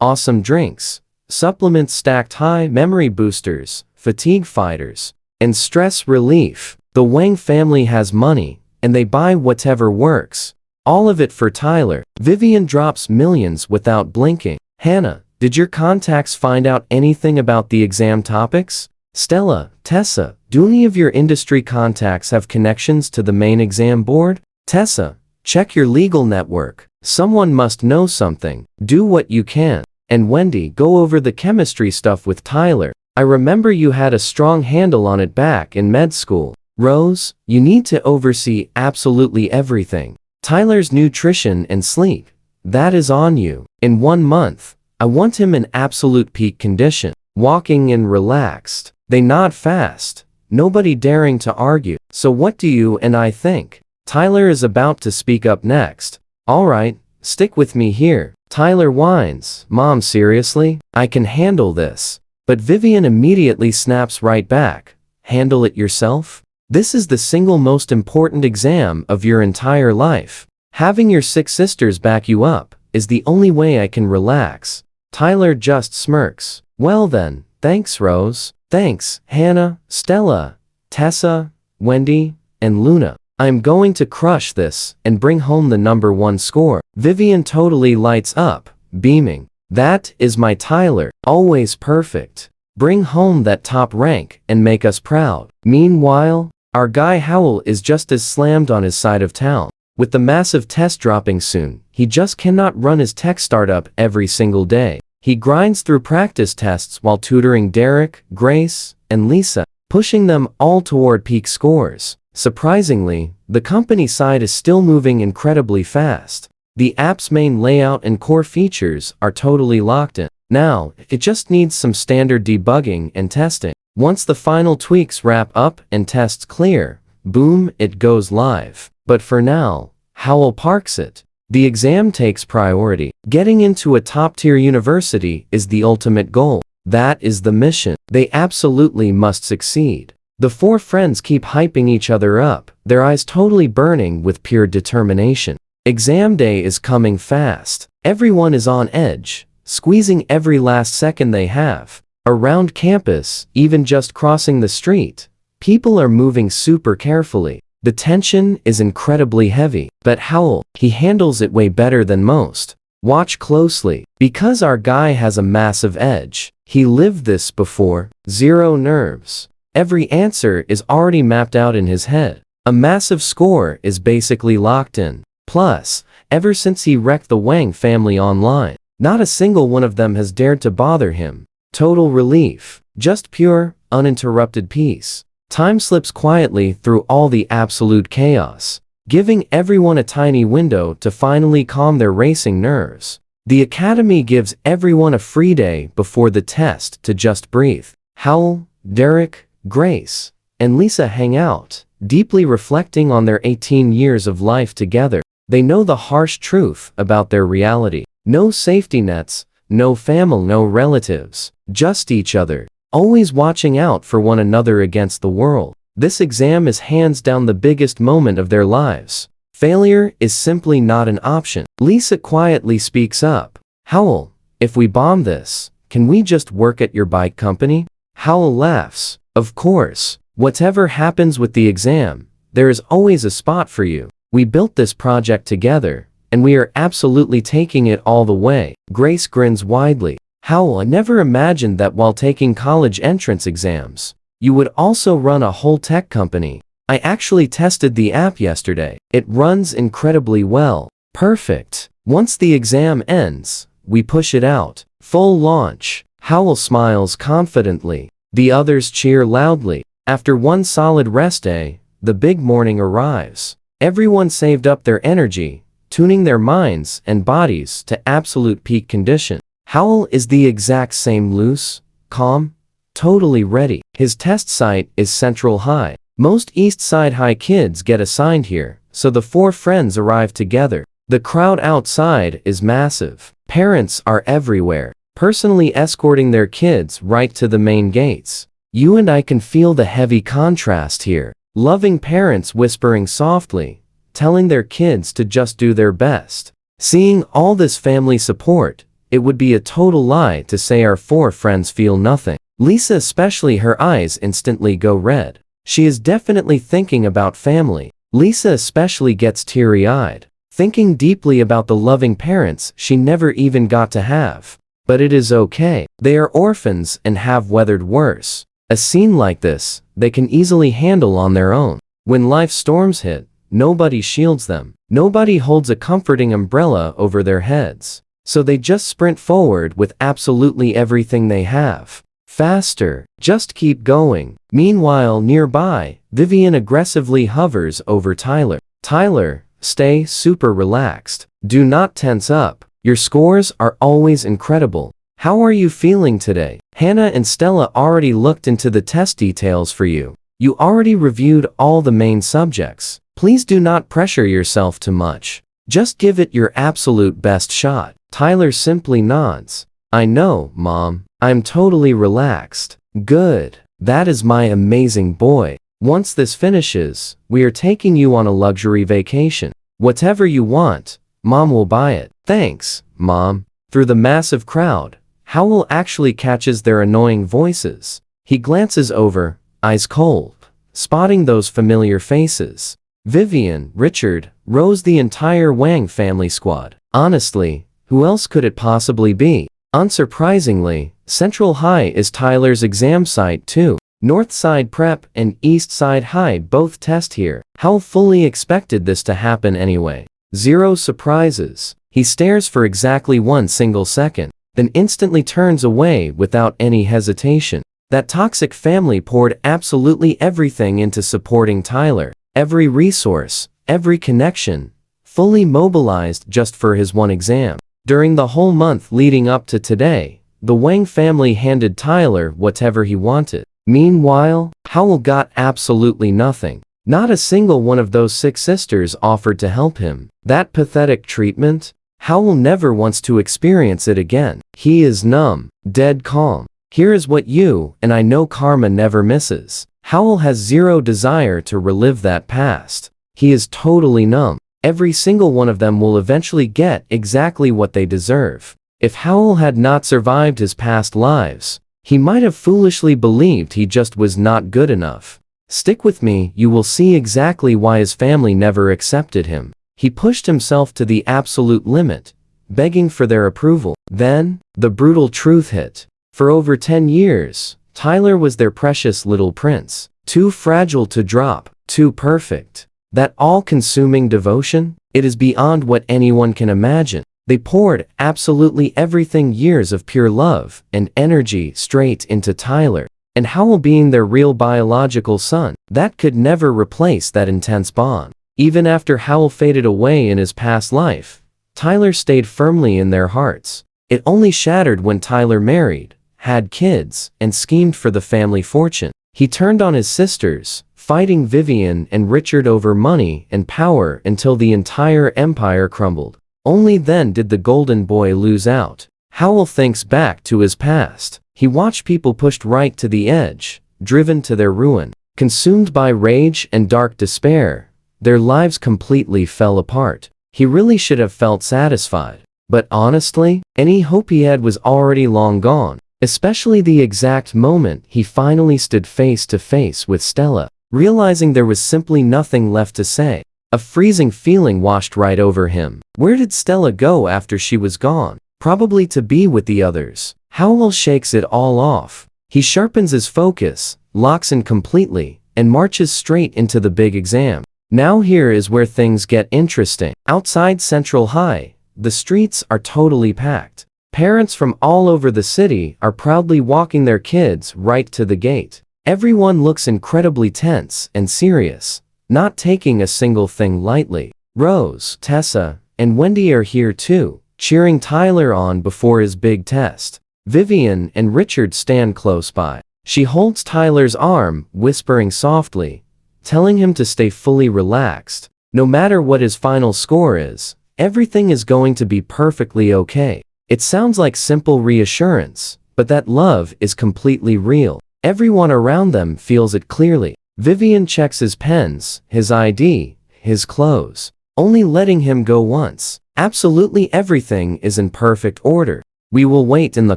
awesome drinks, supplements stacked high, memory boosters, fatigue fighters, and stress relief. The Wang family has money, and they buy whatever works. All of it for Tyler. Vivian drops millions without blinking. Hannah, did your contacts find out anything about the exam topics? Stella, Tessa, do any of your industry contacts have connections to the main exam board? Tessa, check your legal network. Someone must know something. Do what you can. And Wendy, go over the chemistry stuff with Tyler. I remember you had a strong handle on it back in med school. Rose, you need to oversee absolutely everything. Tyler's nutrition and sleep. That is on you. In 1 month, I want him in absolute peak condition, walking and relaxed. They nod fast, nobody daring to argue. So what do you and I think? Tyler is about to speak up next. All right, stick with me here. Tyler whines, Mom, seriously? I can handle this. But Vivian immediately snaps right back. Handle it yourself? This is the single most important exam of your entire life. Having your 6 sisters back you up is the only way I can relax. Tyler just smirks. Well then, thanks Rose. Thanks, Hannah, Stella, Tessa, Wendy, and Luna. I'm going to crush this and bring home the #1 score. Vivian totally lights up, beaming. That is my Tyler, always perfect. Bring home that top rank and make us proud. Meanwhile, our guy Howell is just as slammed on his side of town. With the massive test dropping soon, he just cannot run his tech startup every single day. He grinds through practice tests while tutoring Derek, Grace, and Lisa, pushing them all toward peak scores. Surprisingly, the company side is still moving incredibly fast. The app's main layout and core features are totally locked in. Now, it just needs some standard debugging and testing. Once the final tweaks wrap up and tests clear, boom, it goes live. But for now, Howell parks it. The exam takes priority. Getting into a top-tier university is the ultimate goal. That is the mission. They absolutely must succeed. The 4 friends keep hyping each other up, their eyes totally burning with pure determination. Exam day is coming fast. Everyone is on edge, squeezing every last second they have. Around campus, even just crossing the street, people are moving super carefully. The tension is incredibly heavy, but Howell, he handles it way better than most. Watch closely, because our guy has a massive edge. He lived this before. Zero nerves. Every answer is already mapped out in his head. A massive score is basically locked in. Plus, ever since he wrecked the Wang family online, not a single one of them has dared to bother him. Total relief. Just pure, uninterrupted peace. Time slips quietly through all the absolute chaos, giving everyone a tiny window to finally calm their racing nerves. The academy gives everyone a free day before the test to just breathe. Howell, Derek, Grace, and Lisa hang out, deeply reflecting on their 18 years of life together. They know the harsh truth about their reality. No safety nets, no family, no relatives, just each other, always watching out for one another against the world. This exam is hands down the biggest moment of their lives. Failure is simply not an option. Lisa quietly speaks up. Howell, if we bomb this, can we just work at your bike company? Howell laughs. Of course. Whatever happens with the exam, there is always a spot for you. We built this project together, and we are absolutely taking it all the way. Grace grins widely. Howell, I never imagined that while taking college entrance exams, you would also run a whole tech company. I actually tested the app yesterday. It runs incredibly well. Perfect. Once the exam ends, we push it out. Full launch. Howell smiles confidently. The others cheer loudly. After one solid rest day, the big morning arrives. Everyone saved up their energy, tuning their minds and bodies to absolute peak condition. Howell is the exact same, loose, calm, totally ready. His test site is Central High. Most East Side High kids get assigned here, so the four friends arrive together. The crowd outside is massive. Parents are everywhere, personally escorting their kids right to the main gates. You and I can feel the heavy contrast here. Loving parents whispering softly, telling their kids to just do their best. Seeing all this family support, it would be a total lie to say our four friends feel nothing. Lisa especially, her eyes instantly go red. She is definitely thinking about family. Lisa especially gets teary-eyed, thinking deeply about the loving parents she never even got to have. But it is okay. They are orphans and have weathered worse. A scene like this, they can easily handle on their own. When life storms hit, nobody shields them. Nobody holds a comforting umbrella over their heads. So they just sprint forward with absolutely everything they have. Faster. Just keep going. Meanwhile, nearby, Vivian aggressively hovers over Tyler. Tyler, stay super relaxed. Do not tense up. Your scores are always incredible. How are you feeling today? Hannah and Stella already looked into the test details for you. You already reviewed all the main subjects. Please do not pressure yourself too much. Just give it your absolute best shot. Tyler simply nods. I know, Mom. I'm totally relaxed. Good. That is my amazing boy. Once this finishes, we are taking you on a luxury vacation. Whatever you want, Mom will buy it. Thanks, Mom. Through the massive crowd, Howell actually catches their annoying voices. He glances over, eyes cold, spotting those familiar faces. Vivian, Richard, Rose, the entire Wang family squad. Honestly, who else could it possibly be? Unsurprisingly, Central High is Tyler's exam site too. North Side Prep and East Side High both test here. Howell fully expected this to happen anyway. Zero surprises. He stares for exactly 1 single second, then instantly turns away without any hesitation. That toxic family poured absolutely everything into supporting Tyler. Every resource, every connection, fully mobilized just for his one exam. During the whole month leading up to today, the Wang family handed Tyler whatever he wanted. Meanwhile, Howell got absolutely nothing. Not a single one of those 6 sisters offered to help him. That pathetic treatment? Howell never wants to experience it again. He is numb, dead calm. Here is what you and I know karma never misses. Howell has zero desire to relive that past. He is totally numb. Every single one of them will eventually get exactly what they deserve. If Howell had not survived his past lives, he might have foolishly believed he just was not good enough. Stick with me, you will see exactly why his family never accepted him. He pushed himself to the absolute limit, begging for their approval. Then, the brutal truth hit. For over 10 years, Tyler was their precious little prince. Too fragile to drop, too perfect. That all-consuming devotion? It is beyond what anyone can imagine. They poured absolutely everything, years of pure love and energy, straight into Tyler. And Howell being their real biological son, that could never replace that intense bond. Even after Howell faded away in his past life, Tyler stayed firmly in their hearts. It only shattered when Tyler married, had kids, and schemed for the family fortune. He turned on his sisters, fighting Vivian and Richard over money and power until the entire empire crumbled. Only then did the golden boy lose out. Howell thinks back to his past. He watched people pushed right to the edge, driven to their ruin. Consumed by rage and dark despair, their lives completely fell apart. He really should have felt satisfied. But honestly, any hope he had was already long gone. Especially the exact moment he finally stood face to face with Stella, realizing there was simply nothing left to say. A freezing feeling washed right over him. Where did Stella go after she was gone? Probably to be with the others. Howell shakes it all off. He sharpens his focus, locks in completely, and marches straight into the big exam. Now here is where things get interesting. Outside Central High, the streets are totally packed. Parents from all over the city are proudly walking their kids right to the gate. Everyone looks incredibly tense and serious, not taking a single thing lightly. Rose, Tessa, and Wendy are here too, cheering Tyler on before his big test. Vivian and Richard stand close by. She holds Tyler's arm, whispering softly, telling him to stay fully relaxed. No matter what his final score is, everything is going to be perfectly okay. It sounds like simple reassurance, but that love is completely real. Everyone around them feels it clearly. Vivian checks his pens, his ID, his clothes, only letting him go once. Absolutely everything is in perfect order. We will wait in the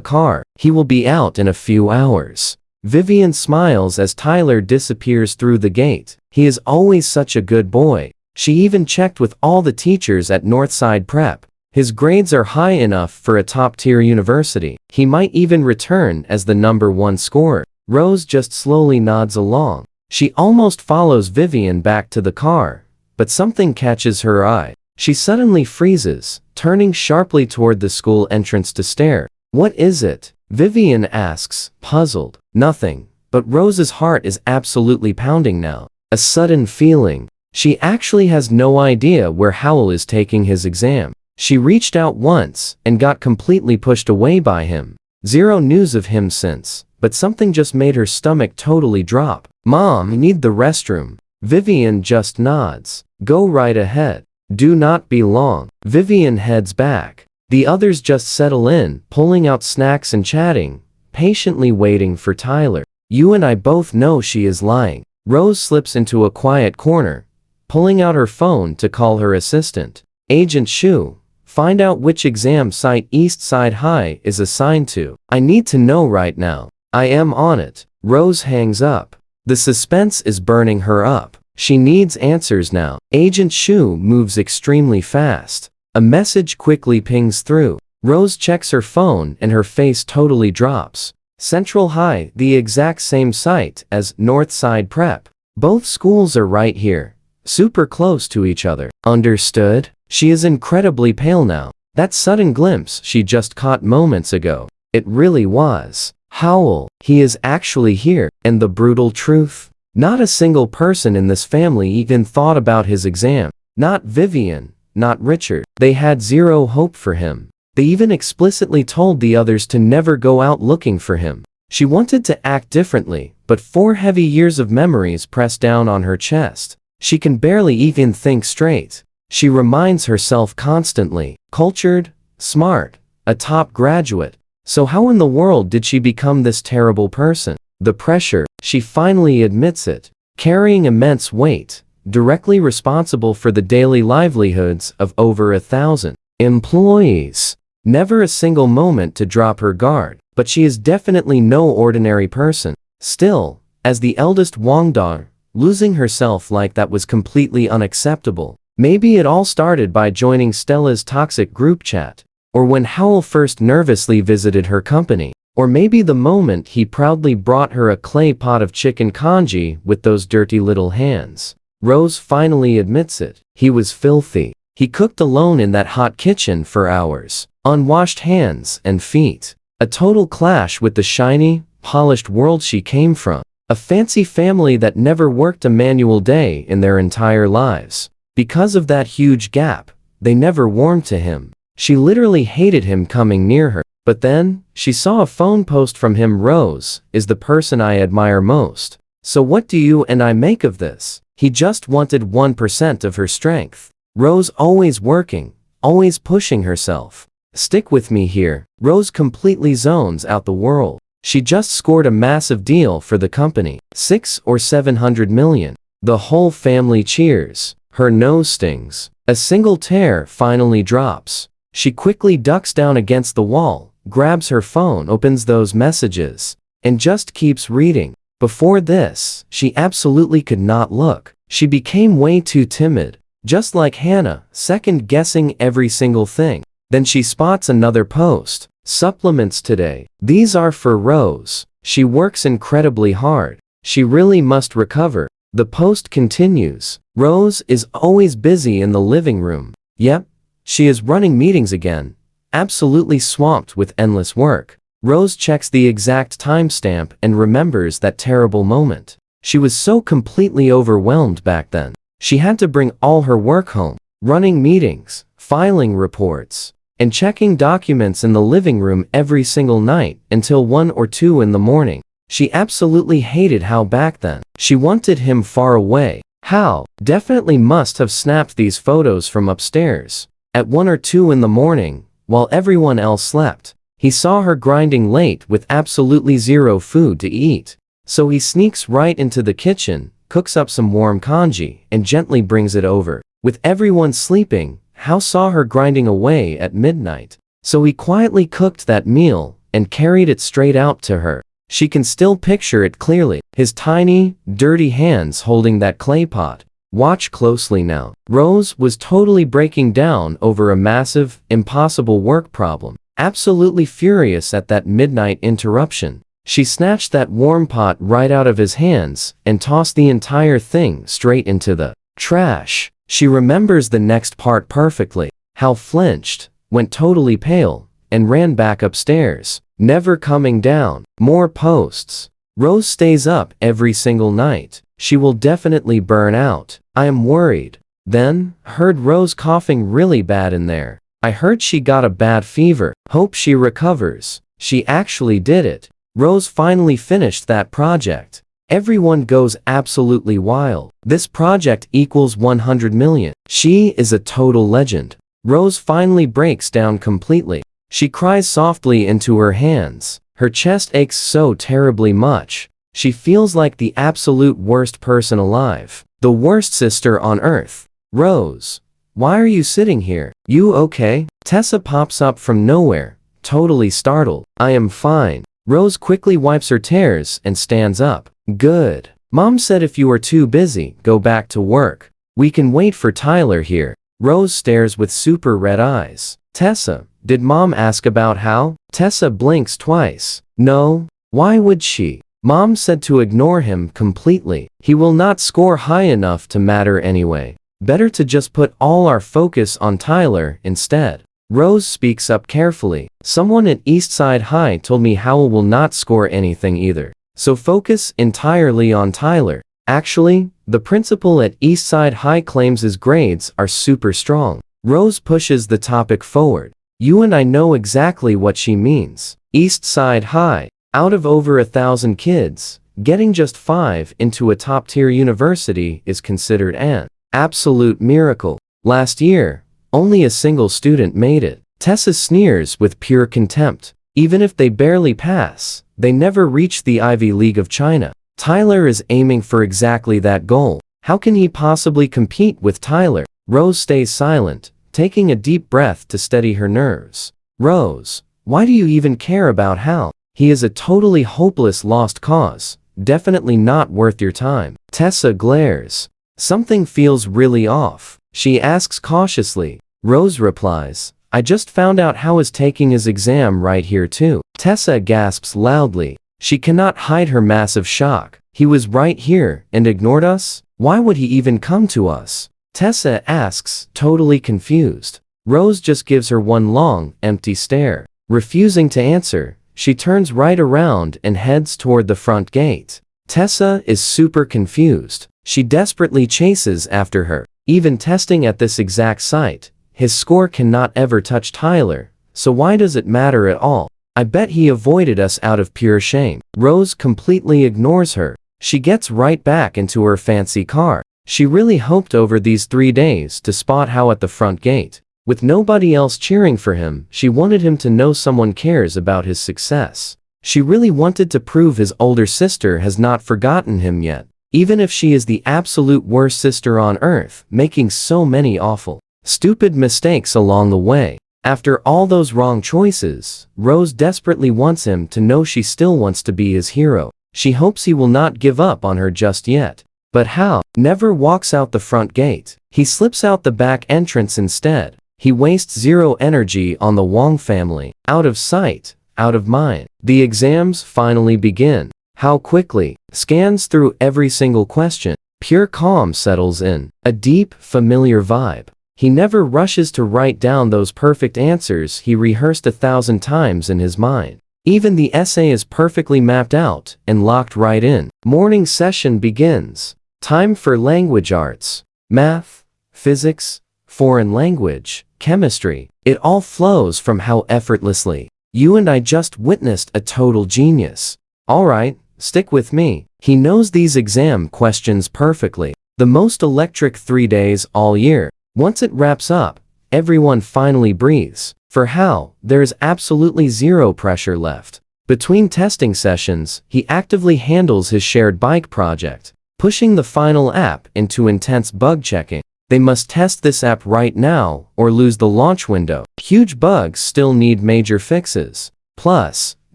car. He will be out in a few hours. Vivian smiles as Tyler disappears through the gate. He is always such a good boy. She even checked with all the teachers at Northside Prep. His grades are high enough for a top-tier university. He might even return as the #1 scorer. Rose just slowly nods along. She almost follows Vivian back to the car, but something catches her eye. She suddenly freezes, turning sharply toward the school entrance to stare. "What is it?" Vivian asks, puzzled. "Nothing, but Rose's heart is absolutely pounding now. A sudden feeling. She actually has no idea where Howell is taking his exam. She reached out once and got completely pushed away by him. Zero news of him since, but something just made her stomach totally drop. "Mom, need the restroom." Vivian just nods. "Go right ahead. Do not be long." Vivian heads back. The others just settle in, pulling out snacks and chatting, patiently waiting for Tyler. "You and I both know she is lying." Rose slips into a quiet corner, pulling out her phone to call her assistant. "Agent Shu, find out which exam site East Side High is assigned to. I need to know right now." "I am on it." Rose hangs up. The suspense is burning her up. She needs answers now. Agent Shu moves extremely fast. A message quickly pings through. Rose checks her phone and her face totally drops. Central High, the exact same site as Northside Prep. Both schools are right here, super close to each other. Understood? She is incredibly pale now. That sudden glimpse she just caught moments ago. It really was Howell. He is actually here. And the brutal truth? Not a single person in this family even thought about his exam. Not Vivian, not Richard. They had zero hope for him. They even explicitly told the others to never go out looking for him. She wanted to act differently, but 4 heavy years of memories pressed down on her chest. She can barely even think straight. She reminds herself constantly, cultured, smart, a top graduate. So how in the world did she become this terrible person? The pressure, she finally admits it, carrying immense weight, directly responsible for the daily livelihoods of over 1,000 employees. Never a single moment to drop her guard, but she is definitely no ordinary person. Still, as the eldest Wangdar, losing herself like that was completely unacceptable. Maybe it all started by joining Stella's toxic group chat, or when Howell first nervously visited her company, or maybe the moment he proudly brought her a clay pot of chicken congee with those dirty little hands. Rose finally admits it. He was filthy. He cooked alone in that hot kitchen for hours. Unwashed hands and feet. A total clash with the shiny, polished world she came from. A fancy family that never worked a manual day in their entire lives. Because of that huge gap, they never warmed to him. She literally hated him coming near her. But then, she saw a phone post from him. "Rose is the person I admire most. So what do you and I make of this?" He just wanted 1% of her strength. Rose always working, always pushing herself. Stick with me here. Rose completely zones out the world. She just scored a massive deal for the company. 600 or 700 million. The whole family cheers. Her nose stings. A single tear finally drops. She quickly ducks down against the wall, grabs her phone, opens those messages, and just keeps reading. Before this, she absolutely could not look. She became way too timid, just like Hannah, second-guessing every single thing. Then she spots another post. "Supplements today. These are for Rose. She works incredibly hard. She really must recover." The post continues. "Rose is always busy in the living room. Yep, She is running meetings again, absolutely swamped with endless work. Rose checks the exact timestamp and remembers that terrible moment. She was so completely overwhelmed back then. She had to bring all her work home, running meetings, filing reports, and checking documents in the living room every single night until 1 or 2 in the morning. She absolutely hated Hao back then. She wanted him far away. Hao definitely must have snapped these photos from upstairs. At 1 or 2 in the morning, while everyone else slept, he saw her grinding late with absolutely zero food to eat. So he sneaks right into the kitchen, cooks up some warm congee, and gently brings it over. With everyone sleeping, Hao saw her grinding away at midnight. So he quietly cooked that meal and carried it straight out to her. She can still picture it clearly. His tiny, dirty hands holding that clay pot. Watch closely now. Rose was totally breaking down over a massive, impossible work problem. Absolutely furious at that midnight interruption. She snatched that warm pot right out of his hands and tossed the entire thing straight into the trash. She remembers the next part perfectly. Hal flinched, went totally pale, and ran back upstairs, never coming down. More posts. Rose stays up every single night. She will definitely burn out. I am worried. Then, heard Rose coughing really bad in there. I heard she got a bad fever. Hope she recovers. She actually did it. Rose finally finished that project. Everyone goes absolutely wild. This project equals 100 million. She is a total legend. Rose finally breaks down completely. She cries softly into her hands. Her chest aches so terribly much. She feels like the absolute worst person alive. The worst sister on earth. Rose, why are you sitting here? You okay? Tessa pops up from nowhere, totally startled. I am fine. Rose quickly wipes her tears and stands up. Good. Mom said if you are too busy, go back to work. We can wait for Tyler here. Rose stares with super red eyes. Tessa, did Mom ask about Hal? Tessa blinks twice. No. Why would she? Mom said to ignore him completely. He will not score high enough to matter anyway. Better to just put all our focus on Tyler instead. Rose speaks up carefully. Someone at Eastside High told me Howell will not score anything either. So focus entirely on Tyler. Actually, the principal at Eastside High claims his grades are super strong. Rose pushes the topic forward. You and I know exactly what she means. Eastside High. Out of over 1,000 kids, getting just 5 into a top-tier university is considered an absolute miracle. Last year, only a single student made it. Tessa sneers with pure contempt. Even if they barely pass, they never reach the Ivy League of China. Tyler is aiming for exactly that goal. How can he possibly compete with Tyler? Rose stays silent, taking a deep breath to steady her nerves. Rose, why do you even care about Hal? He is a totally hopeless lost cause. Definitely not worth your time. Tessa glares. Something feels really off. She asks cautiously. Rose replies, I just found out Hao is taking his exam right here too. Tessa gasps loudly. She cannot hide her massive shock. He was right here and ignored us? Why would he even come to us? Tessa asks, totally confused. Rose just gives her one long, empty stare. Refusing to answer, she turns right around and heads toward the front gate. Tessa is super confused. She desperately chases after her. Even testing at this exact site, his score cannot ever touch Tyler, so why does it matter at all? I bet he avoided us out of pure shame. Rose completely ignores her. She gets right back into her fancy car. She really hoped over these 3 days to spot Hao at the front gate. With nobody else cheering for him, she wanted him to know someone cares about his success. She really wanted to prove his older sister has not forgotten him yet, even if she is the absolute worst sister on earth, making so many awful, stupid mistakes along the way. After all those wrong choices, Rose desperately wants him to know she still wants to be his hero. She hopes he will not give up on her just yet. But Hao never walks out the front gate. He slips out the back entrance instead. He wastes zero energy on the Wong family. Out of sight, out of mind. The exams finally begin. Hao quickly scans through every single question. Pure calm settles in. A deep, familiar vibe. He never rushes to write down those perfect answers he rehearsed 1,000 times in his mind. Even the essay is perfectly mapped out and locked right in. Morning session begins. Time for language arts. Math, physics, foreign language, chemistry. It all flows from how effortlessly. You and I just witnessed a total genius. Alright, stick with me. He knows these exam questions perfectly. The most electric 3 days all year. Once it wraps up, everyone finally breathes. For Hao, there is absolutely zero pressure left. Between testing sessions, he actively handles his shared bike project, pushing the final app into intense bug checking. They must test this app right now or lose the launch window. Huge bugs still need major fixes. Plus,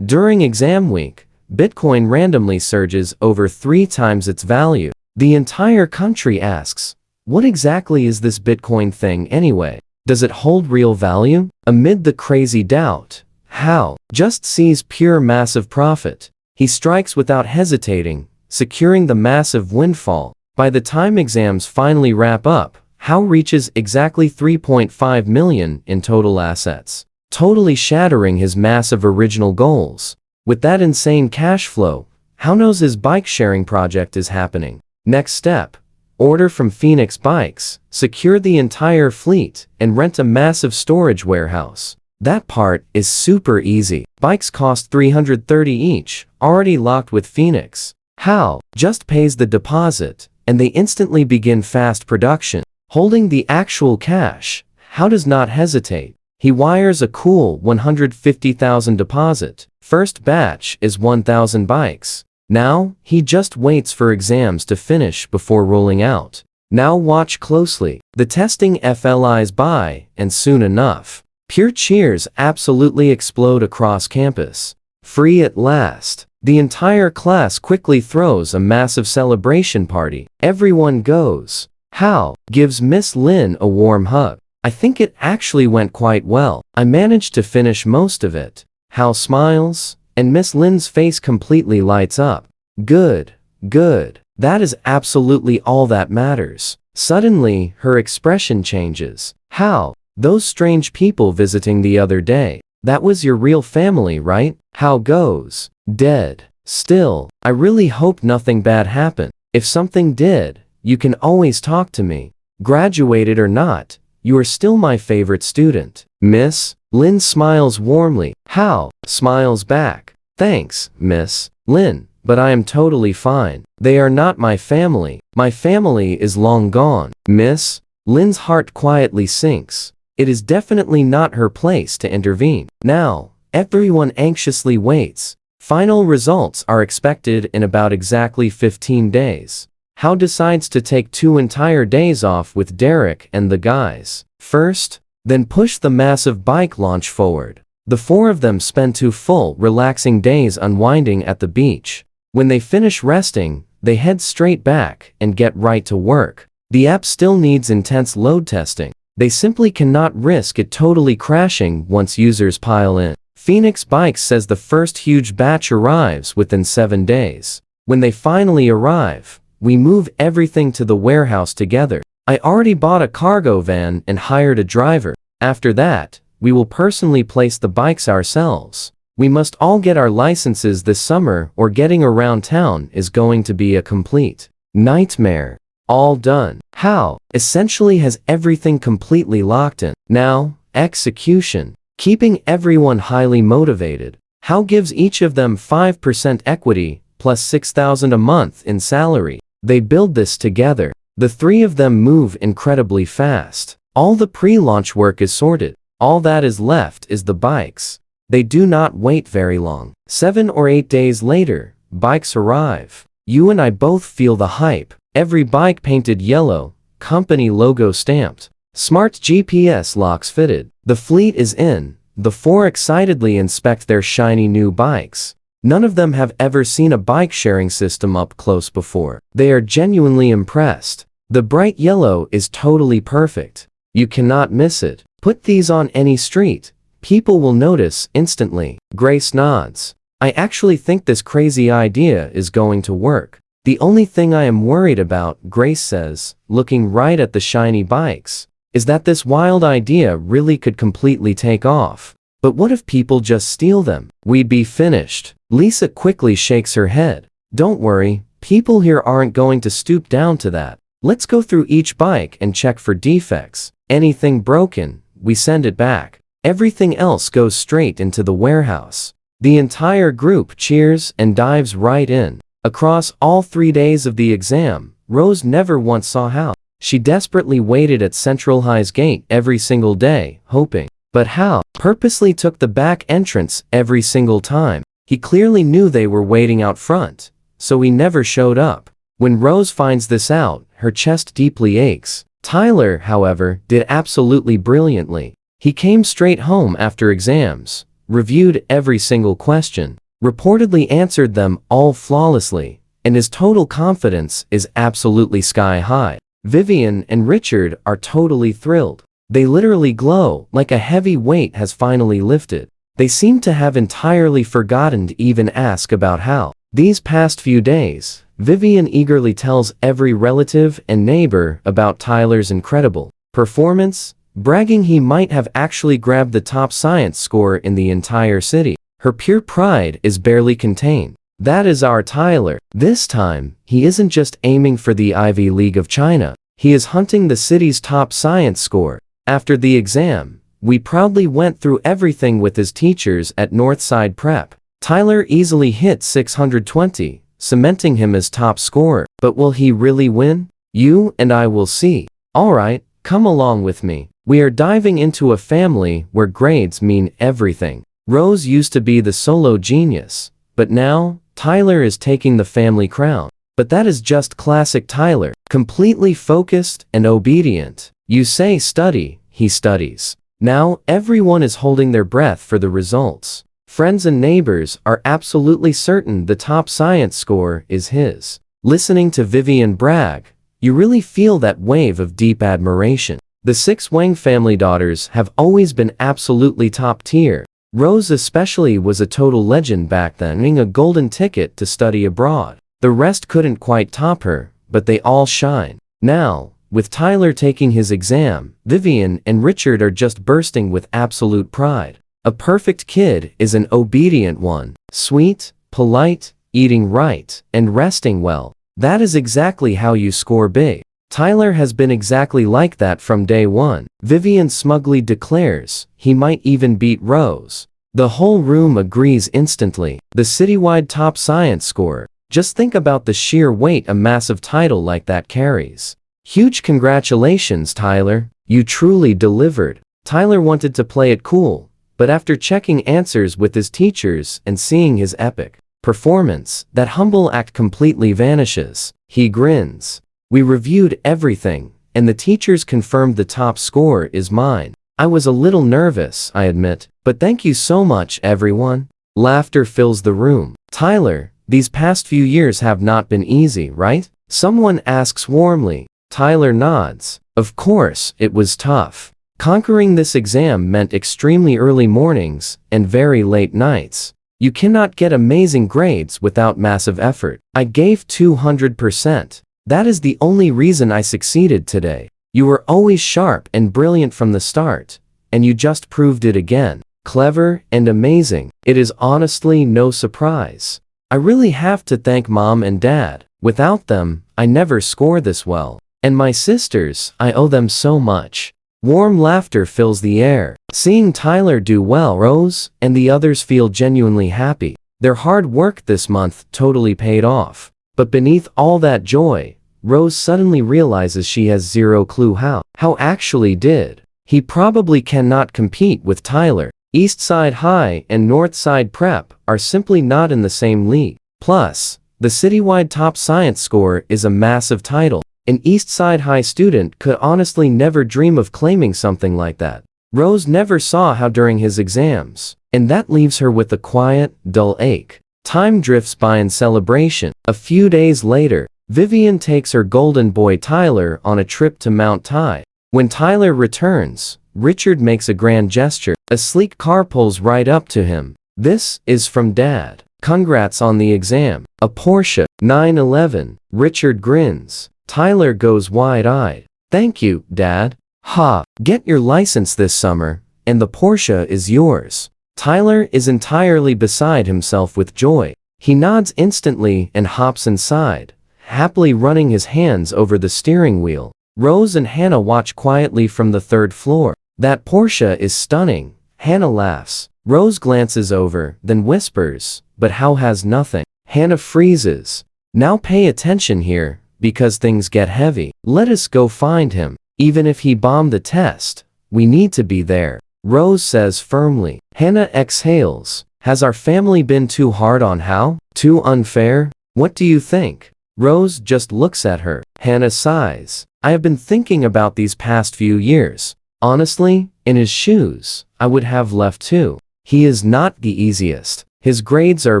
during exam week, Bitcoin randomly surges over 3 times its value. The entire country asks, what exactly is this Bitcoin thing anyway? Does it hold real value? Amid the crazy doubt, Hao just sees pure massive profit. He strikes without hesitating, securing the massive windfall. By the time exams finally wrap up, Hao reaches exactly 3.5 million in total assets, totally shattering his massive original goals. With that insane cash flow, Hao knows his bike sharing project is happening. Next step. Order from Phoenix Bikes, secure the entire fleet, and rent a massive storage warehouse. That part is super easy. Bikes cost $330 each, already locked with Phoenix. Hao just pays the deposit, and they instantly begin fast production. Holding the actual cash, Hao does not hesitate. He wires a cool 150,000 deposit. First batch is 1,000 bikes. Now, he just waits for exams to finish before rolling out. Now watch closely. The testing flies by, and soon enough, pure cheers absolutely explode across campus. Free at last. The entire class quickly throws a massive celebration party. Everyone goes. Hao gives Miss Lin a warm hug. I think it actually went quite well. I managed to finish most of it. Hao smiles, and Miss Lin's face completely lights up. Good, good. That is absolutely all that matters. Suddenly, her expression changes. Hao, those strange people visiting the other day, that was your real family, right? Hao goes, dead. Still, I really hope nothing bad happened. If something did, you can always talk to me. Graduated or not, you are still my favorite student. Miss Lin smiles warmly. Hao smiles back. Thanks, Miss Lin, but I am totally fine. They are not my family. My family is long gone. Miss Lin's heart quietly sinks. It is definitely not her place to intervene. Now, everyone anxiously waits. Final results are expected in about exactly 15 days. Hao decides to take 2 entire days off with Derek and the guys. First, then push the massive bike launch forward. The 4 of them spend 2 full, relaxing days unwinding at the beach. When they finish resting, they head straight back and get right to work. The app still needs intense load testing. They simply cannot risk it totally crashing once users pile in. Phoenix Bikes says the first huge batch arrives within 7 days. When they finally arrive, we move everything to the warehouse together. I already bought a cargo van and hired a driver. After that, we will personally place the bikes ourselves. We must all get our licenses this summer or getting around town is going to be a complete nightmare. All done. Hao essentially has everything completely locked in. Now, execution. Keeping everyone highly motivated. Hao gives each of them 5% equity plus 6,000 a month in salary. They build this together. The 3 of them move incredibly fast. All the pre-launch work is sorted. All that is left is the bikes. They do not wait very long. 7 or 8 days later, bikes arrive. You and I both feel the hype. Every bike painted yellow, company logo stamped. Smart GPS locks fitted. The fleet is in. The 4 excitedly inspect their shiny new bikes. None of them have ever seen a bike sharing system up close before. They are genuinely impressed. The bright yellow is totally perfect. You cannot miss it. Put these on any street. People will notice instantly. Grace nods. I actually think this crazy idea is going to work. The only thing I am worried about, Grace says, looking right at the shiny bikes. is that this wild idea really could completely take off. But what if people just steal them? We'd be finished. Lisa quickly shakes her head. Don't worry, people here aren't going to stoop down to that. Let's go through each bike and check for defects. Anything broken, we send it back. Everything else goes straight into the warehouse. The entire group cheers and dives right in. Across all 3 days of the exam, Rose never once saw Hal. She desperately waited at Central High's gate every single day, hoping. But Hal purposely took the back entrance every single time. He clearly knew they were waiting out front, so he never showed up. When Rose finds this out, her chest deeply aches. Tyler, however, did absolutely brilliantly. He came straight home after exams, reviewed every single question, reportedly answered them all flawlessly, and his total confidence is absolutely sky high. Vivian and Richard are totally thrilled. They literally glow like a heavy weight has finally lifted. They seem to have entirely forgotten to even ask about Hal. These past few days, Vivian eagerly tells every relative and neighbor about Tyler's incredible performance, bragging he might have actually grabbed the top science score in the entire city. Her pure pride is barely contained. That is our Tyler. This time, he isn't just aiming for the Ivy League of China. He is hunting the city's top science score. After the exam, we proudly went through everything with his teachers at Northside Prep. Tyler easily hit 620, cementing him as top scorer. But will he really win? You and I will see. Alright, come along with me. We are diving into a family where grades mean everything. Rose used to be the solo genius, but now, Tyler is taking the family crown. But that is just classic Tyler, completely focused and obedient. You say study, he studies. Now, everyone is holding their breath for the results. Friends and neighbors are absolutely certain the top science score is his. Listening to Vivian brag, you really feel that wave of deep admiration. The 6 Wang family daughters have always been absolutely top tier. Rose especially was a total legend back then, earning a golden ticket to study abroad. The rest couldn't quite top her, but they all shine. Now, with Tyler taking his exam, Vivian and Richard are just bursting with absolute pride. A perfect kid is an obedient one. Sweet, polite, eating right, and resting well. That is exactly how you score big. Tyler has been exactly like that from day one. Vivian smugly declares he might even beat Rose. The whole room agrees instantly. The citywide top science score. Just think about the sheer weight a massive title like that carries. Huge congratulations, Tyler. You truly delivered. Tyler wanted to play it cool, but after checking answers with his teachers and seeing his epic performance, that humble act completely vanishes. He grins. We reviewed everything, and the teachers confirmed the top score is mine. I was a little nervous, I admit, but thank you so much, everyone. Laughter fills the room. Tyler, these past few years have not been easy, right? Someone asks warmly. Tyler nods. Of course, it was tough. Conquering this exam meant extremely early mornings and very late nights. You cannot get amazing grades without massive effort. I gave 200%. That is the only reason I succeeded today. You were always sharp and brilliant from the start, and you just proved it again. Clever and amazing. It is honestly no surprise. I really have to thank Mom and Dad. Without them, I never score this well. And my sisters, I owe them so much. Warm laughter fills the air. Seeing Tyler do well, Rose and the others feel genuinely happy. Their hard work this month totally paid off. But beneath all that joy, Rose suddenly realizes she has zero clue how actually did. He probably cannot compete with Tyler. Eastside High and Northside Prep are simply not in the same league. Plus, the citywide top science score is a massive title. An Eastside High student could honestly never dream of claiming something like that. Rose never saw how during his exams, and that leaves her with a quiet, dull ache. Time drifts by in celebration. A few days later, Vivian takes her golden boy Tyler on a trip to Mount Tai. When Tyler returns, Richard makes a grand gesture. A sleek car pulls right up to him. This is from Dad. Congrats on the exam. A Porsche 911. Richard grins. Tyler goes wide-eyed. Thank you, Dad. Ha, get your license this summer, and the Porsche is yours. Tyler is entirely beside himself with joy. He nods instantly and hops inside, happily running his hands over the steering wheel. Rose and Hannah watch quietly from the third floor. That Porsche is stunning. Hannah laughs. Rose glances over, then whispers, but how has nothing? Hannah freezes. Now pay attention here, because things get heavy. Let us go find him. Even if he bombed the test, we need to be there. Rose says firmly. Hannah exhales. Has our family been too hard on Hal? Too unfair? What do you think? Rose just looks at her. Hannah sighs. I have been thinking about these past few years. Honestly, in his shoes, I would have left too. He is not the easiest. His grades are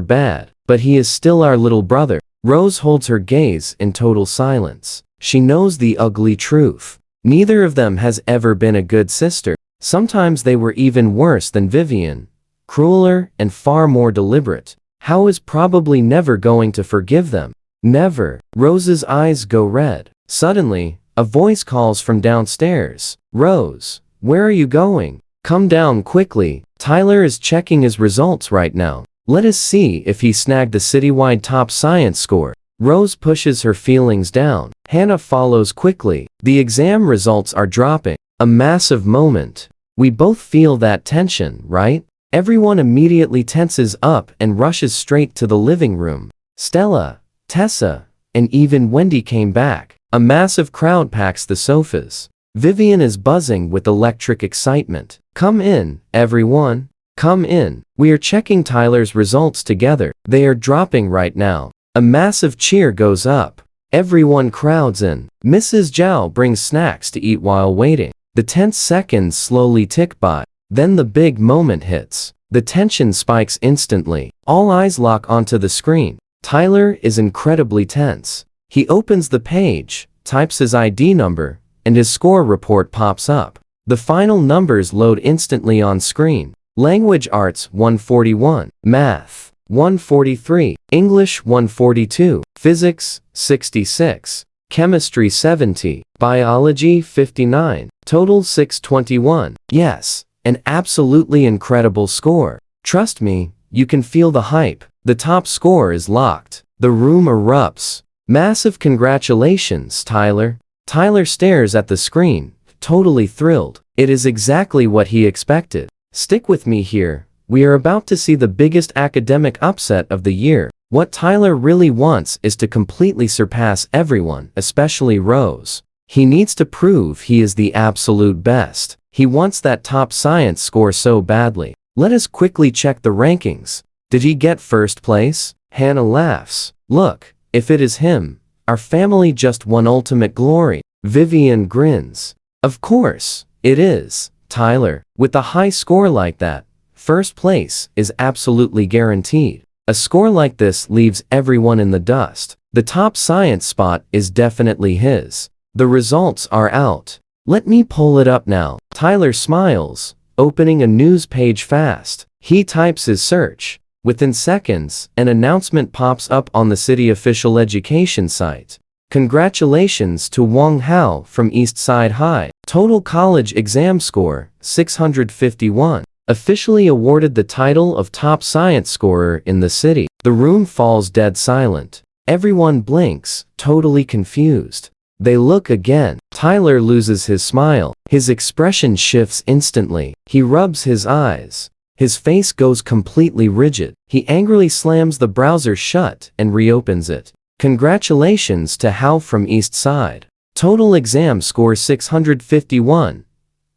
bad, but he is still our little brother. Rose holds her gaze in total silence. She knows the ugly truth. Neither of them has ever been a good sister. Sometimes they were even worse than Vivian. Crueler and far more deliberate. Hal is probably never going to forgive them. Never. Rose's eyes go red. Suddenly, a voice calls from downstairs. Rose, where are you going? Come down quickly. Tyler is checking his results right now. Let us see if he snagged the citywide top science score. Rose pushes her feelings down. Hannah follows quickly. The exam results are dropping. A massive moment. We both feel that tension, right? Everyone immediately tenses up and rushes straight to the living room. Stella, Tessa, and even Wendy came back. A massive crowd packs the sofas. Vivian is buzzing with electric excitement. Come in, everyone. Come in. We are checking Tyler's results together. They are dropping right now. A massive cheer goes up. Everyone crowds in. Mrs. Zhao brings snacks to eat while waiting. The tense seconds slowly tick by. Then the big moment hits. The tension spikes instantly. All eyes lock onto the screen. Tyler is incredibly tense. He opens the page, types his ID number, and his score report pops up. The final numbers load instantly on screen. Language Arts 141, Math 143, English 142, Physics 66, Chemistry 70, Biology 59, total 621. Yes, an absolutely incredible score. Trust me, you can feel the hype. The top score is locked. The room erupts. Massive congratulations, Tyler. Tyler stares at the screen, totally thrilled. It is exactly what he expected. Stick with me here. We are about to see the biggest academic upset of the year. What Tyler really wants is to completely surpass everyone, especially Rose. He needs to prove he is the absolute best. He wants that top science score so badly. Let us quickly check the rankings. Did he get first place? Hannah laughs. Look, if it is him, our family just won ultimate glory. Vivian grins. Of course, it is, Tyler. With a high score like that, first place is absolutely guaranteed. A score like this leaves everyone in the dust. The top science spot is definitely his. The results are out. Let me pull it up now. Tyler smiles, opening a news page fast. He types his search. Within seconds, an announcement pops up on the city official education site. Congratulations to Wang Hao from East Side High. Total college exam score, 651. Officially awarded the title of top science scorer in the city. The room falls dead silent. Everyone blinks, totally confused. They look again. Tyler loses his smile. His expression shifts instantly. He rubs his eyes. His face goes completely rigid. He angrily slams the browser shut and reopens it. Congratulations to Hal from East Side. Total exam score 651.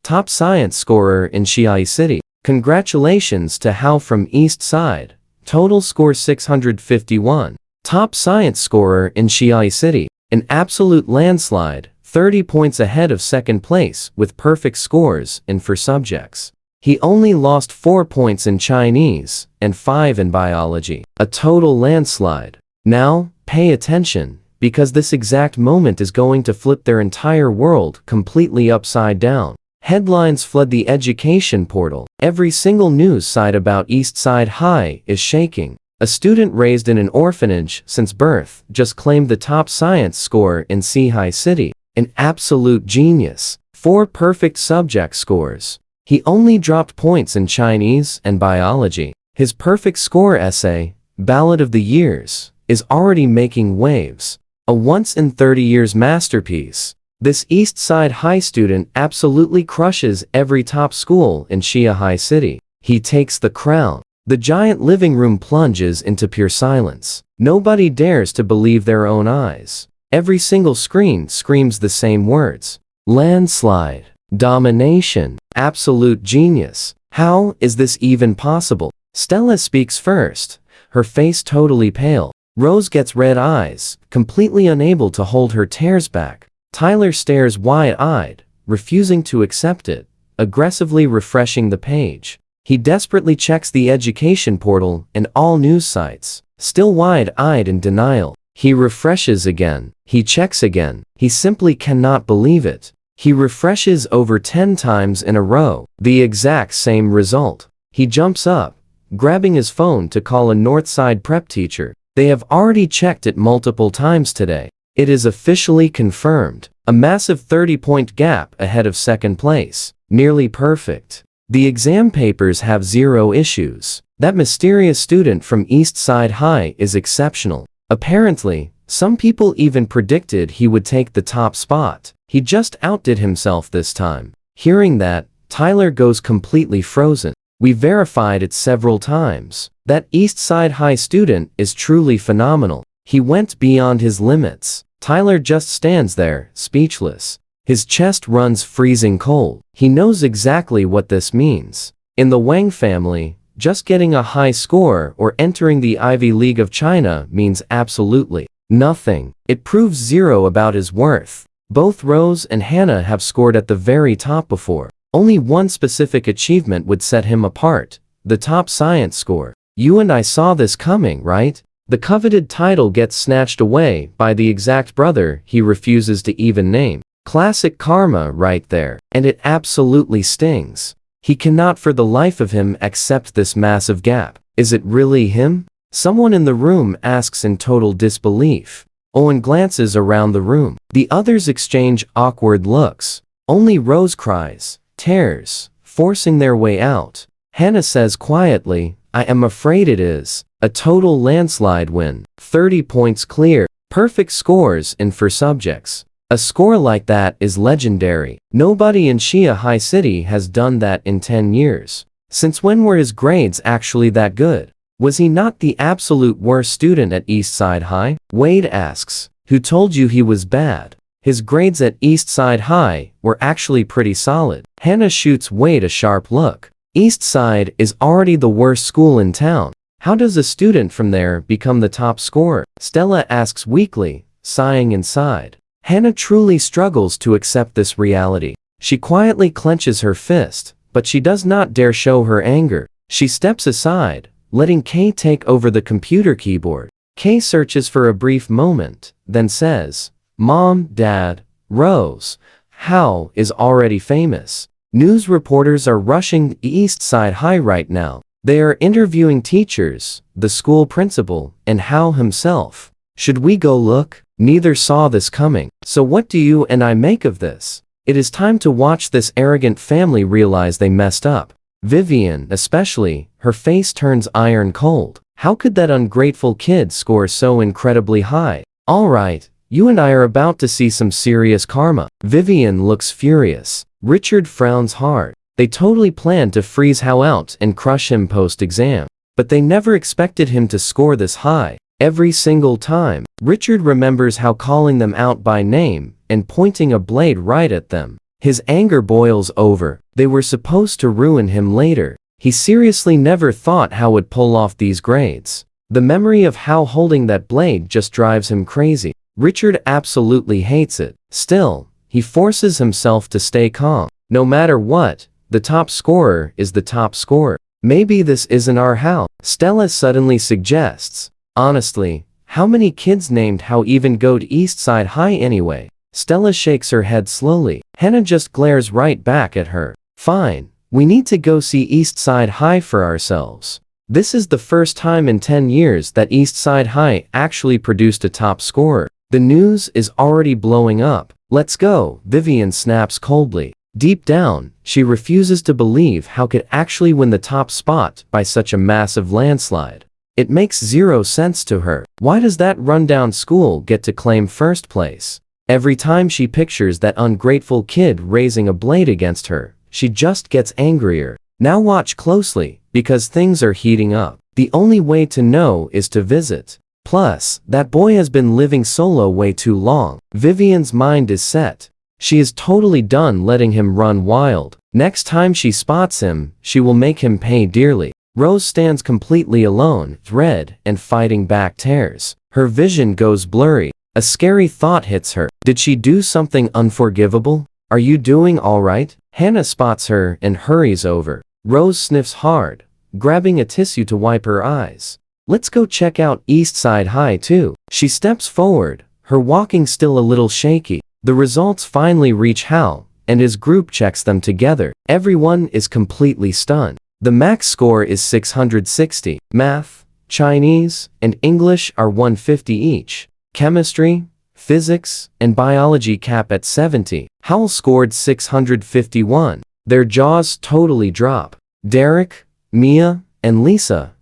Top science scorer in Xiai City. Congratulations to Hal from East Side. Total score 651. Top science scorer in Xiai City. An absolute landslide, 30 points ahead of second place with perfect scores in 4 subjects. He only lost 4 points in Chinese and 5 in biology. A total landslide. Now, pay attention, because this exact moment is going to flip their entire world completely upside down. Headlines flood the education portal. Every single news site about East Side High is shaking. A student raised in an orphanage since birth just claimed the top science score in Xiai City. An absolute genius. 4 perfect subject scores. He only dropped points in Chinese and biology. His perfect score essay, Ballad of the Years, is already making waves. A once-in-30 years masterpiece. This East Side High student absolutely crushes every top school in Shia High City. He takes the crown. The giant living room plunges into pure silence. Nobody dares to believe their own eyes. Every single screen screams the same words. Landslide. Domination. Absolute genius. How is this even possible? Stella speaks first, her face totally pale. Rose gets red eyes, completely unable to hold her tears back. Tyler stares wide-eyed, refusing to accept it, aggressively refreshing the page. He desperately checks the education portal and all news sites, still wide-eyed in denial. He refreshes again. He checks again. He simply cannot believe it. He refreshes over 10 times in a row. The exact same result. He jumps up, grabbing his phone to call a Northside prep teacher. They have already checked it multiple times today. It is officially confirmed. A massive 30-point gap ahead of second place. Nearly perfect. The exam papers have 0 issues. That mysterious student from East Side High is exceptional. Apparently, some people even predicted he would take the top spot. He just outdid himself this time. Hearing that, Tyler goes completely frozen. We verified it several times. That East Side High student is truly phenomenal. He went beyond his limits. Tyler just stands there, speechless. His chest runs freezing cold. He knows exactly what this means. In the Wang family, just getting a high score or entering the Ivy League of China means absolutely nothing. It proves 0 about his worth. Both Rose and Hannah have scored at the very top before. Only one specific achievement would set him apart, the top science score. You and I saw this coming, right? The coveted title gets snatched away by the exact brother he refuses to even name. Classic karma right there, and it absolutely stings. He cannot for the life of him accept this massive gap. Is it really him? Someone in the room asks in total disbelief. Owen glances around the room. The others exchange awkward looks. Only Rose cries, tears, forcing their way out. Hannah says quietly, I am afraid it is. A total landslide win. 30 points clear. Perfect scores in 4 subjects. A score like that is legendary. Nobody in Shia High City has done that in 10 years. Since when were his grades actually that good? Was he not the absolute worst student at East Side High? Wade asks, who told you he was bad? His grades at East Side High were actually pretty solid. Hannah shoots Wade a sharp look. East Side is already the worst school in town. How does a student from there become the top scorer? Stella asks weakly, sighing inside. Hannah truly struggles to accept this reality. She quietly clenches her fist, but she does not dare show her anger. She steps aside, letting Kay take over the computer keyboard. Kay searches for a brief moment, then says, Mom, Dad, Rose, Hao is already famous. News reporters are rushing East Side High right now. They are interviewing teachers, the school principal, and Hao himself. Should we go look? Neither saw this coming. So what do you and I make of this? It is time to watch this arrogant family realize they messed up. Vivian, especially, her face turns iron cold. How could that ungrateful kid score so incredibly high? All right, you and I are about to see some serious karma. Vivian looks furious. Richard frowns hard. They totally planned to freeze Hao out and crush him post-exam. But they never expected him to score this high. Every single time, Richard remembers Hao calling them out by name and pointing a blade right at them. His anger boils over. They were supposed to ruin him later. He seriously never thought Hao would pull off these grades. The memory of Hao holding that blade just drives him crazy. Richard absolutely hates it. Still, he forces himself to stay calm. No matter what, the top scorer is the top scorer. Maybe this isn't our Hao, Stella suddenly suggests. Honestly, how many kids named Hao even go to East Side High anyway? Stella shakes her head slowly. Hannah just glares right back at her. Fine, we need to go see East Side High for ourselves. This is the first time in 10 years that East Side High actually produced a top scorer. The news is already blowing up. Let's go, Vivian snaps coldly. Deep down, she refuses to believe Hao could actually win the top spot by such a massive landslide. It makes zero sense to her. Why does that rundown school get to claim first place? Every time she pictures that ungrateful kid raising a blade against her, she just gets angrier. Now watch closely, because things are heating up. The only way to know is to visit. Plus, that boy has been living solo way too long. Vivian's mind is set. She is totally done letting him run wild. Next time she spots him, she will make him pay dearly. Rose stands completely alone, red and fighting back tears. Her vision goes blurry. A scary thought hits her. Did she do something unforgivable? Are you doing all right? Hannah spots her and hurries over. Rose sniffs hard, grabbing a tissue to wipe her eyes. Let's go check out East Side High too. She steps forward, her walking still a little shaky. The results finally reach Hal, and his group checks them together. Everyone is completely stunned. The max score is 660. Math, Chinese, and English are 150 each. Chemistry, physics, and biology cap at 70. Hal scored 651. Their jaws totally drop. Derek, Mia, and Lisa,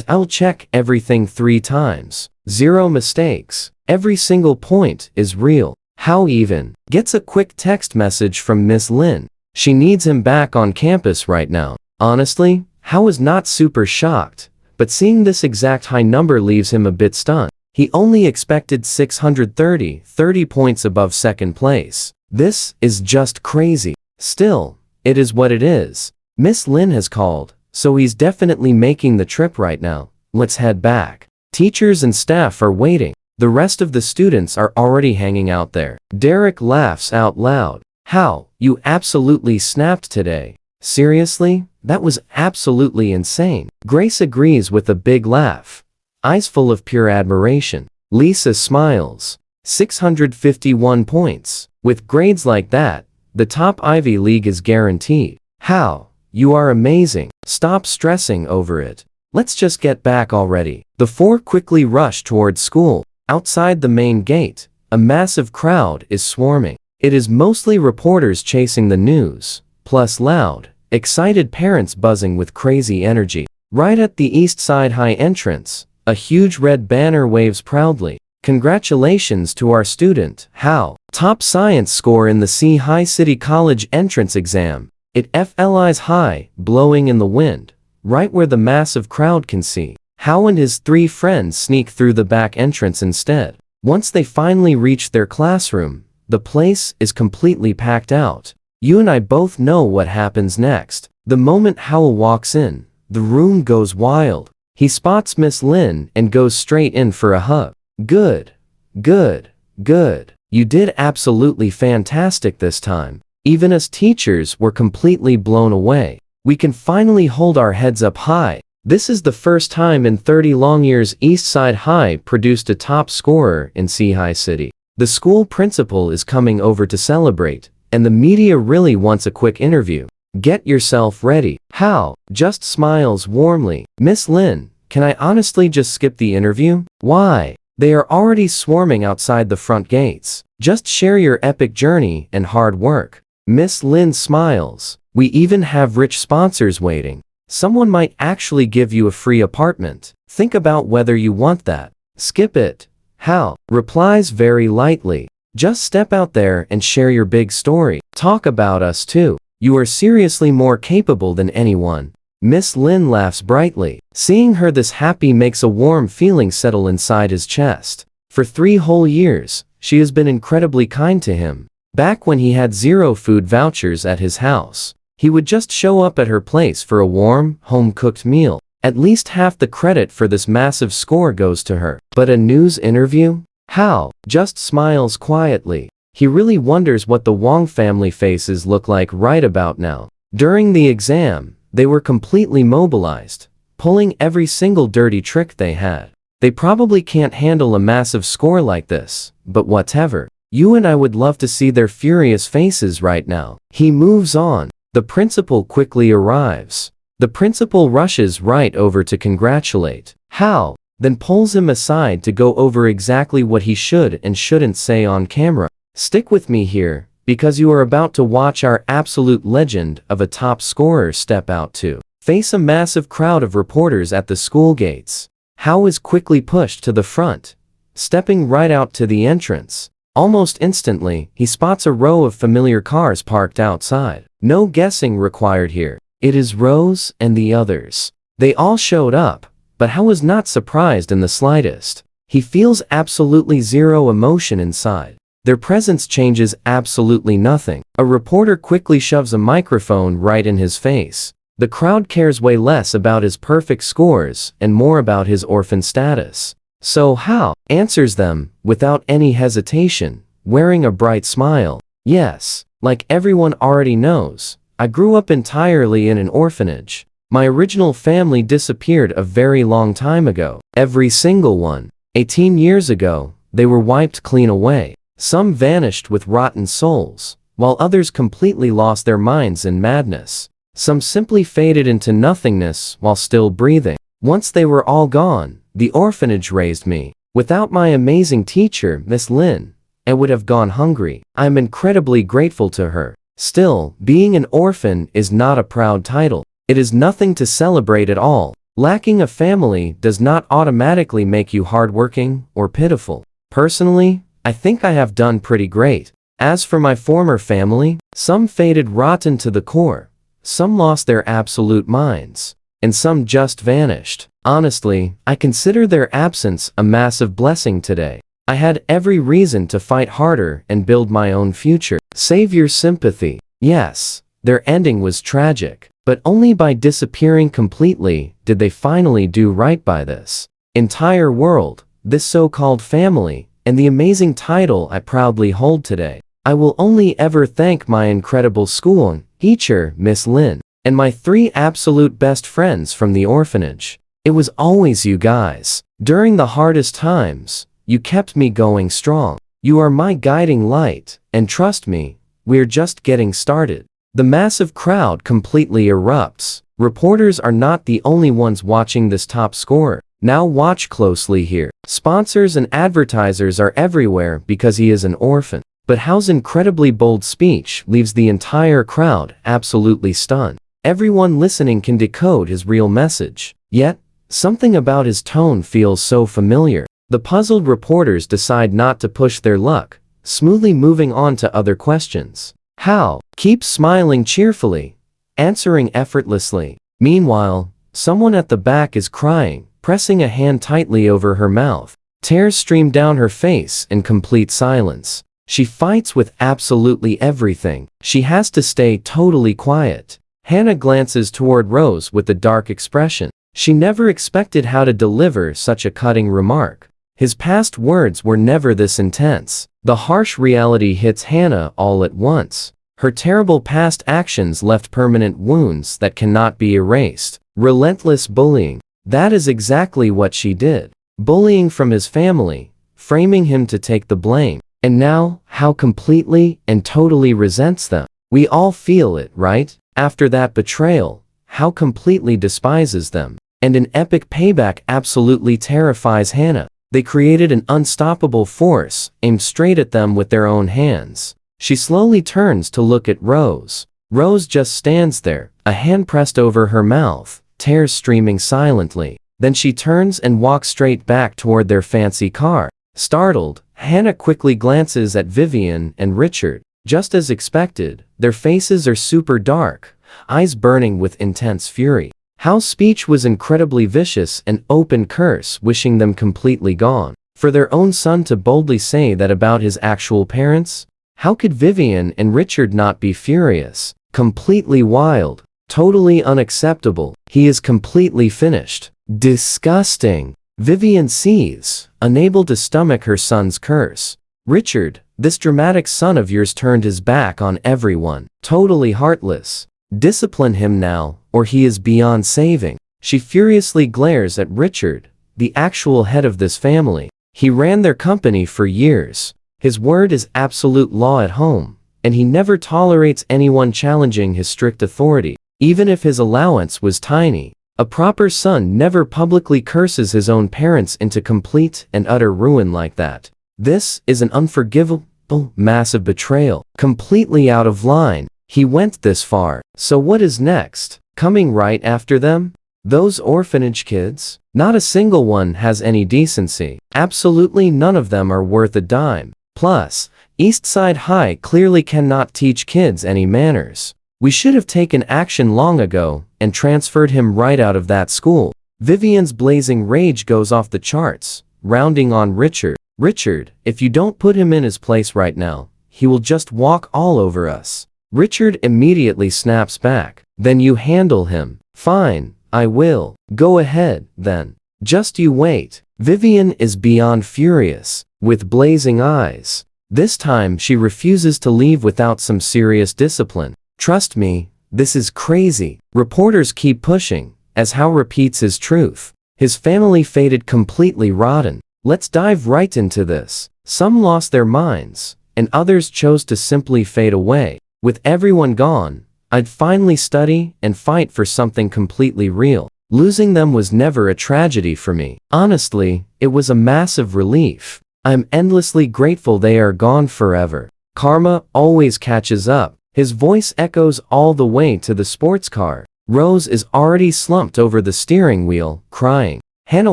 I'll check everything 3 times. 0 mistakes. Every single point is real. Hao even gets a quick text message from Miss Lin. She needs him back on campus right now. Honestly, Hao is not super shocked, but seeing this exact high number leaves him a bit stunned. He only expected 630, 30 points above second place. This is just crazy. Still, it is what it is. Miss Lin has called, so he's definitely making the trip right now. Let's head back. Teachers and staff are waiting. The rest of the students are already hanging out there. Derek laughs out loud. How, you absolutely snapped today. Seriously? That was absolutely insane. Grace agrees with a big laugh, eyes full of pure admiration. Lisa smiles. 651 points. With grades like that, the top Ivy League is guaranteed. How, you are amazing. Stop stressing over it. Let's just get back already. The 4 quickly rush towards school. Outside the main gate, a massive crowd is swarming. It is mostly reporters chasing the news, plus loud, excited parents buzzing with crazy energy. Right at the East Side High entrance, a huge red banner waves proudly. Congratulations to our student, Hao. Top science score in the C High City College entrance exam. It flies high, blowing in the wind, right where the massive crowd can see. Hao and his 3 friends sneak through the back entrance instead. Once they finally reach their classroom, the place is completely packed out. You and I both know what happens next. The moment Hao walks in, the room goes wild. He spots Miss Lin and goes straight in for a hug. Good. Good. Good. You did absolutely fantastic this time. Even us teachers were completely blown away. We can finally hold our heads up high. This is the first time in 30 long years East Side High produced a top scorer in C High City. The school principal is coming over to celebrate, and the media really wants a quick interview. Get yourself ready. Hao just smiles warmly. Miss Lin, can I honestly just skip the interview? Why? They are already swarming outside the front gates. Just share your epic journey and hard work. Miss Lin smiles. We even have rich sponsors waiting. Someone might actually give you a free apartment. Think about whether you want that. Skip it. Hao replies very lightly. Just step out there and share your big story. Talk about us too. You are seriously more capable than anyone. Miss Lin laughs brightly. Seeing her this happy makes a warm feeling settle inside his chest. For 3 whole years, she has been incredibly kind to him. Back when he had 0 food vouchers at his house, he would just show up at her place for a warm, home-cooked meal. At least half the credit for this massive score goes to her. But a news interview? Hao just smiles quietly. He really wonders what the Wong family faces look like right about now. During the exam, they were completely mobilized, pulling every single dirty trick they had. They probably can't handle a massive score like this, but whatever. You and I would love to see their furious faces right now. He moves on. The principal quickly arrives. The principal rushes right over to congratulate Hao, then pulls him aside to go over exactly what he should and shouldn't say on camera. Stick with me here, because you are about to watch our absolute legend of a top scorer step out to face a massive crowd of reporters at the school gates. Hao is quickly pushed to the front, stepping right out to the entrance. Almost instantly, he spots a row of familiar cars parked outside. No guessing required here. It is Rose and the others. They all showed up, but Hao was not surprised in the slightest. He feels absolutely zero emotion inside. Their presence changes absolutely nothing. A reporter quickly shoves a microphone right in his face. The crowd cares way less about his perfect scores and more about his orphan status. So Hao answers them without any hesitation, wearing a bright smile. Yes, like everyone already knows, I grew up entirely in an orphanage. My original family disappeared a very long time ago. Every single one. 18 years ago, they were wiped clean away. Some vanished with rotten souls, while others completely lost their minds in madness. Some simply faded into nothingness while still breathing. Once they were all gone, the orphanage raised me. Without my amazing teacher, Miss Lin, I would have gone hungry. I am incredibly grateful to her. Still, being an orphan is not a proud title. It is nothing to celebrate at all. Lacking a family does not automatically make you hardworking or pitiful. Personally, I think I have done pretty great. As for my former family, some faded rotten to the core. Some lost their absolute minds, and some just vanished. Honestly, I consider their absence a massive blessing today. I had every reason to fight harder and build my own future. Save your sympathy. Yes, their ending was tragic, but only by disappearing completely did they finally do right by this entire world, this so-called family, and the amazing title I proudly hold today. I will only ever thank my incredible school teacher, Miss Lin, and my 3 absolute best friends from the orphanage. It was always you guys. During the hardest times, you kept me going strong. You are my guiding light, and trust me, we're just getting started. The massive crowd completely erupts. Reporters are not the only ones watching this top scorer. Now watch closely here. Sponsors and advertisers are everywhere because he is an orphan. But Hao's incredibly bold speech leaves the entire crowd absolutely stunned. Everyone listening can decode his real message. Yet, something about his tone feels so familiar. The puzzled reporters decide not to push their luck, smoothly moving on to other questions. Hao keeps smiling cheerfully, answering effortlessly. Meanwhile, someone at the back is crying, pressing a hand tightly over her mouth. Tears stream down her face in complete silence. She fights with absolutely everything. She has to stay totally quiet. Hannah glances toward Rose with a dark expression. She never expected Hao to deliver such a cutting remark. His past words were never this intense. The harsh reality hits Hannah all at once. Her terrible past actions left permanent wounds that cannot be erased. Relentless bullying. That is exactly what she did. Bullying from his family, framing him to take the blame. And now, Hao completely and totally resents them. We all feel it, right? After that betrayal, Hao completely despises them. And an epic payback absolutely terrifies Hannah. They created an unstoppable force, aimed straight at them with their own hands. She slowly turns to look at Rose. Rose just stands there, a hand pressed over her mouth, tears streaming silently. Then she turns and walks straight back toward their fancy car. Startled, Hannah quickly glances at Vivian and Richard. Just as expected, their faces are super dark, eyes burning with intense fury. Hao's speech was incredibly vicious, an open curse wishing them completely gone. For their own son to boldly say that about his actual parents? How could Vivian and Richard not be furious? Completely wild. Totally unacceptable. He is completely finished. Disgusting. Vivian seethes, unable to stomach her son's curse. Richard, this dramatic son of yours turned his back on everyone. Totally heartless. Discipline him now, or he is beyond saving. She furiously glares at Richard, the actual head of this family. He ran their company for years. His word is absolute law at home, and he never tolerates anyone challenging his strict authority, even if his allowance was tiny. A proper son never publicly curses his own parents into complete and utter ruin like that. This is an unforgivable. Oh, massive betrayal. Completely out of line. He went this far. So what is next? Coming right after them? Those orphanage kids? Not a single one has any decency. Absolutely none of them are worth a dime. Plus, Eastside High clearly cannot teach kids any manners. We should have taken action long ago and transferred him right out of that school. Vivian's blazing rage goes off the charts, rounding on Richard. Richard, if you don't put him in his place right now, he will just walk all over us. Richard immediately snaps back. Then you handle him. Fine, I will. Go ahead, then. Just you wait. Vivian is beyond furious, with blazing eyes. This time she refuses to leave without some serious discipline. Trust me, this is crazy. Reporters keep pushing, as Hao repeats his truth. His family faded completely rotten. Let's dive right into this. Some lost their minds, and others chose to simply fade away. With everyone gone, I'd finally study and fight for something completely real. Losing them was never a tragedy for me. Honestly, it was a massive relief. I'm endlessly grateful they are gone forever. Karma always catches up. His voice echoes all the way to the sports car. Rose is already slumped over the steering wheel, crying. Hannah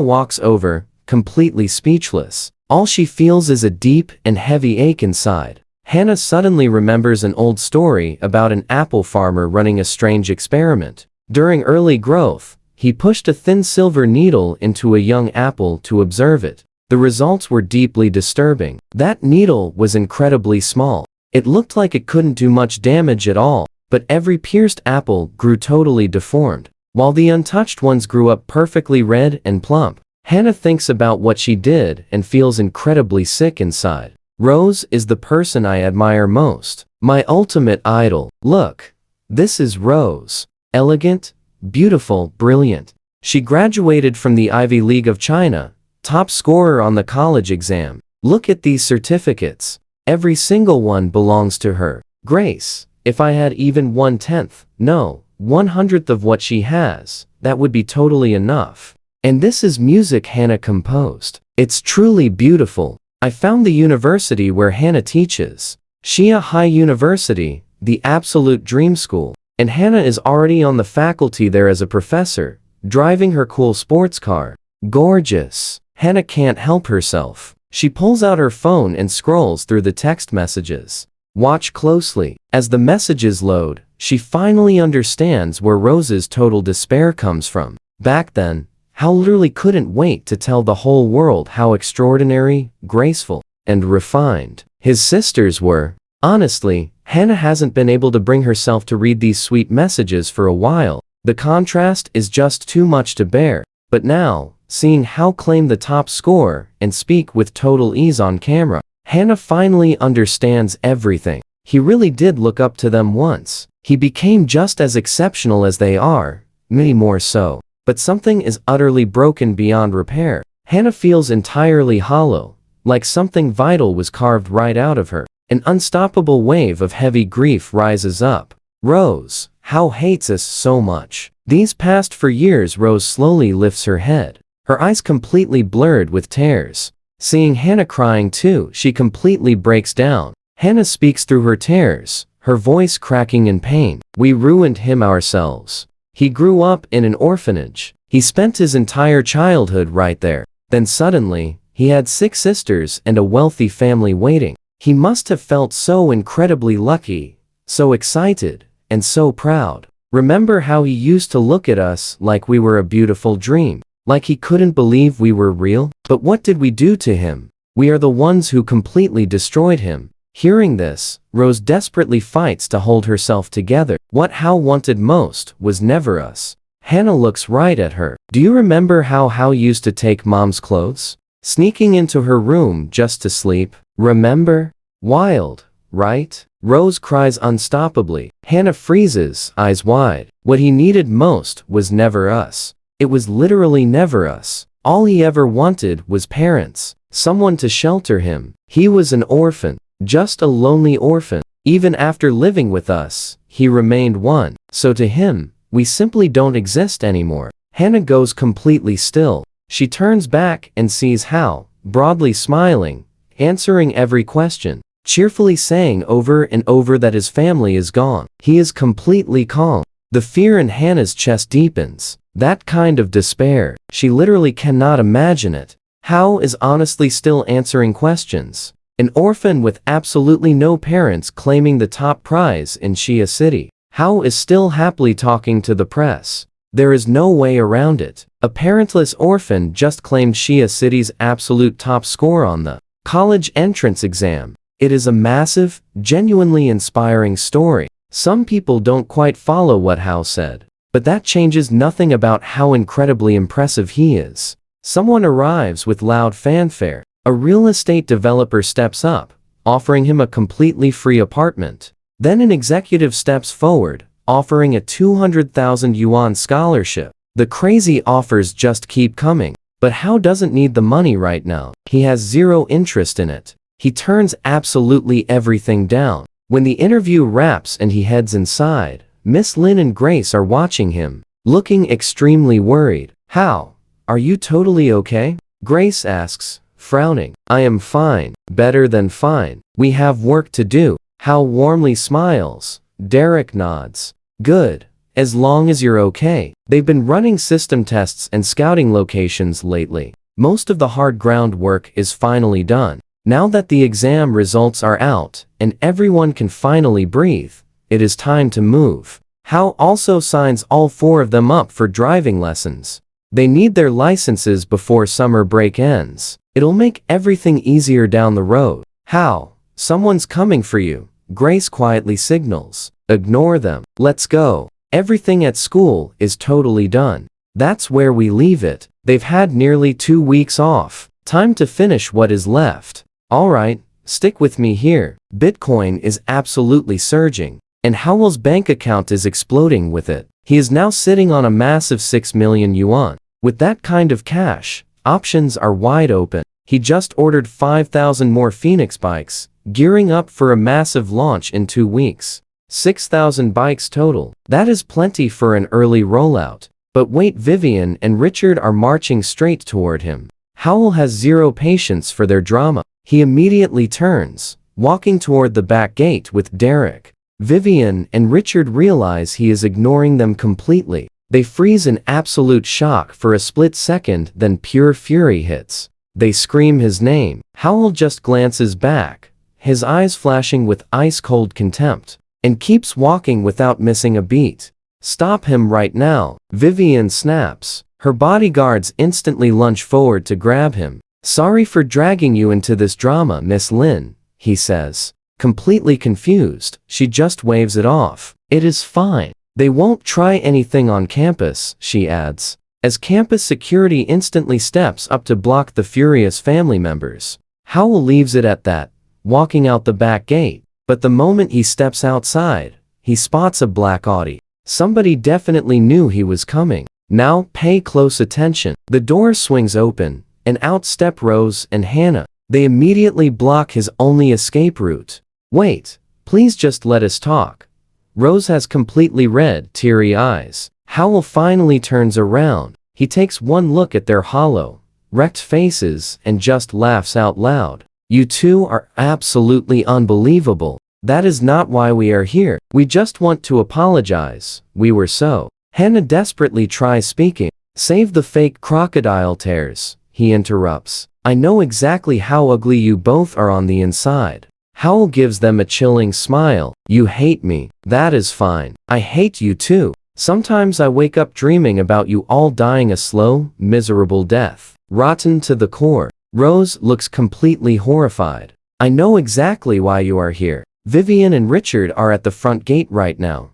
walks over, completely speechless. All she feels is a deep and heavy ache inside. Hannah suddenly remembers an old story about an apple farmer running a strange experiment. During early growth, he pushed a thin silver needle into a young apple to observe it. The results were deeply disturbing. That needle was incredibly small. It looked like it couldn't do much damage at all, but every pierced apple grew totally deformed, while the untouched ones grew up perfectly red and plump. Hannah thinks about what she did and feels incredibly sick inside. Rose is the person I admire most. My ultimate idol. Look. This is Rose. Elegant, beautiful, brilliant. She graduated from the Ivy League of China, top scorer on the college exam. Look at these certificates. Every single one belongs to her. Grace, if I had even 1/10, no, 1/100th of what she has, that would be totally enough. And this is music Hannah composed. It's truly beautiful. I found the university where Hannah teaches. Shia High University, the absolute dream school. And Hannah is already on the faculty there as a professor, driving her cool sports car. Gorgeous. Hannah can't help herself. She pulls out her phone and scrolls through the text messages. Watch closely. As the messages load, she finally understands where Rose's total despair comes from. Back then, Hao literally couldn't wait to tell the whole world how extraordinary, graceful, and refined his sisters were. Honestly, Hannah hasn't been able to bring herself to read these sweet messages for a while. The contrast is just too much to bear. But now, seeing Hao claim the top score and speak with total ease on camera, Hannah finally understands everything. He really did look up to them once. He became just as exceptional as they are, maybe more so. But something is utterly broken beyond repair. Hannah feels entirely hollow, like something vital was carved right out of her. An unstoppable wave of heavy grief rises up. Rose, Hao hates us so much. These past 4 years. Rose slowly lifts her head. Her eyes completely blurred with tears. Seeing Hannah crying too, she completely breaks down. Hannah speaks through her tears, her voice cracking in pain. We ruined him ourselves. He grew up in an orphanage. He spent his entire childhood right there. Then suddenly, he had 6 sisters and a wealthy family waiting. He must have felt so incredibly lucky, so excited, and so proud. Remember how he used to look at us like we were a beautiful dream, like he couldn't believe we were real? But what did we do to him? We are the ones who completely destroyed him. Hearing this, Rose desperately fights to hold herself together. What Hao wanted most was never us. Hannah looks right at her. Do you remember how Hao used to take mom's clothes? Sneaking into her room just to sleep? Remember? Wild, right? Rose cries unstoppably. Hannah freezes, eyes wide. What he needed most was never us. It was literally never us. All he ever wanted was parents, someone to shelter him. He was an orphan. Just a lonely orphan. Even after living with us, he remained one. So to him, we simply don't exist anymore. Hannah goes completely still. She turns back and sees Hao, broadly smiling, answering every question. cheerfully saying over and over that his family is gone. He is completely calm. The fear in Hannah's chest deepens. That kind of despair, she literally cannot imagine it. Hao is honestly still answering questions. An orphan with absolutely no parents claiming the top prize in Shia City. Hao is still happily talking to the press. There is no way around it. A parentless orphan just claimed Shia City's absolute top score on the college entrance exam. It is a massive, genuinely inspiring story. Some people don't quite follow what Hao said, but that changes nothing about how incredibly impressive he is. Someone arrives with loud fanfare. A real estate developer steps up, offering him a completely free apartment. Then an executive steps forward, offering a 200,000 yuan scholarship. The crazy offers just keep coming. But Hao doesn't need the money right now. He has zero interest in it. He turns absolutely everything down. When the interview wraps and he heads inside, Miss Lin and Grace are watching him, looking extremely worried. "Hao, are you totally okay?" Grace asks, frowning. "I am fine, better than fine. We have work to do." Hao warmly smiles. Derek nods. "Good, as long as you're okay." They've been running system tests and scouting locations lately. Most of the hard groundwork is finally done. Now that the exam results are out and everyone can finally breathe, it is time to move. Hao also signs all 4 of them up for driving lessons. They need their licenses before summer break ends. It'll make everything easier down the road. "Hao, someone's coming for you," Grace quietly signals. "Ignore them. Let's go." Everything at school is totally done. That's where we leave it. They've had nearly 2 weeks off. Time to finish what is left. Alright, stick with me here. Bitcoin is absolutely surging, and Howell's bank account is exploding with it. He is now sitting on a massive 6 million yuan. With that kind of cash, options are wide open. He just ordered 5,000 more Phoenix bikes, gearing up for a massive launch in 2 weeks. 6,000 bikes total. That is plenty for an early rollout. But wait, Vivian and Richard are marching straight toward him. Howell has zero patience for their drama. He immediately turns, walking toward the back gate with Derek. Vivian and Richard realize he is ignoring them completely. They freeze in absolute shock for a split second, then pure fury hits. They scream his name. Howell just glances back, his eyes flashing with ice-cold contempt, and keeps walking without missing a beat. "Stop him right now," Vivian snaps. Her bodyguards instantly lunge forward to grab him. "Sorry for dragging you into this drama, Miss Lin," he says. Completely confused, she just waves it off. "It is fine. They won't try anything on campus," she adds, as campus security instantly steps up to block the furious family members. Howell leaves it at that, walking out the back gate. But the moment he steps outside, he spots a black Audi. Somebody definitely knew he was coming. Now pay close attention. The door swings open, and out step Rose and Hannah. They immediately block his only escape route. "Wait, please just let us talk." Rose has completely red, teary eyes. Howell finally turns around. He takes one look at their hollow, wrecked faces and just laughs out loud. "You two are absolutely unbelievable. That is not why we are here. We just want to apologize. We were so..." Hannah desperately tries speaking. "Save the fake crocodile tears," he interrupts. "I know exactly how ugly you both are on the inside." Howell gives them a chilling smile. "You hate me. That is fine. I hate you too. Sometimes I wake up dreaming about you all dying a slow, miserable death. Rotten to the core." Rose looks completely horrified. "I know exactly why you are here. Vivian and Richard are at the front gate right now,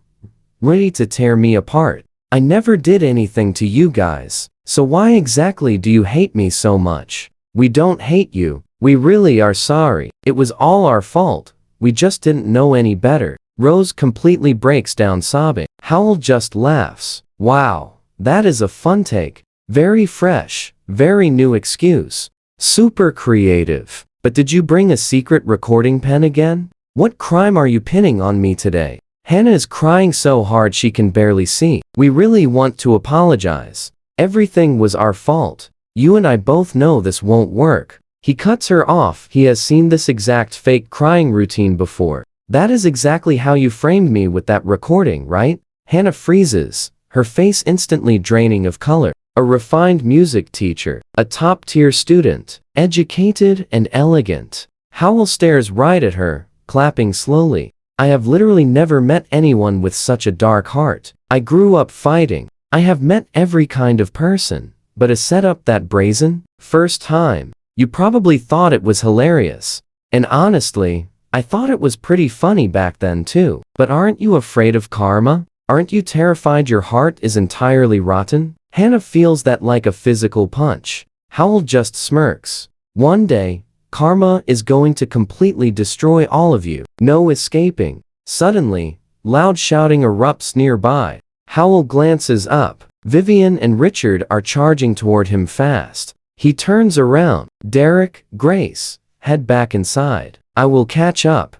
ready to tear me apart. I never did anything to you guys, so why exactly do you hate me so much?" "We don't hate you. We really are sorry. It was all our fault. We just didn't know any better." Rose completely breaks down sobbing. Howell just laughs. "Wow, that is a fun take. Very fresh, very new excuse. Super creative. But did you bring a secret recording pen again? What crime are you pinning on me today?" Hannah is crying so hard she can barely see. "We really want to apologize. Everything was our fault. You and I both know this won't work. He cuts her off. He has seen this exact fake crying routine before. That is exactly how you framed me with that recording, right? Hannah freezes, her face instantly draining of color. A refined music teacher, a top-tier student, educated and elegant. Howell stares right at her, clapping slowly. I have literally never met anyone with such a dark heart. I grew up fighting. I have met every kind of person, but a setup that brazen? First time. You probably thought it was hilarious. And honestly, I thought it was pretty funny back then too. But aren't you afraid of karma? Aren't you terrified your heart is entirely rotten? Hannah feels that like a physical punch. Howell just smirks. One day, karma is going to completely destroy all of you. No escaping. Suddenly, loud shouting erupts nearby. Howell glances up. Vivian and Richard are charging toward him fast. He turns around. Derek, Grace, head back inside. I will catch up.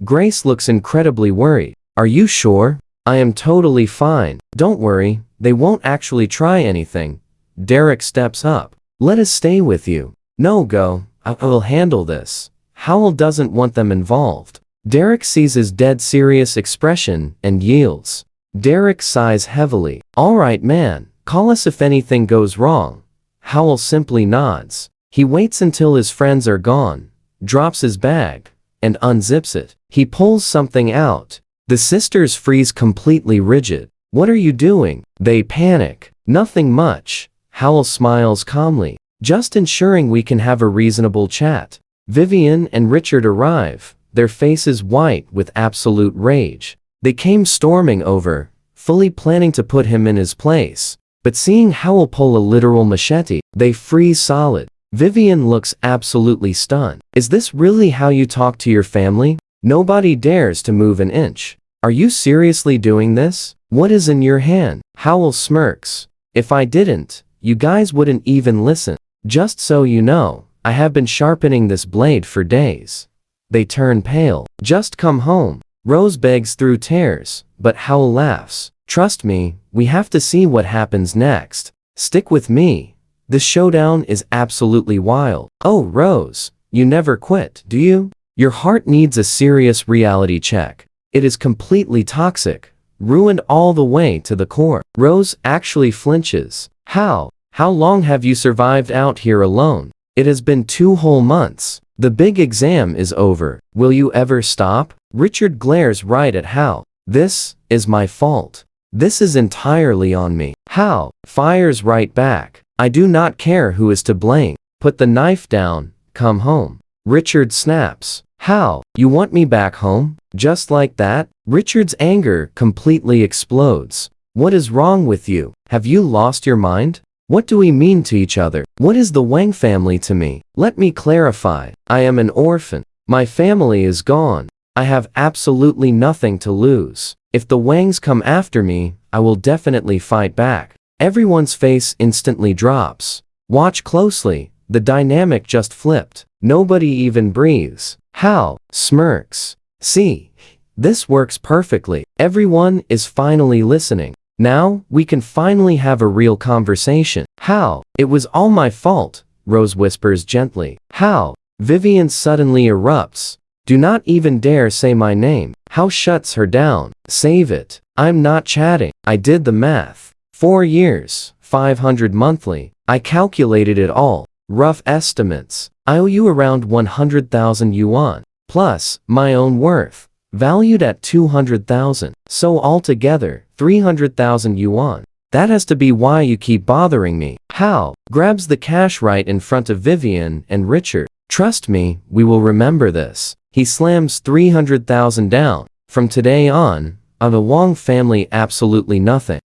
Grace looks incredibly worried. Are you sure? I am totally fine. Don't worry, they won't actually try anything. Derek steps up. Let us stay with you. No, go. I will handle this. Howell doesn't want them involved. Derek sees his dead serious expression and yields. Derek sighs heavily. All right, man, call us if anything goes wrong. Howell simply nods. He waits until his friends are gone, drops his bag, and unzips it. He pulls something out. The sisters freeze completely rigid. What are you doing? They panic. Nothing much. Howell smiles calmly. Just ensuring we can have a reasonable chat. Vivian and Richard arrive, their faces white with absolute rage. They came storming over, fully planning to put him in his place. But seeing Howell pull a literal machete, they freeze solid. Vivian looks absolutely stunned. Is this really how you talk to your family? Nobody dares to move an inch. Are you seriously doing this? What is in your hand? Howell smirks. If I didn't, you guys wouldn't even listen. Just so you know, I have been sharpening this blade for days. They turn pale. Just come home. Rose begs through tears, but Howell laughs. Trust me, we have to see what happens next. Stick with me. The showdown is absolutely wild. Oh, Rose, you never quit, do you? Your heart needs a serious reality check. It is completely toxic, ruined all the way to the core. Rose actually flinches. How long have you survived out here alone? It has been 2 whole months. The big exam is over. Will you ever stop? Richard glares right at Hal. This is my fault. This is entirely on me. Hal fires right back. I do not care who is to blame. Put the knife down. Come home. Richard snaps. Hal, you want me back home? Just like that? Richard's anger completely explodes. What is wrong with you? Have you lost your mind? What do we mean to each other? What is the Wang family to me? Let me clarify. I am an orphan. My family is gone. I have absolutely nothing to lose. If the Wangs come after me, I will definitely fight back. Everyone's face instantly drops. Watch closely. The dynamic just flipped. Nobody even breathes. Hal smirks. See, this works perfectly. Everyone is finally listening. Now, we can finally have a real conversation. Hal, it was all my fault, Rose whispers gently. Hal, Vivian suddenly erupts. Do not even dare say my name. Hal shuts her down. Save it. I'm not chatting. I did the math. 4 years, 500 monthly. I calculated it all. Rough estimates. I owe you around 100,000 yuan. Plus, my own worth. Valued at 200,000. So altogether, 300,000 yuan. That has to be why you keep bothering me. Hal grabs the cash right in front of Vivian and Richard. Trust me, we will remember this. He slams 300,000 down. From today on, of the Wang family absolutely nothing.